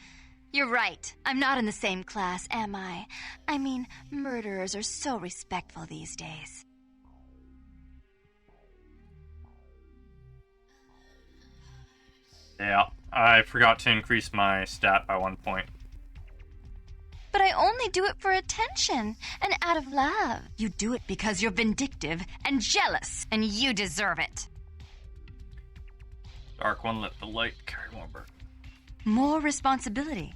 You're right. I'm not in the same class, am I? I mean, murderers are so respectful these days. Yeah, I forgot to increase my stat by 1 point. But I only do it for attention and out of love. You do it because you're vindictive and jealous, and you deserve it. Dark One, let the light carry more burden. More responsibility.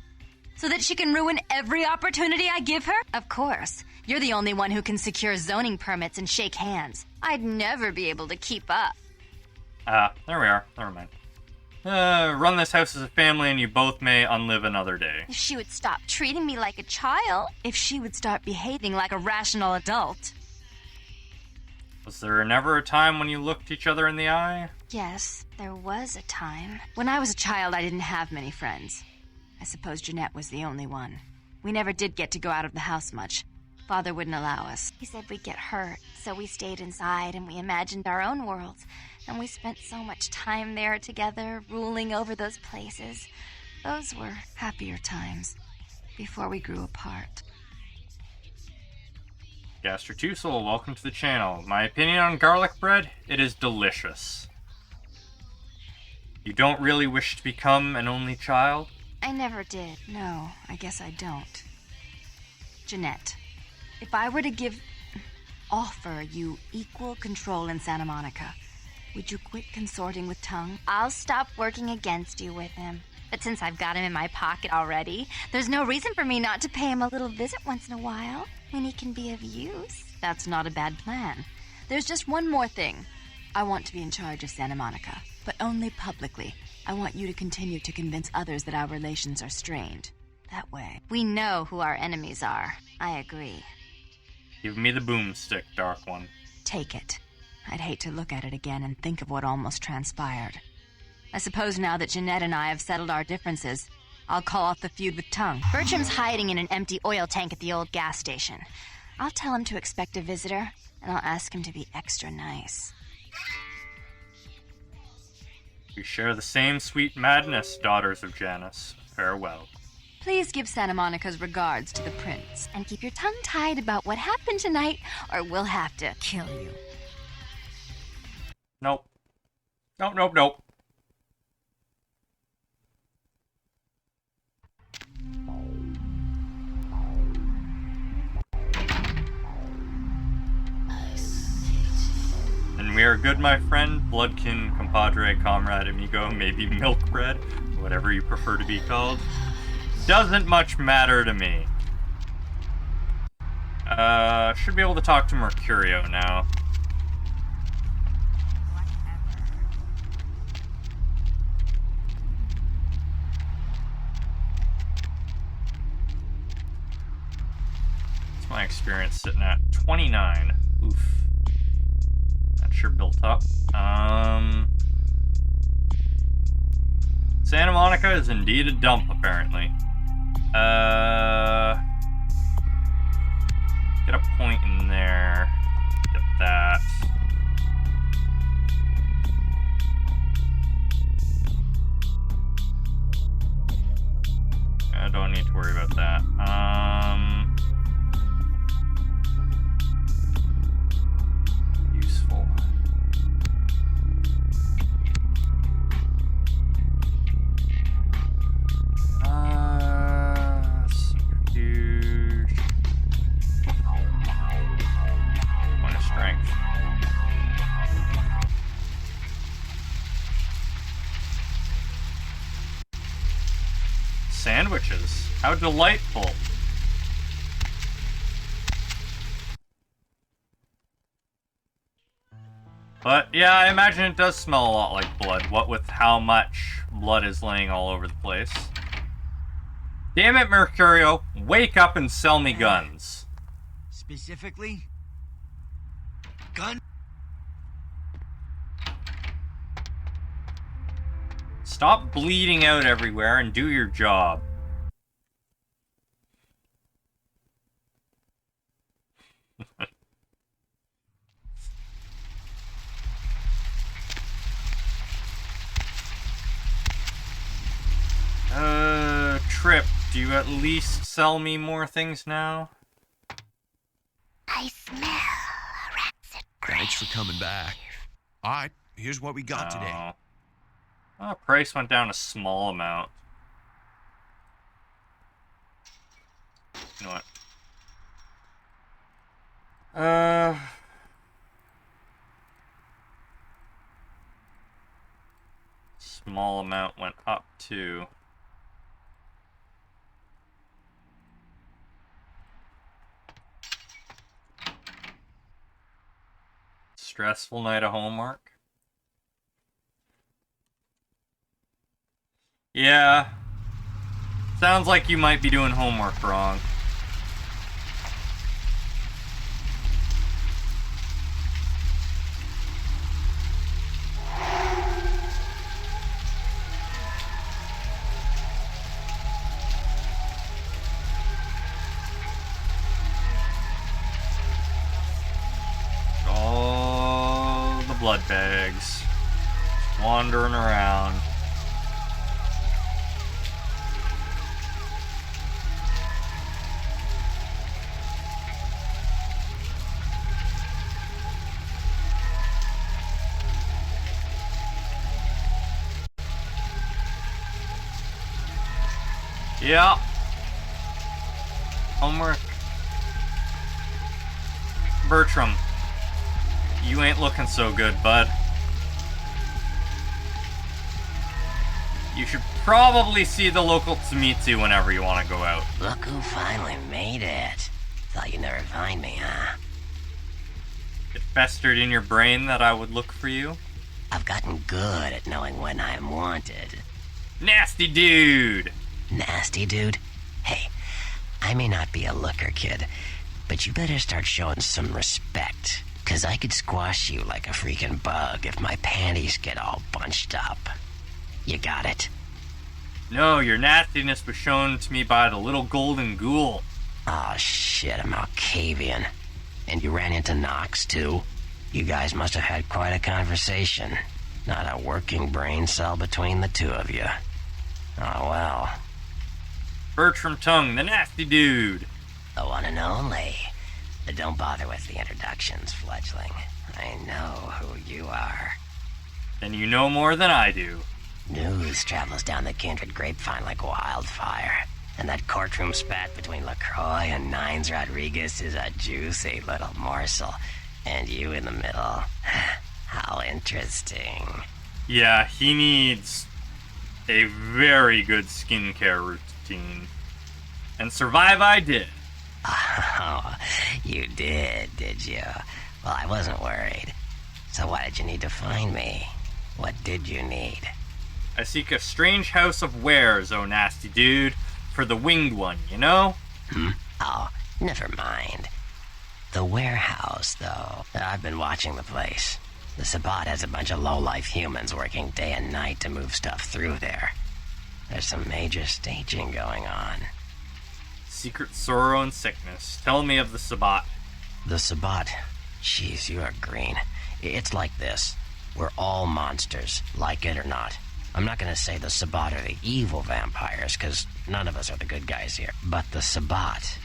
So that she can ruin every opportunity I give her? Of course. You're the only one who can secure zoning permits and shake hands. I'd never be able to keep up. There we are. Never mind. Run this house as a family and you both may unlive another day. If she would stop treating me like a child, if she would start behaving like a rational adult. Was there never a time when you looked each other in the eye? Yes, there was a time. When I was a child, I didn't have many friends. I suppose Jeanette was the only one. We never did get to go out of the house much. Father wouldn't allow us. He said we'd get hurt, so we stayed inside and we imagined our own worlds. And we spent so much time there together, ruling over those places. Those were happier times, before we grew apart. Gastrotusel, welcome to the channel. My opinion on garlic bread? It is delicious. You don't really wish to become an only child? I never did. No, I guess I don't. Jeanette, if I were to offer you equal control in Santa Monica, would you quit consorting with Tongue? I'll stop working against you with him. But since I've got him in my pocket already, there's no reason for me not to pay him a little visit once in a while, when he can be of use. That's not a bad plan. There's just one more thing. I want to be in charge of Santa Monica, but only publicly. I want you to continue to convince others that our relations are strained. That way, we know who our enemies are. I agree. Give me the boomstick, Dark One. Take it. I'd hate to look at it again and think of what almost transpired. I suppose now that Jeanette and I have settled our differences, I'll call off the feud with Tongue. Bertram's hiding in an empty oil tank at the old gas station. I'll tell him to expect a visitor, and I'll ask him to be extra nice. We share the same sweet madness, daughters of Janus. Farewell. Please give Santa Monica's regards to the prince, and keep your tongue tied about what happened tonight, or we'll have to kill you. Nope. Nope. And we are good, my friend, bloodkin, compadre, comrade, amigo, maybe milk bread, whatever you prefer to be called. Doesn't much matter to me. Should be able to talk to Mercurio now. What's my experience sitting at? 29. Oof. That sure built up. Santa Monica is indeed a dump, apparently. Get a point in there. Get that. I don't need to worry about that. Useful. Huge. Point of strength. Sandwiches. How delightful. But yeah, I imagine it does smell a lot like blood, what with how much blood is laying all over the place. Damn it, Mercurio, wake up and sell me guns. Specifically, gun. Stop bleeding out everywhere and do your job. Trip, do you at least sell me more things now? I smell a rancid grave. Thanks for coming back. Alright, here's what we got today. Oh, price went down a small amount. You know what? Small amount went up too. Stressful night of homework. Yeah. Sounds like you might be doing homework wrong. All the blood bags wandering around. Yeah. Homework. Bertram, you ain't looking so good, bud. You should probably see the local Tsumitsu whenever you want to go out. Look who finally made it. Thought you'd never find me, huh? It festered in your brain that I would look for you? I've gotten good at knowing when I'm wanted. Nasty dude! Nasty dude? Hey, I may not be a looker, kid, but you better start showing some respect, 'cause I could squash you like a freaking bug if my panties get all bunched up. You got it? No, your nastiness was shown to me by the little golden ghoul. Oh shit, I'm Alcavian. And you ran into Knox too? You guys must have had quite a conversation. Not a working brain cell between the two of you. Oh well. Bertram Tongue, the nasty dude. The one and only. But don't bother with the introductions, fledgling. I know who you are. Then you know more than I do. News travels down the kindred grapevine like wildfire. And that courtroom spat between LaCroix and Nines Rodriguez is a juicy little morsel. And you in the middle. How interesting. Yeah, he needs a very good skincare routine. And survive I did. Oh, you did you? Well, I wasn't worried. So why did you need to find me? What did you need? I seek a strange house of wares, oh nasty dude. For the winged one, you know? Oh, never mind. The warehouse, though. I've been watching the place. The Sabbat has a bunch of low-life humans working day and night to move stuff through there. There's some major staging going on. Secret sorrow and sickness. Tell me of the Sabbat. The Sabbat? Jeez, you are green. It's like this. We're all monsters, like it or not. I'm not gonna say the Sabbat are the evil vampires, because none of us are the good guys here. But the Sabbat,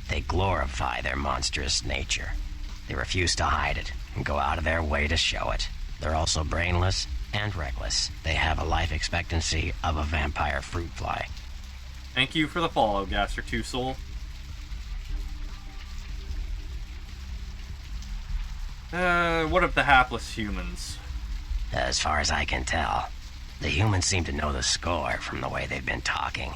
they glorify their monstrous nature. They refuse to hide it, and go out of their way to show it. They're also brainless and reckless. They have a life expectancy of a vampire fruit fly. Thank you for the follow, Gaster Two Soul. What of the hapless humans? As far as I can tell, the humans seem to know the score from the way they've been talking.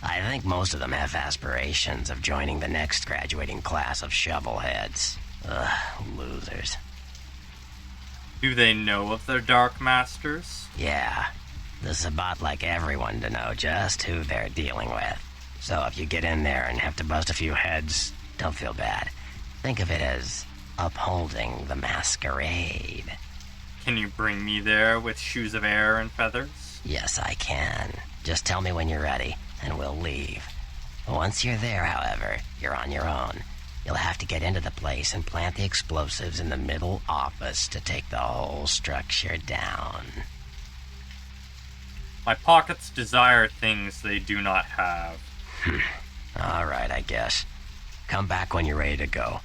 I think most of them have aspirations of joining the next graduating class of shovelheads. Ugh, losers. Do they know of their dark masters? Yeah. The Sabbat like everyone to know just who they're dealing with. So if you get in there and have to bust a few heads, don't feel bad. Think of it as upholding the Masquerade. Can you bring me there with shoes of air and feathers? Yes, I can. Just tell me when you're ready, and we'll leave. Once you're there, however, you're on your own. You'll have to get into the place and plant the explosives in the middle office to take the whole structure down. My pockets desire things they do not have. All right, I guess. Come back when you're ready to go.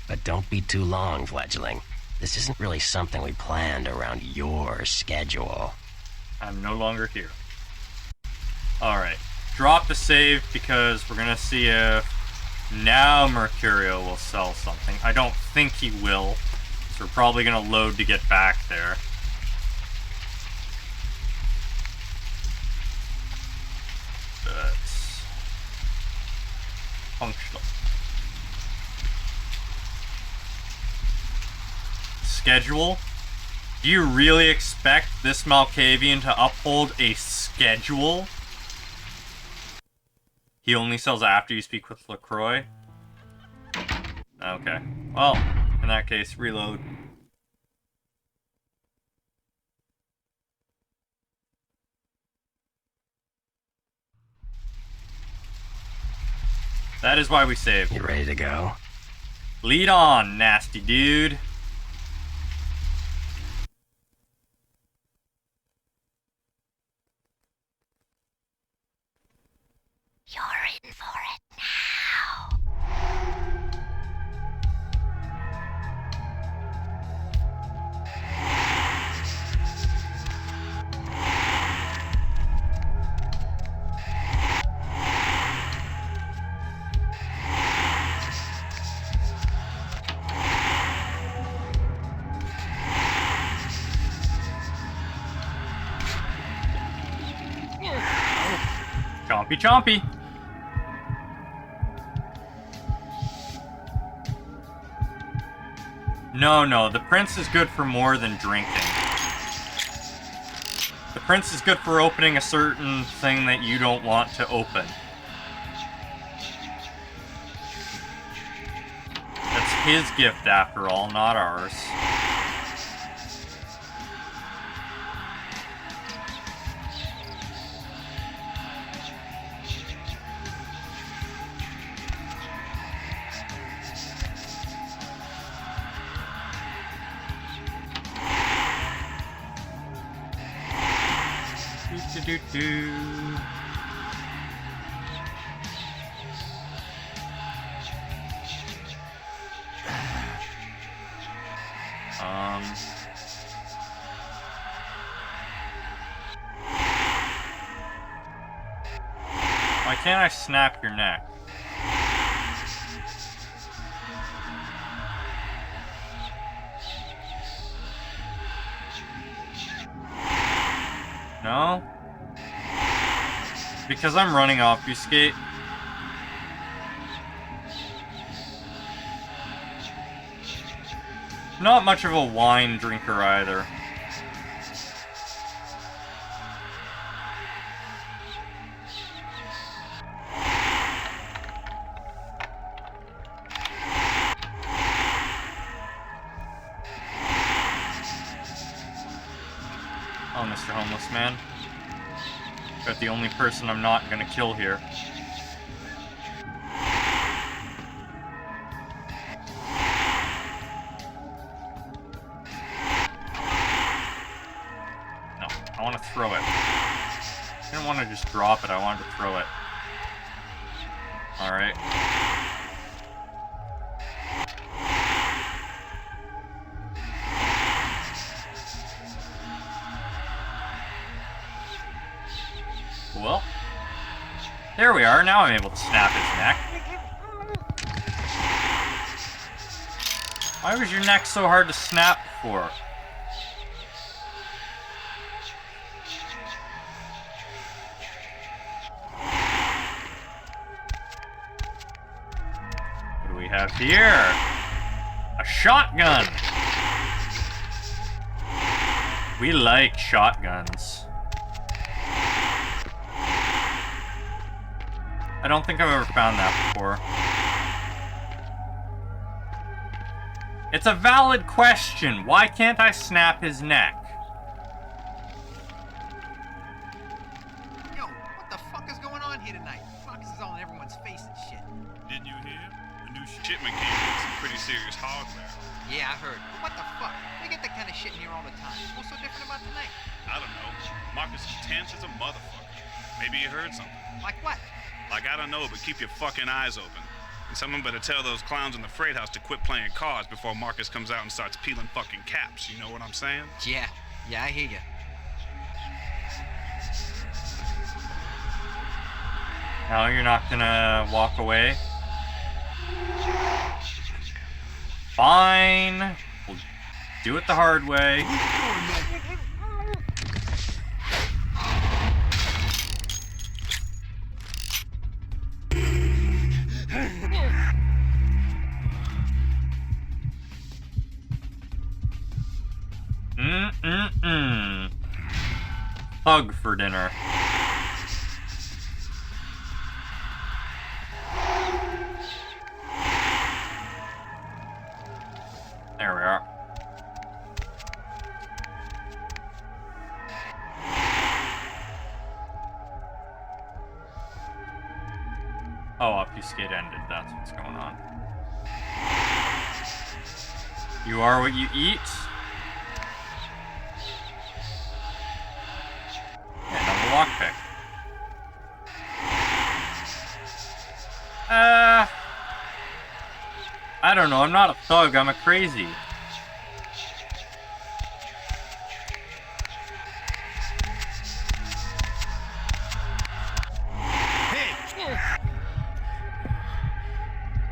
But don't be too long, fledgling. This isn't really something we planned around your schedule. I'm no longer here. Alright. Drop the save because we're gonna see if now Mercurio will sell something. I don't think he will. So we're probably gonna load to get back there. That's functional. Schedule? Do you really expect this Malkavian to uphold a schedule? He only sells after you speak with LaCroix? Okay. Well, in that case, reload. That is why we saved. You ready to go? Lead on, nasty dude. You're in for it now. Chompy chompy. No, the prince is good for more than drinking. The prince is good for opening a certain thing that you don't want to open. That's his gift after all, not ours. Do. Why can't I snap your neck? No? Because I'm running Obfuscate. Not much of a wine drinker either. Oh, Mr. Homeless Man. Got the only person I'm not gonna kill here. No, I want to throw it. I didn't want to just drop it, I wanted to throw it. Alright. Well, there we are. Now I'm able to snap his neck. Why was your neck so hard to snap before? What do we have here? A shotgun! We like shotguns. I don't think I've ever found that before. It's a valid question. Why can't I snap his neck? here tonight. Fox is all in everyone's face and shit. Didn't you hear? The new shipment came in with some pretty serious hardware. Yeah, I heard. But what the fuck? We get that kind of shit in here all the time. What's so different about tonight? I don't know. Marcus is tense as a motherfucker. Maybe you heard something. Like what? Like, I don't know, but keep your fucking eyes open. And someone better tell those clowns in the freight house to quit playing cards before Marcus comes out and starts peeling fucking caps. You know what I'm saying? Yeah, I hear you. Now you're not gonna walk away? Fine. We'll do it the hard way. Hug for dinner. There we are. Oh, obfuscate ended. That's what's going on. You are what you eat. Another lockpick. I don't know. I'm not a thug. I'm a crazy.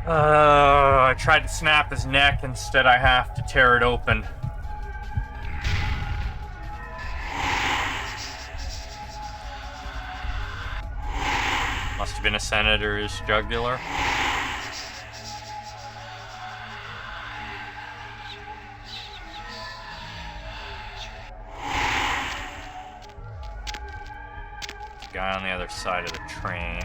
I tried to snap his neck. Instead, I have to tear it open. Must have been a senator's jugular. Guy on the other side of the train.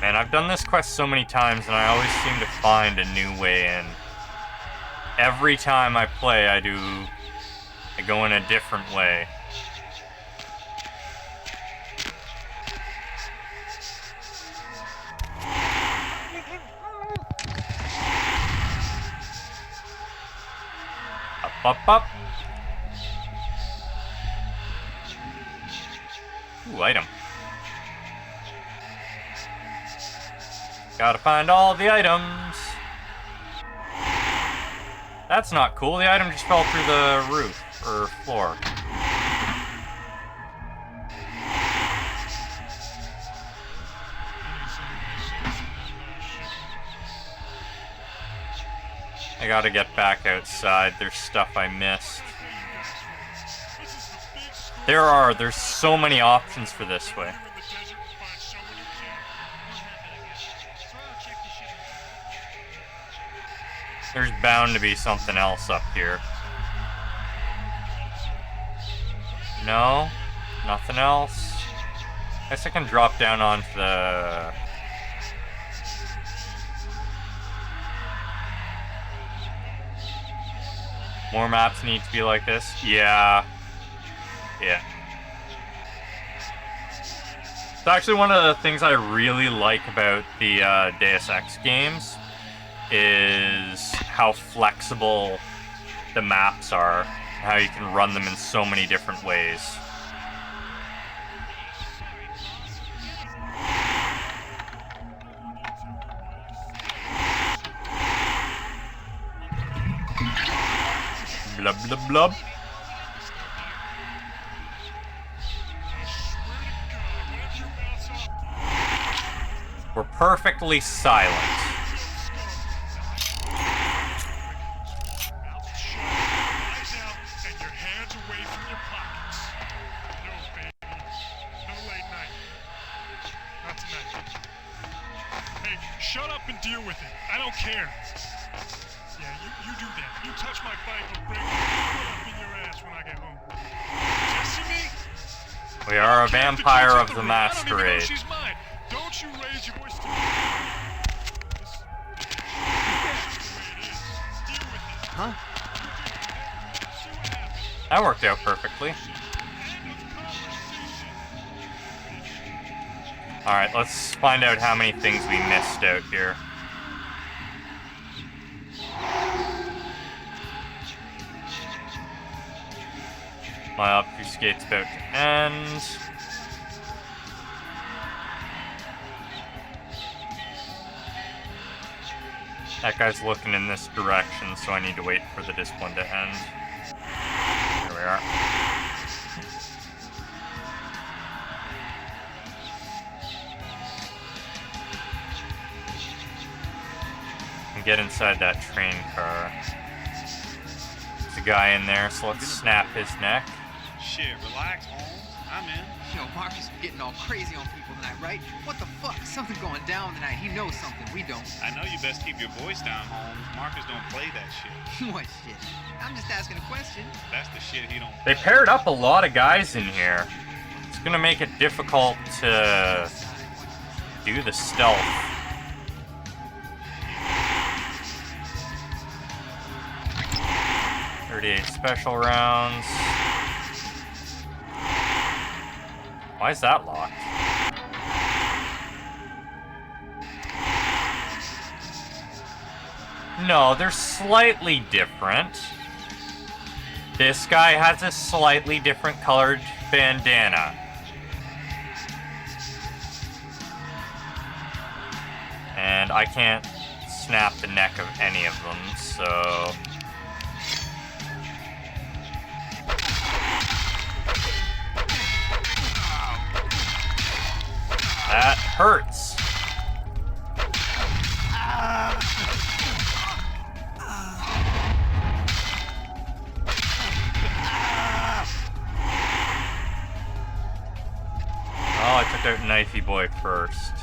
Man, I've done this quest so many times and I always seem to find a new way in. Every time I play, I go in a different way. Up. Ooh, item. Gotta find all the items. That's not cool. The item just fell through the roof or floor. I gotta get back outside. There's stuff I missed. There's so many options for this way. There's bound to be something else up here. No? Nothing else? Guess I can drop down onto the... More maps need to be like this? Yeah. It's actually one of the things I really like about the Deus Ex games is how flexible the maps are, how you can run them in so many different ways. Blub blub blub. We're perfectly silent. Shut up and deal with it. I don't care. Yeah, you do that. You touch my bike, I'll break it up in your ass when I get home. Testing me? We are a vampire of the Masquerade. She's mine. Don't you raise your voice to me. Huh? That worked out perfectly. Alright, let's find out how many things we missed out here. My obfuscate's about to end. That guy's looking in this direction, so I need to wait for the disc one to end. Here we are. And get inside that train car. There's a guy in there, so let's snap his neck. Shit, relax, Holmes. I'm in. Yo, Marcus was getting all crazy on people tonight, right? What the fuck? Something going down tonight. He knows something we don't. I know you best keep your voice down, Holmes. Marcus don't play that shit. What shit? I'm just asking a question. That's the shit he don't They paired up a lot of guys in here. It's gonna make it difficult to do the stealth. .38 special rounds. Why is that locked? No, they're slightly different. This guy has a slightly different colored bandana. And I can't snap the neck of any of them, so... That hurts. Oh, I took out Knifey Boy first.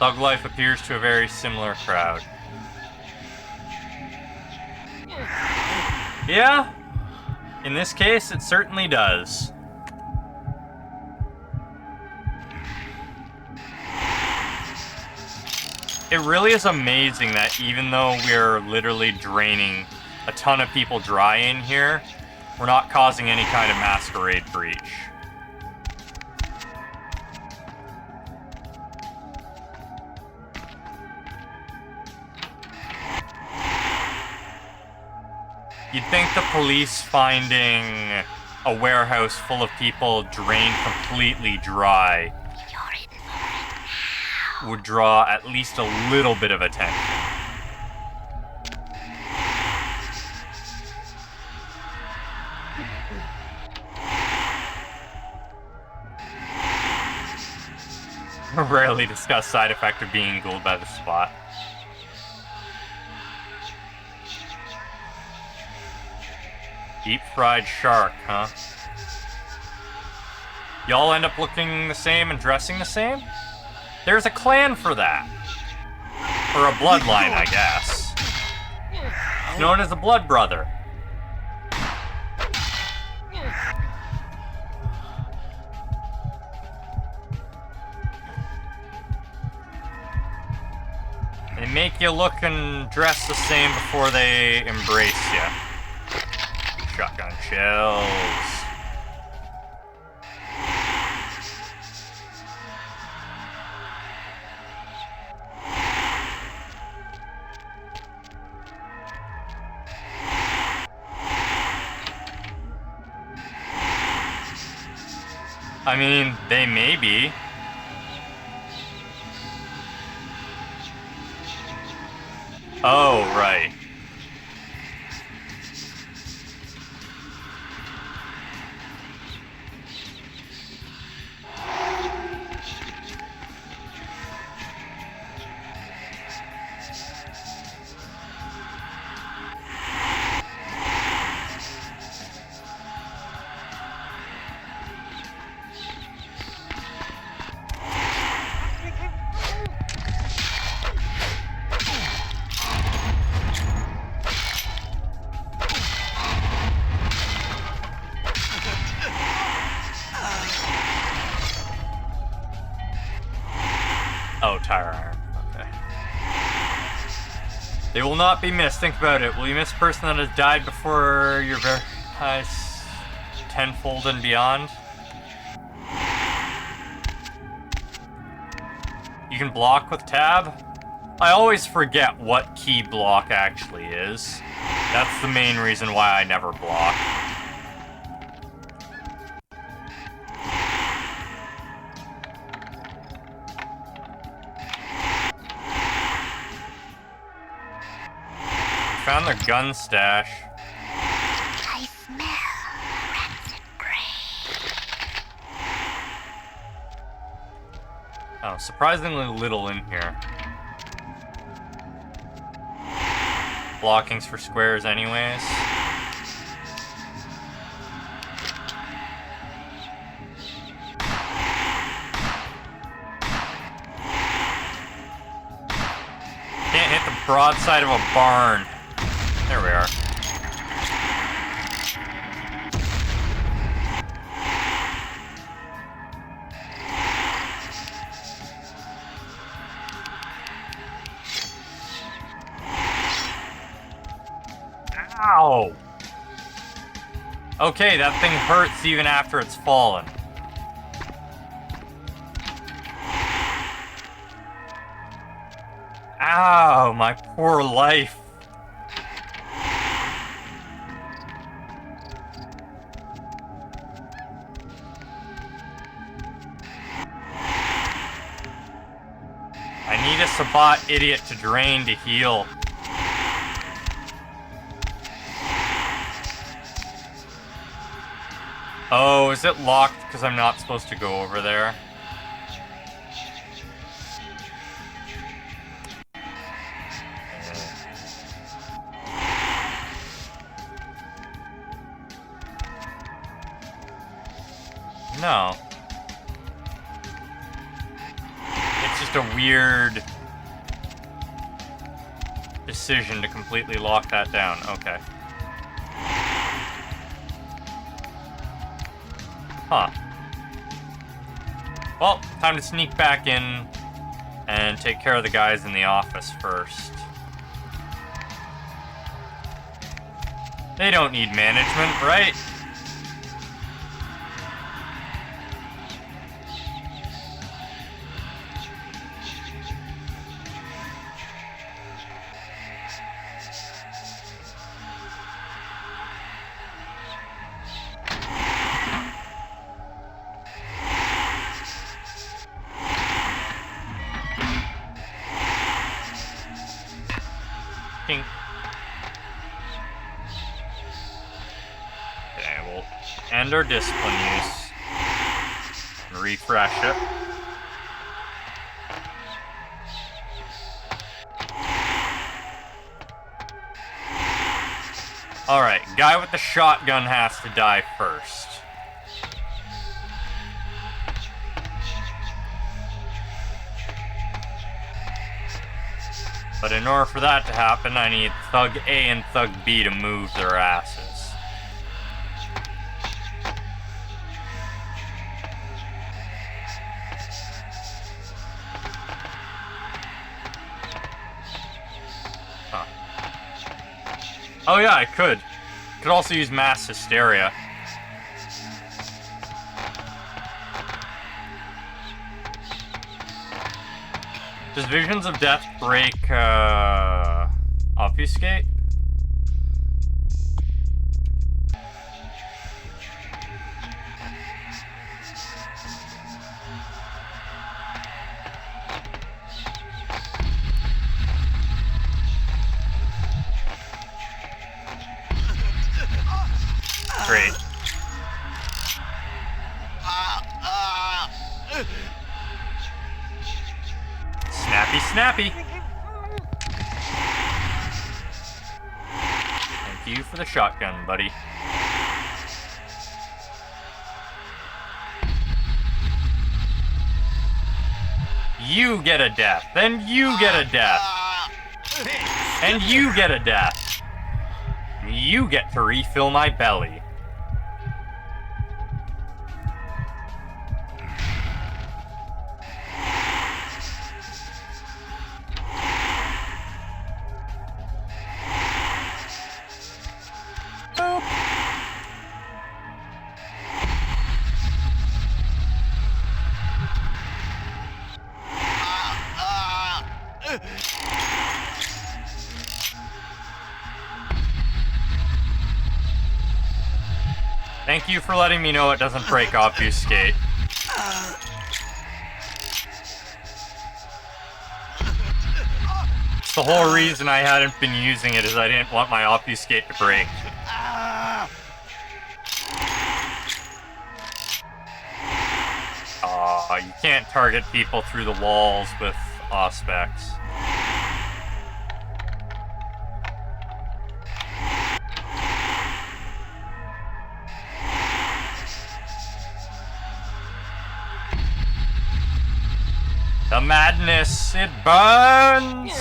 Thug life appears to a very similar crowd. Yeah, in this case, it certainly does. It really is amazing that even though we're literally draining a ton of people dry in here, we're not causing any kind of masquerade breach. You'd think the police finding a warehouse full of people drained completely dry would draw at least a little bit of attention. Rarely discuss side effect of being ghouled by the spot. Deep fried shark, huh? Y'all end up looking the same and dressing the same? There's a clan for that. Or a bloodline, I guess. It's known as a blood brother. They make you look and dress the same before they embrace you. Shotgun shells. I mean, they may be. Oh, right. Oh, tire iron. Okay. They will not be missed. Think about it. Will you miss a person that has died before your very eyes? tenfold and beyond. You can block with tab. I always forget what key block actually is. That's the main reason why I never block. Found their gun stash. I smell rancid grain. Oh, surprisingly little in here. Blockings for squares anyways. Can't hit the broadside of a barn. There we are. Ow! Okay, that thing hurts even after it's fallen. Ow, my poor life. I need a Sabat idiot to drain to heal. Oh, is it locked because I'm not supposed to go over there? No. It's just a weird decision to completely lock that down. Okay. Huh. Well, time to sneak back in and take care of the guys in the office first. They don't need management, right? Pink. Okay, we'll end our discipline use. And refresh it. Alright, guy with the shotgun has to die first. But in order for that to happen, I need Thug A and Thug B to move their asses. Huh. Oh yeah, I could. Could also use mass hysteria. Does Visions of Death break, Obfuscate? Great. Snappy, snappy. Thank you for the shotgun, buddy. You get a death. Then you get a death. And you get a death. You get to refill my belly. Thank you for letting me know it doesn't break obfuscate. It's the whole reason I hadn't been using it is I didn't want my obfuscate to break. You can't target people through the walls with Auspex. The madness, it burns!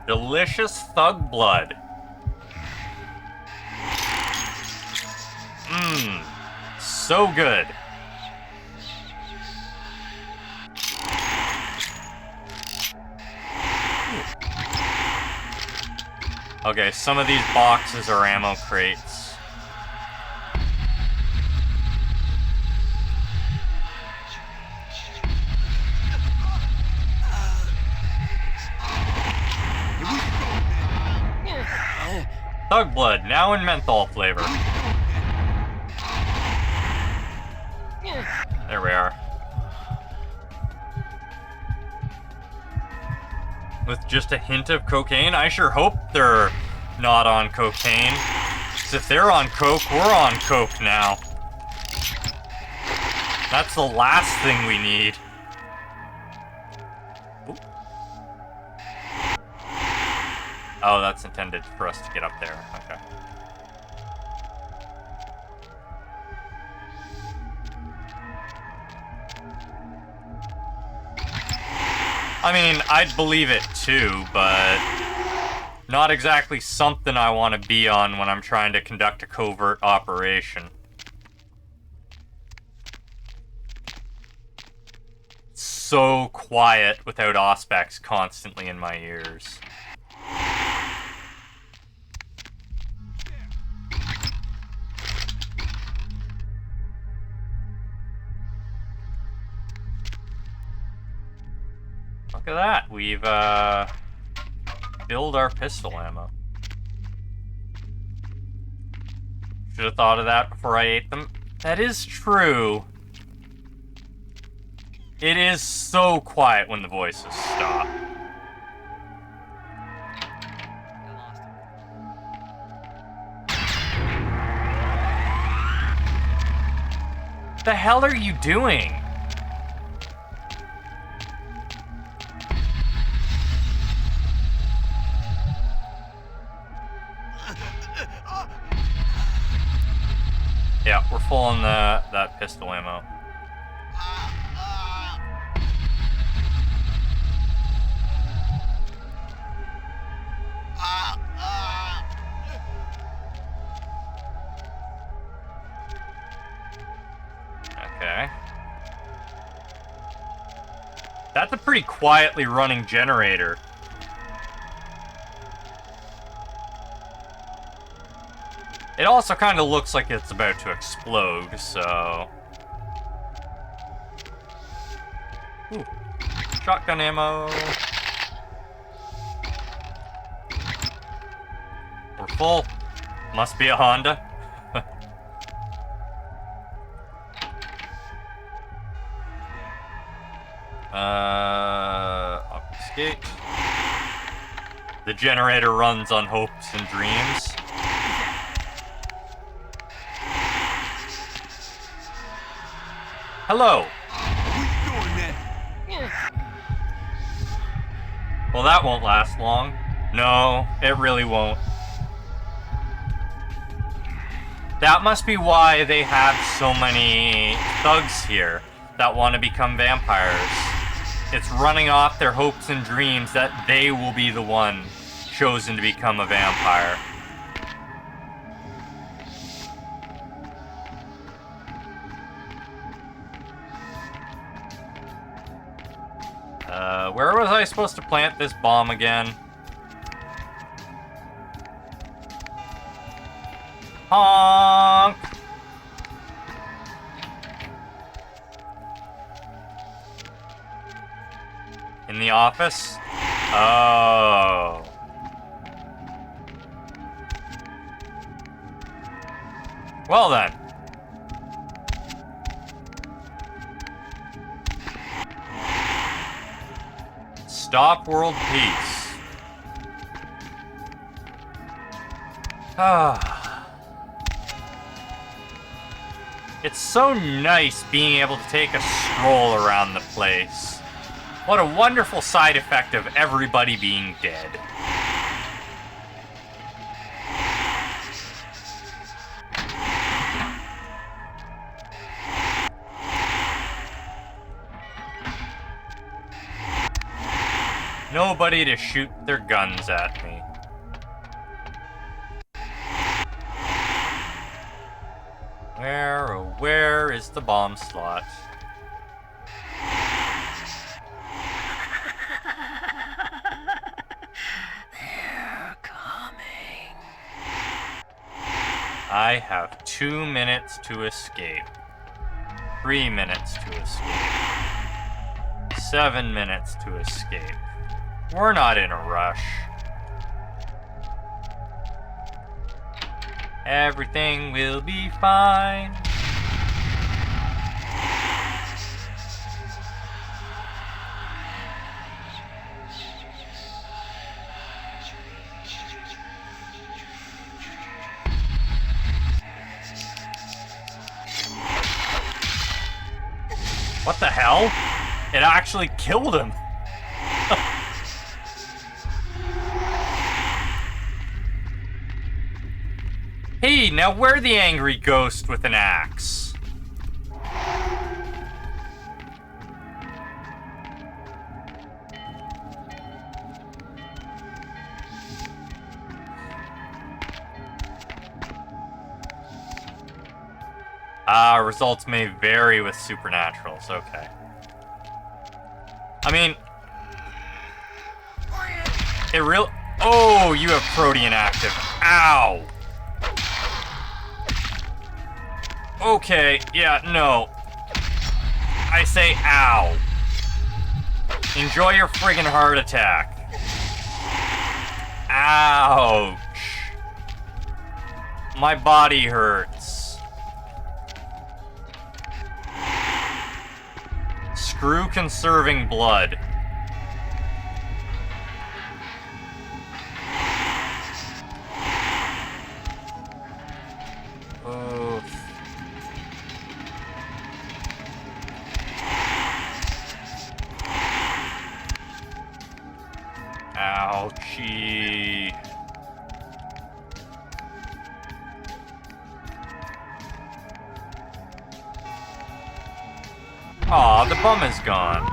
Delicious thug blood. So good. Okay, some of these boxes are ammo crates. Thug blood, now in menthol flavor. There we are. With just a hint of cocaine? I sure hope they're not on cocaine. 'Cause if they're on coke, we're on coke now. That's the last thing we need. Ooh. Oh, that's intended for us to get up there. Okay. I mean, I'd believe it too, but not exactly something I want to be on when I'm trying to conduct a covert operation. So quiet without Auspex constantly in my ears. Look at that, we've, filled our pistol ammo. Should have thought of that before I ate them. That is true. It is so quiet when the voices stop. What the hell are you doing? Yeah, we're full on that pistol ammo. Okay. That's a pretty quietly running generator. It also kind of looks like it's about to explode, so... Ooh. Shotgun ammo. We're full. Must be a Honda. Obfuscate. The generator runs on hopes and dreams. Hello. What you doing, man? Well, that won't last long. No, it really won't. That must be why they have so many thugs here that want to become vampires. It's running off their hopes and dreams that they will be the one chosen to become a vampire. Where was I supposed to plant this bomb again? Honk! In the office? Oh. Well then. Stop world peace. It's so nice being able to take a stroll around the place. What a wonderful side effect of everybody being dead. Nobody to shoot their guns at me. Where is the bomb slot? They're coming. I have 2 minutes to escape. 3 minutes to escape. 7 minutes to escape. We're not in a rush. Everything will be fine. What the hell? It actually killed him. Hey, now we're the angry ghost with an axe. Results may vary with supernaturals, okay. I mean, it real. Oh, you have Protean active. Ow! Okay, yeah, no. I say ow. Enjoy your friggin' heart attack. Ouch. My body hurts. Screw conserving blood. Ouchie. Aw, the bum is gone.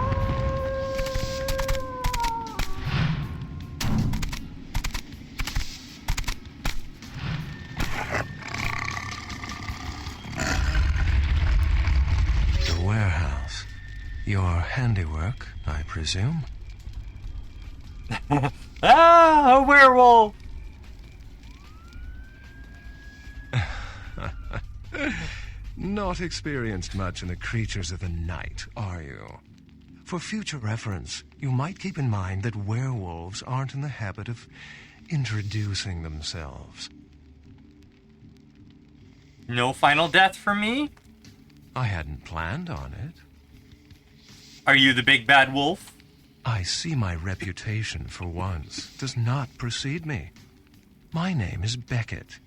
The warehouse. Your handiwork, I presume? Ah, a werewolf! Not experienced much in the creatures of the night, are you? For future reference, you might keep in mind that werewolves aren't in the habit of introducing themselves. No final death for me? I hadn't planned on it. Are you the big bad wolf? I see my reputation, for once, does not precede me. My name is Beckett.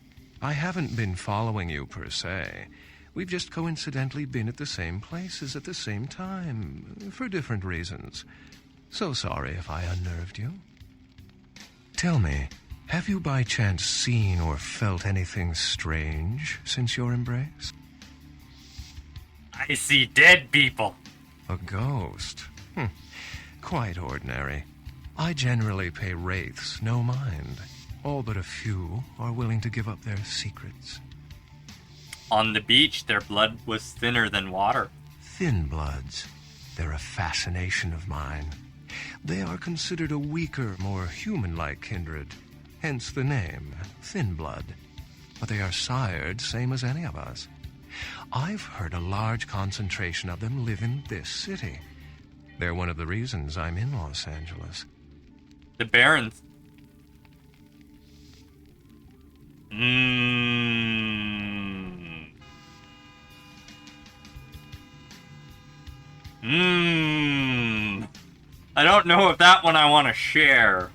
I haven't been following you per se. We've just coincidentally been at the same places at the same time, for different reasons. So sorry if I unnerved you. Tell me, have you by chance seen or felt anything strange since your embrace? I see dead people. A ghost? Quite ordinary. I generally pay wraiths no mind. All but a few are willing to give up their secrets. On the beach, their blood was thinner than water. Thin bloods. They're a fascination of mine. They are considered a weaker, more human-like kindred. Hence the name, Thin Blood. But they are sired same as any of us. I've heard a large concentration of them live in this city. They're one of the reasons I'm in Los Angeles. The Barons. I don't know if that one I want to share.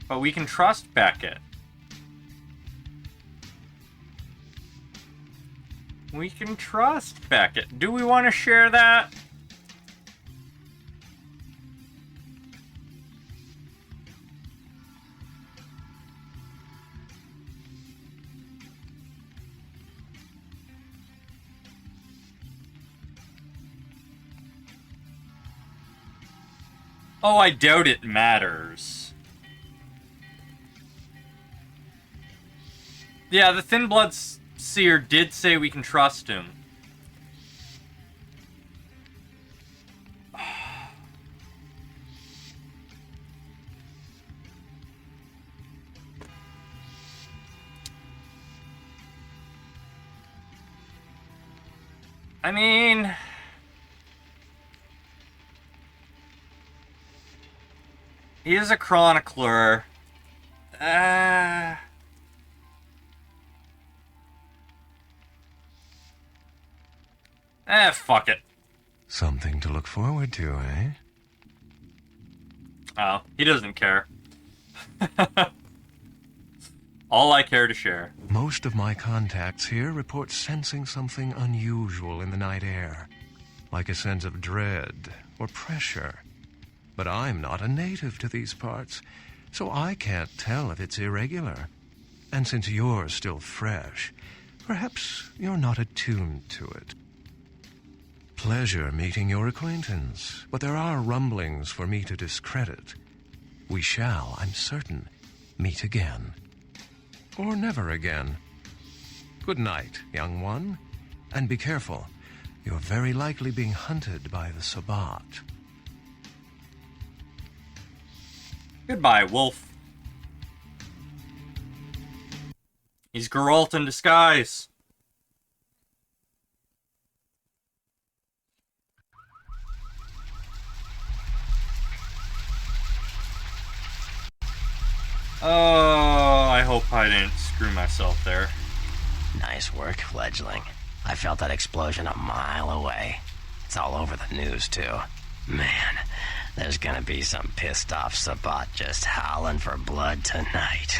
But we can trust Beckett. We can trust Beckett. Do we want to share that? Oh, I doubt it matters. Yeah, the Thin Blood Seer did say we can trust him. I mean... he is a chronicler. Fuck it. Something to look forward to, eh? Oh, he doesn't care. All I care to share. Most of my contacts here report sensing something unusual in the night air, like a sense of dread or pressure. But I'm not a native to these parts, so I can't tell if it's irregular. And since you're still fresh, perhaps you're not attuned to it. Pleasure meeting your acquaintance, but there are rumblings for me to discredit. We shall, I'm certain, meet again. Or never again. Good night, young one. And be careful. You're very likely being hunted by the Sabbat. Goodbye, Wolf. He's Geralt in disguise. Oh, I hope I didn't screw myself there. Nice work, fledgling. I felt that explosion a mile away. It's all over the news, too. Man, there's gonna be some pissed off Sabbat just howling for blood tonight.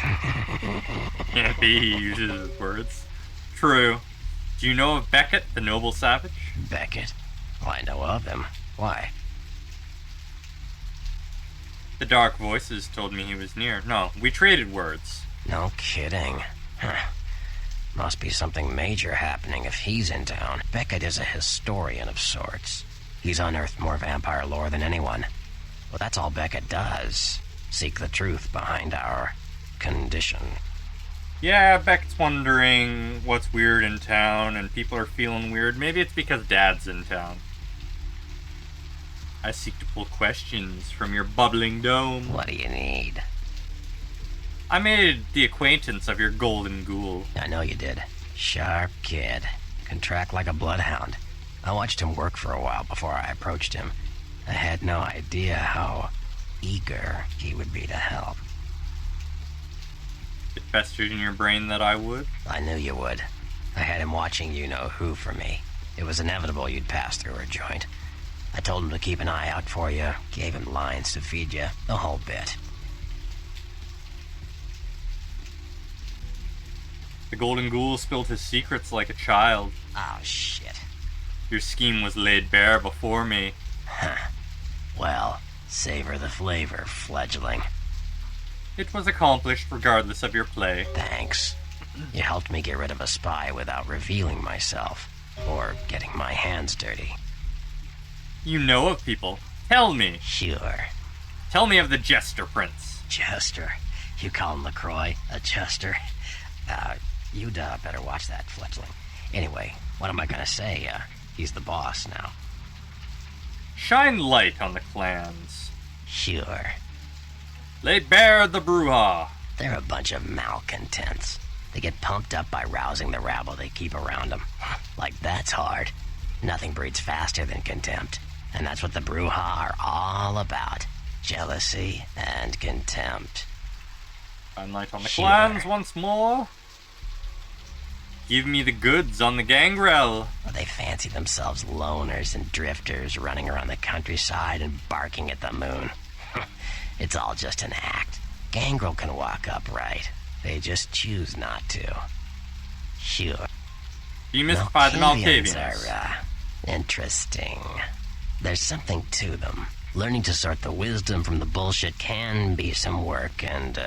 Yeah, he uses his words. True. Do you know of Beckett, the noble savage? Beckett? Well, I know of him. Why? The dark voices told me he was near. No, we traded words. No kidding. Huh. Must be something major happening if he's in town. Beckett is a historian of sorts. He's unearthed more vampire lore than anyone. Well, that's all Beckett does. Seek the truth behind our condition. Yeah, Beckett's wondering what's weird in town and people are feeling weird. Maybe it's because Dad's in town. I seek to pull questions from your bubbling dome. What do you need? I made the acquaintance of your golden ghoul. I know you did. Sharp kid. Can track like a bloodhound. I watched him work for a while before I approached him. I had no idea how eager he would be to help. It festered in your brain that I would? I knew you would. I had him watching you-know-who for me. It was inevitable you'd pass through her joint. I told him to keep an eye out for you, gave him lines to feed you, the whole bit. The golden ghoul spilled his secrets like a child. Oh, shit. Your scheme was laid bare before me. Huh. Well, savor the flavor, fledgling. It was accomplished regardless of your play. Thanks. You helped me get rid of a spy without revealing myself, or getting my hands dirty. You know of people. Tell me. Sure. Tell me of the Jester Prince. Jester? You call him LaCroix a Jester? You'd better watch that, fledgling. Anyway, what am I gonna say? He's the boss now. Shine light on the clans. Sure. Lay bare the brouhaha. They're a bunch of malcontents. They get pumped up by rousing the rabble they keep around them. Like that's hard. Nothing breeds faster than contempt. And that's what the brouhaha are all about. Jealousy and contempt. Find light on the Sure. clans once more. Give me the goods on the gangrel. They fancy themselves loners and drifters running around the countryside and barking at the moon. It's all just an act. Gangrel can walk upright. They just choose not to. Sure. Demystify the Malkavians Malkavians. are, interesting. There's something to them. Learning to sort the wisdom from the bullshit can be some work, and,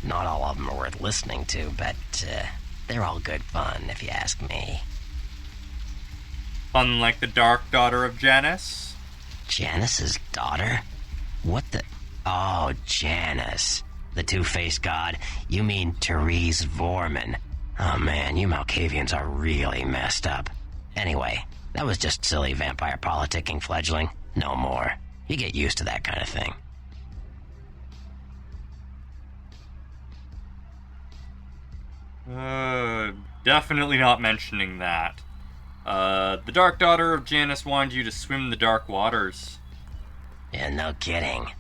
not all of them are worth listening to, but, they're all good fun, if you ask me. Fun like the dark daughter of Janus? Janus's daughter? What the... Oh, Janus. The two-faced god? You mean Therese Vorman. Oh man, you Malkavians are really messed up. Anyway, that was just silly vampire politicking, fledgling. No more. You get used to that kind of thing. Definitely not mentioning that. The dark daughter of Janus wanted you to swim the dark waters. Yeah, no kidding.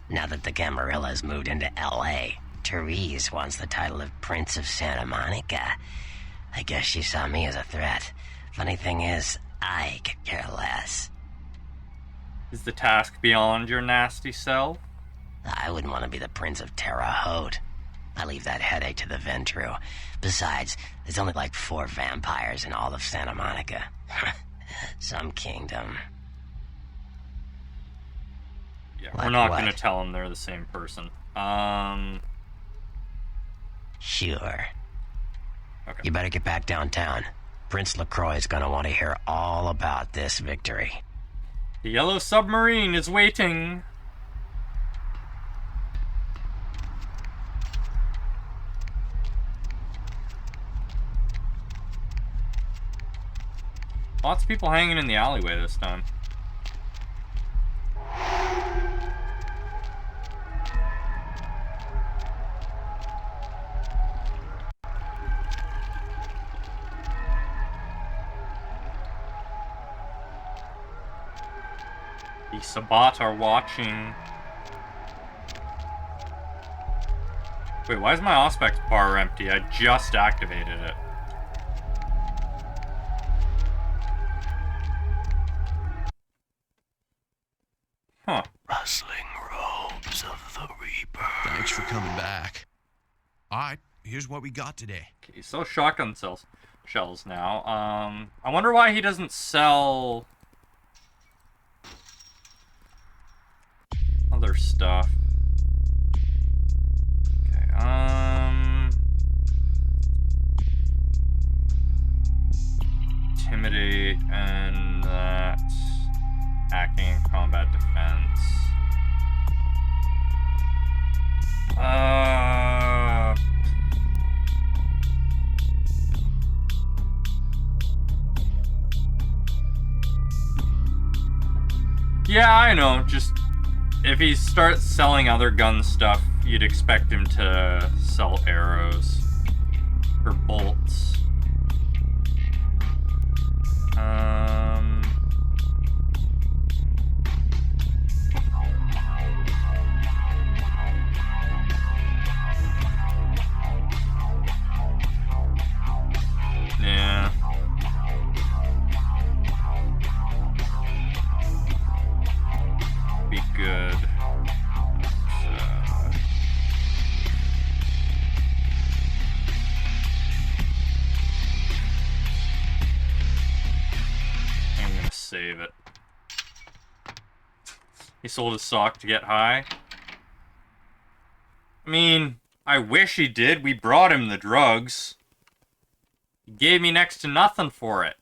Now that the Gamarillas moved into L.A., Therese wants the title of Prince of Santa Monica. I guess she saw me as a threat. Funny thing is, I could care less. Is the task beyond your nasty self? I wouldn't want to be the Prince of Terre Haute. I leave that headache to the Ventru. Besides, there's only like 4 vampires in all of Santa Monica. Some kingdom. Yeah, Like we're not what? gonna tell them they're the same person. Sure. Okay. You better get back downtown. Prince LaCroix is gonna want to hear all about this victory. The yellow submarine is waiting. Lots of people hanging in the alleyway this time. The Sabbat are watching. Wait, why is my Auspex bar empty? I just activated it. Huh. Rustling robes of the Reaper. Thanks for coming back. All right, here's what we got today. Okay, he's so shotgun shells now. I wonder why he doesn't sell other stuff. Okay, intimidate and that hacking and combat defense. Yeah, I know, just if he starts selling other gun stuff, you'd expect him to sell arrows or bolts. Yeah. Be good. I'm gonna save it. He sold his sock to get high. I mean, I wish he did. We brought him the drugs. He gave me next to nothing for it.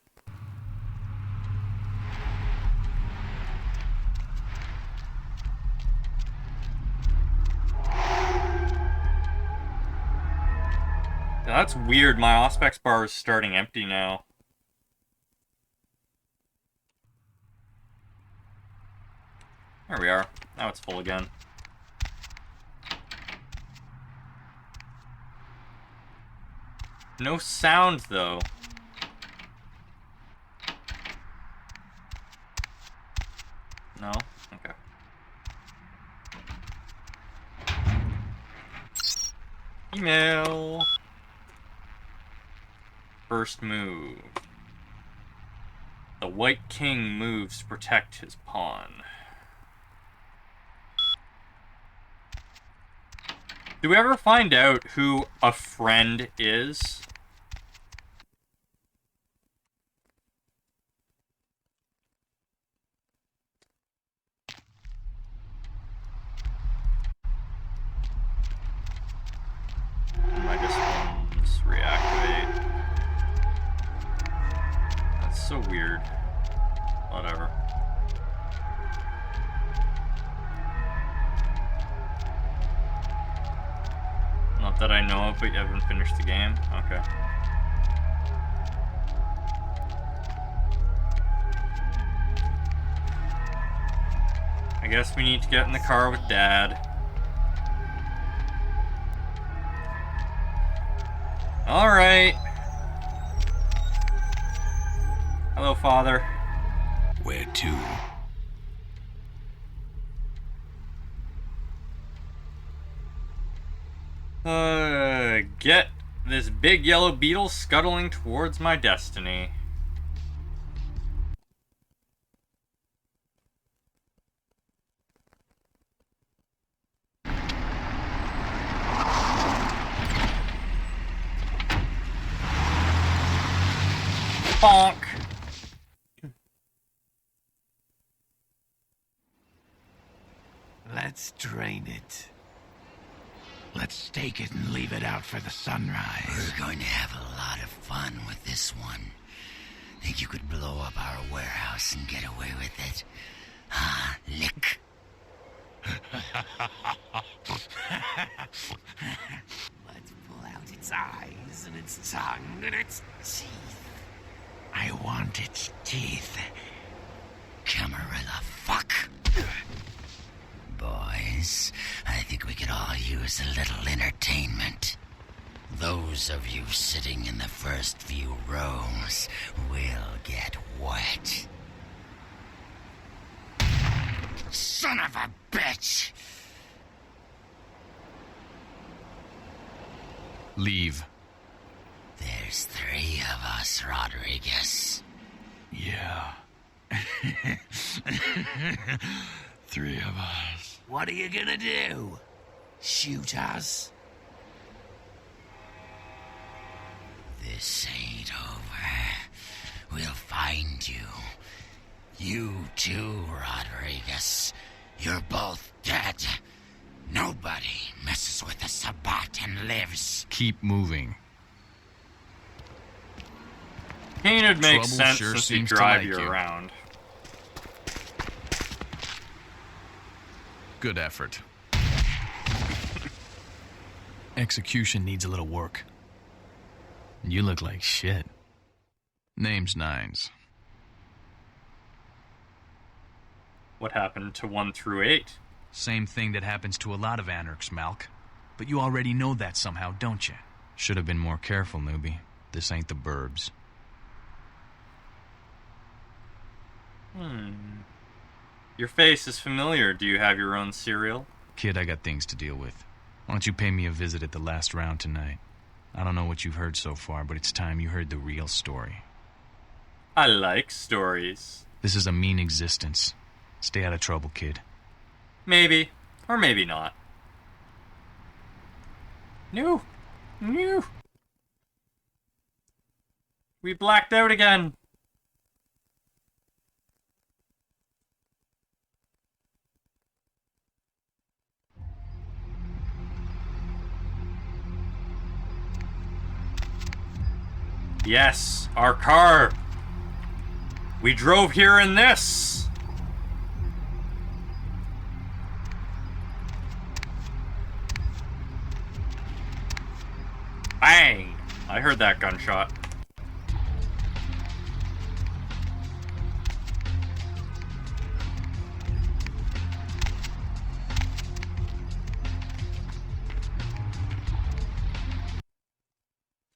Yeah, that's weird. My Auspex bar is starting empty now. There we are. Now it's full again. No sound, though. No? Okay. First move. The White King moves to protect his pawn. Do we ever find out who a friend is? Megastones reactivate. That's so weird. Whatever. Not that I know of, but you haven't finished the game? Okay. I guess we need to get in the car with Dad. Alright. Hello, Father. Where to? Get this big yellow beetle scuttling towards my destiny. Bonk. Let's drain it. Let's stake it and leave it out for the sunrise. We're going to have a lot of fun with this one. Think you could blow up our warehouse and get away with it? Ah, lick. Let's pull out its eyes and its tongue and its teeth. I want its teeth. Camarilla fuck. Boys, I think we could all use a little entertainment. Those of you sitting in the first few rows will get wet. Son of a bitch! Leave. There's 3 of us, Rodriguez. Yeah. 3 of us. What are you gonna do? Shoot us? This ain't over. We'll find you. You too, Rodriguez. You're both dead. Nobody messes with the Sabbat and lives. Keep moving. Painted makes Trouble sense sure since you seems to drive like you you. around. Good effort. Execution needs a little work. You look like shit. Name's Nines. What happened to 1 through 8? Same thing that happens to a lot of anarchs, Malk. But you already know that somehow, don't you? Should have been more careful, newbie. This ain't the burbs. Your face is familiar. Do you have your own cereal? Kid, I got things to deal with. Why don't you pay me a visit at the last round tonight? I don't know what you've heard so far, but it's time you heard the real story. I like stories. This is a mean existence. Stay out of trouble, kid. Maybe. Or maybe not. No. No. We blacked out again. Yes, our car. We drove here in this. Bang! I heard that gunshot.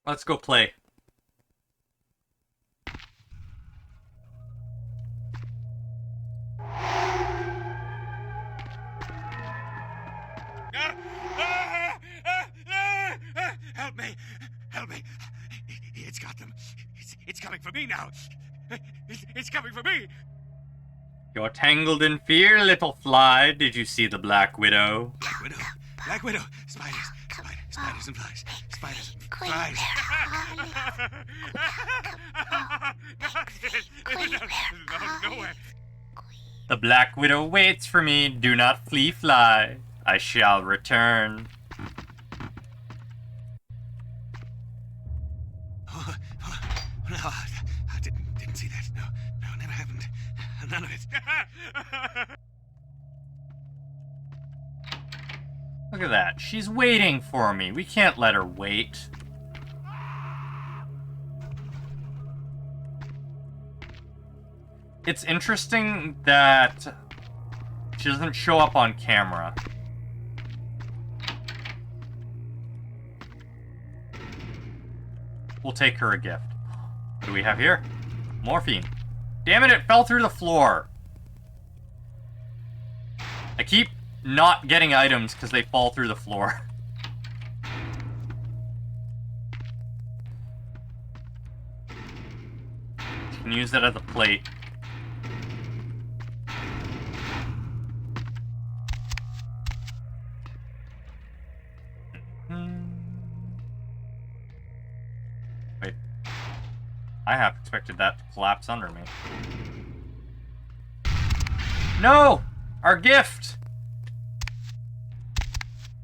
Let's go play. Help me! Help me! It's got them. It's coming for me now. It's coming for me. You're tangled in fear, little fly. Did you see the Black Widow? Black Widow. Black Widow. Spiders. Spiders and flies. Spiders and flies. No way. The Black Widow waits for me. Do not flee, fly. I shall return. No, I didn't see that. No, never happened. None of it. Look at that. She's waiting for me. We can't let her wait. It's interesting that she doesn't show up on camera. We'll take her a gift. What do we have here? Morphine. Damn it, it fell through the floor. I keep not getting items because they fall through the floor. You can use that as a plate. Wait. I half expected that to collapse under me. No! Our gift!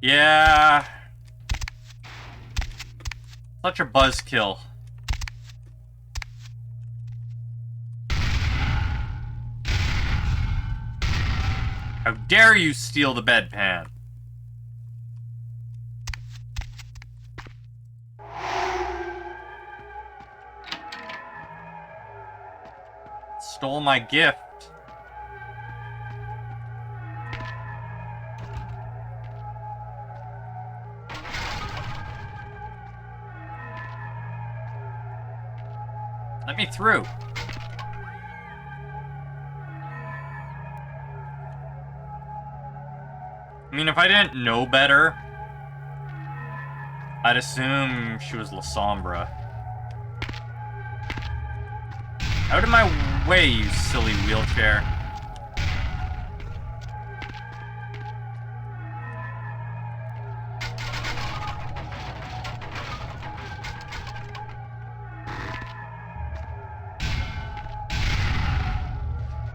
Yeah. Such a buzzkill. How dare you steal the bedpan? Stole my gift. Let me through. I mean, if I didn't know better, I'd assume she was La Sombra. Out of my way, you silly wheelchair.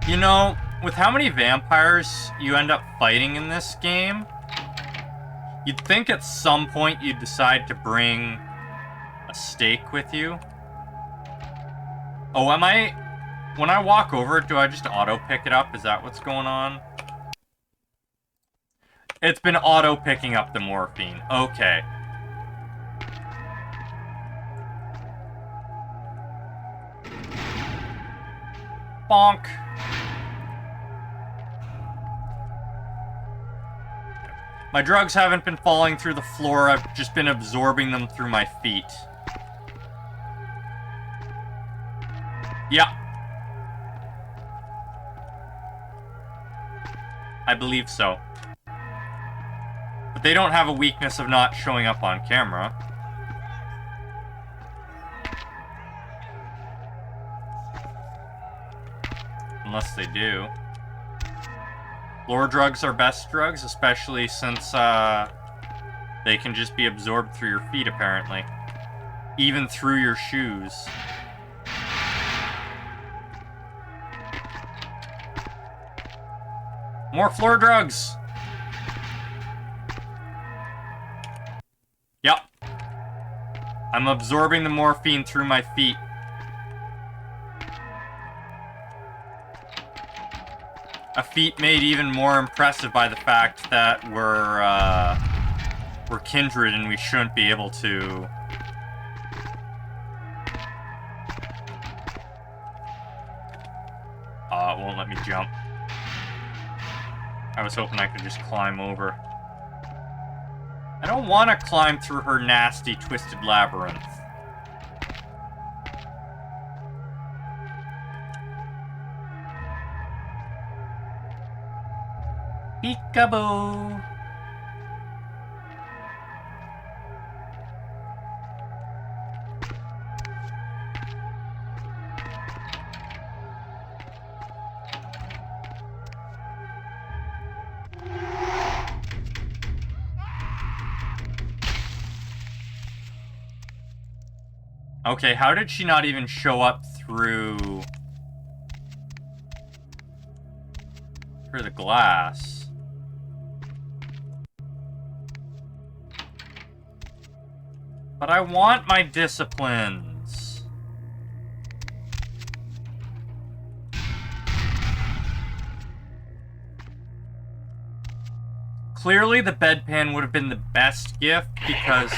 You know, with how many vampires you end up fighting in this game, you'd think at some point you'd decide to bring a stake with you. Oh, when I walk over it, do I just auto pick it up? Is that what's going on? It's been auto picking up the morphine. Okay. Bonk. My drugs haven't been falling through the floor, I've just been absorbing them through my feet. Yeah. I believe so. But they don't have a weakness of not showing up on camera. Unless they do. Floor drugs are best drugs, especially since they can just be absorbed through your feet, apparently. Even through your shoes. More floor drugs! Yep. I'm absorbing the morphine through my feet. A feat made even more impressive by the fact that we're kindred and we shouldn't be able to. It won't let me jump. I was hoping I could just climb over. I don't want to climb through her nasty, twisted labyrinth. Peekaboo! Okay, how did she not even show up through the glass? But I want my disciplines. Clearly the bedpan would have been the best gift because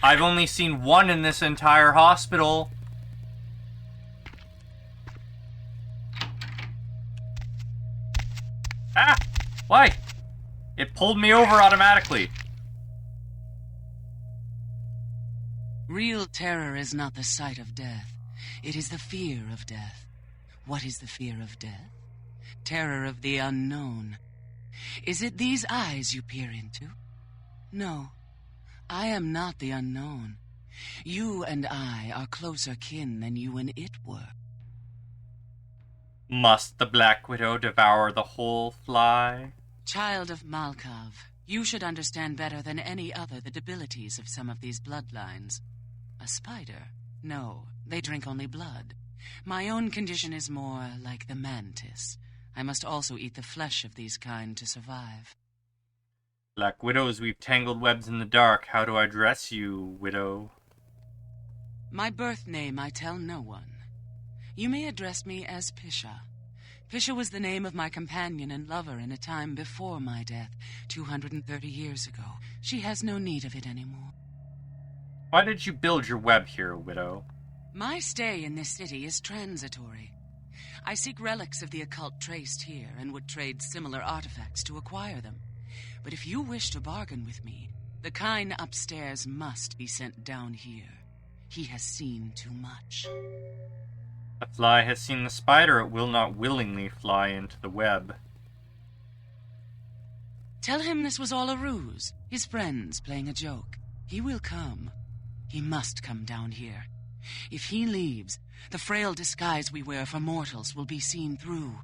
I've only seen one in this entire hospital. Ah! Why? It pulled me over automatically. Real terror is not the sight of death. It is the fear of death. What is the fear of death? Terror of the unknown. Is it these eyes you peer into? No. I am not the unknown. You and I are closer kin than you and it were. Must the Black Widow devour the whole fly? Child of Malkav, you should understand better than any other the debilities of some of these bloodlines. A spider? No, they drink only blood. My own condition is more like the mantis. I must also eat the flesh of these kind to survive. Black Widows weave tangled webs in the dark. How do I dress you, Widow? My birth name I tell no one. You may address me as Pisha. Pisha was the name of my companion and lover in a time before my death, 230 years ago. She has no need of it anymore. Why did you build your web here, Widow? My stay in this city is transitory. I seek relics of the occult traced here and would trade similar artifacts to acquire them. But if you wish to bargain with me, the kind upstairs must be sent down here. He has seen too much. The fly has seen the spider. It will not willingly fly into the web. Tell him this was all a ruse, his friends playing a joke. He will come. He must come down here. If he leaves, the frail disguise we wear for mortals will be seen through.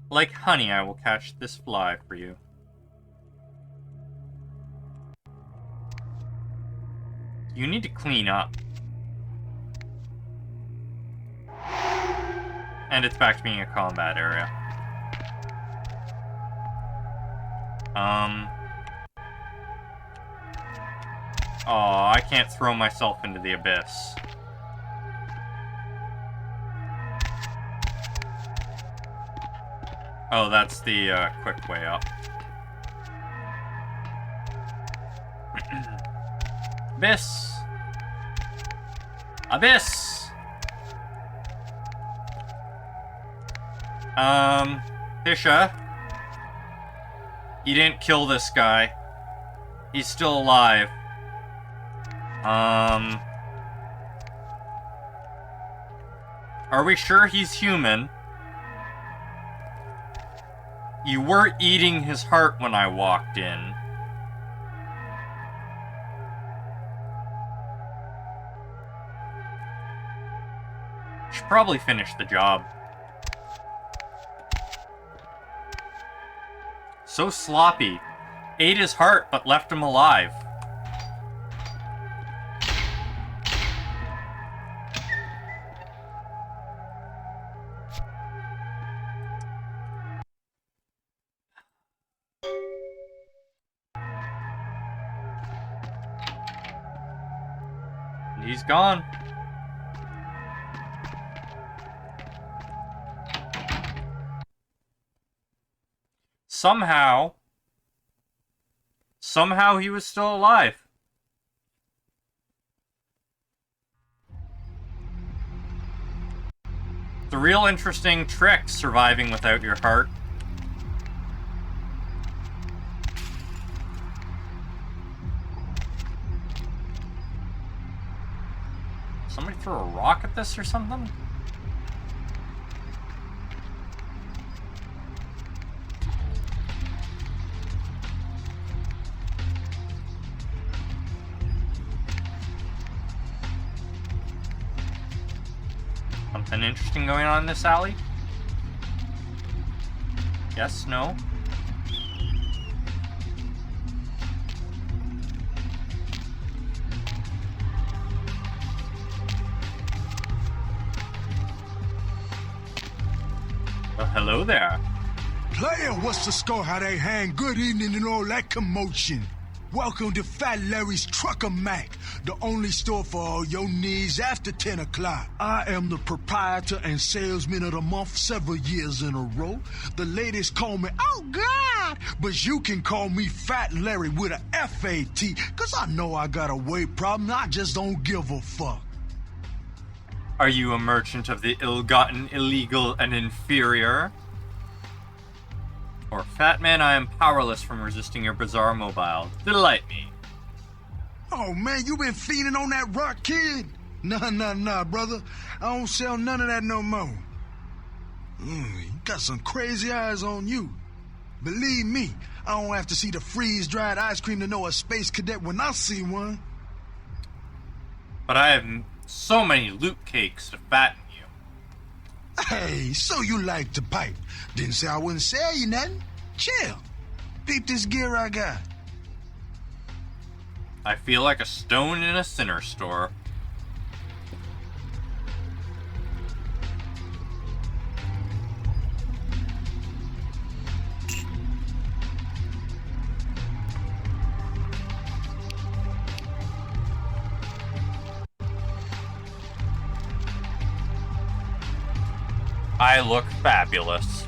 Like honey, I will catch this fly for you. You need to clean up. And it's back to being a combat area. Oh, I can't throw myself into the abyss. Oh, that's the quick way up. Abyss! Abyss! Pisha. You didn't kill this guy. He's still alive. Are we sure he's human? You were eating his heart when I walked in. Should probably finish the job. So sloppy. Ate his heart, but left him alive. He's gone. Somehow he was still alive. It's a real interesting trick, surviving without your heart. Somebody throw a rock at this or something? Something interesting going on in this alley? Yes, no? Hello there. Player, what's the score? How they hang? Good evening and all that commotion. Welcome to Fat Larry's Trucker Mac, the only store for all your needs after 10 o'clock. I am the proprietor and salesman of the month several years in a row. The ladies call me, oh God, but you can call me Fat Larry with a F-A-T, cause I know I got a weight problem, I just don't give a fuck. Are you a merchant of the ill-gotten, illegal, and inferior? Or, Fat Man, I am powerless from resisting your bizarre mobile. Delight me. Oh man, you been feeding on that rock kid? Nah, brother. I don't sell none of that no more. You got some crazy eyes on you. Believe me, I don't have to see the freeze-dried ice cream to know a space cadet when I see one. But I have so many loot cakes to fatten you. Hey, so you like to pipe. Didn't say I wouldn't sell you nothing. Chill. Peep this gear I got. I feel like a stone in a sinner store. I look fabulous.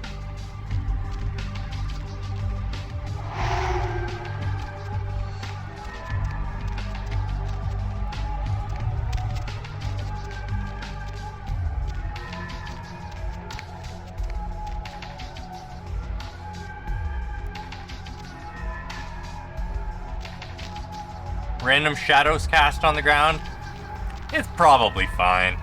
Random shadows cast on the ground? It's probably fine.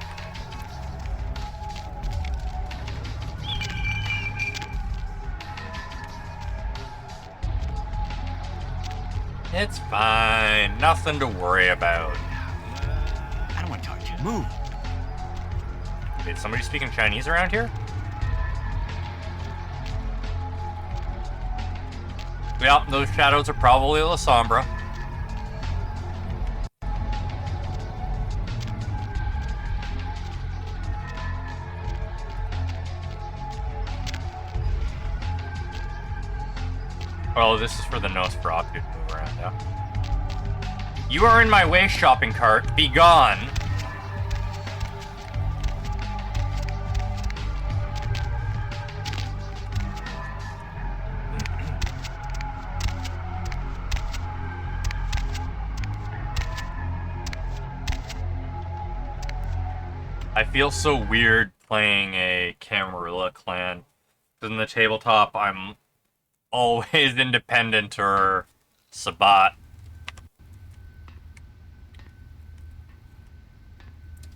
It's fine. Nothing to worry about. I don't want to talk to you. Move. Is somebody speaking Chinese around here? Yeah, those shadows are probably La Sombra. Oh, this is for the Nosferatu to move around now. You are in my way, shopping cart. Be gone. I feel so weird playing a Camarilla clan. In the tabletop, I'm always independent or Sabat.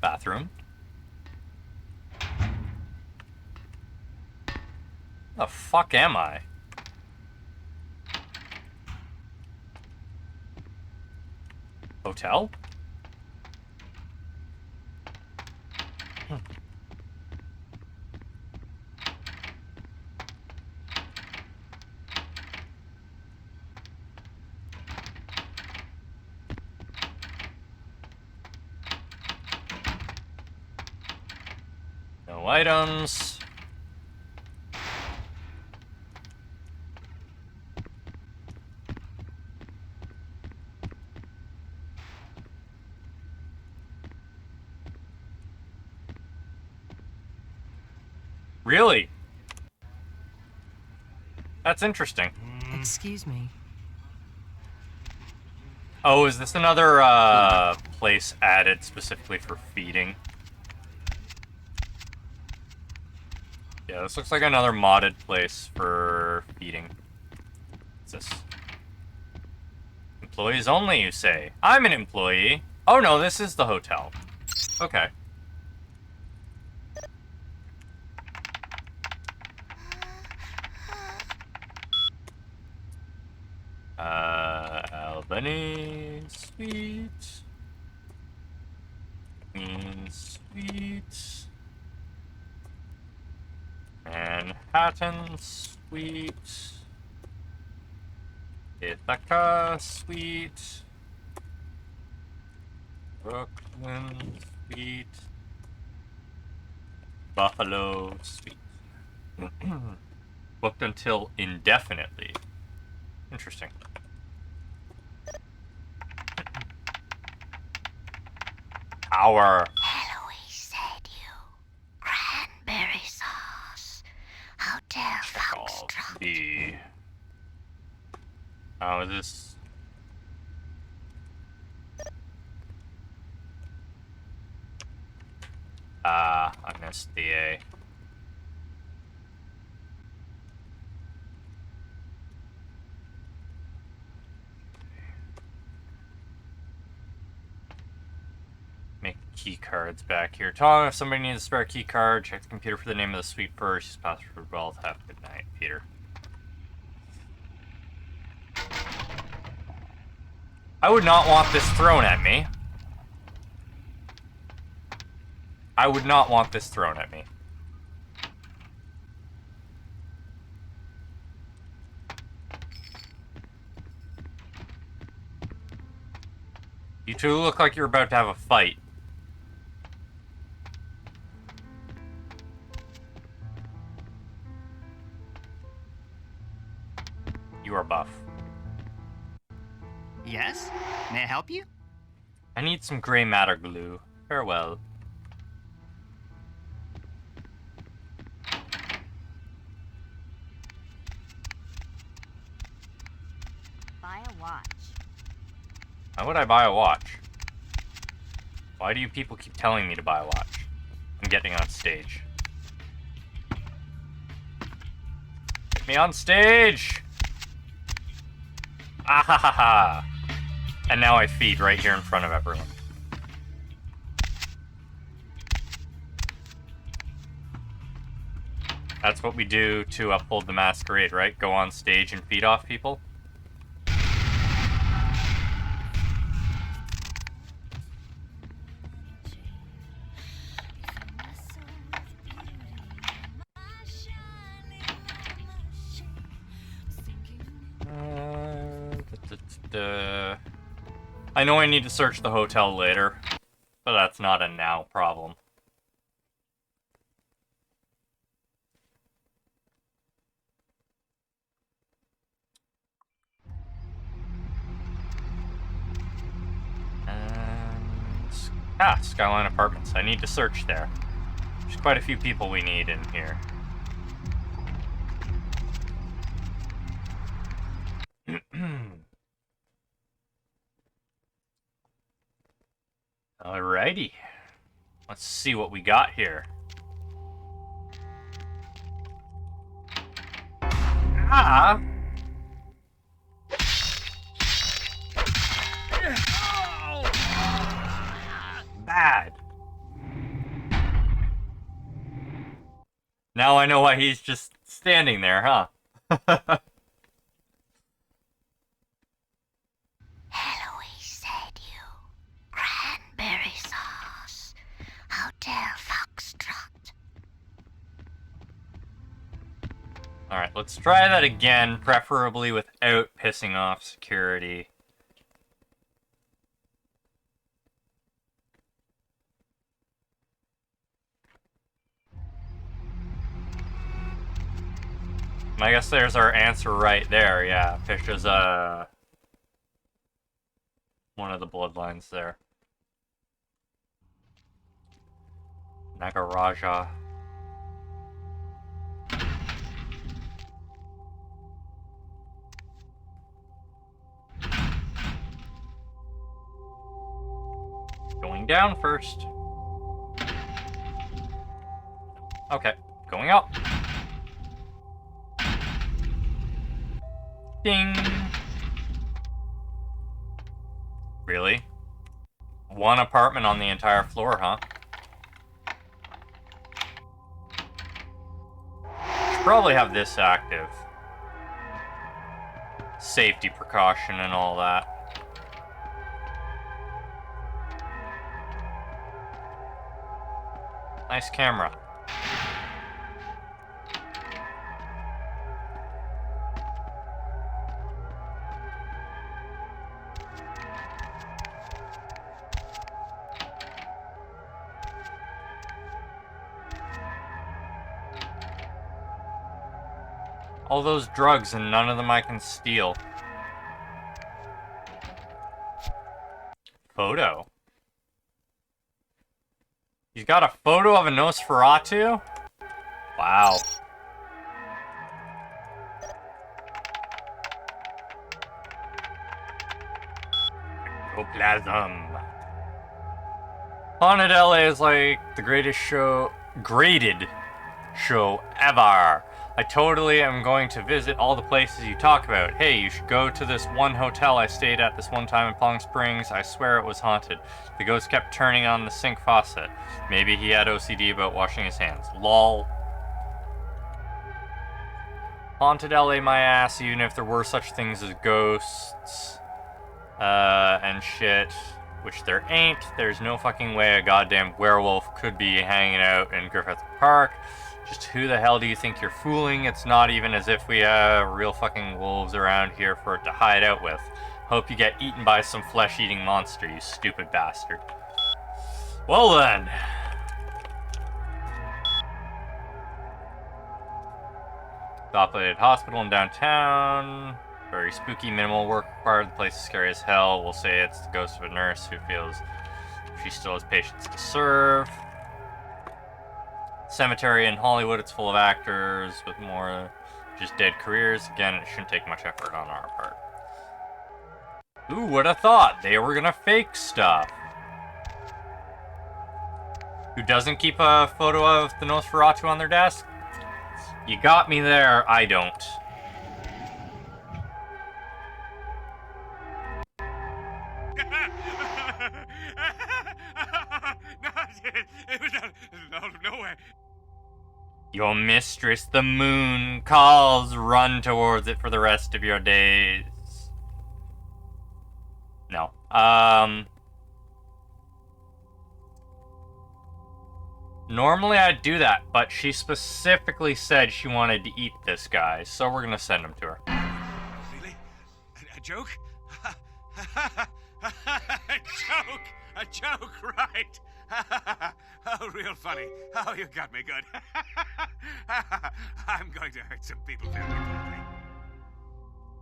Bathroom. The fuck am I? Hotel? No items. Really? That's interesting. Excuse me. Oh, is this another place added specifically for feeding? Yeah, this looks like another modded place for feeding. What's this? Employees only, you say? I'm an employee. Oh no, this is the hotel. Okay. Albany Suite. Queen Suite. Manhattan Suite. Ithaca Suite. Brooklyn Suite. Buffalo Suite. Booked until indefinitely. Interesting. Power. Eloise said you. Cranberry sauce. Hotel Foxtrot. B. Oh, is this... I missed the A. Make key cards back here. Tell him if somebody needs a spare key card. Check the computer for the name of the suite first. Use password well. Have a good night, Peter. I would not want this thrown at me. I would not want this thrown at me. You two look like you're about to have a fight. You are buff. Yes? May I help you? I need some gray matter glue. Farewell. Buy a watch. Why would I buy a watch? Why do you people keep telling me to buy a watch? I'm getting on stage. Get me on stage! Ah ha ha ha! And now I feed right here in front of everyone. That's what we do to uphold the Masquerade, right? Go on stage and feed off people? I know I need to search the hotel later, but that's not a now problem. Skyline Apartments. I need to search there. There's quite a few people we need in here. Alrighty. Let's see what we got here. Ah! Bad. Now I know why he's just standing there, huh? Eloise said you. Cranberry sauce. Hotel Foxtrot. Alright, let's try that again, preferably without pissing off security. I guess there's our answer right there, yeah. Fish is, one of the bloodlines there. Nagaraja. Going down first. Okay, going up. Ding! Really? One apartment on the entire floor, huh? Should probably have this active. Safety precaution and all that. Nice camera. All those drugs and none of them I can steal. Photo. He's got a photo of a Nosferatu? Wow. Ectoplasm. Haunted LA is like the graded show ever. I totally am going to visit all the places you talk about. Hey, you should go to this one hotel I stayed at this one time in Palm Springs. I swear it was haunted. The ghost kept turning on the sink faucet. Maybe he had OCD about washing his hands. Lol. Haunted LA my ass, even if there were such things as ghosts. And shit. Which there ain't. There's no fucking way a goddamn werewolf could be hanging out in Griffith Park. Just who the hell do you think you're fooling? It's not even as if we have real fucking wolves around here for it to hide out with. Hope you get eaten by some flesh-eating monster, you stupid bastard. Well then. Populated hospital in downtown. Very spooky, minimal work required. The place is scary as hell. We'll say it's the ghost of a nurse who feels she still has patients to serve. Cemetery in Hollywood, it's full of actors with more just dead careers. Again, it shouldn't take much effort on our part. Ooh, what'd have thought? They were gonna fake stuff. Who doesn't keep a photo of the Nosferatu on their desk? You got me there, I don't. It was out of nowhere. Your mistress, the moon, calls. Run towards it for the rest of your days. No. Normally I'd do that, but she specifically said she wanted to eat this guy, so we're gonna send him to her. Really? A joke? A joke, right? Oh, real funny. Oh, you got me good. I'm going to hurt some people very badly.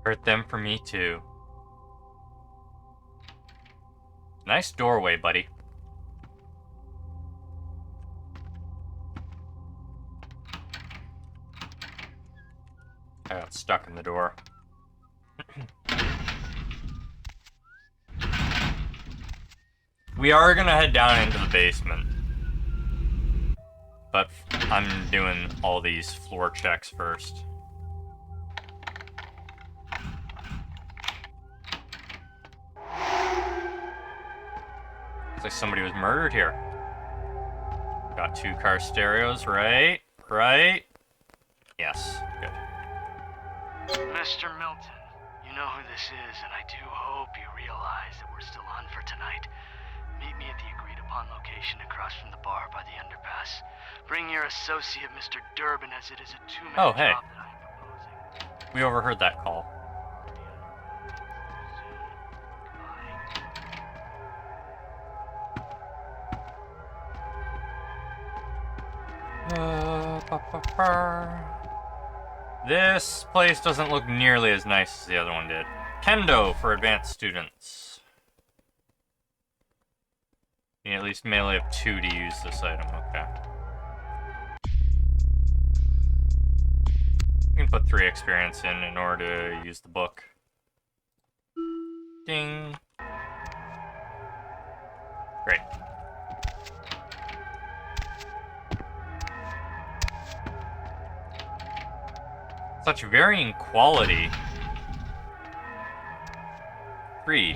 Hurt them for me too. Nice doorway, buddy. I got stuck in the door. We are gonna head down into the basement. But I'm doing all these floor checks first. Looks like somebody was murdered here. Got 2 car stereos, right? Right? Yes, good. Mr. Milton, you know who this is, and I do hope you realize that we're still on for tonight. Meet me at the agreed-upon location across from the bar by the underpass. Bring your associate, Mr. Durbin, as it is a 2-man Oh, hey. job that I'm proposing. We overheard that call. This place doesn't look nearly as nice as the other one did. Kendo for advanced students. You at least may only have 2 to use this item, okay. You can put 3 experience in order to use the book. Ding. Great. Such varying quality. 3.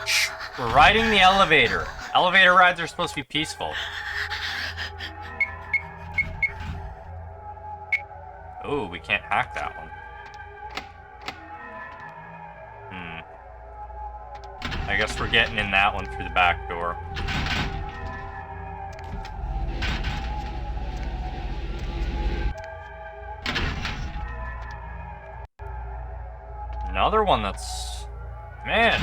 Shh. We're riding the elevator. Elevator rides are supposed to be peaceful. Oh, we can't hack that one. I guess we're getting in that one through the back door. Another one that's... Man.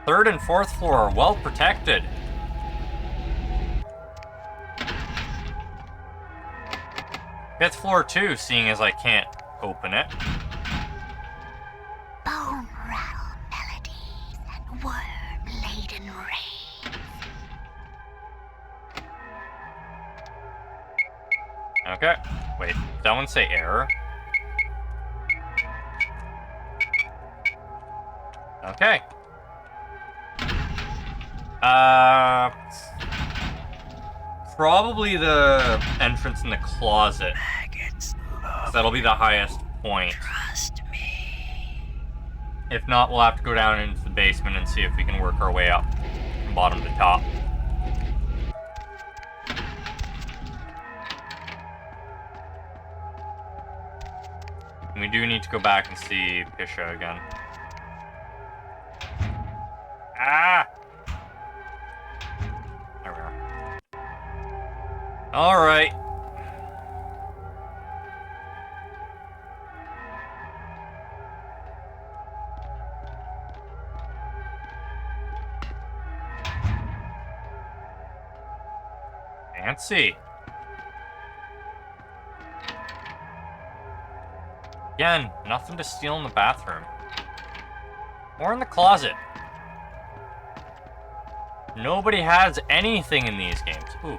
3rd and 4th floor are well protected. 5th floor too, seeing as I can't open it. Bone rattle melodies and worm-laden rains. Okay. Wait, did that one say error? Okay. Probably the entrance in the closet. So that'll be the highest point. Trust me. If not, we'll have to go down into the basement and see if we can work our way up from bottom to top. And we do need to go back and see Pisha again. Ah! There we are. Alright. Fancy. Again, nothing to steal in the bathroom. Or in the closet. Nobody has anything in these games. Ooh.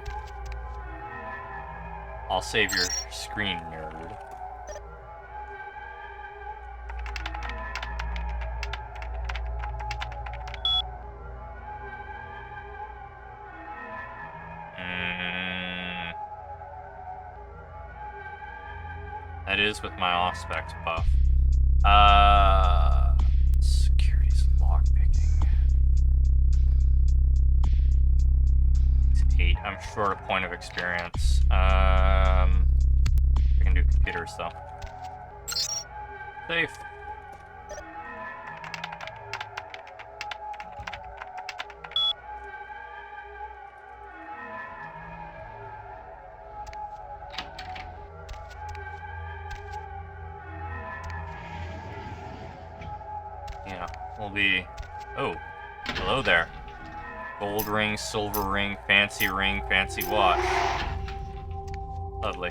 I'll save your screen, nerd. That is with my Auspex buff. Security's lockpicking. It's 8. I'm short a point of experience. I can do computers though. Safe. Yeah, we'll be... Oh, hello there. Gold ring, silver ring, fancy watch. Lovely.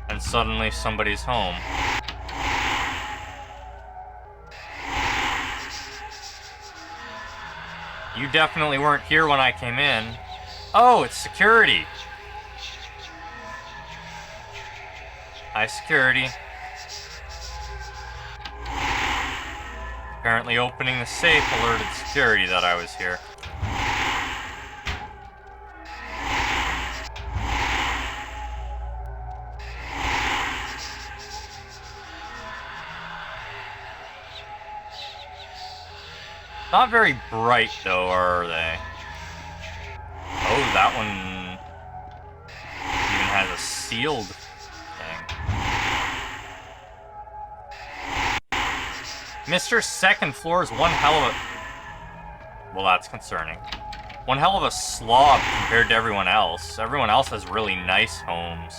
And suddenly somebody's home. You definitely weren't here when I came in. Oh, it's security. Hi, security. Apparently opening the safe alerted security that I was here. Not very bright, though, are they? Oh, that one even has a sealed thing. Mr. Second Floor is one hell of a... Well, that's concerning. One hell of a slob compared to everyone else. Everyone else has really nice homes.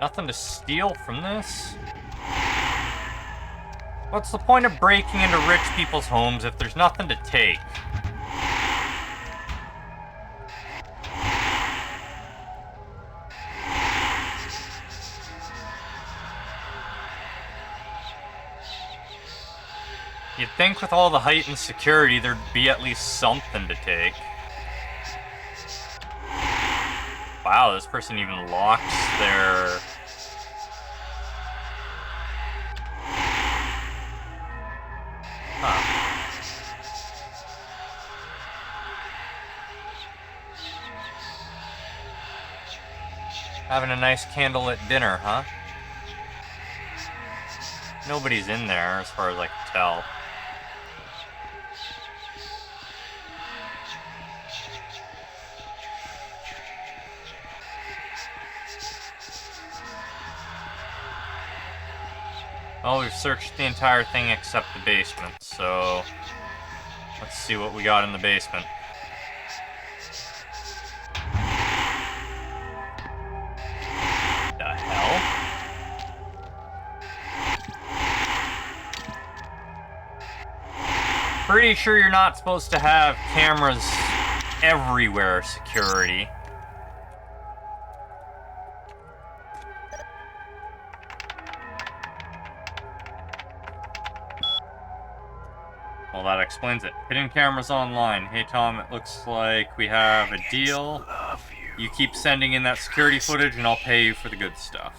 Nothing to steal from this. What's the point of breaking into rich people's homes if there's nothing to take? You'd think with all the heightened security there'd be at least something to take. Wow, this person even locks their... Huh. Having a nice candlelit dinner, huh? Nobody's in there, as far as I can tell. Well, we've searched the entire thing except the basement, so... Let's see what we got in the basement. The hell? Pretty sure you're not supposed to have cameras everywhere, security. Well, that explains it. Hidden cameras online. Hey, Tom, it looks like we have a deal. You keep sending in that security footage and I'll pay you for the good stuff.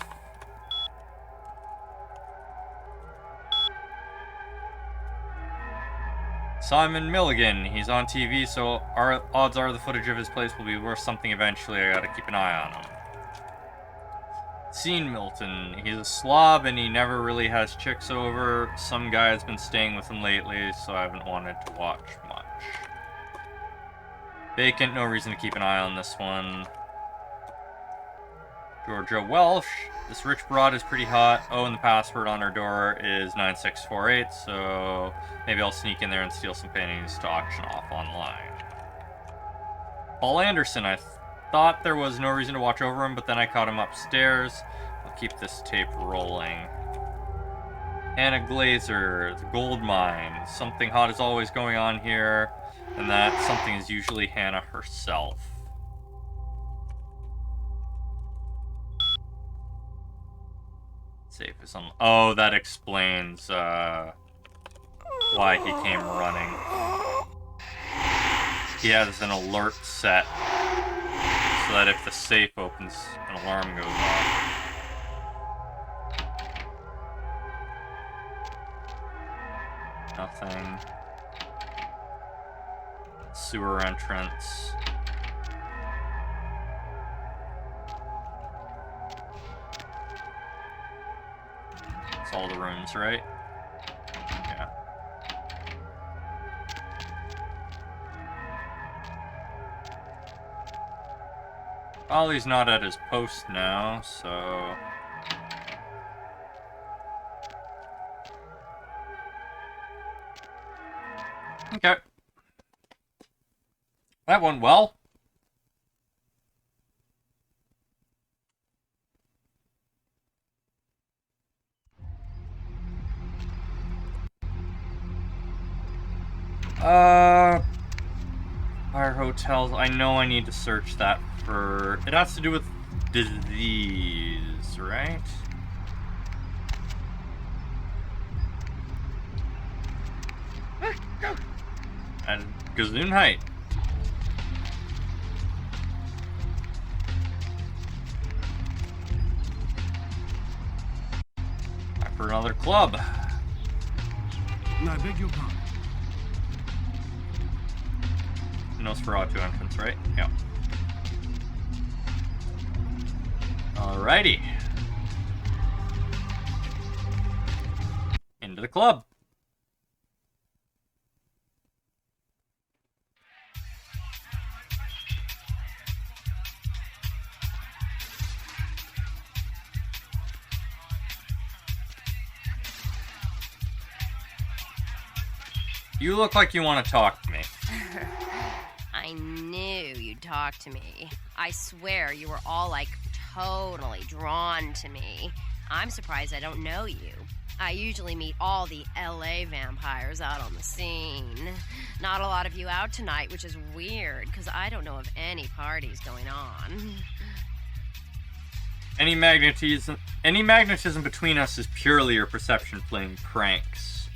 Simon Milligan. He's on TV, so our odds are the footage of his place will be worth something eventually. I gotta keep an eye on him. Seen Milton. He's a slob and he never really has chicks over. Some guy has been staying with him lately, so I haven't wanted to watch much. Vacant, no reason to keep an eye on this one. Georgia Welsh. This rich broad is pretty hot. Oh, and the password on her door is 9648, so maybe I'll sneak in there and steal some paintings to auction off online. Paul Anderson. I thought there was no reason to watch over him, but then I caught him upstairs. I'll keep this tape rolling. Anna Glazer, the gold mine. Something hot is always going on here, and that something is usually Hannah herself. Safe is on. Oh, that explains why he came running. He has an alert set so that if the safe opens, an alarm goes off. Nothing. Sewer entrance. It's all the rooms, right? Yeah. Ollie's not at his post now, so... Okay. That went well. Fire hotels. I know I need to search that for... It has to do with disease, right? At Gesundheit. Time for another club. I beg your pardon. Nosferatu entrance, right? Yeah. Alrighty. Into the club. You look like you want to talk to me. I knew you'd talk to me. I swear you were all, like, totally drawn to me. I'm surprised I don't know you. I usually meet all the LA vampires out on the scene. Not a lot of you out tonight, which is weird, because I don't know of any parties going on. Any magnetism between us is purely your perception playing pranks.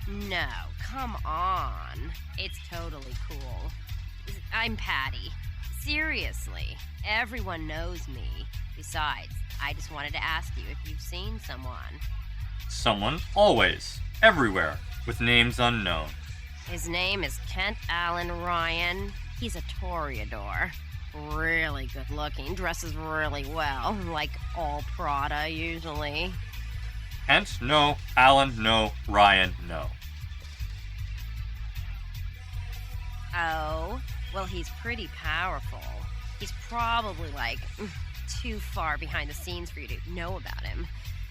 No, come on. It's totally cool. I'm Patty. Seriously, everyone knows me. Besides, I just wanted to ask you if you've seen someone. Someone, always, everywhere, with names unknown. His name is Kent Allen Ryan. He's a toreador. Really good looking, dresses really well, like all Prada usually. Kent, no. Allen, no. Ryan, no. Oh, well, he's pretty powerful. He's probably, like, too far behind the scenes for you to know about him.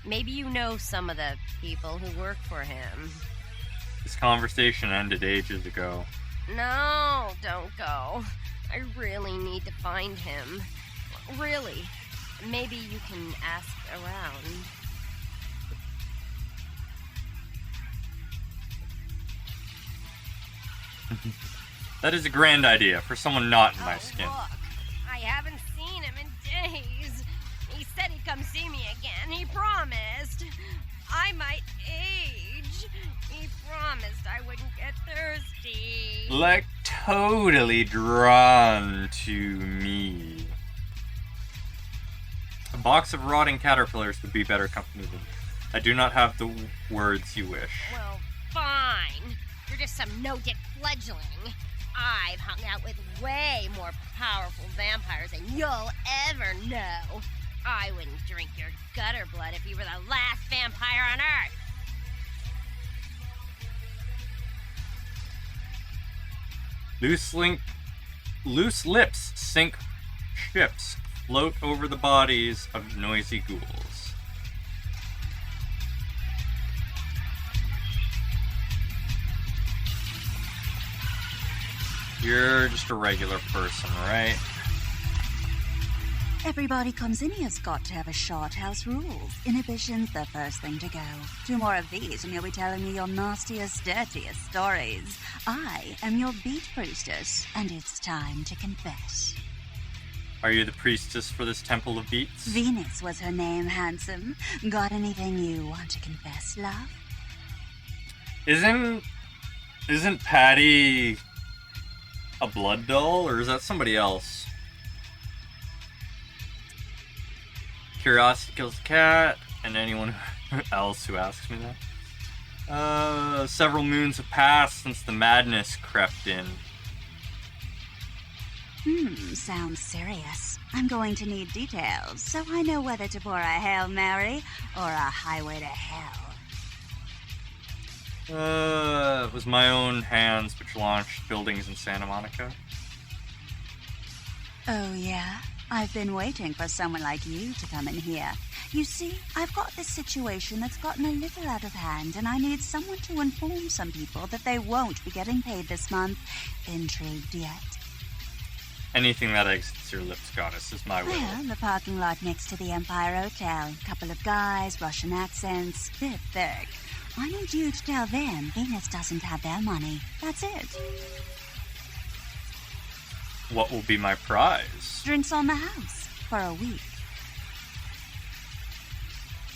Maybe you know some of the people who work for him. This conversation ended ages ago. No, don't go. I really need to find him. Really. Maybe you can ask around. That is a grand idea for someone not in my skin. Look, I haven't seen him in days. He said he'd come see me again. He promised. I might age. He promised I wouldn't get thirsty. Like, totally drawn to me. A box of rotting caterpillars would be better company than me. I do not have the words you wish. Well, fine. You're just some no-dick fledgling. I've hung out with way more powerful vampires than you'll ever know. I wouldn't drink your gutter blood if you were the last vampire on Earth. Loose lips sink ships, float over the bodies of noisy ghouls. You're just a regular person, right? Everybody comes in here's got to have a short house rules. Inhibition's the first thing to go. 2 more of these and you'll be telling me your nastiest, dirtiest stories. I am your beat priestess, and it's time to confess. Are you the priestess for this temple of beats? Venus was her name, handsome. Got anything you want to confess, love? Isn't Patty a blood doll, or is that somebody else? Curiosity kills the cat, and anyone else who asks me that. Several moons have passed since the madness crept in. Sounds serious. I'm going to need details, so I know whether to pour a Hail Mary or a highway to hell. It was my own hands which launched buildings in Santa Monica. Oh, yeah? I've been waiting for someone like you to come in here. You see, I've got this situation that's gotten a little out of hand, and I need someone to inform some people that they won't be getting paid this month. Intrigued yet? Anything that exits your lips, goddess, is my will. Well, the parking lot next to the Empire Hotel. Couple of guys, Russian accents, bit thick. I need you to tell them Venus doesn't have their money. That's it. What will be my prize? Drinks on the house for a week.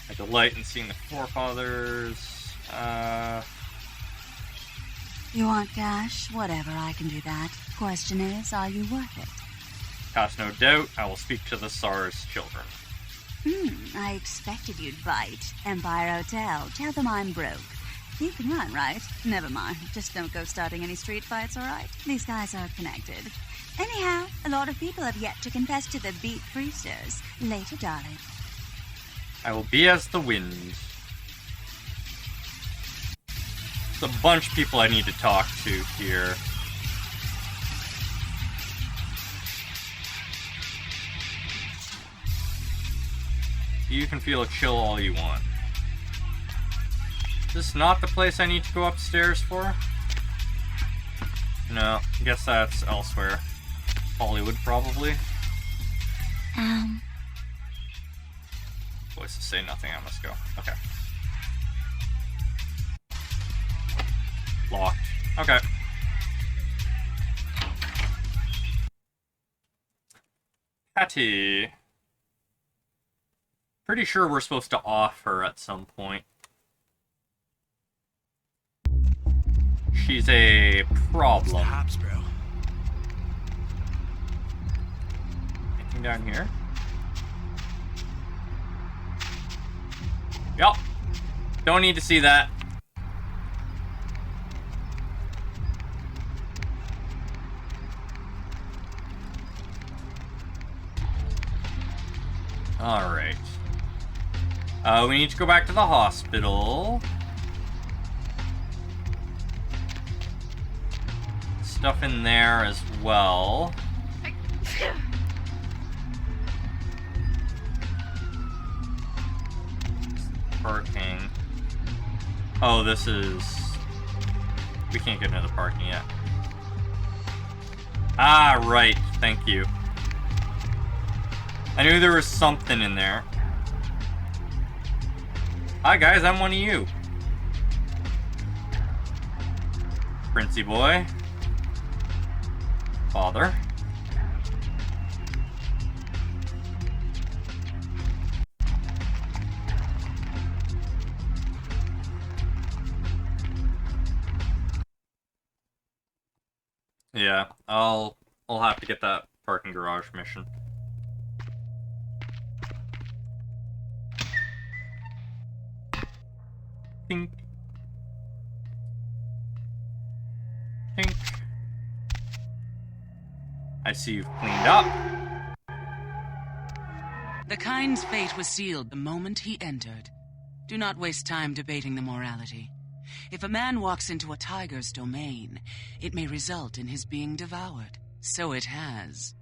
I delight in seeing the forefathers. You want cash? Whatever, I can do that. Question is, are you worth it? Cast no doubt, I will speak to the Tsar's children. I expected you'd bite. Empire Hotel. Tell them I'm broke. You can run, right? Never mind. Just don't go starting any street fights, alright? These guys are connected. Anyhow, a lot of people have yet to confess to the beat priestess. Later, darling. I will be as the wind. There's a bunch of people I need to talk to here. You can feel a chill all you want. Is this not the place I need to go upstairs for? No, I guess that's elsewhere. Hollywood, probably. Voices say nothing, I must go. Okay. Locked. Okay. Patty. Pretty sure we're supposed to off her at some point. She's a problem. Hops, bro. Anything down here? Yup. Don't need to see that. Alright. We need to go back to the hospital. Stuff in there as well. Parking. Oh, this is We can't get into the parking yet. Ah, right. Thank you. I knew there was something in there. Hi, guys. I'm one of you. Princey boy. Father. Yeah, I'll have to get that parking garage mission. Tink. Tink. I see you've cleaned up. The kind's fate was sealed the moment he entered. Do not waste time debating the morality. If a man walks into a tiger's domain, it may result in his being devoured. So it has.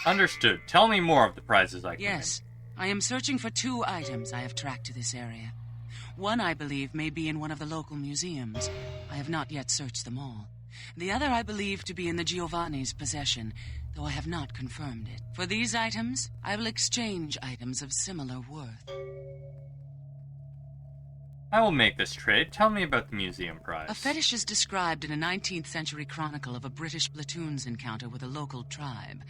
Understood. Tell me more of the prizes I can Yes, I am searching for 2 items I have tracked to this area. One, I believe, may be in one of the local museums. I have not yet searched them all. The other I believe to be in the Giovanni's possession, though I have not confirmed it. For these items, I will exchange items of similar worth. I will make this trade. Tell me about the museum prize. A fetish is described in a 19th century chronicle of a British platoon's encounter with a local tribe.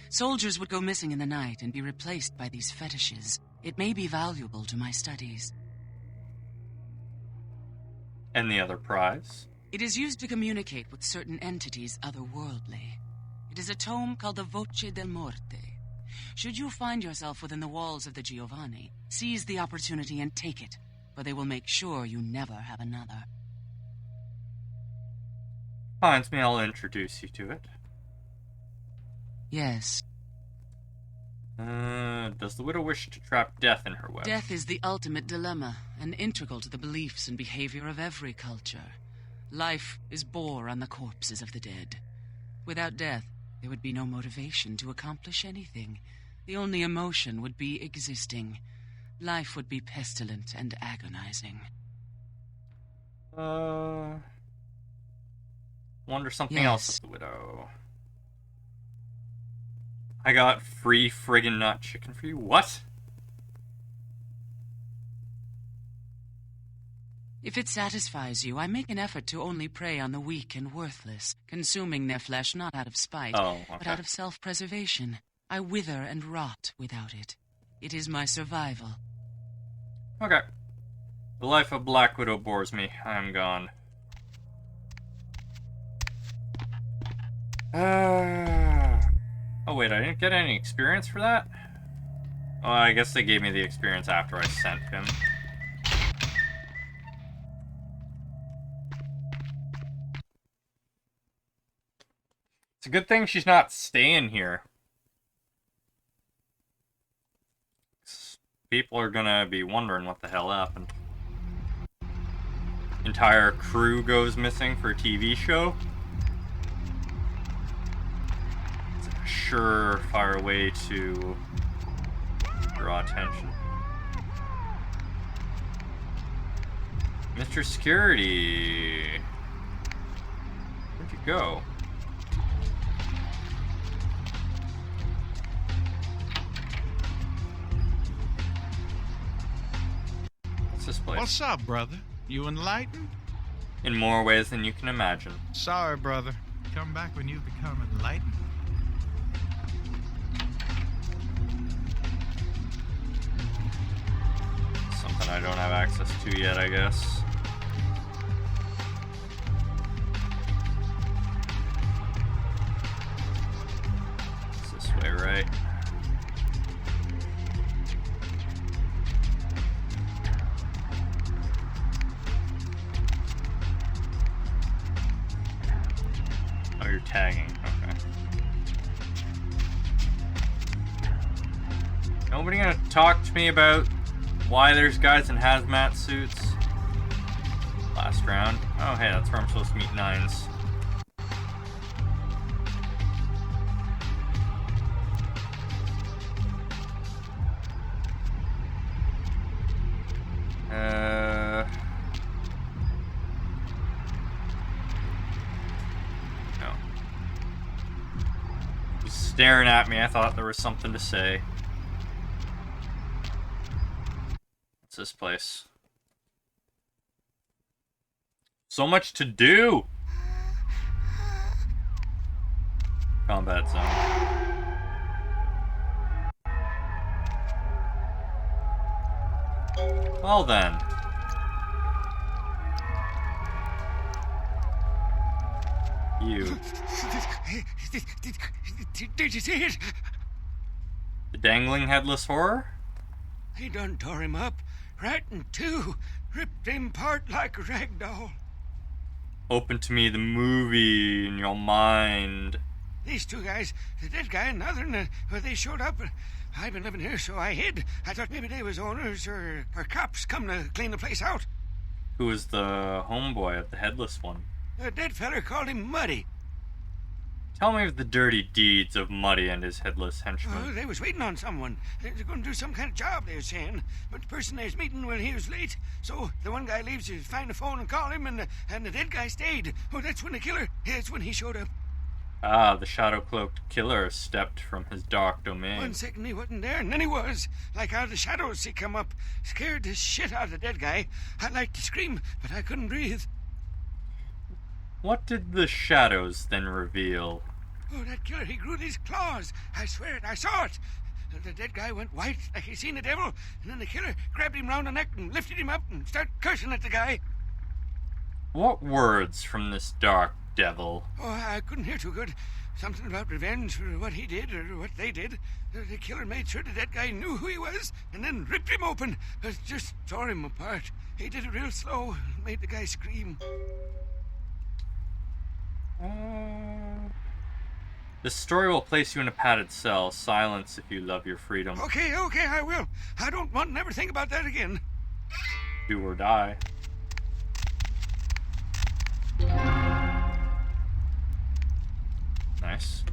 Soldiers would go missing in the night and be replaced by these fetishes. It may be valuable to my studies. And the other prize? It is used to communicate with certain entities otherworldly. It is a tome called the Voce del Morte. Should you find yourself within the walls of the Giovanni, seize the opportunity and take it, for they will make sure you never have another. Finds me, I'll introduce you to it. Yes. Does the widow wish to trap death in her web? Death is the ultimate dilemma, and integral to the beliefs and behavior of every culture. Life is bore on the corpses of the dead. Without death, there would be no motivation to accomplish anything. The only emotion would be existing. Life would be pestilent and agonizing. Wonder something else of the widow. I got free friggin' nut chicken for you? What? If it satisfies you, I make an effort to only prey on the weak and worthless, consuming their flesh not out of spite, but out of self-preservation. I wither and rot without it. It is my survival. Okay. The life of Black Widow bores me. I am gone. Oh wait, I didn't get any experience for that? Oh, I guess they gave me the experience after I sent him. It's a good thing she's not staying here. People are gonna be wondering what the hell happened. Entire crew goes missing for a TV show. It's a surefire way to draw attention. Mr. Security. Where'd you go? This place. What's up, brother? You enlightened? In more ways than you can imagine. Sorry, brother. Come back when you've become enlightened. Something I don't have access to yet, I guess. It's this way, right? Oh, you're tagging. Okay. Nobody gonna talk to me about why there's guys in hazmat suits? Last round. Oh, hey, that's where I'm supposed to meet Nines. staring at me. I thought there was something to say. What's this place? So much to do! Combat zone. Well then. You. Did you see it? The dangling headless horror? He done tore him up, right in two, ripped him apart like a rag doll. Open to me the movie in your mind. These two guys, the dead guy and the other, they showed up. I've been living here, so I hid. I thought maybe they was owners or cops come to clean the place out. Who was the homeboy of the headless one? The dead feller called him Muddy. Tell me of the dirty deeds of Muddy and his headless henchman. Oh, they was waiting on someone. They were going to do some kind of job, they were saying. But the person they was meeting, well, he was late. So the one guy leaves to find the phone and call him, and the dead guy stayed. Oh, that's when the killer, that's when he showed up. Ah, the shadow-cloaked killer stepped from his dark domain. 1 second he wasn't there, and then he was. Like out of the shadows he come up. Scared the shit out of the dead guy. I'd like to scream, but I couldn't breathe. What did the shadows then reveal? Oh, that killer, he grew these claws. I swear it, I saw it. The dead guy went white like he seen the devil, and then the killer grabbed him round the neck and lifted him up and started cursing at the guy. What words from this dark devil? Oh, I couldn't hear too good. Something about revenge for what he did or what they did. The killer made sure the dead guy knew who he was and then ripped him open. Just tore him apart. He did it real slow, made the guy scream. This story will place you in a padded cell. Silence if you love your freedom. Okay, I will. I don't want to never think about that again. Do or die. Nice.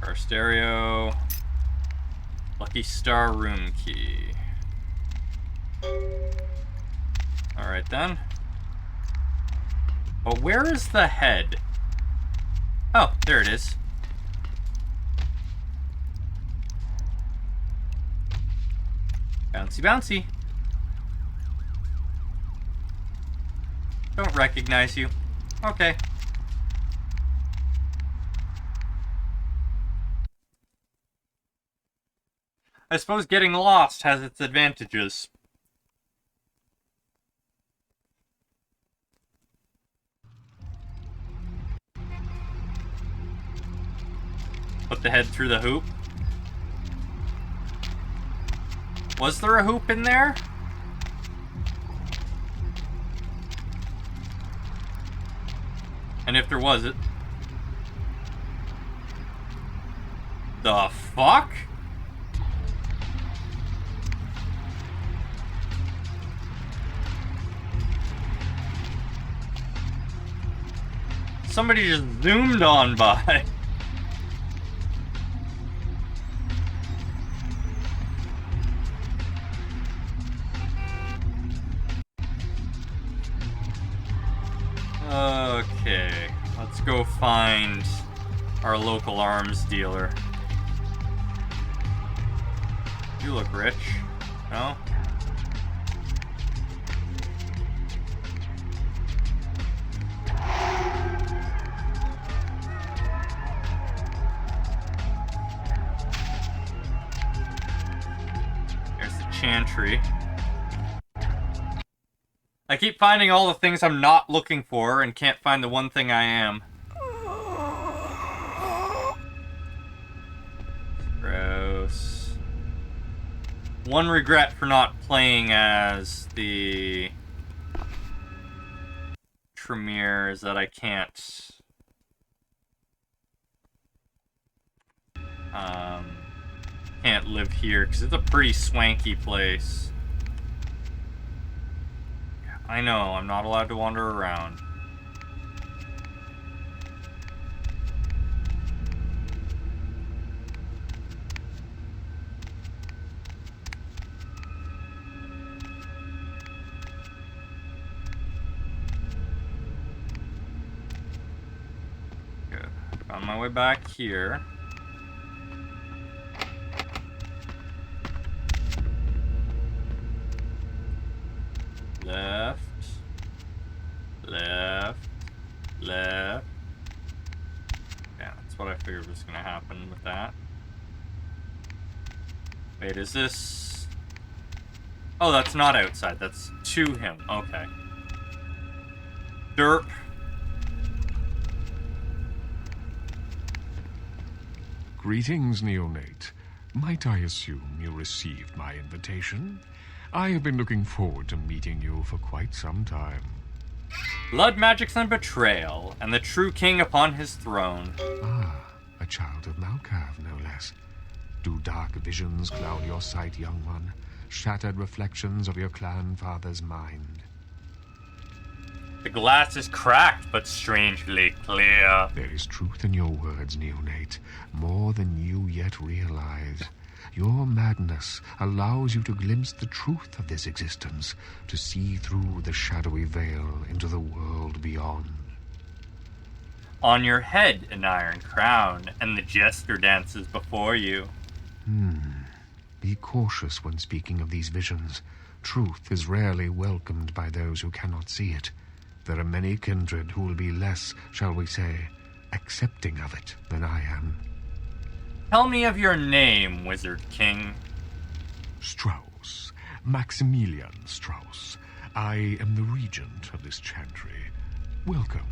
Our stereo. Lucky Star room key. Alright then. But where is the head? Oh, there it is. Bouncy, bouncy. Don't recognize you. Okay. I suppose getting lost has its advantages. Put the head through the hoop. Was there a hoop in there? And if there was, it... The fuck? Somebody just zoomed on by. Okay, let's go find our local arms dealer. You look rich, no? There's the chantry. I keep finding all the things I'm not looking for and can't find the one thing I am. Gross. One regret for not playing as the Tremere is that I can't live here because it's a pretty swanky place. I know, I'm not allowed to wander around. my way back here. Left. Left. Left. Yeah, that's what I figured was gonna happen with that. Wait, is this... Oh, that's not outside. That's to him. Okay. Derp. Greetings, neonate. Might I assume you received my invitation? I have been looking forward to meeting you for quite some time. Blood magics and betrayal, and the true king upon his throne. Ah, a child of Malkav, no less. Do dark visions cloud your sight, young one? Shattered reflections of your clan father's mind? The glass is cracked, but strangely clear. There is truth in your words, neonate, more than you yet realize. Your madness allows you to glimpse the truth of this existence, to see through the shadowy veil into the world beyond. On your head an iron crown, and the jester dances before you. Be cautious when speaking of these visions. Truth is rarely welcomed by those who cannot see it. There are many kindred who will be less, shall we say, accepting of it than I am. Tell me of your name, Wizard King. Strauss. Maximilian Strauss. I am the regent of this chantry. Welcome.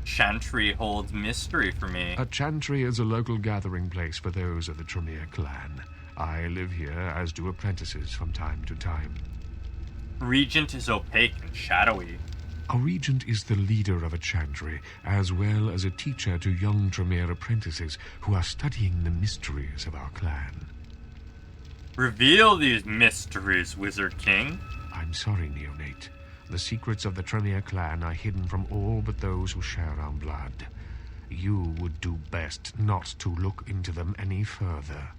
Chantry holds mystery for me. A chantry is a local gathering place for those of the Tremere clan. I live here, as do apprentices from time to time. Regent is opaque and shadowy. A regent is the leader of a chantry, as well as a teacher to young Tremere apprentices who are studying the mysteries of our clan. Reveal these mysteries, Wizard King. I'm sorry, neonate. The secrets of the Tremere clan are hidden from all but those who share our blood. You would do best not to look into them any further.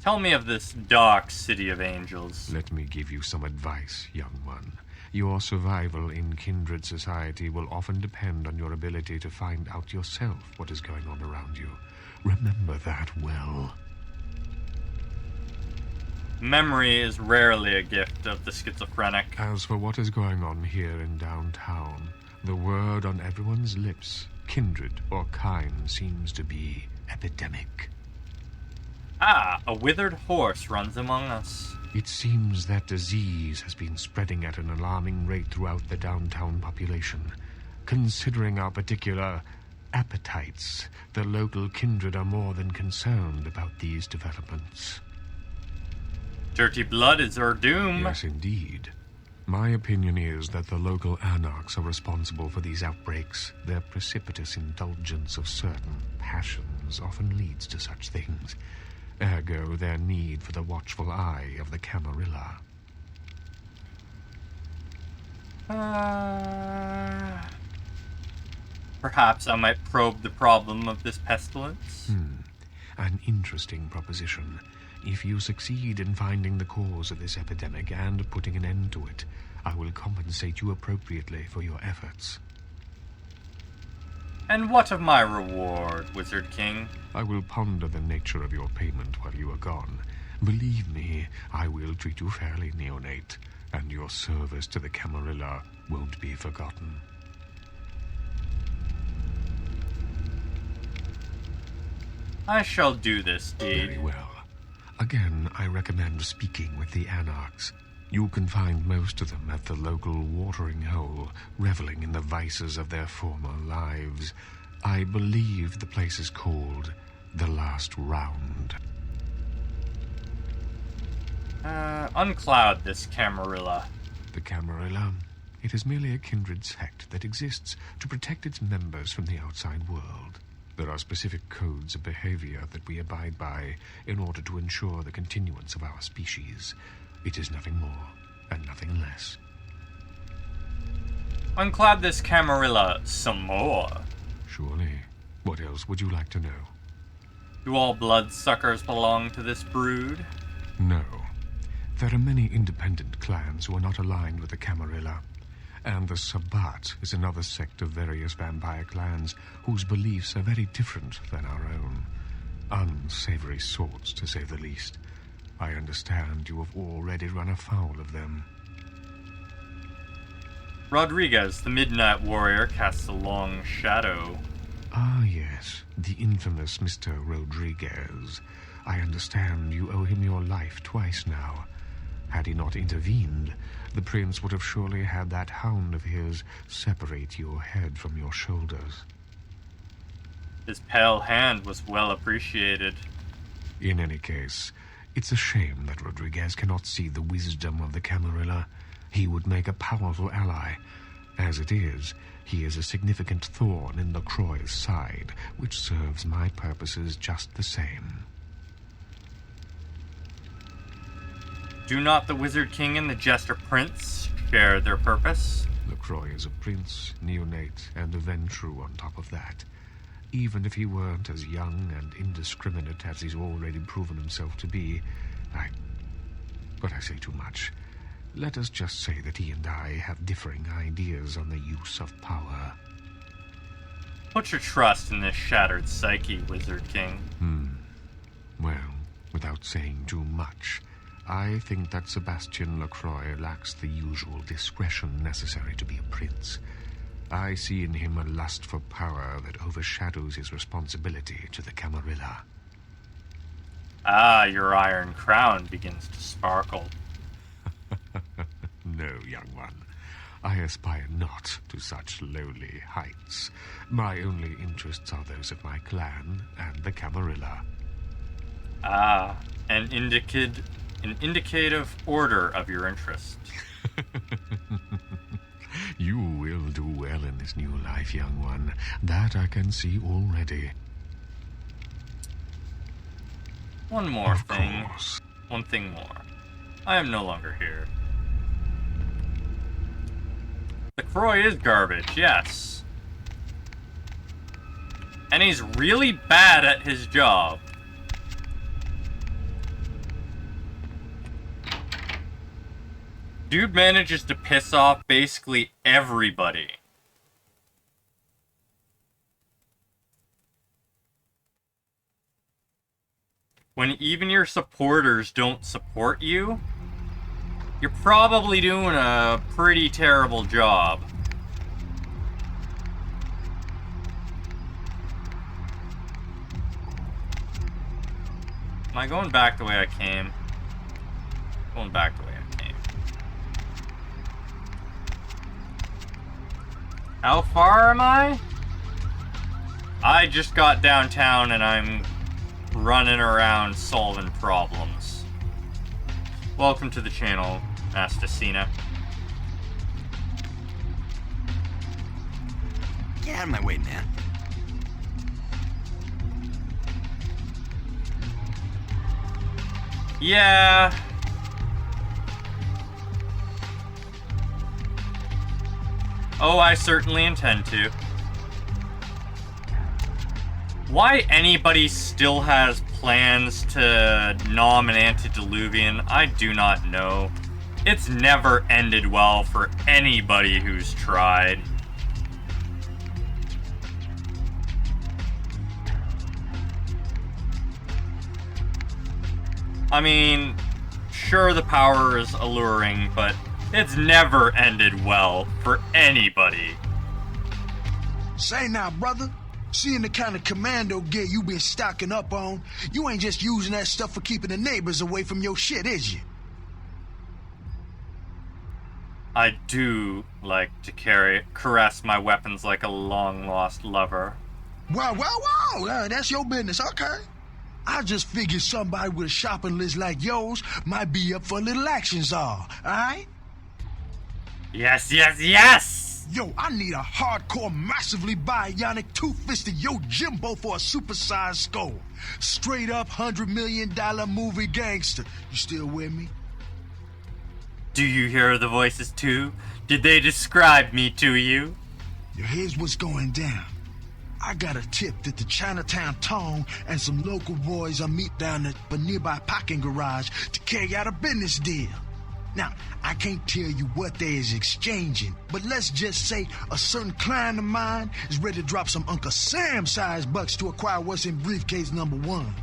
Tell me of this dark city of angels. Let me give you some advice, young one. Your survival in kindred society will often depend on your ability to find out yourself what is going on around you. Remember that well. Memory is rarely a gift of the schizophrenic. As for what is going on here in downtown, the word on everyone's lips, kindred or kind, seems to be epidemic. Ah, a withered horse runs among us. It seems that disease has been spreading at an alarming rate throughout the downtown population. Considering our particular appetites, the local kindred are more than concerned about these developments. Dirty blood is our doom. Yes, indeed. My opinion is that the local anarchs are responsible for these outbreaks. Their precipitous indulgence of certain passions often leads to such things. Ergo, their need for the watchful eye of the Camarilla. Perhaps I might probe the problem of this pestilence. An interesting proposition. If you succeed in finding the cause of this epidemic and putting an end to it, I will compensate you appropriately for your efforts. And what of my reward, Wizard King? I will ponder the nature of your payment while you are gone. Believe me, I will treat you fairly, neonate, and your service to the Camarilla won't be forgotten. I shall do this deed. Very well. Again, I recommend speaking with the anarchs. You can find most of them at the local watering hole, reveling in the vices of their former lives. I believe the place is called The Last Round. Uncloud this Camarilla. The Camarilla? It is merely a kindred sect that exists to protect its members from the outside world. There are specific codes of behavior that we abide by in order to ensure the continuance of our species. It is nothing more and nothing less. Uncloud this Camarilla some more. Surely. What else would you like to know? Do all bloodsuckers belong to this brood? No. There are many independent clans who are not aligned with the Camarilla. And the Sabbat is another sect of various vampire clans whose beliefs are very different than our own. Unsavory sorts, to say the least. I understand you have already run afoul of them. Rodriguez, the Midnight Warrior, casts a long shadow. Ah, yes, the infamous Mr. Rodriguez. I understand you owe him your life twice now. Had he not intervened, the prince would have surely had that hound of his separate your head from your shoulders. His pale hand was well appreciated. In any case, it's a shame that Rodriguez cannot see the wisdom of the Camarilla. He would make a powerful ally. As it is, he is a significant thorn in the Croy's side, which serves my purposes just the same. Do not the Wizard King and the Jester Prince share their purpose? The Croy is a prince, neonate, and a Ventrue on top of that. Even if he weren't as young and indiscriminate as he's already proven himself to be, But I say too much. Let us just say that he and I have differing ideas on the use of power. Put your trust in this shattered psyche, Wizard King. Well, without saying too much, I think that Sebastian Lacroix lacks the usual discretion necessary to be a prince. I see in him a lust for power that overshadows his responsibility to the Camarilla. Ah, your iron crown begins to sparkle. No, young one. I aspire not to such lowly heights. My only interests are those of my clan and the Camarilla. Ah, an indicative order of your interest. You will do well in this new life, young one. That I can see already. One more Of thing. course. One thing more. I am no longer here. The Croy is garbage, yes. And he's really bad at his job. Dude manages to piss off basically everybody. When even your supporters don't support you, you're probably doing a pretty terrible job. Am I going back the way I came? Going back the way I came. How far am I? I just got downtown and I'm running around solving problems. Welcome to the channel, Astasina. Get out of my way, man. Yeah. Oh, I certainly intend to. Why anybody still has plans to nom an antediluvian, I do not know. It's never ended well for anybody who's tried. I mean, sure the power is alluring, but it's never ended well for anybody. Say now, brother. Seeing the kind of commando gear you been stocking up on, you ain't just using that stuff for keeping the neighbors away from your shit, is you? I do like to caress my weapons like a long-lost lover. Wow, that's your business, okay. I just figured somebody with a shopping list like yours might be up for a little action czar, alright? Yes, yes, yes! Yo, I need a hardcore, massively bionic, two-fisted Yojimbo for a supersized score. Straight up $100 million movie gangster. You still with me? Do you hear the voices too? Did they describe me to you? Yo, here's what's going down. I got a tip that the Chinatown Tone and some local boys are meet down at a nearby parking garage to carry out a business deal. Now, I can't tell you what they is exchanging, but let's just say a certain client of mine is ready to drop some Uncle Sam-sized bucks to acquire what's in briefcase number 1.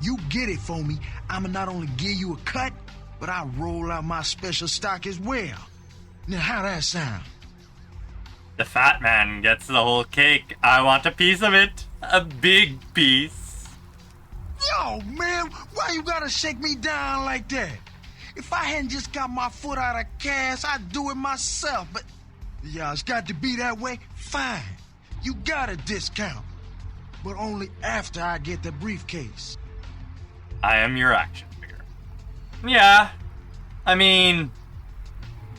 You get it for me, I'ma not only give you a cut, but I'll roll out my special stock as well. Now, how that sound? The fat man gets the whole cake. I want a piece of it. A big piece. Yo, man, why you gotta shake me down like that? If I hadn't just got my foot out of cash, I'd do it myself, but... Yeah, it's got to be that way? Fine. You got a discount. But only after I get the briefcase. I am your action figure. Yeah. I mean,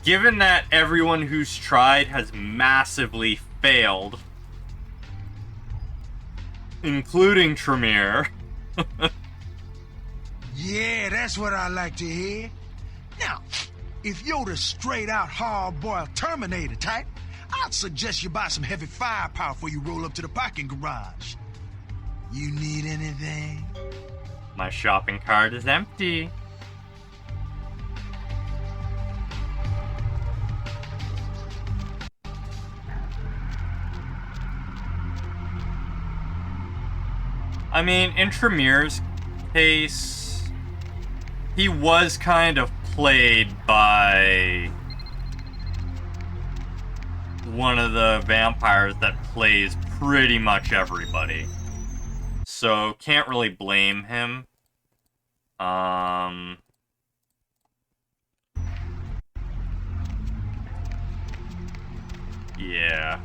given that everyone who's tried has massively failed, including Tremere. Yeah, that's what I like to hear. Now, if you're the straight-out hard-boiled Terminator type, I'd suggest you buy some heavy firepower before you roll up to the parking garage. You need anything? My shopping cart is empty. I mean, in Tremere's case, he was kind of played by one of the vampires that plays pretty much everybody. So, can't really blame him. Yeah.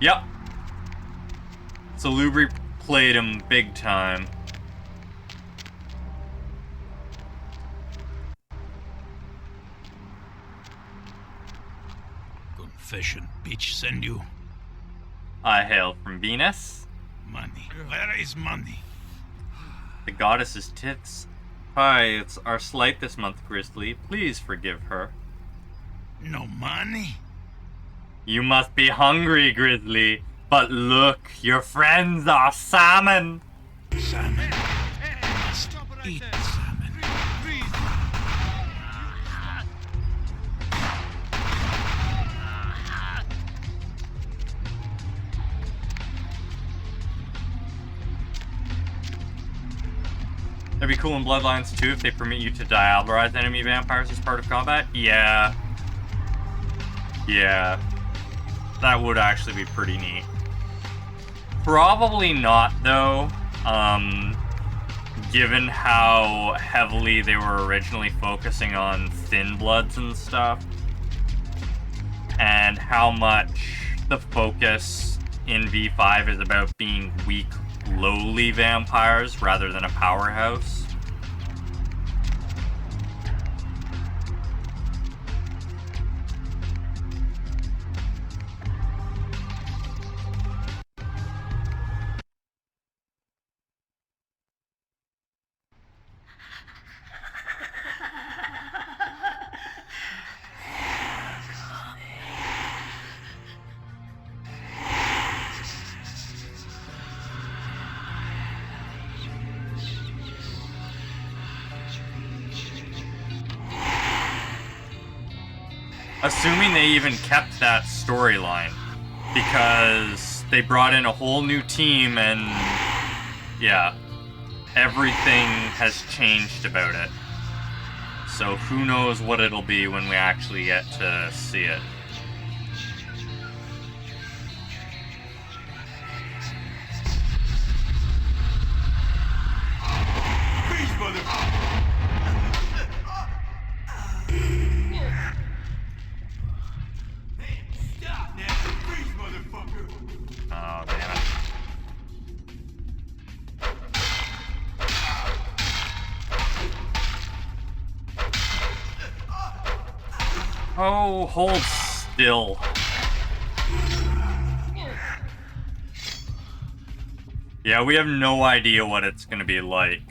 Yep. Salubri played him big time. Confession, bitch, send you. I hail from Venus. Money. Where is money? The goddess's tits. Hi, it's our slight this month, Grizzly. Please forgive her. No money? You must be hungry, Grizzly. But look, your friends are salmon. Salmon. Must eat salmon. That'd be cool in Bloodlines too if they permit you to diablerize enemy vampires as part of combat. Yeah. Yeah. That would actually be pretty neat. Probably not, though, given how heavily they were originally focusing on thin bloods and stuff, and how much the focus in V5 is about being weak, lowly vampires rather than a powerhouse. Assuming they even kept that storyline, because they brought in a whole new team and, yeah, everything has changed about it. So who knows what it'll be when we actually get to see it. Oh, damn it. Oh, hold still. Yeah, we have no idea what it's gonna be like.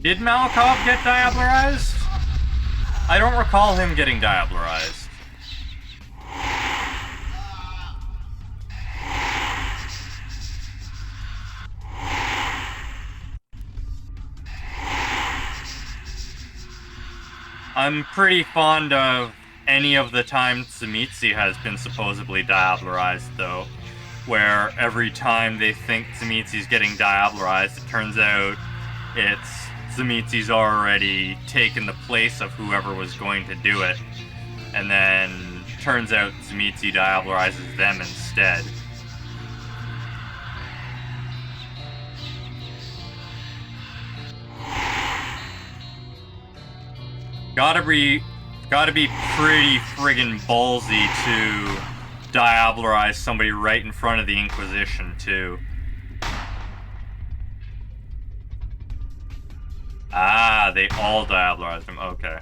Did Malakov get diablerized? I don't recall him getting diablerized. I'm pretty fond of any of the times Tzimisce has been supposedly diablerized, though, where every time they think Tzimisce's getting diablerized, it turns out it's Tzimisce's already taken the place of whoever was going to do it, and then turns out Tzimisce diablerizes them instead. Gotta be pretty friggin' ballsy to diablerize somebody right in front of the Inquisition, too. Ah, they all diablerized him. Okay.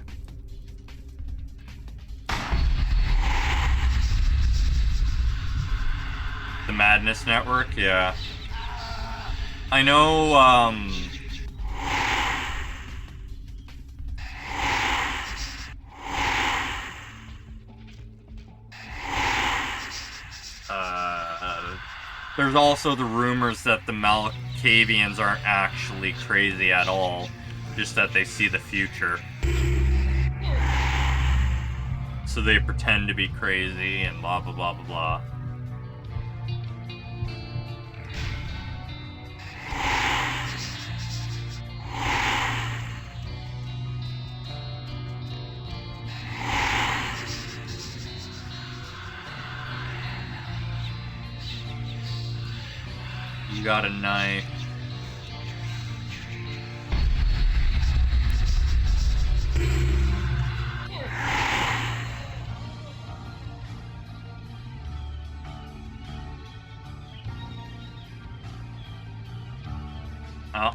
The Madness Network, yeah. I know, there's also the rumors that the Malacavians aren't actually crazy at all, just that they see the future. So they pretend to be crazy and blah blah blah blah blah. You got a knife.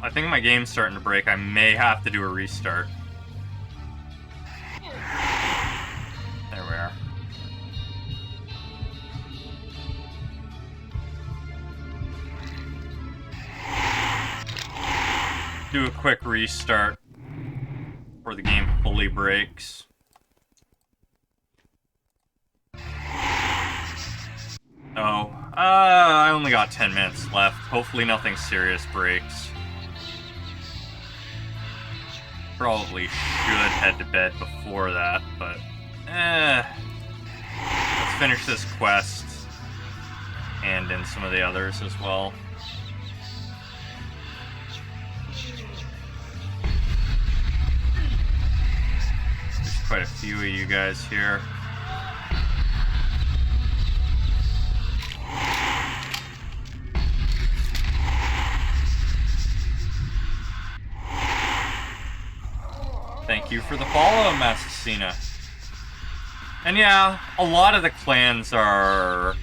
I think my game's starting to break. I may have to do a restart. There we are. Do a quick restart before the game fully breaks. Oh, I only got 10 minutes left. Hopefully nothing serious breaks. Probably should head to bed before that, but let's finish this quest and in some of the others as well. There's quite a few of you guys here. Thank you for the follow, Masquerade. And yeah, a lot of the clans are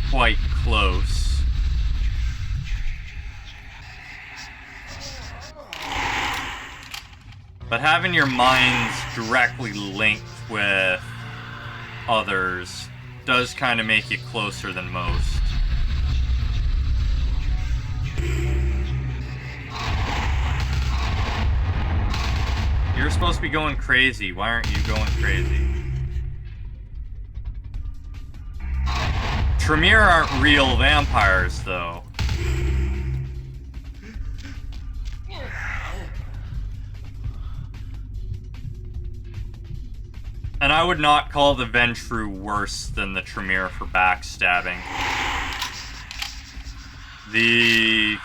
quite close. But having your minds directly linked with others does kind of make you closer than most. You're supposed to be going crazy. Why aren't you going crazy? Tremere aren't real vampires, though. And I would not call the Ventru worse than the Tremere for backstabbing. The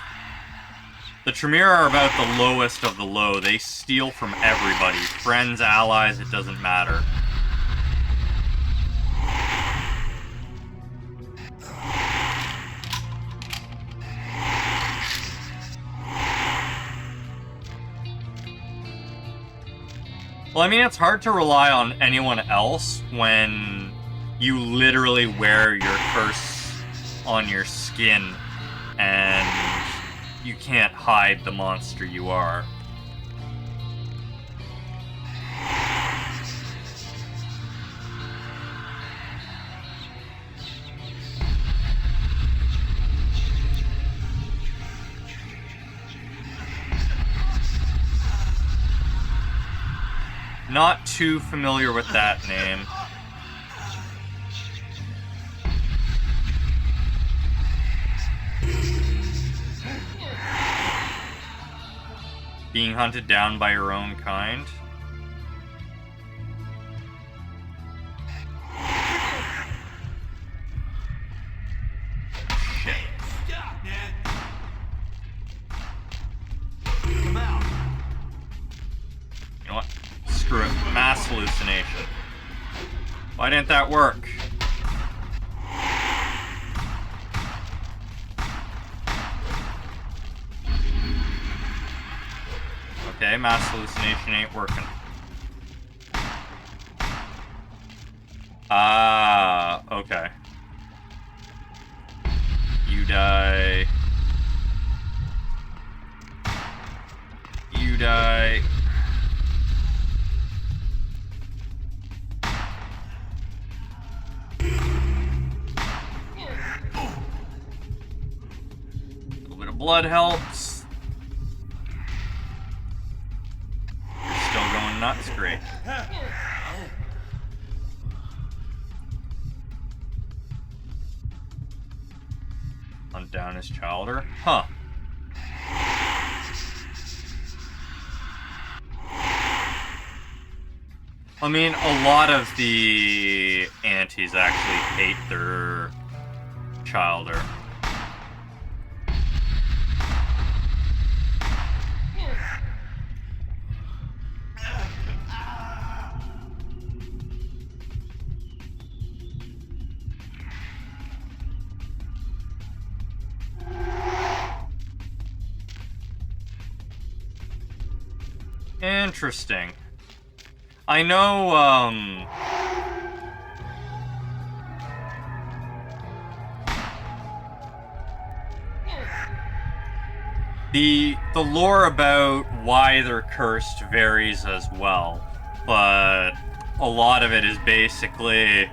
Tremere are about the lowest of the low. They steal from everybody. Friends, allies, it doesn't matter. Well, I mean, it's hard to rely on anyone else when you literally wear your curse on your skin and you can't hide the monster you are. Not too familiar with that name. Being hunted down by your own kind. Shit. Come out. You know what? Screw it. Mass hallucination. Why didn't that work? Okay, mass hallucination ain't working. Ah, okay. You die. You die. A little bit of blood helps. You're still going nuts, great. Hunt down his childer. Huh. I mean, a lot of the antis actually hate their childer. Interesting. I know, the lore about why they're cursed varies as well, but a lot of it is basically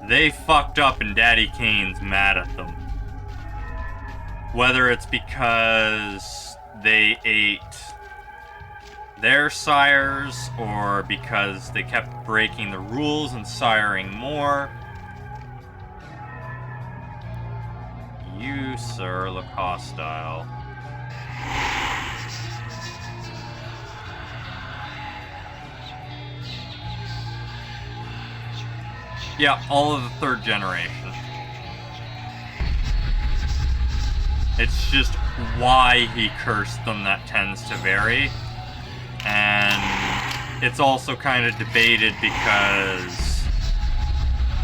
they fucked up and Daddy Kane's mad at them. Whether it's because they ate their sires, or because they kept breaking the rules and siring more. You, sir, look hostile. Yeah, all of the third generation. It's just why he cursed them that tends to vary. And it's also kind of debated because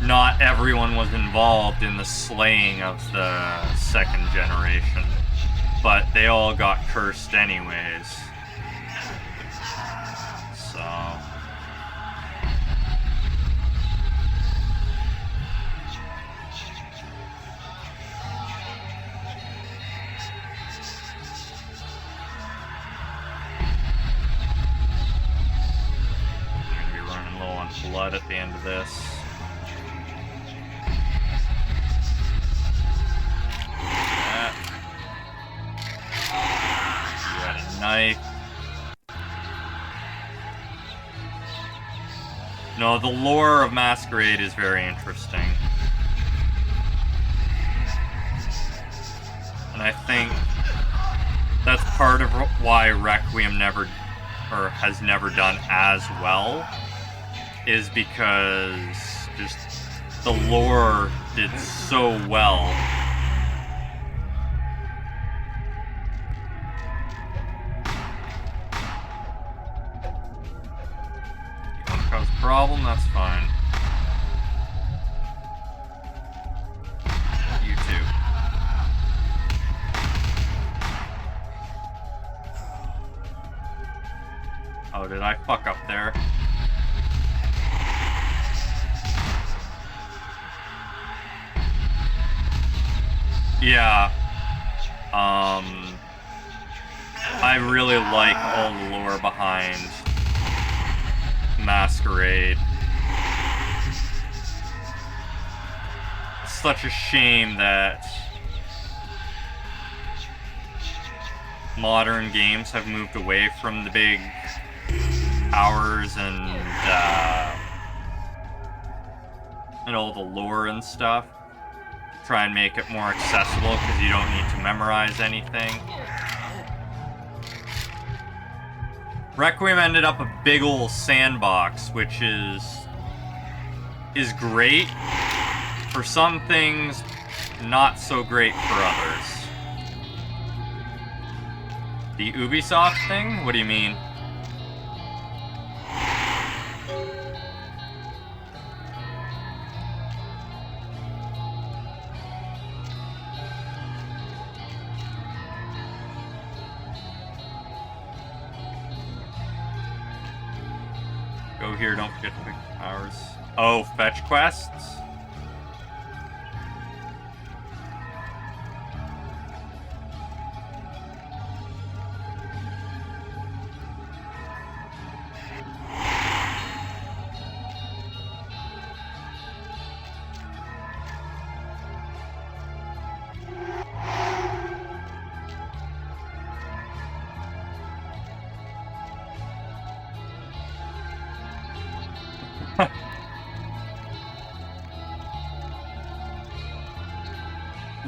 not everyone was involved in the slaying of the second generation, but they all got cursed anyways. So... blood at the end of this. That. You had a knife. No, the lore of Masquerade is very interesting. And I think that's part of why Requiem never, or has never done as well, is because just the lore did so well. You want to cause a problem? That's fine. You too. Oh, did I fuck up there? Yeah, I really like all the lore behind Masquerade. It's such a shame that modern games have moved away from the big powers and all the lore and stuff. Try and make it more accessible because you don't need to memorize anything. Requiem ended up a big ol' sandbox, which is great for some things, not so great for others. The Ubisoft thing? What do you mean? Go here, don't forget to pick powers. Oh, fetch quests?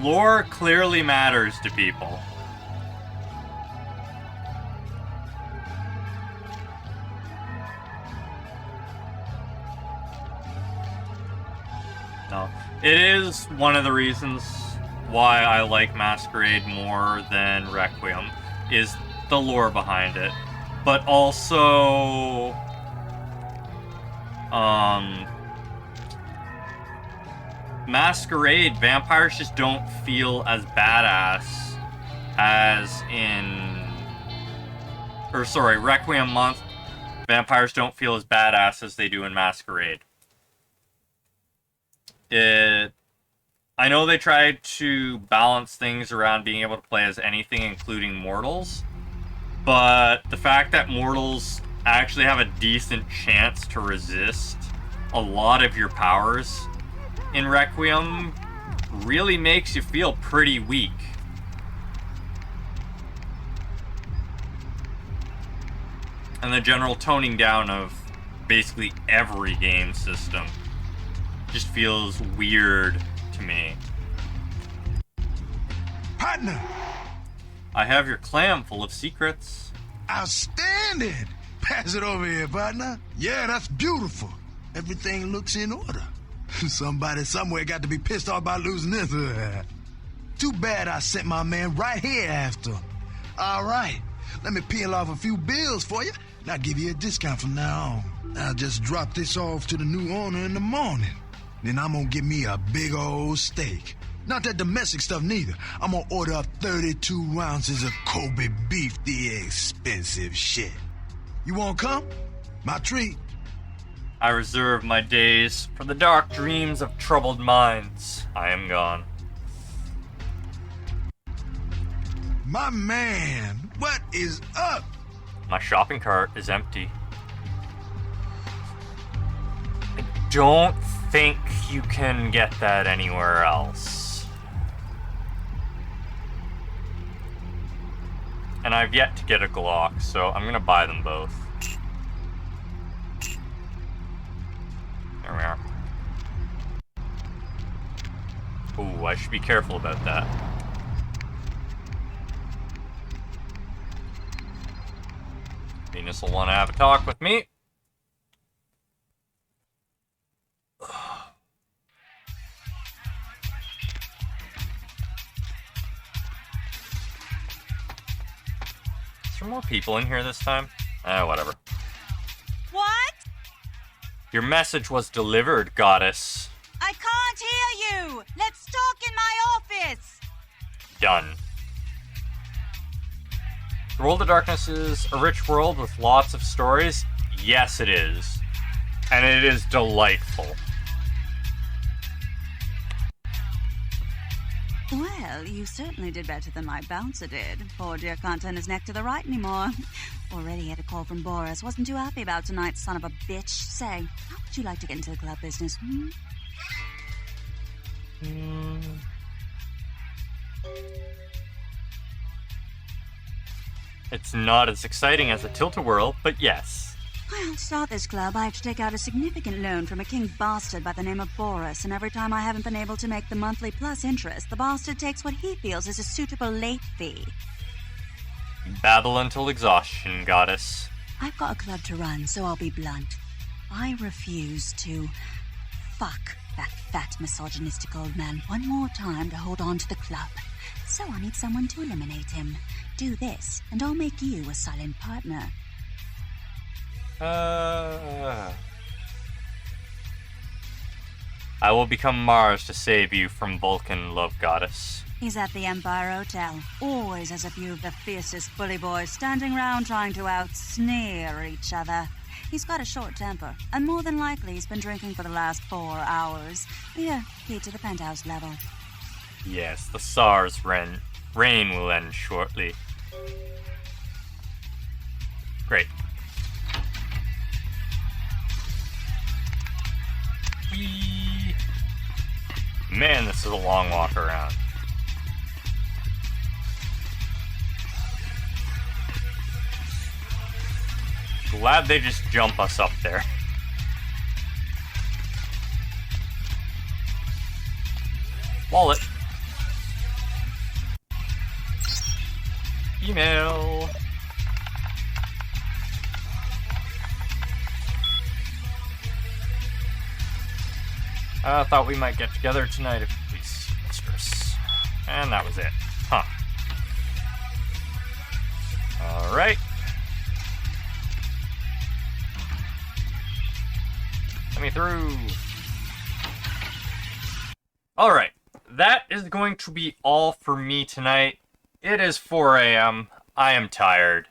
Lore clearly matters to people. No. It is one of the reasons why I like Masquerade more than Requiem, is the lore behind it. But also... Masquerade, vampires just don't feel as badass as in... Or sorry, Requiem month, vampires don't feel as badass as they do in Masquerade. I know they tried to balance things around being able to play as anything, including mortals, but the fact that mortals actually have a decent chance to resist a lot of your powers in Requiem really makes you feel pretty weak. And the general toning down of basically every game system just feels weird to me. Partner! I have your clam full of secrets. Outstanding! Pass it over here, partner. Yeah, that's beautiful. Everything looks in order. Somebody somewhere got to be pissed off about losing this. Too bad I sent my man right here after. All right, let me peel off a few bills for you, and I'll give you a discount from now on. I'll just drop this off to the new owner in the morning. Then I'm gonna get me a big old steak. Not that domestic stuff neither. I'm gonna order up 32 ounces of Kobe beef, the expensive shit. You wanna come? My treat. I reserve my days for the dark dreams of troubled minds. I am gone. My man, what is up? My shopping cart is empty. I don't think you can get that anywhere else. And I've yet to get a Glock, so I'm gonna buy them both. There we are. Ooh, I should be careful about that. Venus will want to have a talk with me. Is there more people in here this time? Whatever. What? Your message was delivered, goddess. I can't hear you! Let's talk in my office! Done. The World of Darkness is a rich world with lots of stories. Yes, it is. And it is delightful. Well, you certainly did better than my bouncer did. Poor dear can't turn his neck to the right anymore. Already had a call from Boris. Wasn't too happy about tonight, son of a bitch. Say, how would you like to get into the club business, It's not as exciting as a Tilt-A-Whirl, but yes. Well, to start this club, I have to take out a significant loan from a king bastard by the name of Boris, and every time I haven't been able to make the monthly plus interest, the bastard takes what he feels is a suitable late fee. Babble until exhaustion, goddess. I've got a club to run, so I'll be blunt. I refuse to fuck that fat, misogynistic old man one more time to hold on to the club. So I need someone to eliminate him. Do this, and I'll make you a silent partner. I will become Mars to save you from Vulcan, love goddess. He's at the Empire Hotel. Always has a few of the fiercest bully boys standing round trying to out-sneer each other. He's got a short temper, and more than likely he's been drinking for the last 4 hours. Here, key to the penthouse level. Yes, the SARS reign will end shortly. Great. Whee! Man, this is a long walk around. Glad they just jump us up there. Wallet. Email. I thought we might get together tonight if please, mistress. And that was it. Huh. Alright. Let me through. Alright. That is going to be all for me tonight. It is 4 a.m. I am tired.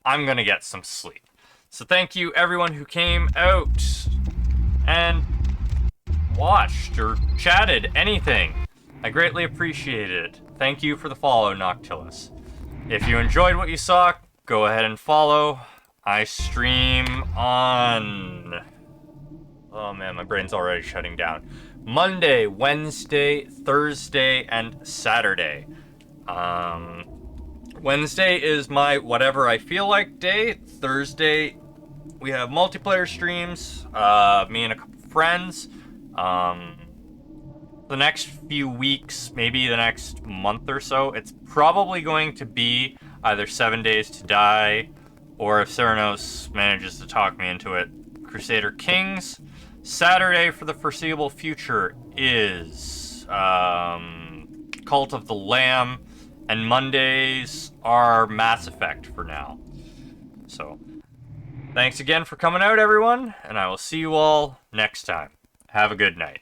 I'm gonna get some sleep. So thank you everyone who came out and watched or chatted, anything. I greatly appreciate it. Thank you for the follow, Noctilus. If you enjoyed what you saw, go ahead and follow. I stream on... Oh man, my brain's already shutting down. Monday, Wednesday, Thursday, and Saturday. Wednesday is my whatever I feel like day. Thursday, we have multiplayer streams. Me and a couple friends. The next few weeks, maybe the next month or so, it's probably going to be either 7 Days to Die, or if Ceranos manages to talk me into it, Crusader Kings. Saturday for the foreseeable future is Cult of the Lamb, and Mondays are Mass Effect for now. So, thanks again for coming out, everyone, and I will see you all next time. Have a good night.